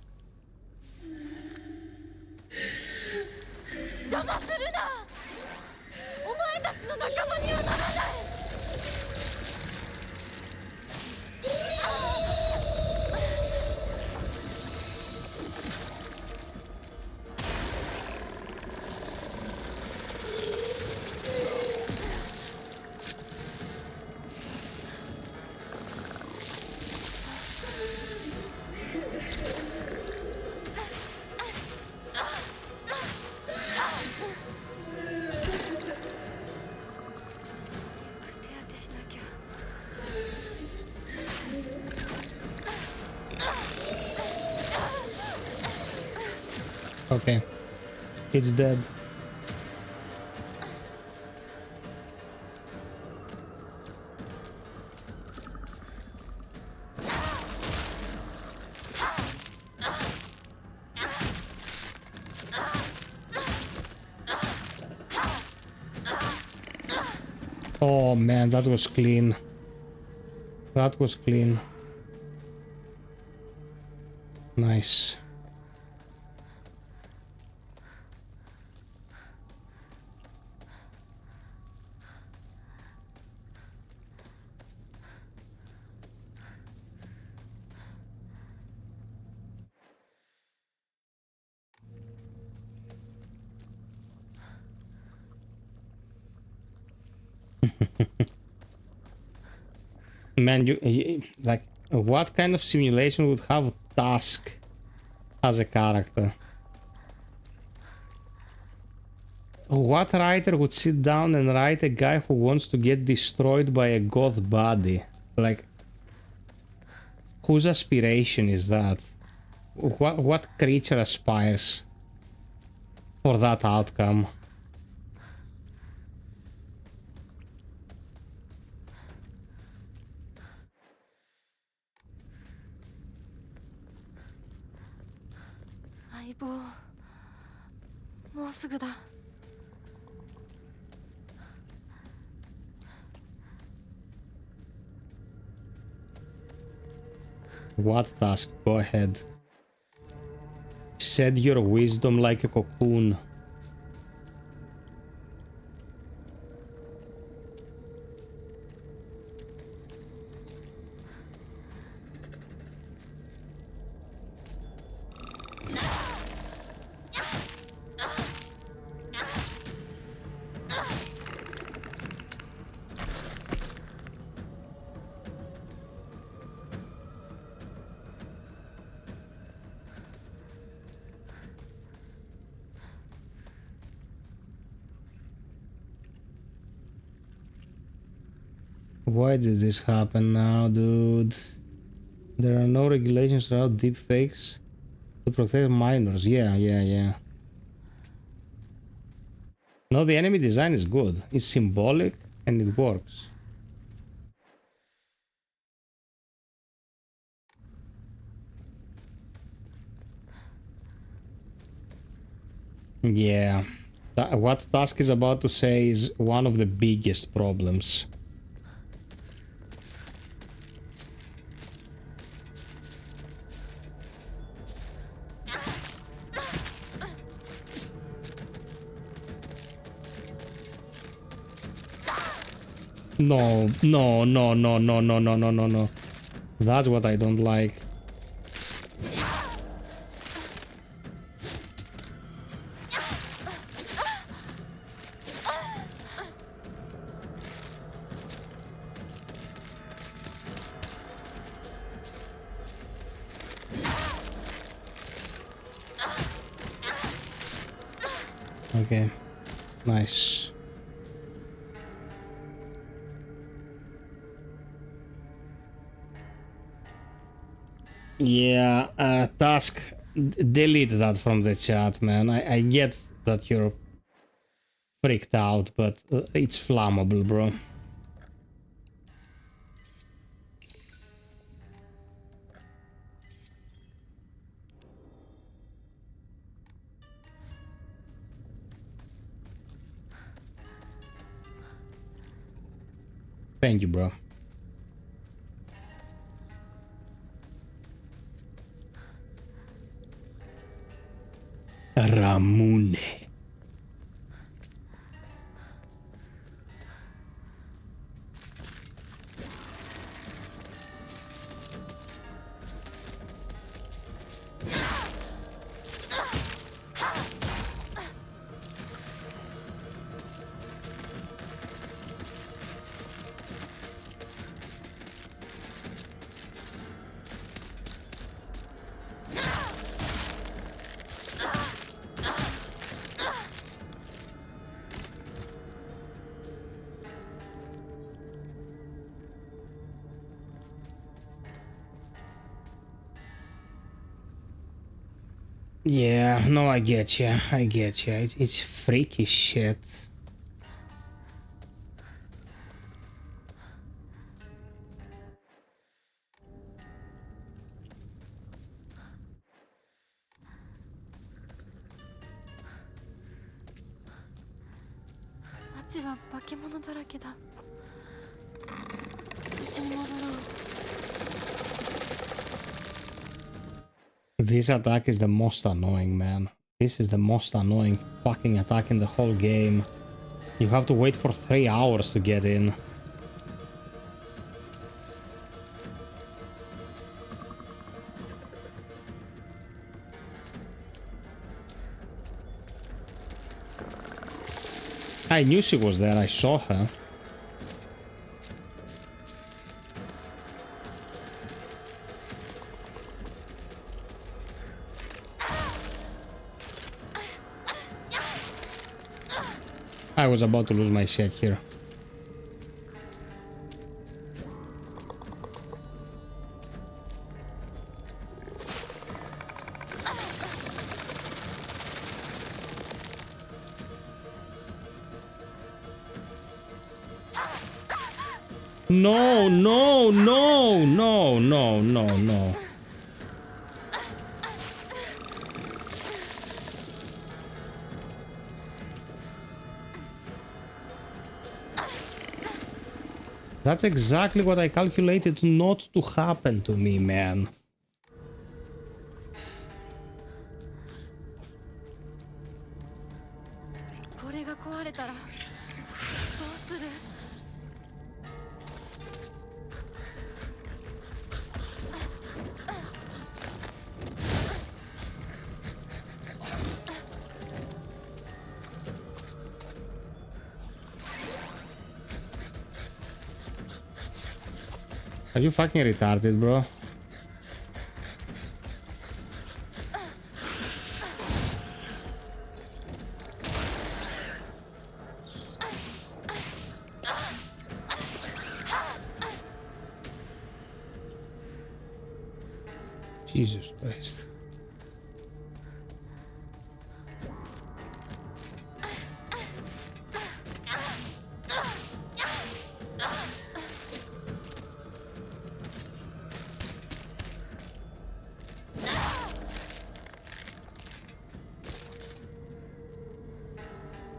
Okay, it's dead. Oh man, that was clean. That was clean. Nice. Man, you like, what kind of simulation would have Task as a character? What writer would sit down and write a guy who wants to get destroyed by a goth body? Like, whose aspiration is that? What creature aspires for that outcome? What task? Go ahead. Shed your wisdom like a cocoon. Why did this happen now, dude? There are no regulations around deepfakes to protect minors. Yeah. No, the enemy design is good. It's symbolic and it works. Yeah. What Task is about to say is one of the biggest problems. No. That's what I don't like. Okay, nice. Yeah, Task, delete that from the chat, man. I get that you're freaked out, but it's flammable, bro. Thank you, bro. Ramune. Yeah, no, I get you. It's freaky shit. This attack is the most annoying, man. This is the most annoying fucking attack in the whole game. You have to wait for 3 hours to get in. I knew she was there, I saw her. I was about to lose my shit here. No, no, no, no, no, no, no. That's exactly what I calculated not to happen to me, man. Are you fucking retarded, bro? Jesus Christ.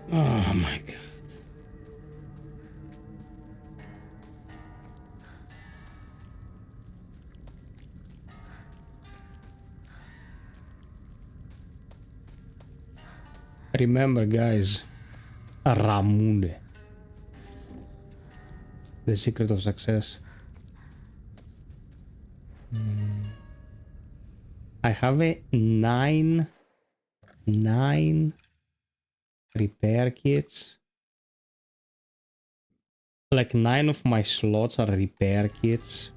Oh my god. Remember, guys, Ramune. The secret of success. I have a nine repair kits. Like 9 of my slots are repair kits.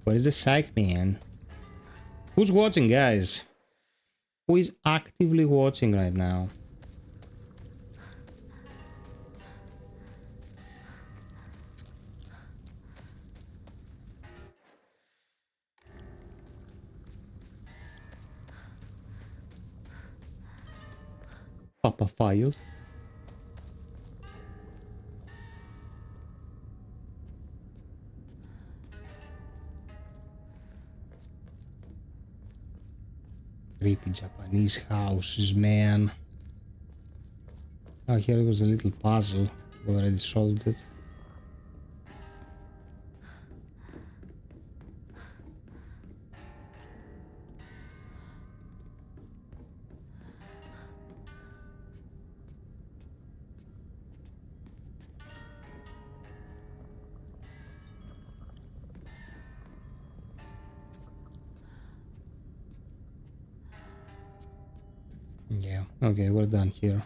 What is the psych, man? Who's watching, guys? Who is actively watching right now? Papa FiOth. Creepy Japanese houses, man. Oh, here was a little puzzle. Already solved it. Yeah, okay, we're done here.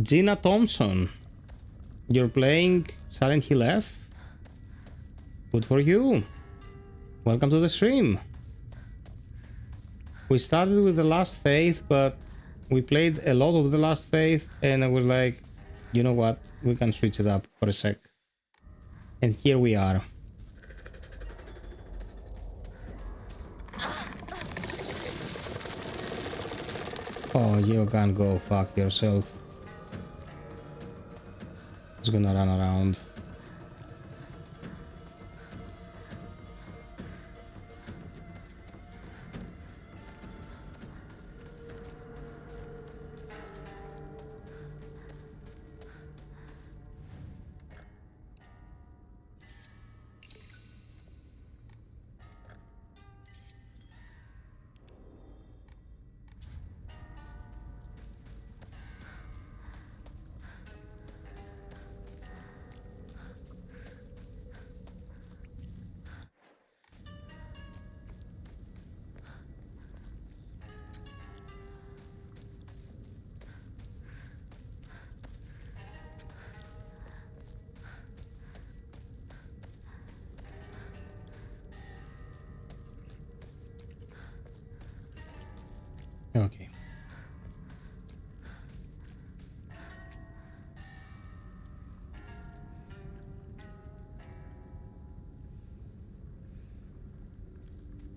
Gina Thompson, you're playing Silent Hill F? Good for you. Welcome to the stream. We started with the Last Faith, but we played a lot of the Last Faith, and I was like, you know what, we can switch it up for a sec. And here we are. Oh, you can go fuck yourself. It's gonna run around.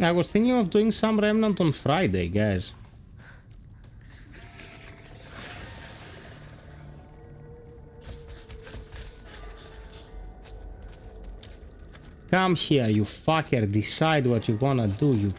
I was thinking of doing some Remnant on Friday, guys. Come here, you fucker. Decide what you wanna do, you...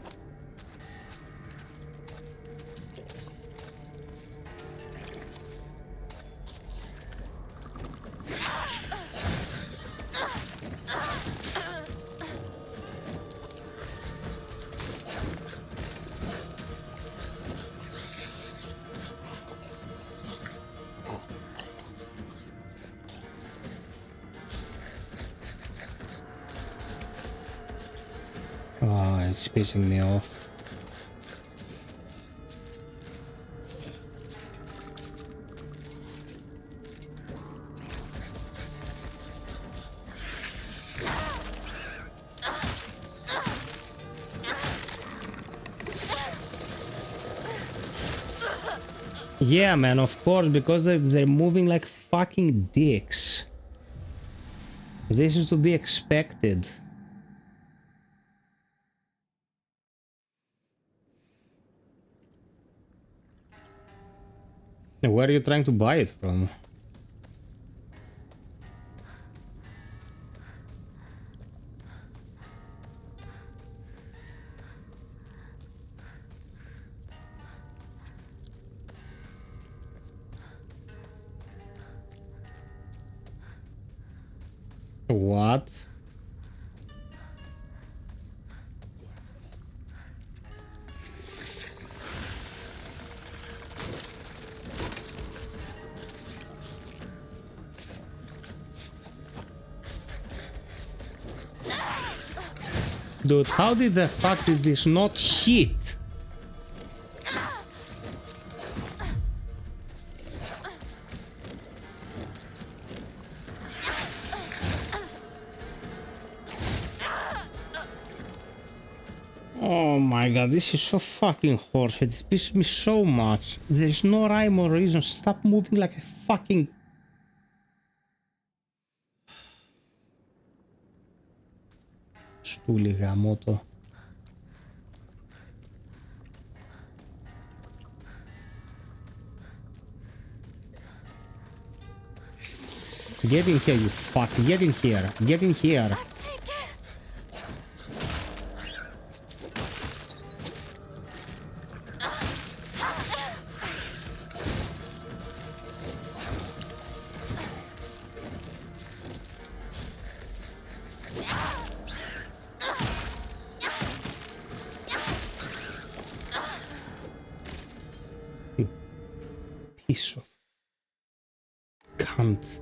Oh, it's pissing me off. Yeah, man, of course, because they're moving like fucking dicks. This is to be expected. Where are you trying to buy it from? What? Dude, how did the fuck did this not hit? Oh my god, this is so fucking horseshit. This pisses me so much. There's no rhyme or reason. Stop moving like a fucking... Στούλη γαμώτο. Get in here, you fuck. Get in here. Get in here. You piece of cunt.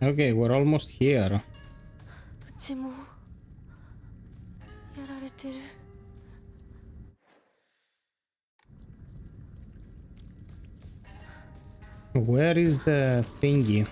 Okay, we're almost here. Where is the thingy?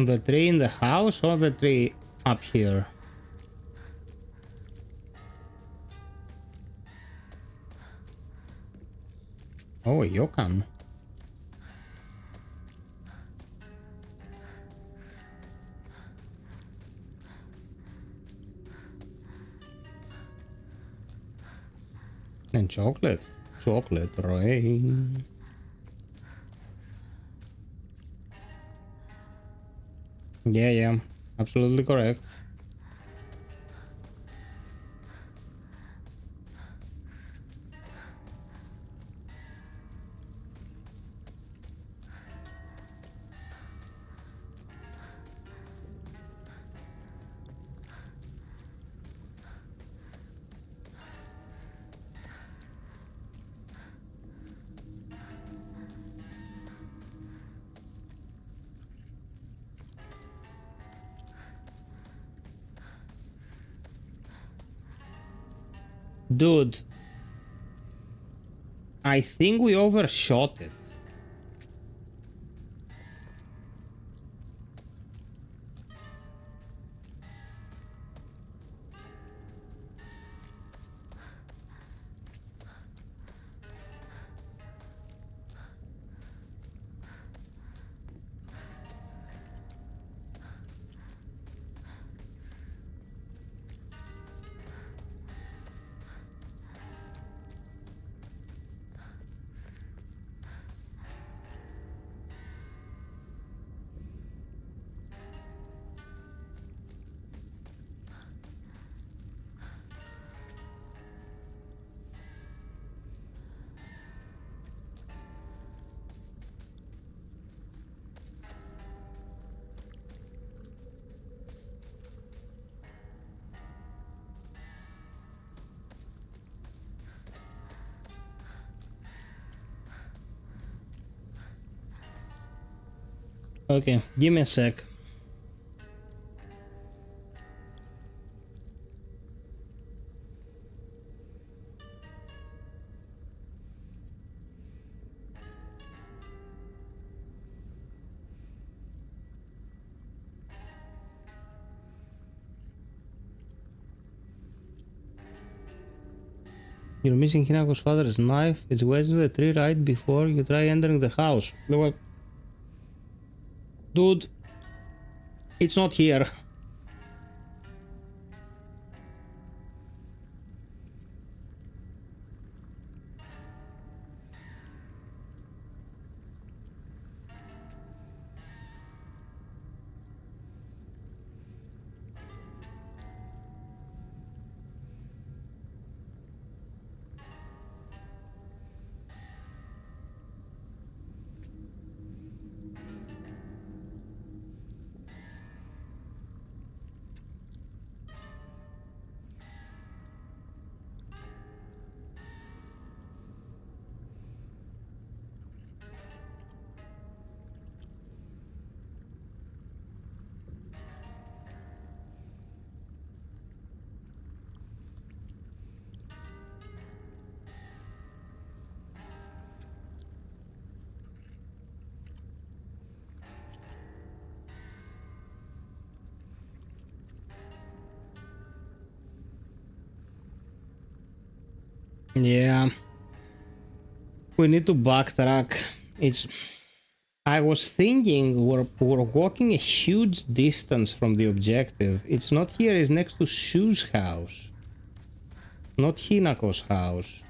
On the tree in the house or the tree up here? Oh, you can. And chocolate. Chocolate rain. Yeah, absolutely correct. Dude, I think we overshot it. Okay, give me a sec. You're missing Hinako's father's knife. It's wedged in the tree right before you try entering the house. Dude, it's not here. Yeah. We need to backtrack. I was thinking we're walking a huge distance from the objective. It's not here, it's next to Shu's house. Not Hinako's house.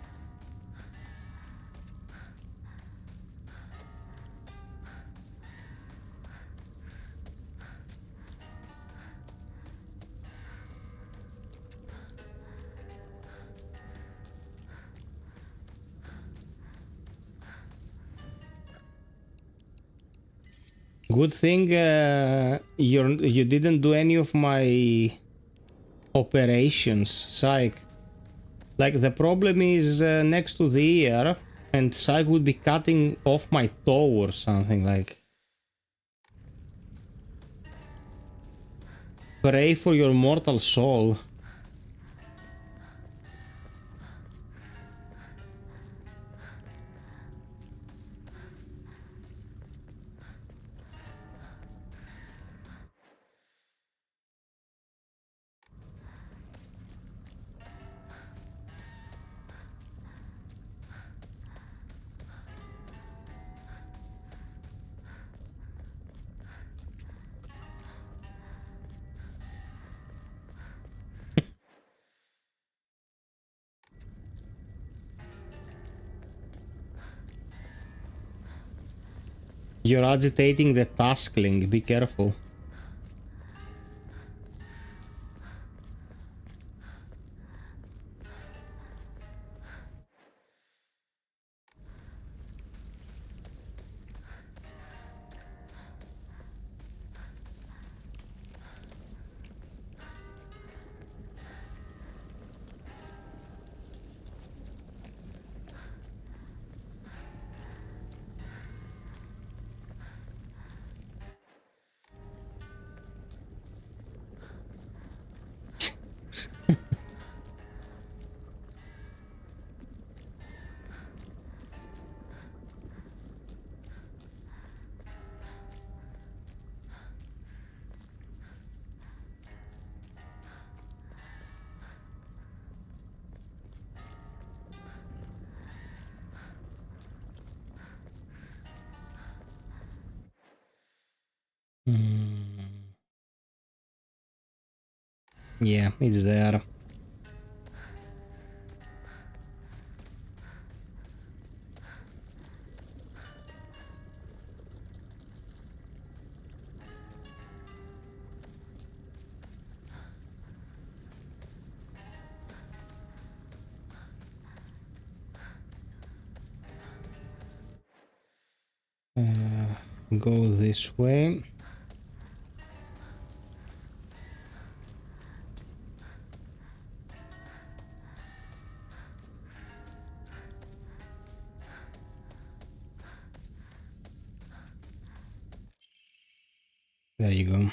Good thing you didn't do any of my operations, psych. Like the problem is next to the ear, and psych would be cutting off my toe or something. Like, pray for your mortal soul. You're agitating the taskling, be careful. Yeah, it's there. Go this way. There you go.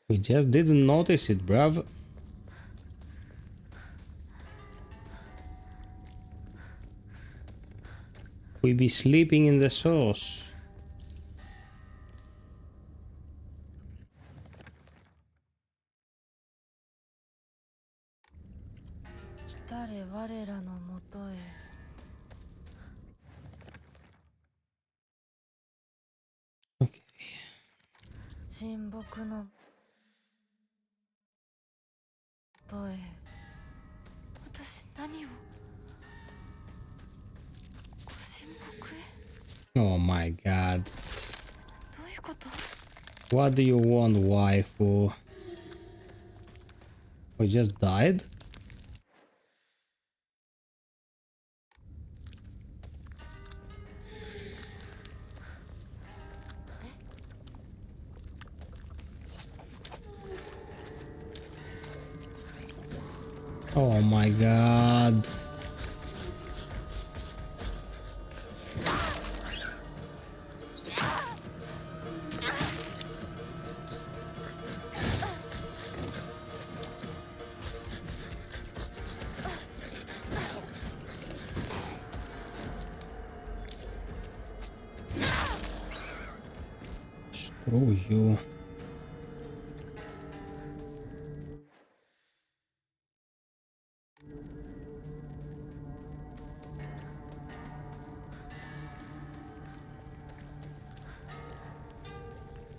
We just didn't notice it, bruv. We be sleeping in the sauce. Okay. Oh my god. What do you want, waifu? We just died? Oh my god. Screw you.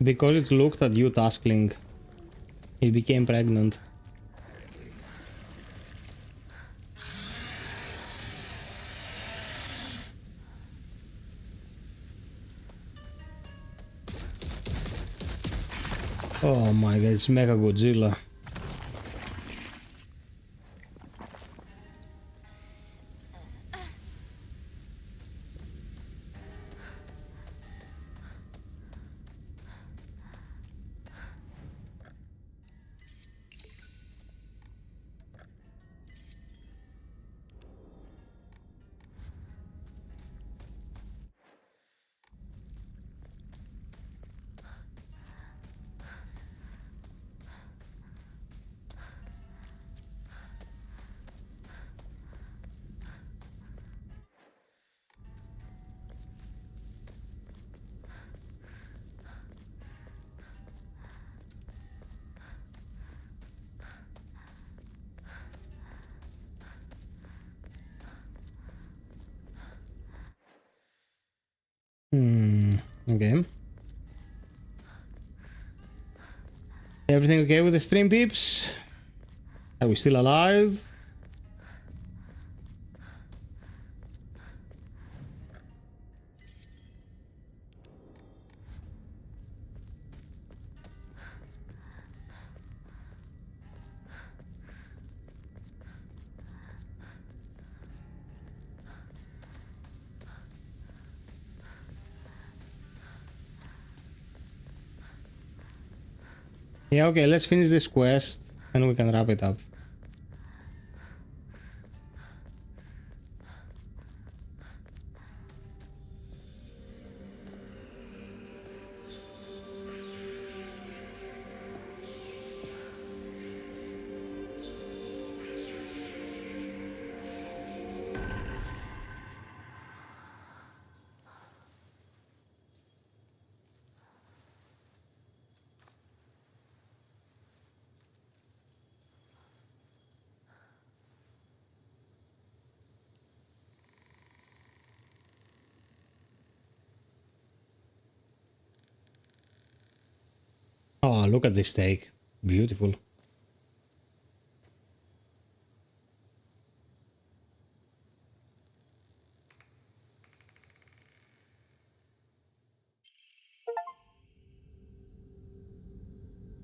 Because it looked at you, Taskling, it became pregnant. Oh my god, it's Mega Godzilla. Okay. Everything okay with the stream, peeps? Are we still alive? Yeah, okay, let's finish this quest and we can wrap it up. Oh, look at this steak. Beautiful.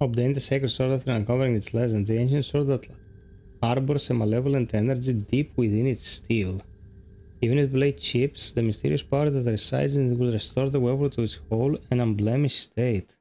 Obtain the sacred sword after uncovering its legend. The ancient sword that harbors a malevolent energy deep within its steel. Even if blade chips, the mysterious power that resides in it will restore the weapon to its whole and unblemished state.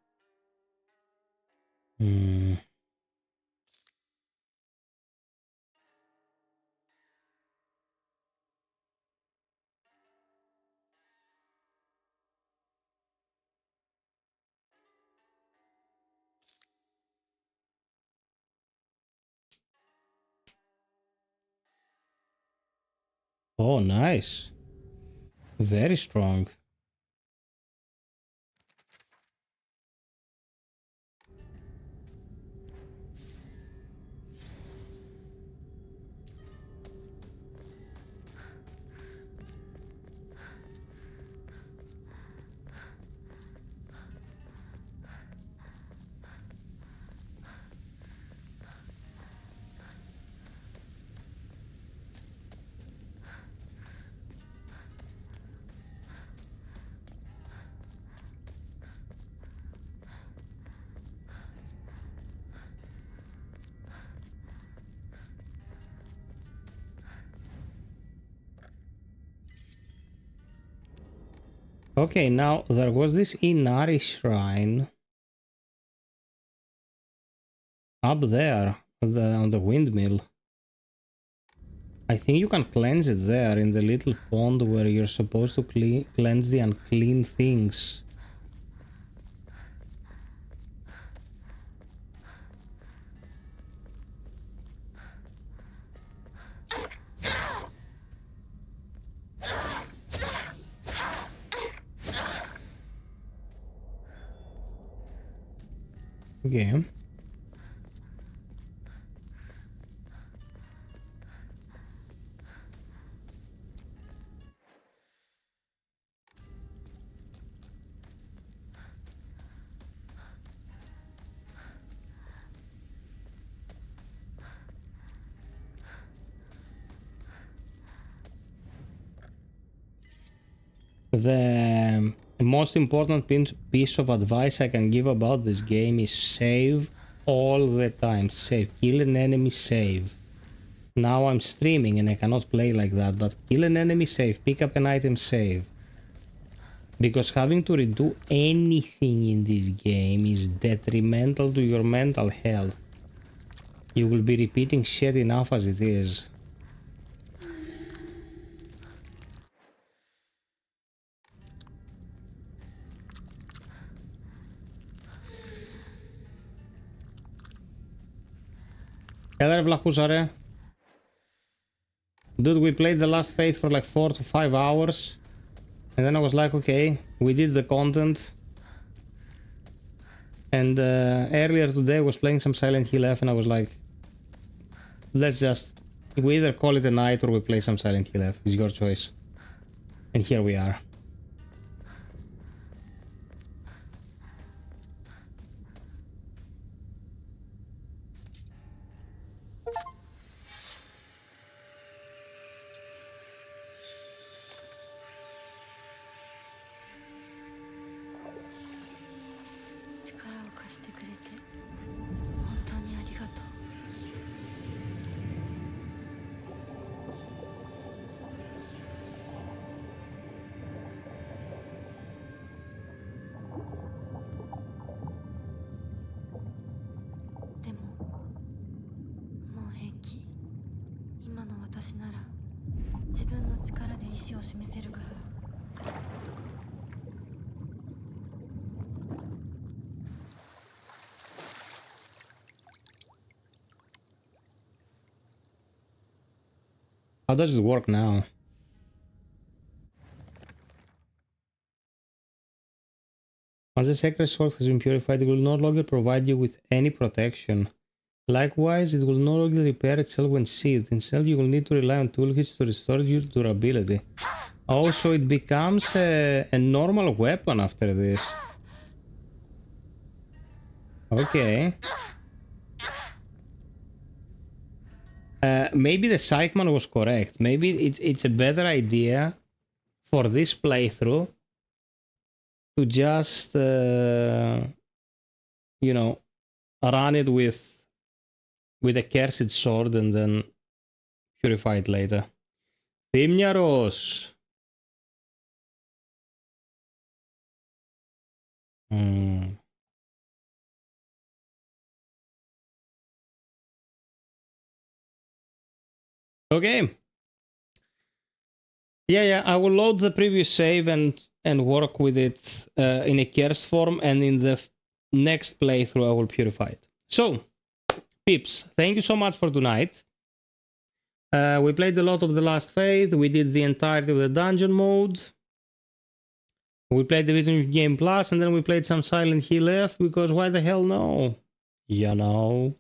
Oh, nice. Very strong. Okay, now there was this Inari shrine up there on the windmill. I think you can cleanse it there in the little pond where you're supposed to cleanse the unclean things. Okay. The most important piece of advice I can give about this game is save all the time. Save. Kill an enemy, save. Now I'm streaming and I cannot play like that, but kill an enemy, save. Pick up an item, save. Because having to redo anything in this game is detrimental to your mental health. You will be repeating shit enough as it is. Hello, Vlachusare. Dude, we played the last FiOth for like 4 to 5 hours. And then I was like, okay, we did the content. And earlier today I was playing some Silent Hill F and I was like, let's just, we either call it a night or we play some Silent Hill F. It's your choice. And here we are. 道を示せるから。 How does it work now? Once the sacred source has been purified, it will no longer provide you with any protection. Likewise, it will no longer repair itself when seized. Instead, you will need to rely on toolkits to restore your durability. Also, it becomes a normal weapon after this. Okay. Maybe the Psychman was correct. Maybe it's a better idea for this playthrough to just, you know, run it with a cursed sword and then purify it later. Thymniaros. Okay. Yeah, I will load the previous save and work with it in a curse form, and in the next playthrough I will purify it. So, peeps, thank you so much for tonight. We played a lot of The Last Faith. We did the entirety of the dungeon mode. We played the video game plus, and then we played some Silent Hill F, because why the hell no? You know.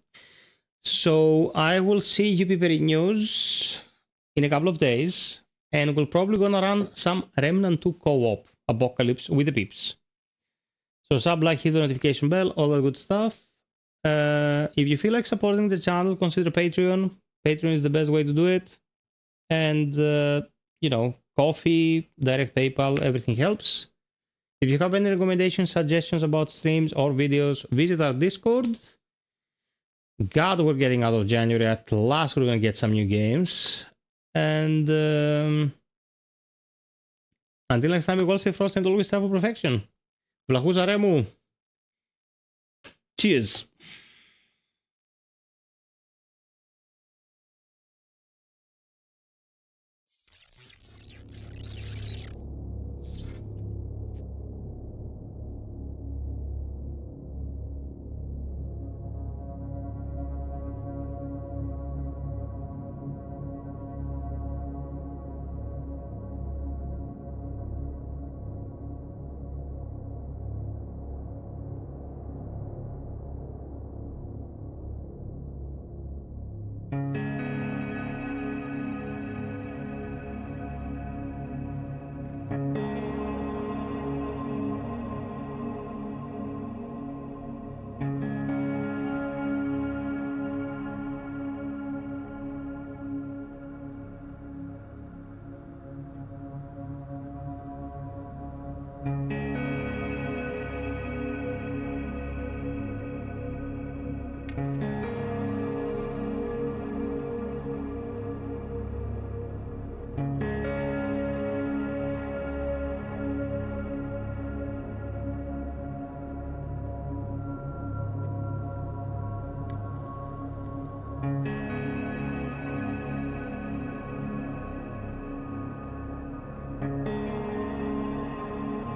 So I will see you people in news in a couple of days, and we're probably gonna run some Remnant 2 co-op Apocalypse with the peeps. So sub, like, hit the notification bell, all that good stuff. If you feel like supporting the channel, consider Patreon. Patreon is the best way to do it. And, you know, coffee, direct PayPal, everything helps. If you have any recommendations, suggestions about streams or videos, visit our Discord. God, we're getting out of January. At last, we're going to get some new games. And until next time, we will stay frosty and always strive for perfection. Vlachuza Remu. Cheers.